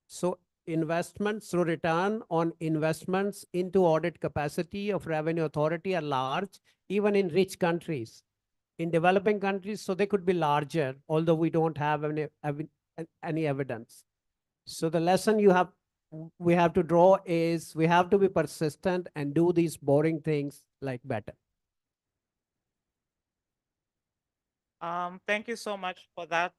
[SPEAKER 14] So investments, so return on investments into audit capacity of revenue authority are large, even in rich countries. In developing countries, so they could be larger, although we don't have any evidence. So the lesson we have to draw is we have to be persistent and do these boring things like better.
[SPEAKER 1] Thank you so much for that,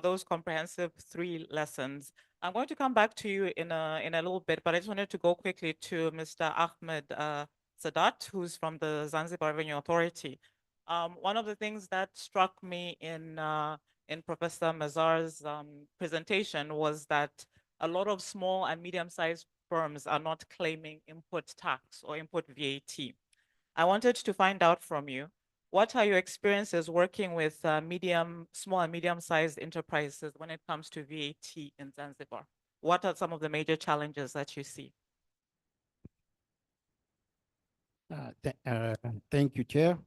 [SPEAKER 1] those comprehensive 3 lessons. I'm going to come back to you in a little bit, but I just wanted to go quickly to Mr. Ahmed Sadat, who's from the Zanzibar Revenue Authority. One of the things that struck me in Professor Mazar's presentation was that a lot of small and medium-sized firms are not claiming input tax or input VAT. I wanted to find out from you, what are your experiences working with small and medium-sized enterprises when it comes to VAT in Zanzibar? What are some of the major challenges that you see?
[SPEAKER 12] Thank you, Chair.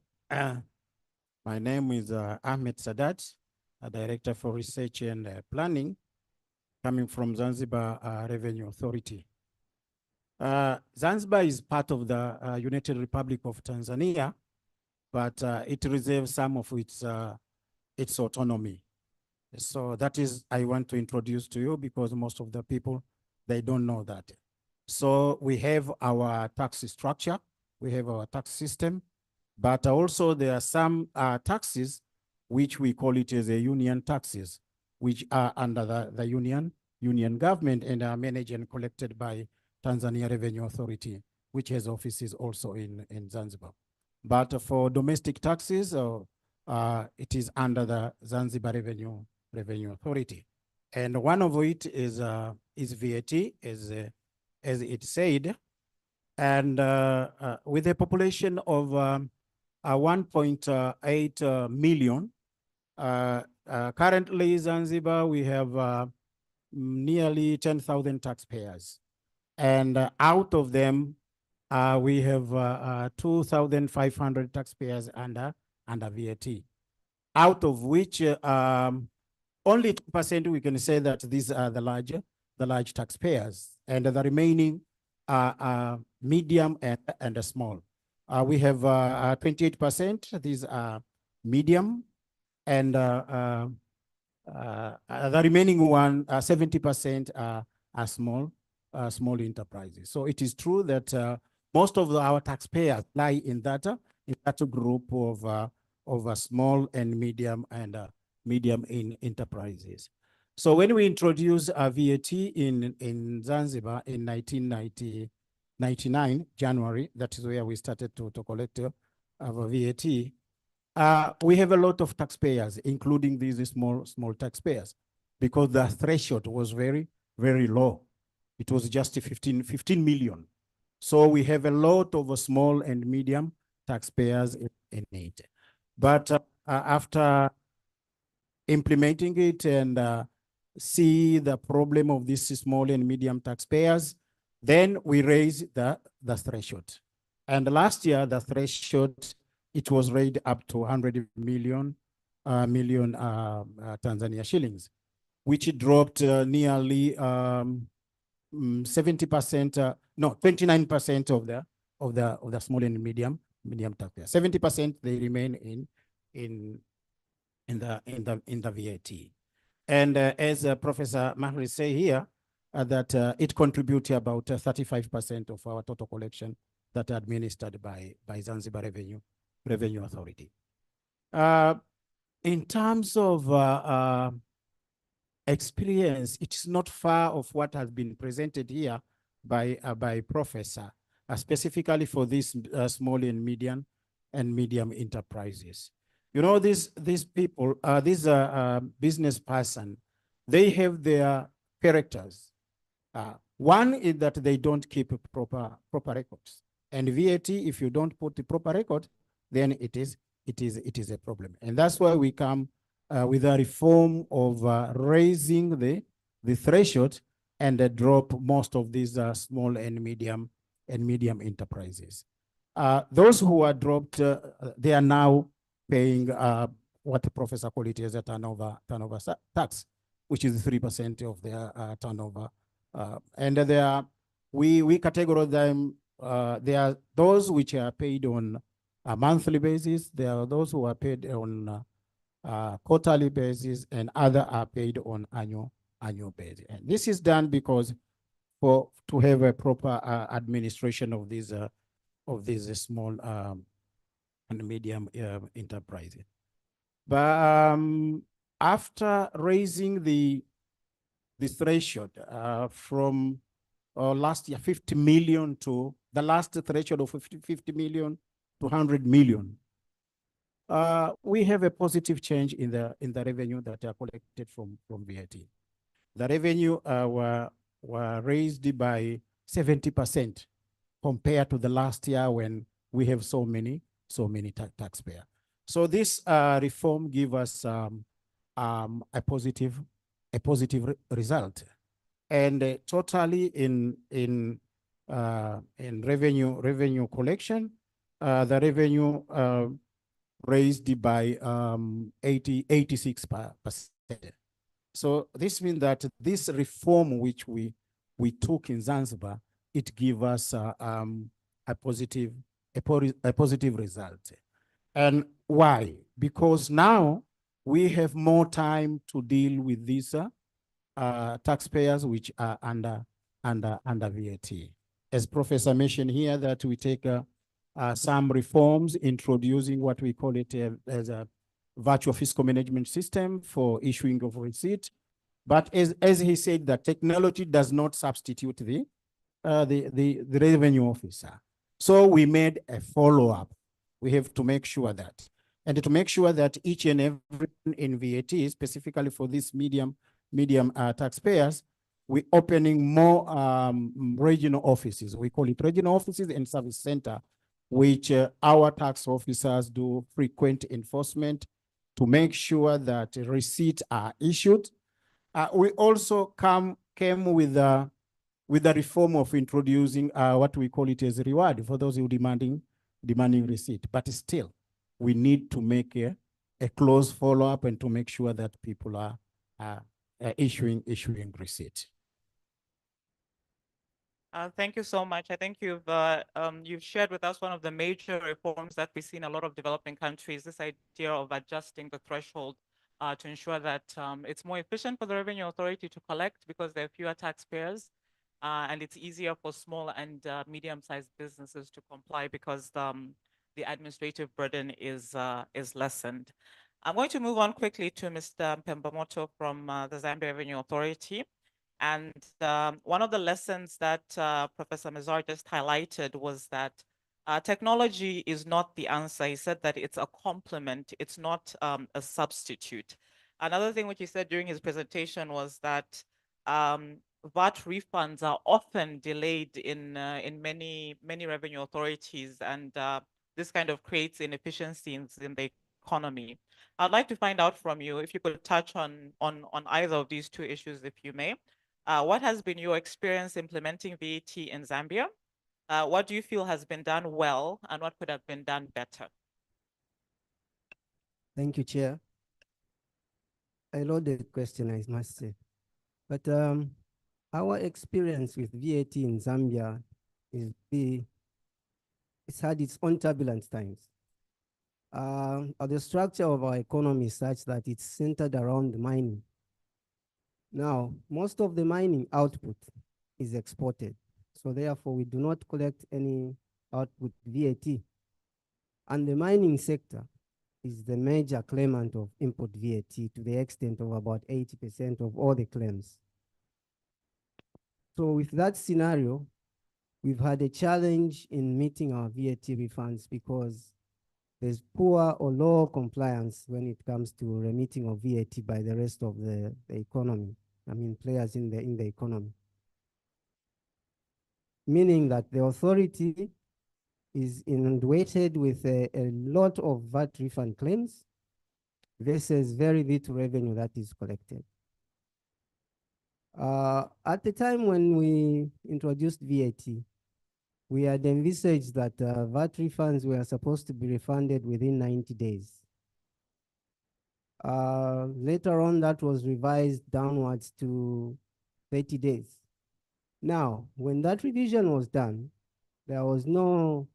[SPEAKER 12] My name is Ahmed Sadat, a Director for Research and Planning, coming from Zanzibar Revenue Authority. Zanzibar is part of the United Republic of Tanzania, but it reserves some of its autonomy. So that is, I want to introduce to you because most of the people, they don't know that. So we have our tax structure, we have our tax system, but also there are some taxes which we call it as a union taxes, which are under the union government and are managed and collected by Tanzania Revenue Authority, which has offices also in Zanzibar. But for domestic taxes, it is under the Zanzibar Revenue Authority. And one of it is VAT, as it said. And with a population of 1.8 million, currently Zanzibar, we have nearly 10,000 taxpayers. And out of them, we have 2,500 taxpayers under VAT, out of which only 2% we can say that these are the large taxpayers, and the remaining are medium and small. We have 28%, these are medium, and the remaining 70% are small enterprises. So it is true that most of our taxpayers lie in that group of small and medium in enterprises. So when we introduced VAT in Zanzibar in 1999, January, that is where we started to collect our VAT, we have a lot of taxpayers, including these small taxpayers, because the threshold was very, very low. It was just 15 million. So we have a lot of small and medium taxpayers in it. But after implementing it and see the problem of these small and medium taxpayers, then we raised the threshold. And last year, the threshold, it was raised up to 100 million million Tanzania shillings, which dropped nearly 70%, no, 29% of the small and medium taxpayers. 70% they remain in the VAT. And as Professor Mahri say here, that it contributes about 35% of our total collection that are administered by Zanzibar Revenue Authority. In terms of experience, it's not far of what has been presented here by Professor, specifically for these small and medium enterprises. You know, these people, these business person, they have their characters. One is that they don't keep proper records. And VAT, if you don't put the proper record, then it is a problem. And that's why we come with a reform of raising the threshold and drop most of these small and medium enterprises. Those who are dropped, they are now paying what the professor called it as a turnover tax, which is 3% of their turnover. And we categorize them. There are those which are paid on a monthly basis. There are those who are paid on quarterly basis, and other are paid on annual basis. And this is done because to have a proper administration of these small and medium enterprises. But after raising the threshold from last year 50 million to the last threshold of 50 million to 100 million, we have a positive change in the revenue that are collected from VAT. The revenue were raised by 70% compared to the last year when we have so many taxpayers. So this reform give us a positive result, and totally in revenue collection, the revenue raised by 86%. So this means that this reform which we took in Zanzibar, it give us a positive result. And why? Because now we have more time to deal with these taxpayers which are under VAT. As Professor mentioned here, that we take some reforms, introducing what we call it as a virtual fiscal management system for issuing of receipt. But as he said, that technology does not substitute the revenue officer. So we made a follow-up. We have to make sure that, and to make sure that each and every in VAT, specifically for these medium taxpayers, we're opening more regional offices. We call it regional offices and service center, which our tax officers do frequent enforcement to make sure that receipts are issued. We also came with the reform of introducing what we call it as a reward for those who demanding receipt. But still, we need to make a close follow-up and to make sure that people are issuing receipt.
[SPEAKER 1] Thank you so much. I think you've shared with us one of the major reforms that we see in a lot of developing countries, this idea of adjusting the threshold to ensure that it's more efficient for the Revenue Authority to collect because there are fewer taxpayers, and it's easier for small and medium-sized businesses to comply because the administrative burden is lessened. I'm going to move on quickly to Mr. Pembamoto from the Zambia Revenue Authority. And one of the lessons that Professor Mazar just highlighted was that technology is not the answer. He said that it's a complement, it's not a substitute. Another thing which he said during his presentation was that VAT refunds are often delayed in many revenue authorities, and this kind of creates inefficiencies in the economy. I'd like to find out from you if you could touch on either of these two issues, if you may. What has been your experience implementing VAT in Zambia? What do you feel has been done well, and what could have been done better?
[SPEAKER 8] Thank you, Chair. a loaded question, I must say. But our experience with VAT in Zambia it's had its own turbulent times. The structure of our economy is such that it's centered around mining. Now, most of the mining output is exported. So therefore, we do not collect any output VAT. And the mining sector is the major claimant of import VAT to the extent of about 80% of all the claims. So with that scenario, we've had a challenge in meeting our VAT refunds because there's poor or low compliance when it comes to remitting of VAT by the rest of the economy. I mean, players in the economy. Meaning that the authority is inundated with a lot of VAT refund claims versus very little revenue that is collected. At the time when we introduced VAT, we had envisaged that VAT refunds were supposed to be refunded within 90 days. Later on, that was revised downwards to 30 days. Now, when that revision was done, there was no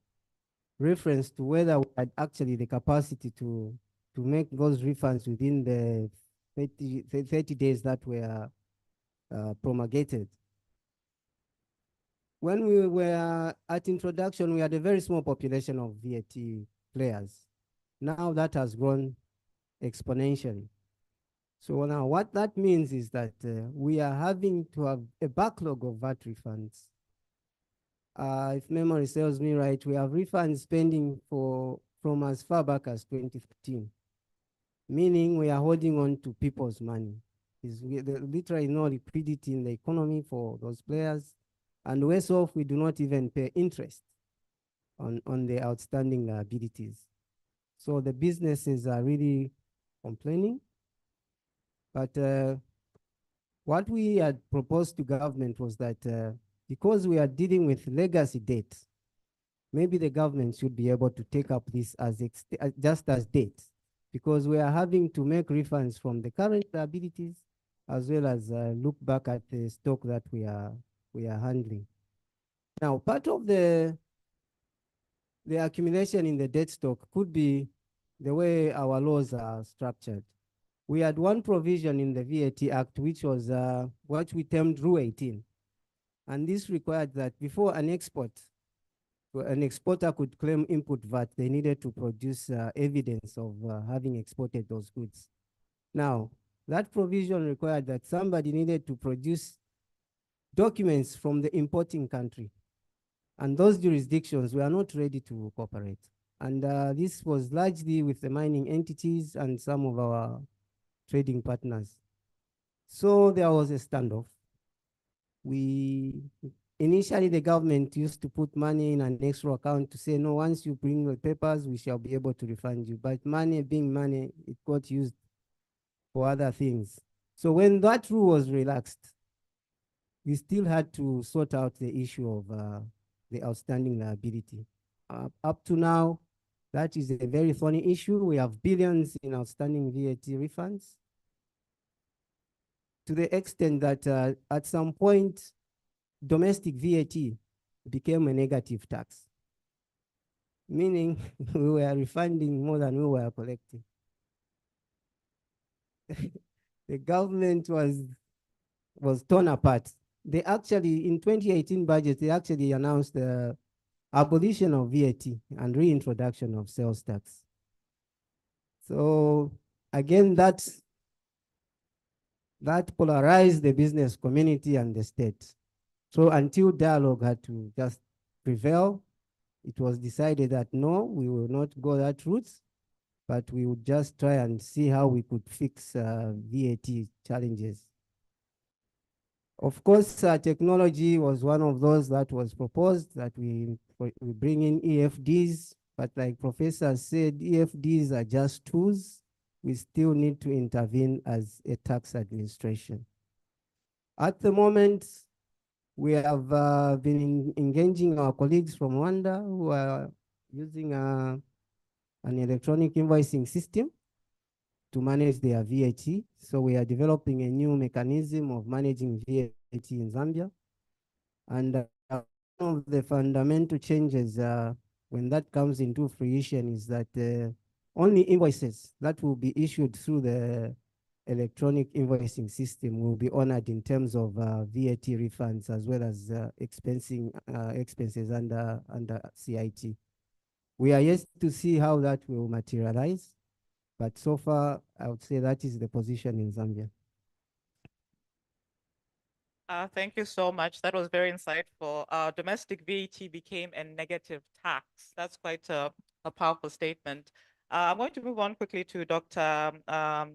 [SPEAKER 8] reference to whether we had actually the capacity to make those refunds within the 30 days that were promulgated. When we were at introduction, we had a very small population of VAT players. Now that has grown exponentially. So now what that means is that we are having to have a backlog of VAT refunds. If memory serves me right, we have refunds pending from as far back as 2015, meaning we are holding on to people's money. There's literally no liquidity in the economy for those players. And worse off, we do not even pay interest on the outstanding liabilities. So the businesses are really complaining. But what we had proposed to government was that because we are dealing with legacy debt, maybe the government should be able to take up this as just as debt, because we are having to make refunds from the current liabilities as well as look back at the stock that we are handling. Now, part of the accumulation in the debt stock could be the way our laws are structured. We had one provision in the VAT Act, which was what we termed Rule 18. And this required that before an exporter could claim input VAT, they needed to produce evidence of having exported those goods. Now, that provision required that somebody needed to produce documents from the importing country. And those jurisdictions were not ready to cooperate. And this was largely with the mining entities and some of our trading partners. So there was a standoff. Initially, the government used to put money in an escrow account to say, no, once you bring the papers, we shall be able to refund you. But money being money, it got used for other things. So when that rule was relaxed, we still had to sort out the issue of the outstanding liability. Up to now, that is a very thorny issue. We have billions in outstanding VAT refunds, to the extent that at some point, domestic VAT became a negative tax, meaning we were refunding more than we were collecting. The government was torn apart. They actually, in 2018 budget, they actually announced the abolition of VAT and reintroduction of sales tax. So again, that polarized the business community and the state. So until dialogue had to just prevail, it was decided that no, we will not go that route, but we would just try and see how we could fix VAT challenges. Of course, technology was one of those that was proposed, that we bring in EFDs, but like Professor said, EFDs are just tools. We still need to intervene as a tax administration. At the moment, we have been engaging our colleagues from Rwanda who are using an electronic invoicing system. to manage their VAT. So we are developing a new mechanism of managing VAT in Zambia. And one of the fundamental changes when that comes into fruition is that only invoices that will be issued through the electronic invoicing system will be honored in terms of VAT refunds as well as expenses under CIT. We are yet to see how that will materialize, but so far I would say that is the position in Zambia.
[SPEAKER 1] Thank you so much. That was very insightful. Domestic VAT became a negative tax. That's quite a powerful statement. I'm going to move on quickly to Dr.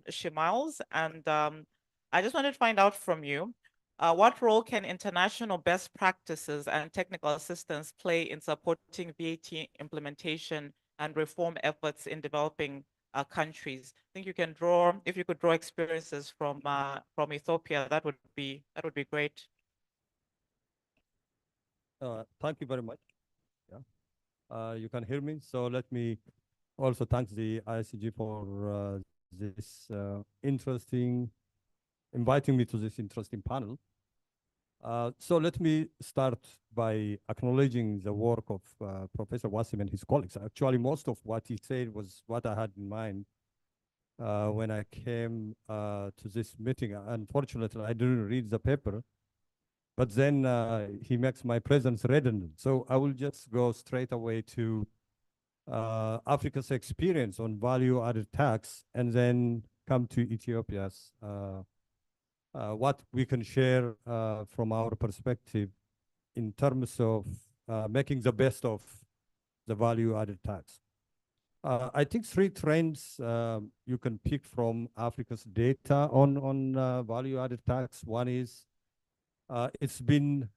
[SPEAKER 1] Shimiles, and I just wanted to find out from you, what role can international best practices and technical assistance play in supporting VAT implementation and reform efforts in developing countries? I think you can draw, if you could draw experiences from Ethiopia, that would be great.
[SPEAKER 18] Thank you very much. Yeah, you can hear me. So let me also thank the ICG for this inviting me to this interesting panel. So let me start by acknowledging the work of Professor Wassim and his colleagues. Actually, most of what he said was what I had in mind when I came to this meeting. Unfortunately, I didn't read the paper, but then he makes my presence redundant. So I will just go straight away to Africa's experience on value-added tax, and then come to Ethiopia's what we can share from our perspective in terms of making the best of the value-added tax. I think three trends you can pick from Africa's data on value-added tax. One is it's been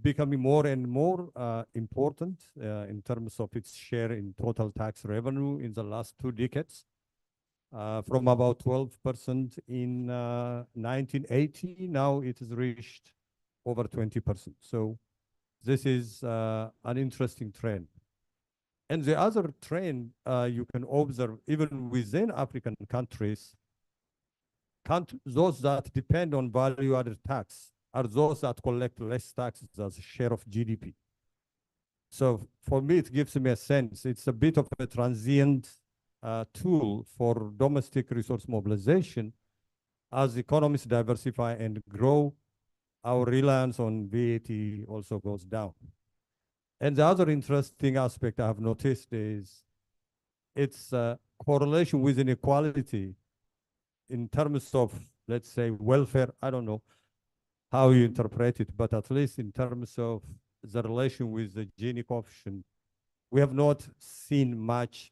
[SPEAKER 18] becoming more and more important in terms of its share in total tax revenue in the last 2 decades. From about 12% in 1980, now it has reached over 20%. So this is an interesting trend. And the other trend you can observe, even within African countries, those that depend on value-added tax are those that collect less taxes as a share of GDP. So for me, it gives me a sense. It's a bit of a transient tool for domestic resource mobilization. As economies diversify and grow, our reliance on VAT also goes down. And the other interesting aspect I have noticed is its correlation with inequality in terms of, let's say, welfare. I don't know how you interpret it, but at least in terms of the relation with the Gini coefficient, we have not seen much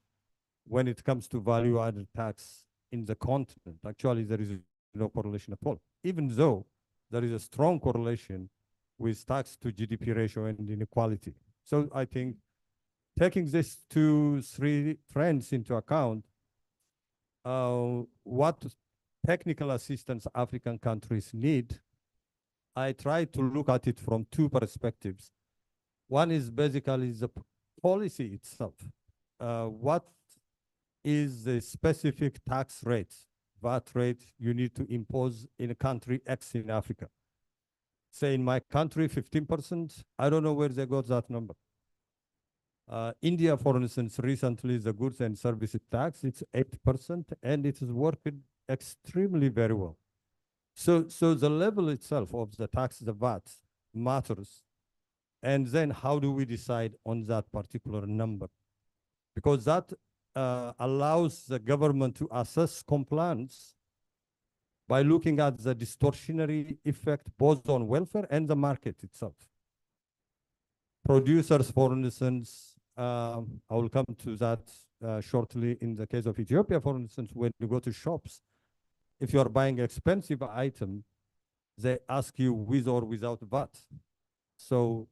[SPEAKER 18] when it comes to value-added tax in the continent. Actually, there is no correlation at all, even though there is a strong correlation with tax to GDP ratio and inequality. So I think taking these 2-3 trends into account, what technical assistance African countries need, I try to look at it from 2 perspectives. One is basically the policy itself. What is the specific tax rate, VAT rate you need to impose in a country X in Africa? Say in my country, 15%, I don't know where they got that number. India, for instance, recently the goods and services tax, it's 8%, and it is working extremely very well. So the level itself of the tax, the VAT, matters. And then how do we decide on that particular number? Because that allows the government to assess compliance by looking at the distortionary effect both on welfare and the market itself. Producers, for instance, I will come to that shortly. In the case of Ethiopia, for instance, when you go to shops, if you are buying expensive item, they ask you with or without VAT. So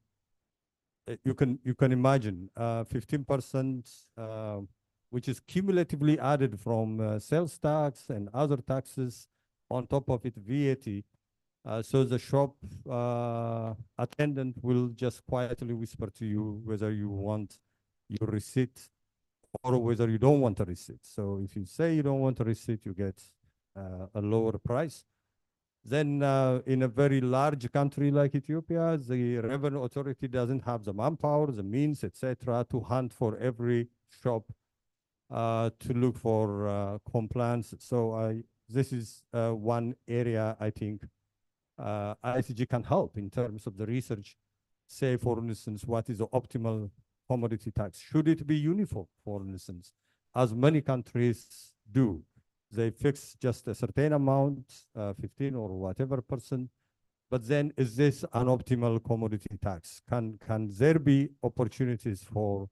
[SPEAKER 18] you can imagine 15%, which is cumulatively added from sales tax and other taxes, on top of it VAT. So the shop attendant will just quietly whisper to you whether you want your receipt or whether you don't want a receipt. So if you say you don't want a receipt, you get a lower price. Then in a very large country like Ethiopia, the revenue authority doesn't have the manpower, the means, etc., to hunt for every shop to look for compliance. So this is one area I think ICG can help in terms of the research. Say, for instance, what is the optimal commodity tax? Should it be uniform, for instance, as many countries do? They fix just a certain amount, 15 or whatever %. But then is this an optimal commodity tax? Can there be opportunities for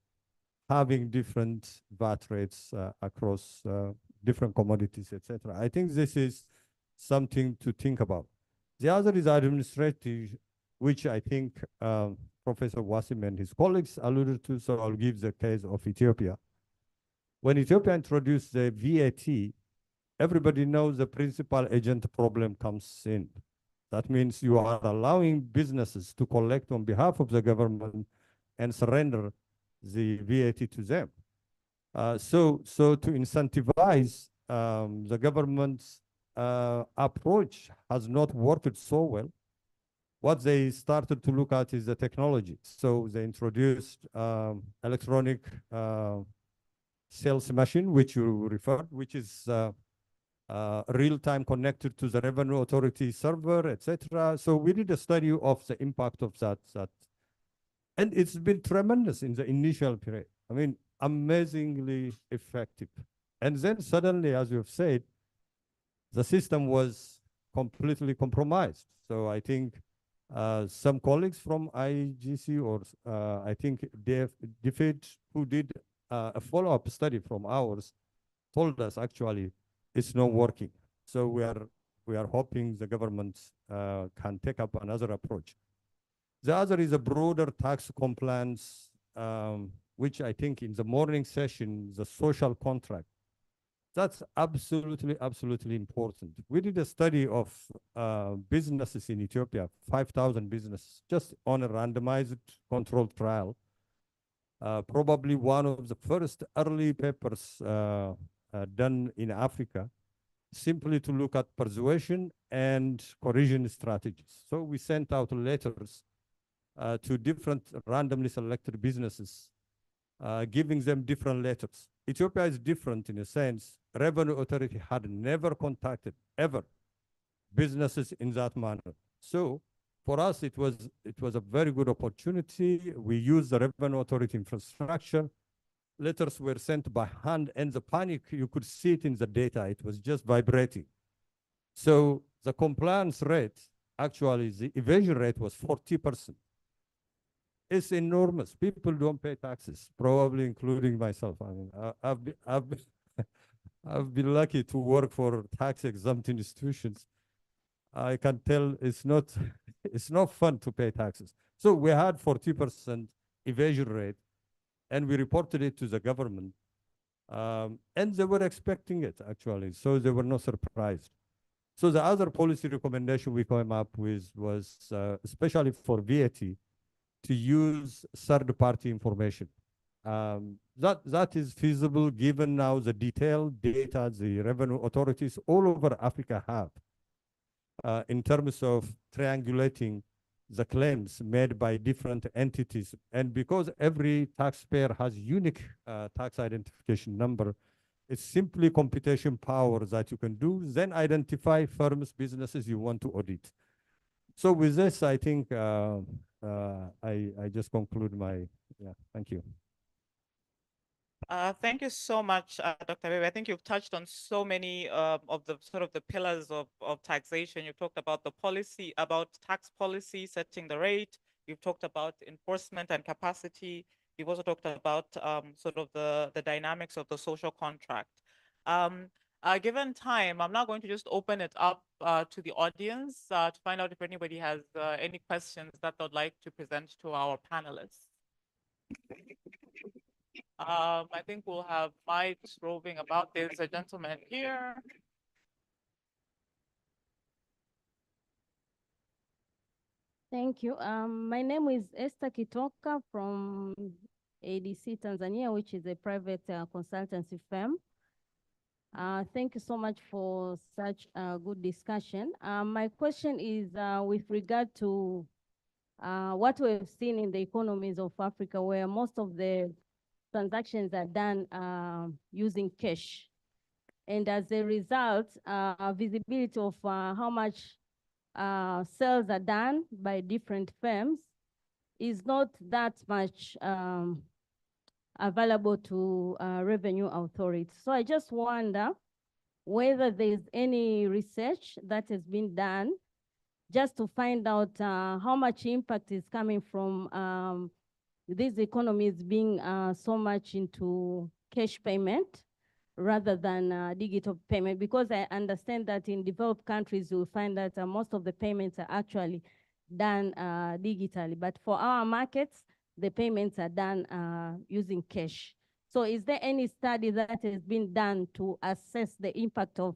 [SPEAKER 18] having different VAT rates across different commodities, etc.? I think this is something to think about. The other is administrative, which I think Professor Wasim and his colleagues alluded to, so I'll give the case of Ethiopia. When Ethiopia introduced the VAT, everybody knows the principal agent problem comes in. That means you are allowing businesses to collect on behalf of the government and surrender the VAT to them. So to incentivize the government's approach has not worked so well. What they started to look at is the technology. So they introduced electronic sales machine, which you referred, which is real-time connected to the revenue authority server, etc. So we did a study of the impact of that. And it's been tremendous in the initial period. I mean, amazingly effective. And then suddenly, as you've said, the system was completely compromised. So I think some colleagues from IGC or I think DFID, who did a follow-up study from ours, told us actually it's not working. So we are hoping the government can take up another approach. The other is a broader tax compliance, which I think in the morning session, the social contract, that's absolutely important. We did a study of businesses in Ethiopia, 5,000 businesses, just on a randomized controlled trial. Probably one of the first early papers done in Africa, simply to look at persuasion and coercion strategies. So we sent out letters to different randomly selected businesses, giving them different letters. Ethiopia is different in a sense. Revenue Authority had never contacted, ever, businesses in that manner. So for us, it was a very good opportunity. We used the Revenue Authority infrastructure. Letters were sent by hand, and the panic, you could see it in the data. It was just vibrating. So the compliance rate, actually, the evasion rate was 40%. It's enormous. People don't pay taxes, probably including myself. I mean, I've been lucky to work for tax-exempt institutions. I can tell it's not fun to pay taxes. So we had 40% evasion rate, and we reported it to the government. And they were expecting it, actually, so they were not surprised. So the other policy recommendation we came up with was, especially for VAT, to use third-party information. That is feasible given now the detailed data the revenue authorities all over Africa have in terms of triangulating the claims made by different entities. And because every taxpayer has unique tax identification number, it's simply computation power that you can do, then identify firms, businesses you want to audit. So with this, I think I just conclude my, thank you.
[SPEAKER 1] Thank you so much, Dr. Bebe. I think you've touched on so many of the sort of the pillars of taxation. You talked about the policy, about tax policy, setting the rate. You've talked about enforcement and capacity. You've also talked about sort of the dynamics of the social contract. Given time, I'm now going to just open it up to the audience to find out if anybody has any questions that they'd like to present to our panelists. I think we'll have mics roving about. There's a gentleman here.
[SPEAKER 9] Thank you. My name is Esther Kitoka from ADC Tanzania, which is a private consultancy firm. Thank you so much for such a good discussion. My question is with regard to what we've seen in the economies of Africa, where most of the transactions are done using cash. And as a result, visibility of how much sales are done by different firms is not that much available to revenue authorities. So I just wonder whether there's any research that has been done just to find out how much impact is coming from these economies being so much into cash payment rather than digital payment, because I understand that in developed countries, you'll find that most of the payments are actually done digitally. But for our markets, the payments are done using cash. So is there any study that has been done to assess the impact of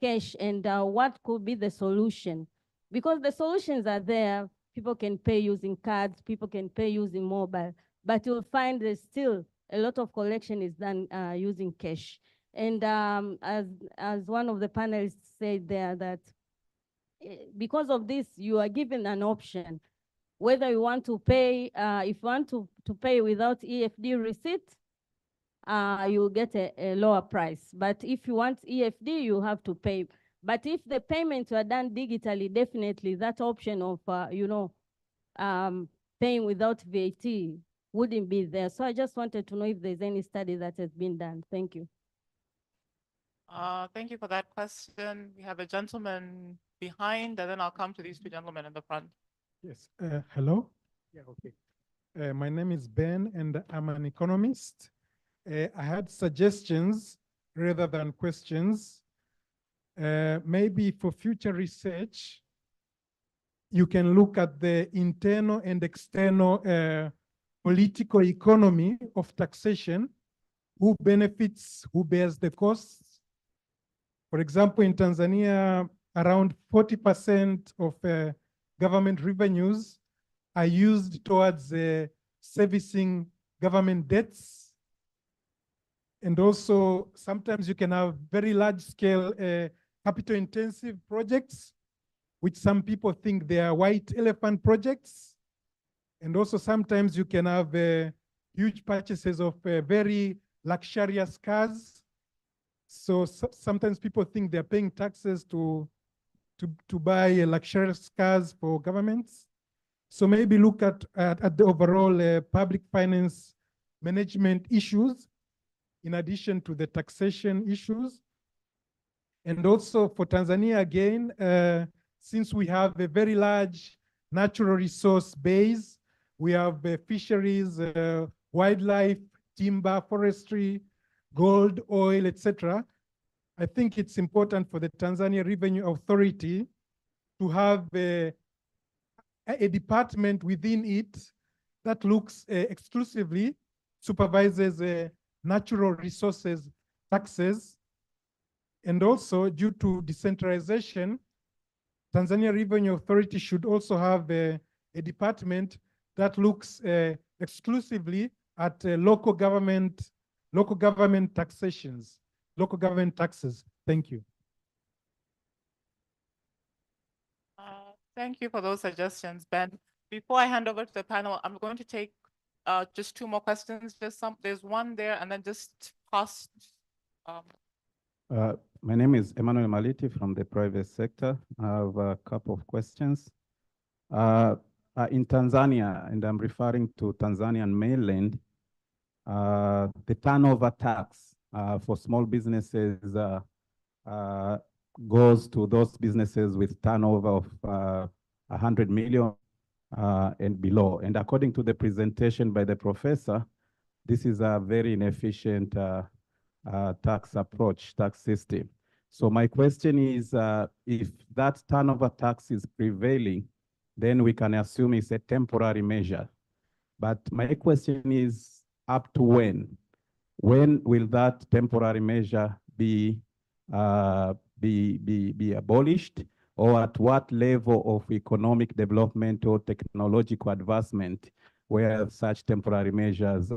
[SPEAKER 9] cash and what could be the solution? Because the solutions are there. People can pay using cards, people can pay using mobile, but you'll find there's still a lot of collection is done using cash. And as one of the panelists said there, that because of this, you are given an option, whether you want to pay, if you want to pay without EFD receipt, you'll get a lower price. But if you want EFD, you have to pay. But if the payments were done digitally, definitely that option of, paying without VAT wouldn't be there. So I just wanted to know if there's any study that has been done. Thank you.
[SPEAKER 1] Thank you for that question. We have a gentleman behind, and then I'll come to these two gentlemen in the front.
[SPEAKER 20] Yes. Hello. Yeah. Okay. My name is Ben, and I'm an economist. I had suggestions rather than questions. Maybe for future research, you can look at the internal and external political economy of taxation, who benefits, who bears the costs. For example, in Tanzania, around 40% of government revenues are used towards servicing government debts. And also, sometimes you can have very large-scale capital-intensive projects, which some people think they are white elephant projects. And also sometimes you can have huge purchases of very luxurious cars. So sometimes people think they're paying taxes to buy luxurious cars for governments. So maybe look at the overall public finance management issues in addition to the taxation issues. And also for Tanzania, again, since we have a very large natural resource base, we have fisheries, wildlife, timber, forestry, gold, oil, etc. I think it's important for the Tanzania Revenue Authority to have a department within it that looks exclusively, supervises natural resources taxes. And also, due to decentralization, Tanzania Revenue Authority should also have a department that looks exclusively at local government taxations, local government taxes. Thank you.
[SPEAKER 1] Thank you for those suggestions, Ben. Before I hand over to the panel, I'm going to take just two more questions. There's one there, and then just past.
[SPEAKER 23] My name is Emmanuel Maliti from the private sector. I have a couple of questions. In Tanzania, and I'm referring to Tanzanian mainland, the turnover tax for small businesses goes to those businesses with turnover of 100 million and below. And according to the presentation by the professor, this is a very inefficient tax approach, tax system. So my question is, if that turnover tax is prevailing, then we can assume it's a temporary measure. But my question is, up to when? When will that temporary measure be abolished? Or at what level of economic development or technological advancement where such temporary measures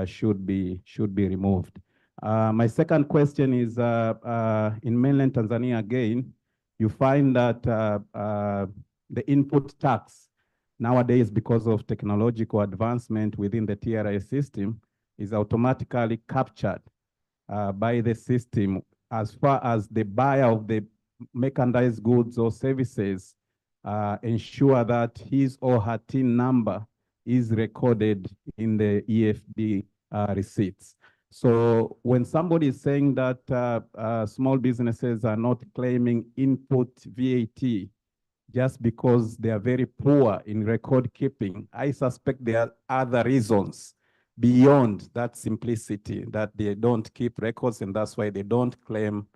[SPEAKER 23] should be removed. My second question is in mainland Tanzania again, you find that the input tax nowadays, because of technological advancement within the TRA system, is automatically captured by the system as far as the buyer of the mechanized goods or services ensure that his or her TIN number is recorded in the EFD receipts. So when somebody is saying that small businesses are not claiming input VAT just because they are very poor in record keeping, I suspect there are other reasons beyond that simplicity, that they don't keep records and that's why they don't claim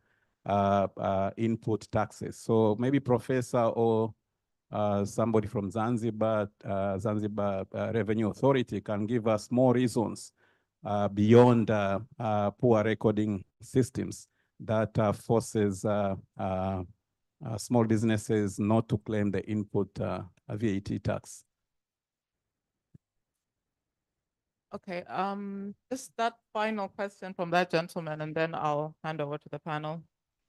[SPEAKER 23] input taxes. So maybe Professor or somebody from Zanzibar Revenue Authority can give us more reasons beyond poor recording systems that forces small businesses not to claim the input VAT tax.
[SPEAKER 1] Okay, just that final question from that gentleman, and then I'll hand over to the panel.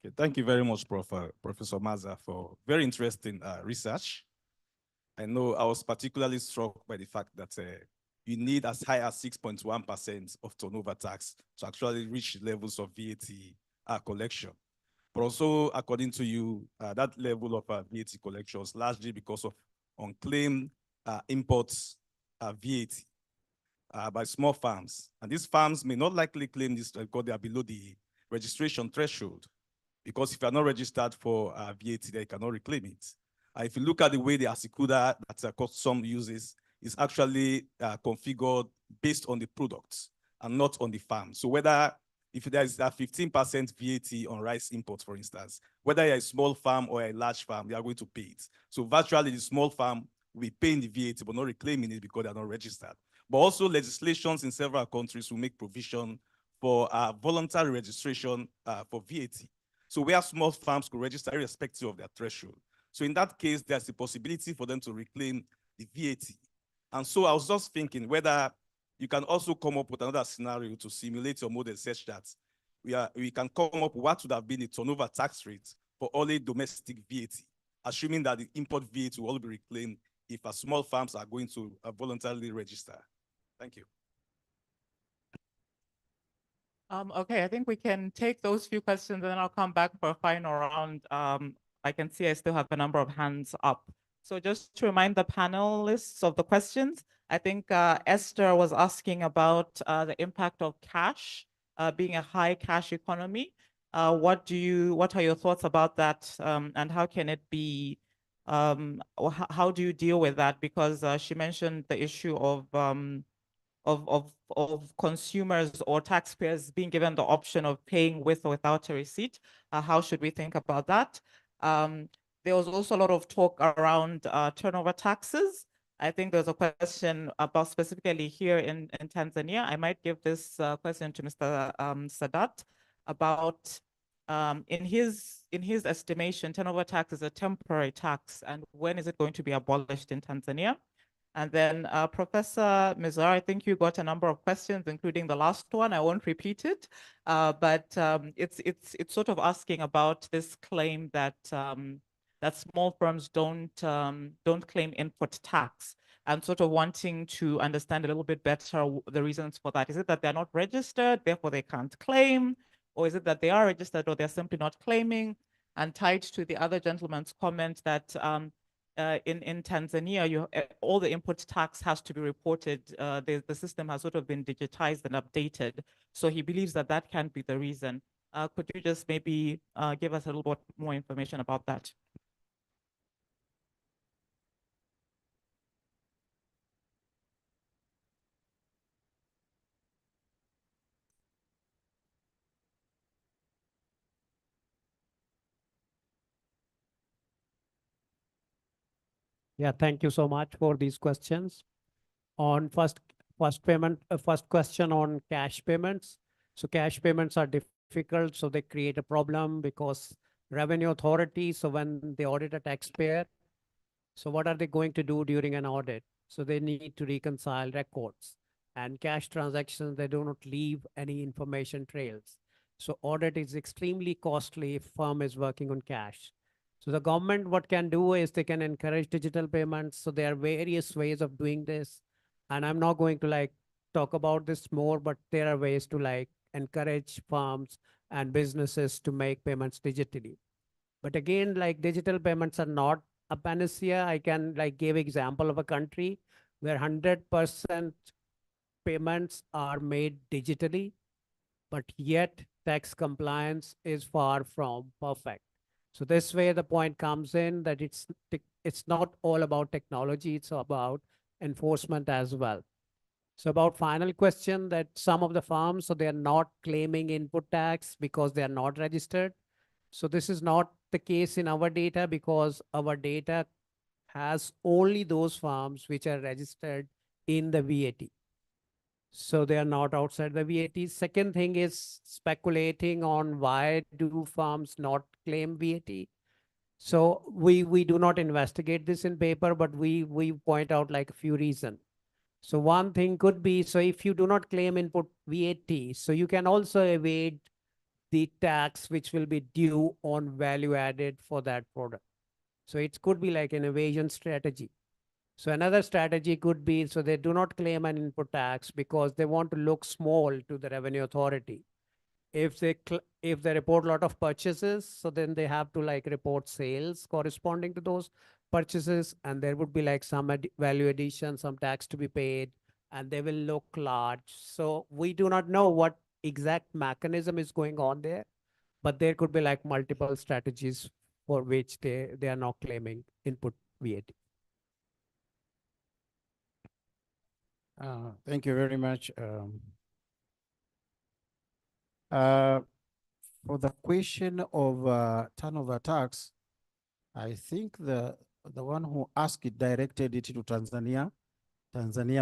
[SPEAKER 19] Okay, thank you very much, Professor Maza, for very interesting research. I know I was particularly struck by the fact that you need as high as 6.1% of turnover tax to actually reach levels of VAT collection. But also, according to you, that level of VAT collections largely because of unclaimed imports VAT by small farms. And these farms may not likely claim this because they are below the registration threshold. Because if you are not registered for VAT, they cannot reclaim it. If you look at the way the Asikuda that Custom uses, is actually configured based on the products and not on the farm. So whether if there is a 15% VAT on rice imports, for instance, whether you're a small farm or a large farm, they are going to pay it. So virtually the small farm will be paying the VAT but not reclaiming it because they're not registered. But also legislations in several countries will make provision for voluntary registration for VAT. So where small farms could register irrespective of their threshold. So in that case, there's the possibility for them to reclaim the VAT. And so I was just thinking whether you can also come up with another scenario to simulate your model such that we can come up with what would have been the turnover tax rate for only domestic VAT, assuming that the import VAT will all be reclaimed if small farms are going to voluntarily register. Thank you.
[SPEAKER 1] Okay, I think we can take those few questions and then I'll come back for a final round. I can see I still have a number of hands up. So just to remind the panelists of the questions, I think Esther was asking about the impact of cash being a high cash economy. What are your thoughts about that, and how can it be? Or how do you deal with that? Because she mentioned the issue of consumers or taxpayers being given the option of paying with or without a receipt. How should we think about that? There was also a lot of talk around turnover taxes. I think there's a question about specifically here in Tanzania. I might give this question to Mr. Sadat about in his estimation, turnover tax is a temporary tax, and when is it going to be abolished in Tanzania? And then Professor Mizar, I think you got a number of questions, including the last one. I won't repeat it, but it's sort of asking about this claim that that small firms don't claim input tax, and sort of wanting to understand a little bit better the reasons for that. Is it that they're not registered, therefore they can't claim, or is it that they are registered or they're simply not claiming? And tied to the other gentleman's comment that in Tanzania, all the input tax has to be reported. The system has sort of been digitized and updated. So he believes that that can be the reason. Could you just maybe give us a little bit more information about that?
[SPEAKER 14] Yeah, thank you so much for these questions. On first question on cash payments. So cash payments are difficult, so they create a problem because revenue authority, so when they audit a taxpayer, so what are they going to do during an audit? So they need to reconcile records. And cash transactions, they do not leave any information trails. So audit is extremely costly if firm is working on cash. So the government, what can do is they can encourage digital payments. So there are various ways of doing this. And I'm not going to like talk about this more, but there are ways to like encourage firms and businesses to make payments digitally. But again, like digital payments are not a panacea. I can like give example of a country where 100% payments are made digitally, but yet tax compliance is far from perfect. So this way the point comes in that it's not all about technology, it's about enforcement as well. So about final question that some of the firms, so they are not claiming input tax because they are not registered. So this is not the case in our data because our data has only those firms which are registered in the VAT. So they are not outside the VAT. Second thing is speculating on why do firms not claim VAT. So we do not investigate this in paper, but we point out like a few reasons. So one thing could be, so if you do not claim input VAT, so you can also evade the tax which will be due on value added for that product. So it could be like an evasion strategy. So another strategy could be, so they do not claim an input tax because they want to look small to the revenue authority. If they report a lot of purchases, so then they have to like report sales corresponding to those purchases, and there would be like some value addition, some tax to be paid, and they will look large. So we do not know what exact mechanism is going on there, but there could be like multiple strategies for which they are not claiming input VAT.
[SPEAKER 12] Thank you very much. For the question of turnover tax, I think the one who asked it directed it to Tanzania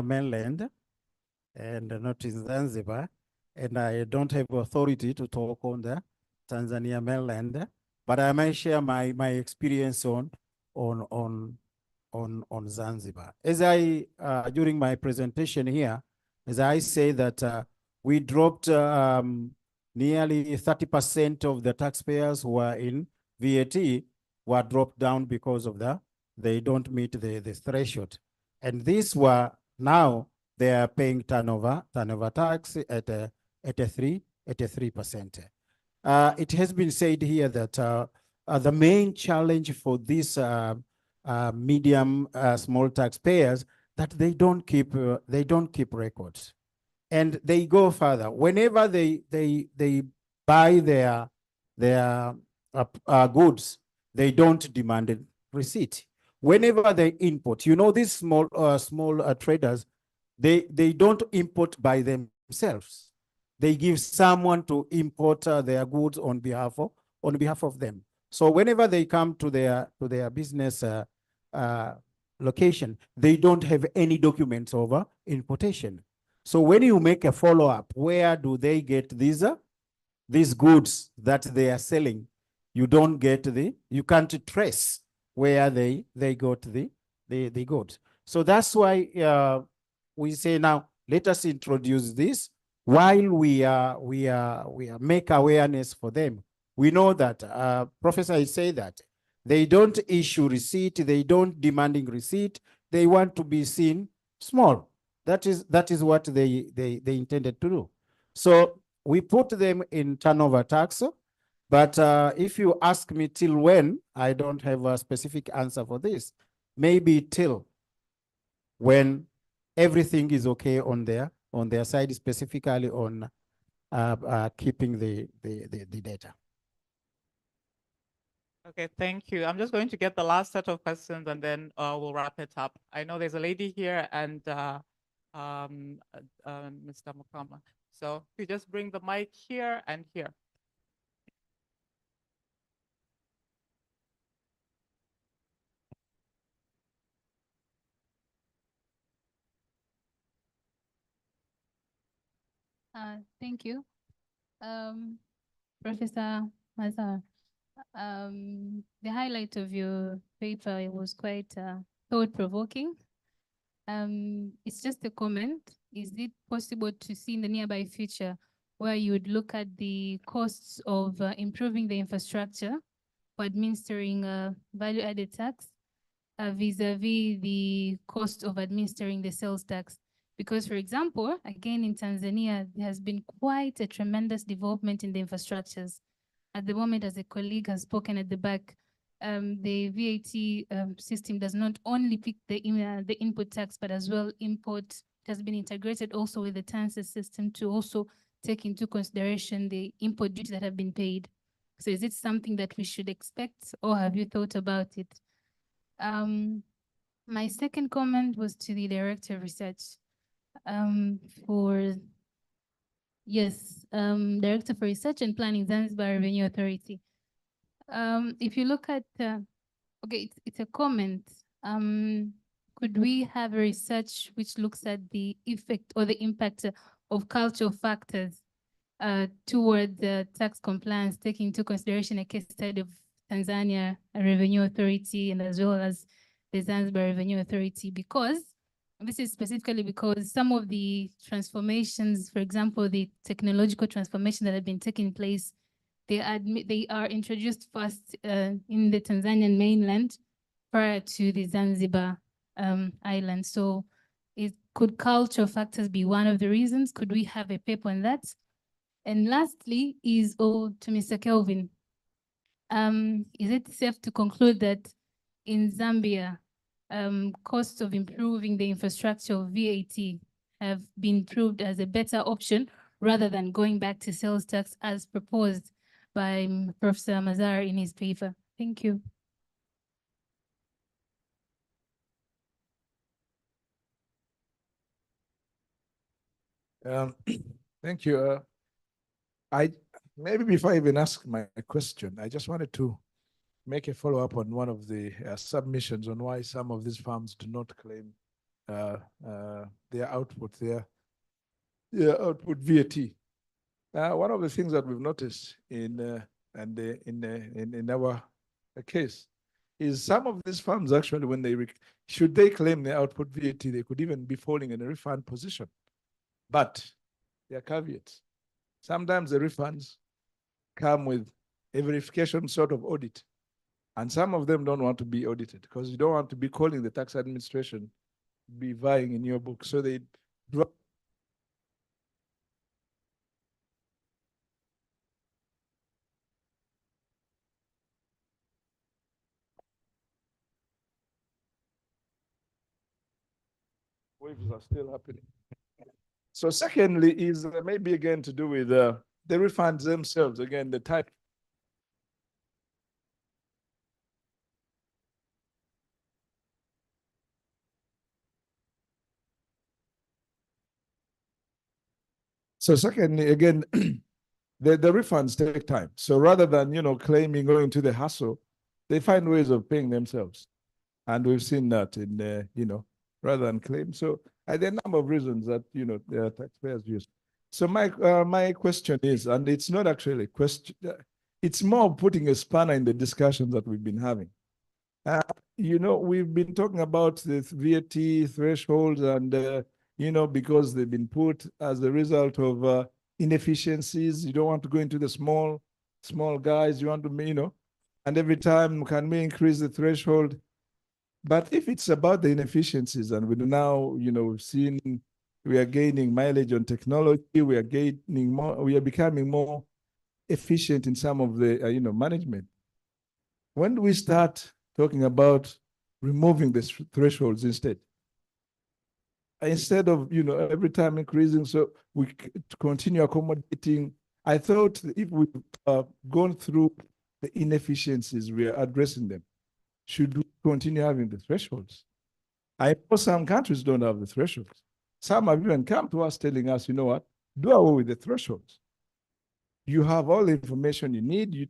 [SPEAKER 12] mainland, and not in Zanzibar. And I don't have authority to talk on the Tanzania mainland, but I might share my experience on Zanzibar. As I during my presentation here, as I say that we dropped nearly 30% of the taxpayers who are in VAT were dropped down because of they don't meet the threshold. And these were now they are paying turnover tax at 3%. It has been said here that the main challenge for these medium small taxpayers that they don't keep records, and they go further. Whenever they buy their goods, they don't demand a receipt. Whenever they import, these small traders, they don't import by themselves. They give someone to import their goods on behalf of them. So whenever they come to their business location, they don't have any documents over importation. So when you make a follow-up, where do they get these goods that they are selling? You don't get you can't trace where they got the goods. So that's why we say now, let us introduce this while we make awareness for them. We know that Professor say that they don't issue receipt, they don't demanding receipt, they want to be seen small. That is what they intended to do. So we put them in turnover tax, but if you ask me till when, I don't have a specific answer for this. Maybe till when everything is okay on their side, specifically on keeping the data.
[SPEAKER 1] Okay, thank you. I'm just going to get the last set of questions and then we'll wrap it up. I know there's a lady here and Mr. Mukama. So if you just bring the mic here and here.
[SPEAKER 5] Thank you. Professor Mazar, the highlight of your paper was quite thought-provoking. It's just a comment. Is it possible to see in the nearby future where you would look at the costs of improving the infrastructure for administering value-added tax vis-a-vis the cost of administering the sales tax? Because, for example, again, in Tanzania, there has been quite a tremendous development in the infrastructures. At the moment, as a colleague has spoken at the back, the VAT system does not only pick the input tax, but as well import. It has been integrated also with the TANSES system to also take into consideration the import duties that have been paid. So is it something that we should expect, or have you thought about it? My second comment was to the Director of Research. Director for Research and Planning, Zanzibar Revenue Authority. If you look at, okay, it's a comment. Could we have a research which looks at the effect or the impact of cultural factors toward the tax compliance, taking into consideration a case study of Tanzania Revenue Authority and as well as the Zanzibar Revenue Authority? Because this is specifically because some of the transformations, for example, the technological transformation that have been taking place, they are introduced first in the Tanzanian mainland prior to the Zanzibar island. So could cultural factors be one of the reasons? Could we have a paper on that? And lastly is to Mr. Kelvin. Is it safe to conclude that in Zambia, costs of improving the infrastructure of VAT have been proved as a better option rather than going back to sales tax as proposed by Professor Mazar in his paper? Thank you.
[SPEAKER 10] Thank you. Maybe before I even ask my question, I just wanted to make a follow-up on one of the submissions on why some of these farms do not claim their output VAT. One of the things that we've noticed in our case is some of these farms actually, when should they claim their output VAT, they could even be falling in a refund position. But there are caveats. Sometimes the refunds come with a verification sort of audit. And some of them don't want to be audited because you don't want to be calling the tax administration, be vying in your book. So they drop. Waves are still happening. So secondly is maybe again to do with the refunds themselves, again, the type. So secondly, again, the refunds take time. So rather than, claiming, going to the hassle, they find ways of paying themselves. And we've seen that in, rather than claim. So there are a number of reasons that, the taxpayers use. So my question is, and it's not actually a question, it's more putting a spanner in the discussions that we've been having. We've been talking about the VAT thresholds and, because they've been put as a result of inefficiencies. You don't want to go into the small guys. You want to, and every time, can we increase the threshold? But if it's about the inefficiencies, and we now, we've seen we are gaining mileage on technology, we are gaining more, we are becoming more efficient in some of the, management. When do we start talking about removing the thresholds instead? Instead of, every time increasing, so we continue accommodating. I thought if we've gone through the inefficiencies, we are addressing them. Should we continue having the thresholds? I know some countries don't have the thresholds. Some have even come to us telling us, you know what, do away with the thresholds. You have all the information you need.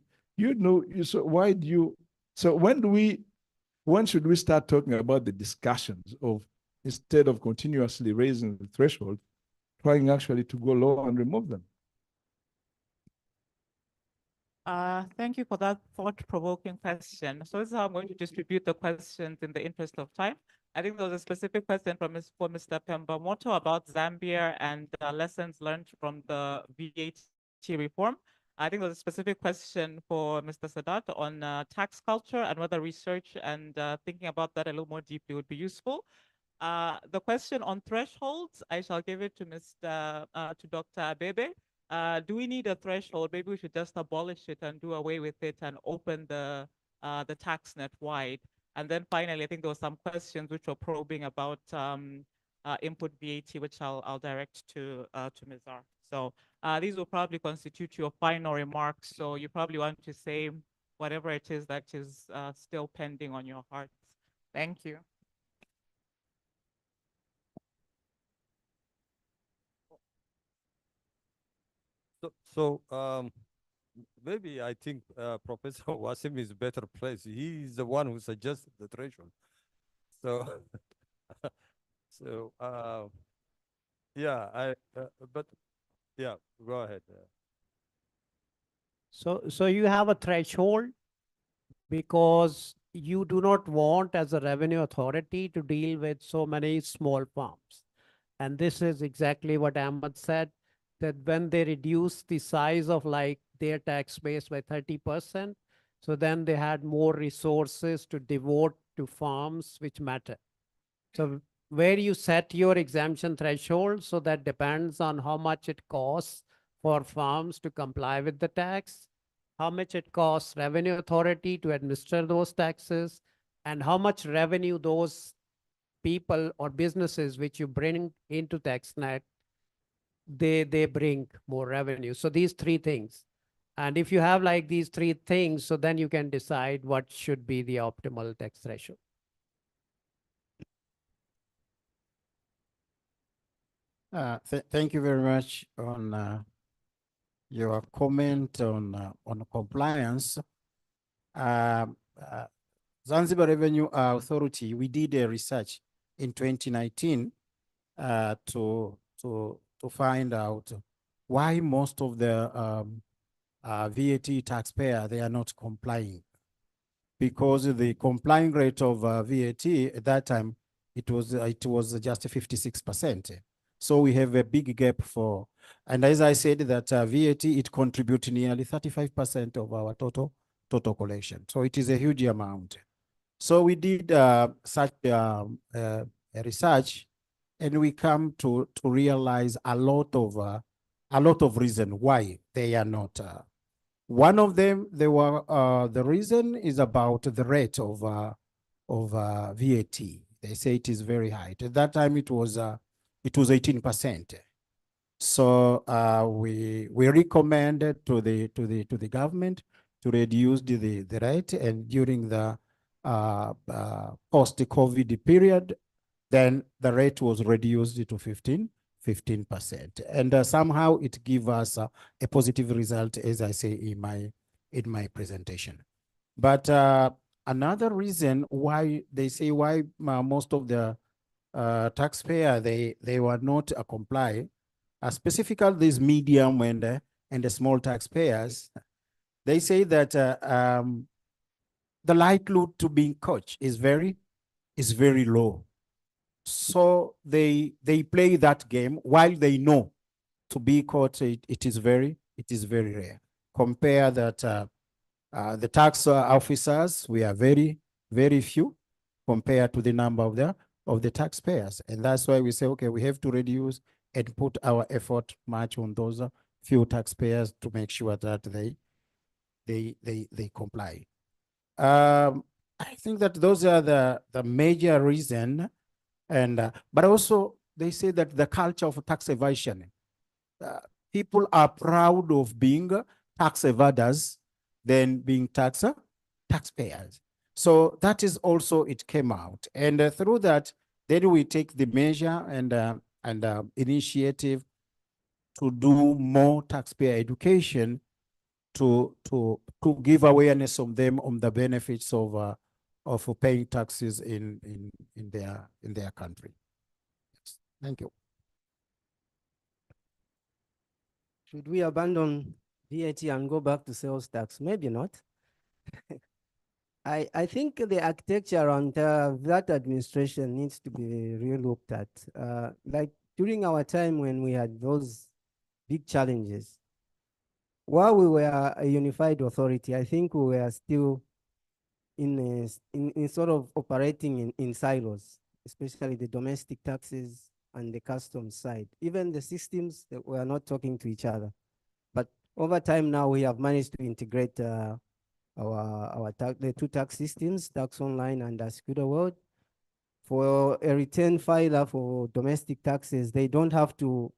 [SPEAKER 10] So why do you, so when should we start talking about the discussions of, instead of continuously raising the threshold, trying actually to go low and remove them?
[SPEAKER 1] Thank you for that thought-provoking question. So this is how I'm going to distribute the questions in the interest of time. I think there was a specific question for Mr. Pembamoto about Zambia and lessons learned from the VAT reform. I think there was a specific question for Mr. Sadat on tax culture and whether research and thinking about that a little more deeply would be useful. The question on thresholds, I shall give it to Dr. Abebe. Do we need a threshold? Maybe we should just abolish it and do away with it and open the tax net wide. And then finally, I think there were some questions which were probing about input VAT, which I'll direct to Ms. R. So these will probably constitute your final remarks. So you probably want to say whatever it is that is still pending on your hearts. Thank you.
[SPEAKER 18] So maybe I think Professor Wasim is better placed. He is the one who suggested the threshold. So, yeah, but yeah, go ahead.
[SPEAKER 14] So you have a threshold because you do not want as a revenue authority to deal with so many small farms. And this is exactly what Ahmed said, that when they reduce the size of like their tax base by 30%, so then they had more resources to devote to farms which matter. So where you set your exemption threshold, so that depends on how much it costs for farms to comply with the tax, how much it costs revenue authority to administer those taxes, and how much revenue those people or businesses which you bring into TaxNet, they bring more revenue. So these three things. And if you have like these three things, so then you can decide what should be the optimal tax threshold.
[SPEAKER 12] Thank you very much on your comment on compliance. Zanzibar Revenue Authority, we did a research in 2019 to find out why most of the VAT taxpayer, they are not complying. Because the complying rate of VAT at that time, it was just 56%. So we have a big gap for, and as I said, that VAT, it contributes nearly 35% of our total collection. So it is a huge amount. So we did such a research, and we come to realize a lot of reason why they are not. One of them, the reason is about the rate of VAT. They say it is very high. At that time, it was 18%. So we recommended to the government to reduce the rate, and during the post-COVID period, then the rate was reduced to 15%. And somehow it gives us a positive result, as I say in my presentation. But another reason why they say why most of the taxpayer, they were not comply, specifically these medium and the small taxpayers, they say that the likelihood to being caught is very low. So they play that game while they know to be caught, it is very rare. Compare that the tax officers, we are very few compared to the number of the taxpayers. And that's why we say, okay, we have to reduce and put our effort much on those few taxpayers to make sure that they comply. I think that those are the major reason. And but also they say that the culture of tax evasion, people are proud of being tax evaders than being taxpayers. So that is also, it came out. And through that, then we take the measure and initiative to do more taxpayer education to give awareness of them on the benefits of paying taxes in their country. Yes. Thank you.
[SPEAKER 8] Should we abandon VAT and go back to sales tax? Maybe not. I think the architecture around that administration needs to be re-looked at. Like during our time when we had those big challenges, while we were a unified authority, I think we were still in sort of operating in silos, especially the domestic taxes and the customs side. Even the systems that were not talking to each other. But over time now, we have managed to integrate the two tax systems, Tax Online and Scooter World. For a return filer for domestic taxes, they don't have to,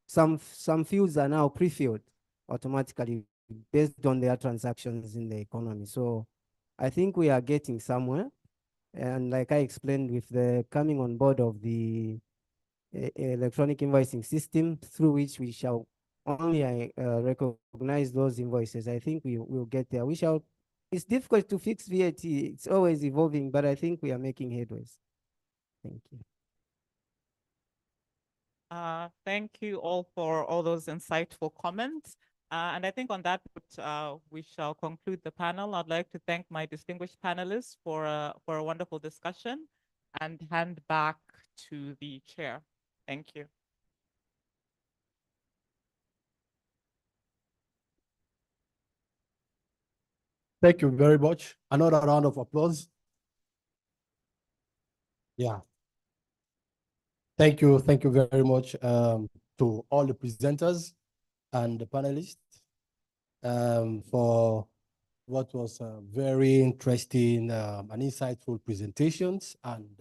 [SPEAKER 8] some fields are now pre-filled automatically based on their transactions in the economy. So I think we are getting somewhere. And like I explained, with the coming on board of the electronic invoicing system through which we shall only recognize those invoices, I think we will get there. It's difficult to fix VAT. It's always evolving, but I think we are making headways. Thank you.
[SPEAKER 1] Thank you all for all those insightful comments. And I think on that note, we shall conclude the panel. I'd like to thank my distinguished panelists for a wonderful discussion and hand back to the chair. Thank you.
[SPEAKER 7] Thank you very much. Another round of applause. Yeah. Thank you very much to all the presenters and the panelists for what was very interesting and insightful presentations and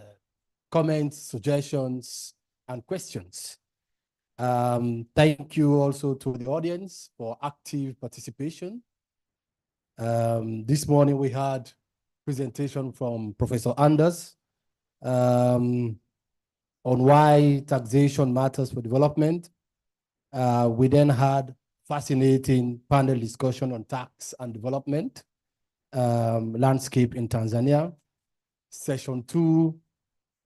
[SPEAKER 7] comments, suggestions, and questions. Thank you also to the audience for active participation. This morning we had presentation from Professor Anders on why taxation matters for development. We then had fascinating panel discussion on tax and development landscape in Tanzania. Session 2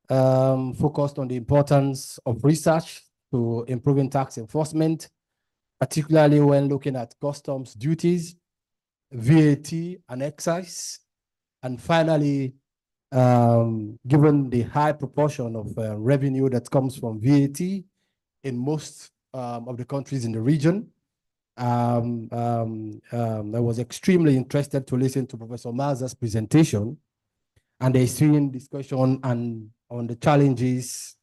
[SPEAKER 7] focused on the importance of research to improving tax enforcement, particularly when looking at customs duties, VAT and excise. And finally, given the high proportion of revenue that comes from VAT in most of the countries in the region, I was extremely interested to listen to Professor Maza's presentation and the ensuing discussion on the challenges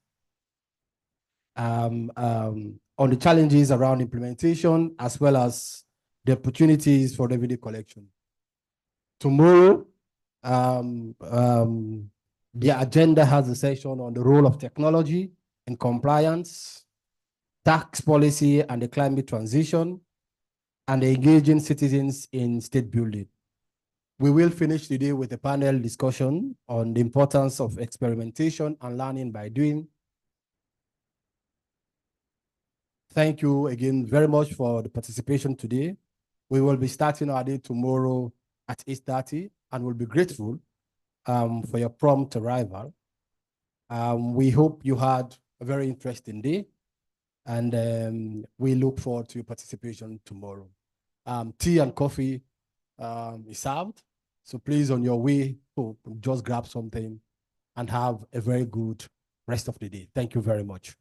[SPEAKER 7] around implementation as well as the opportunities for revenue collection. Tomorrow, the agenda has a session on the role of technology in compliance, tax policy and the climate transition, and engaging citizens in state building. We will finish today with a panel discussion on the importance of experimentation and learning by doing. Thank you again very much for the participation today. We will be starting our day tomorrow at 8:30 and we'll be grateful for your prompt arrival. We hope you had a very interesting day and we look forward to your participation tomorrow. Tea and coffee is served. So please, on your way, just grab something and have a very good rest of the day. Thank you very much.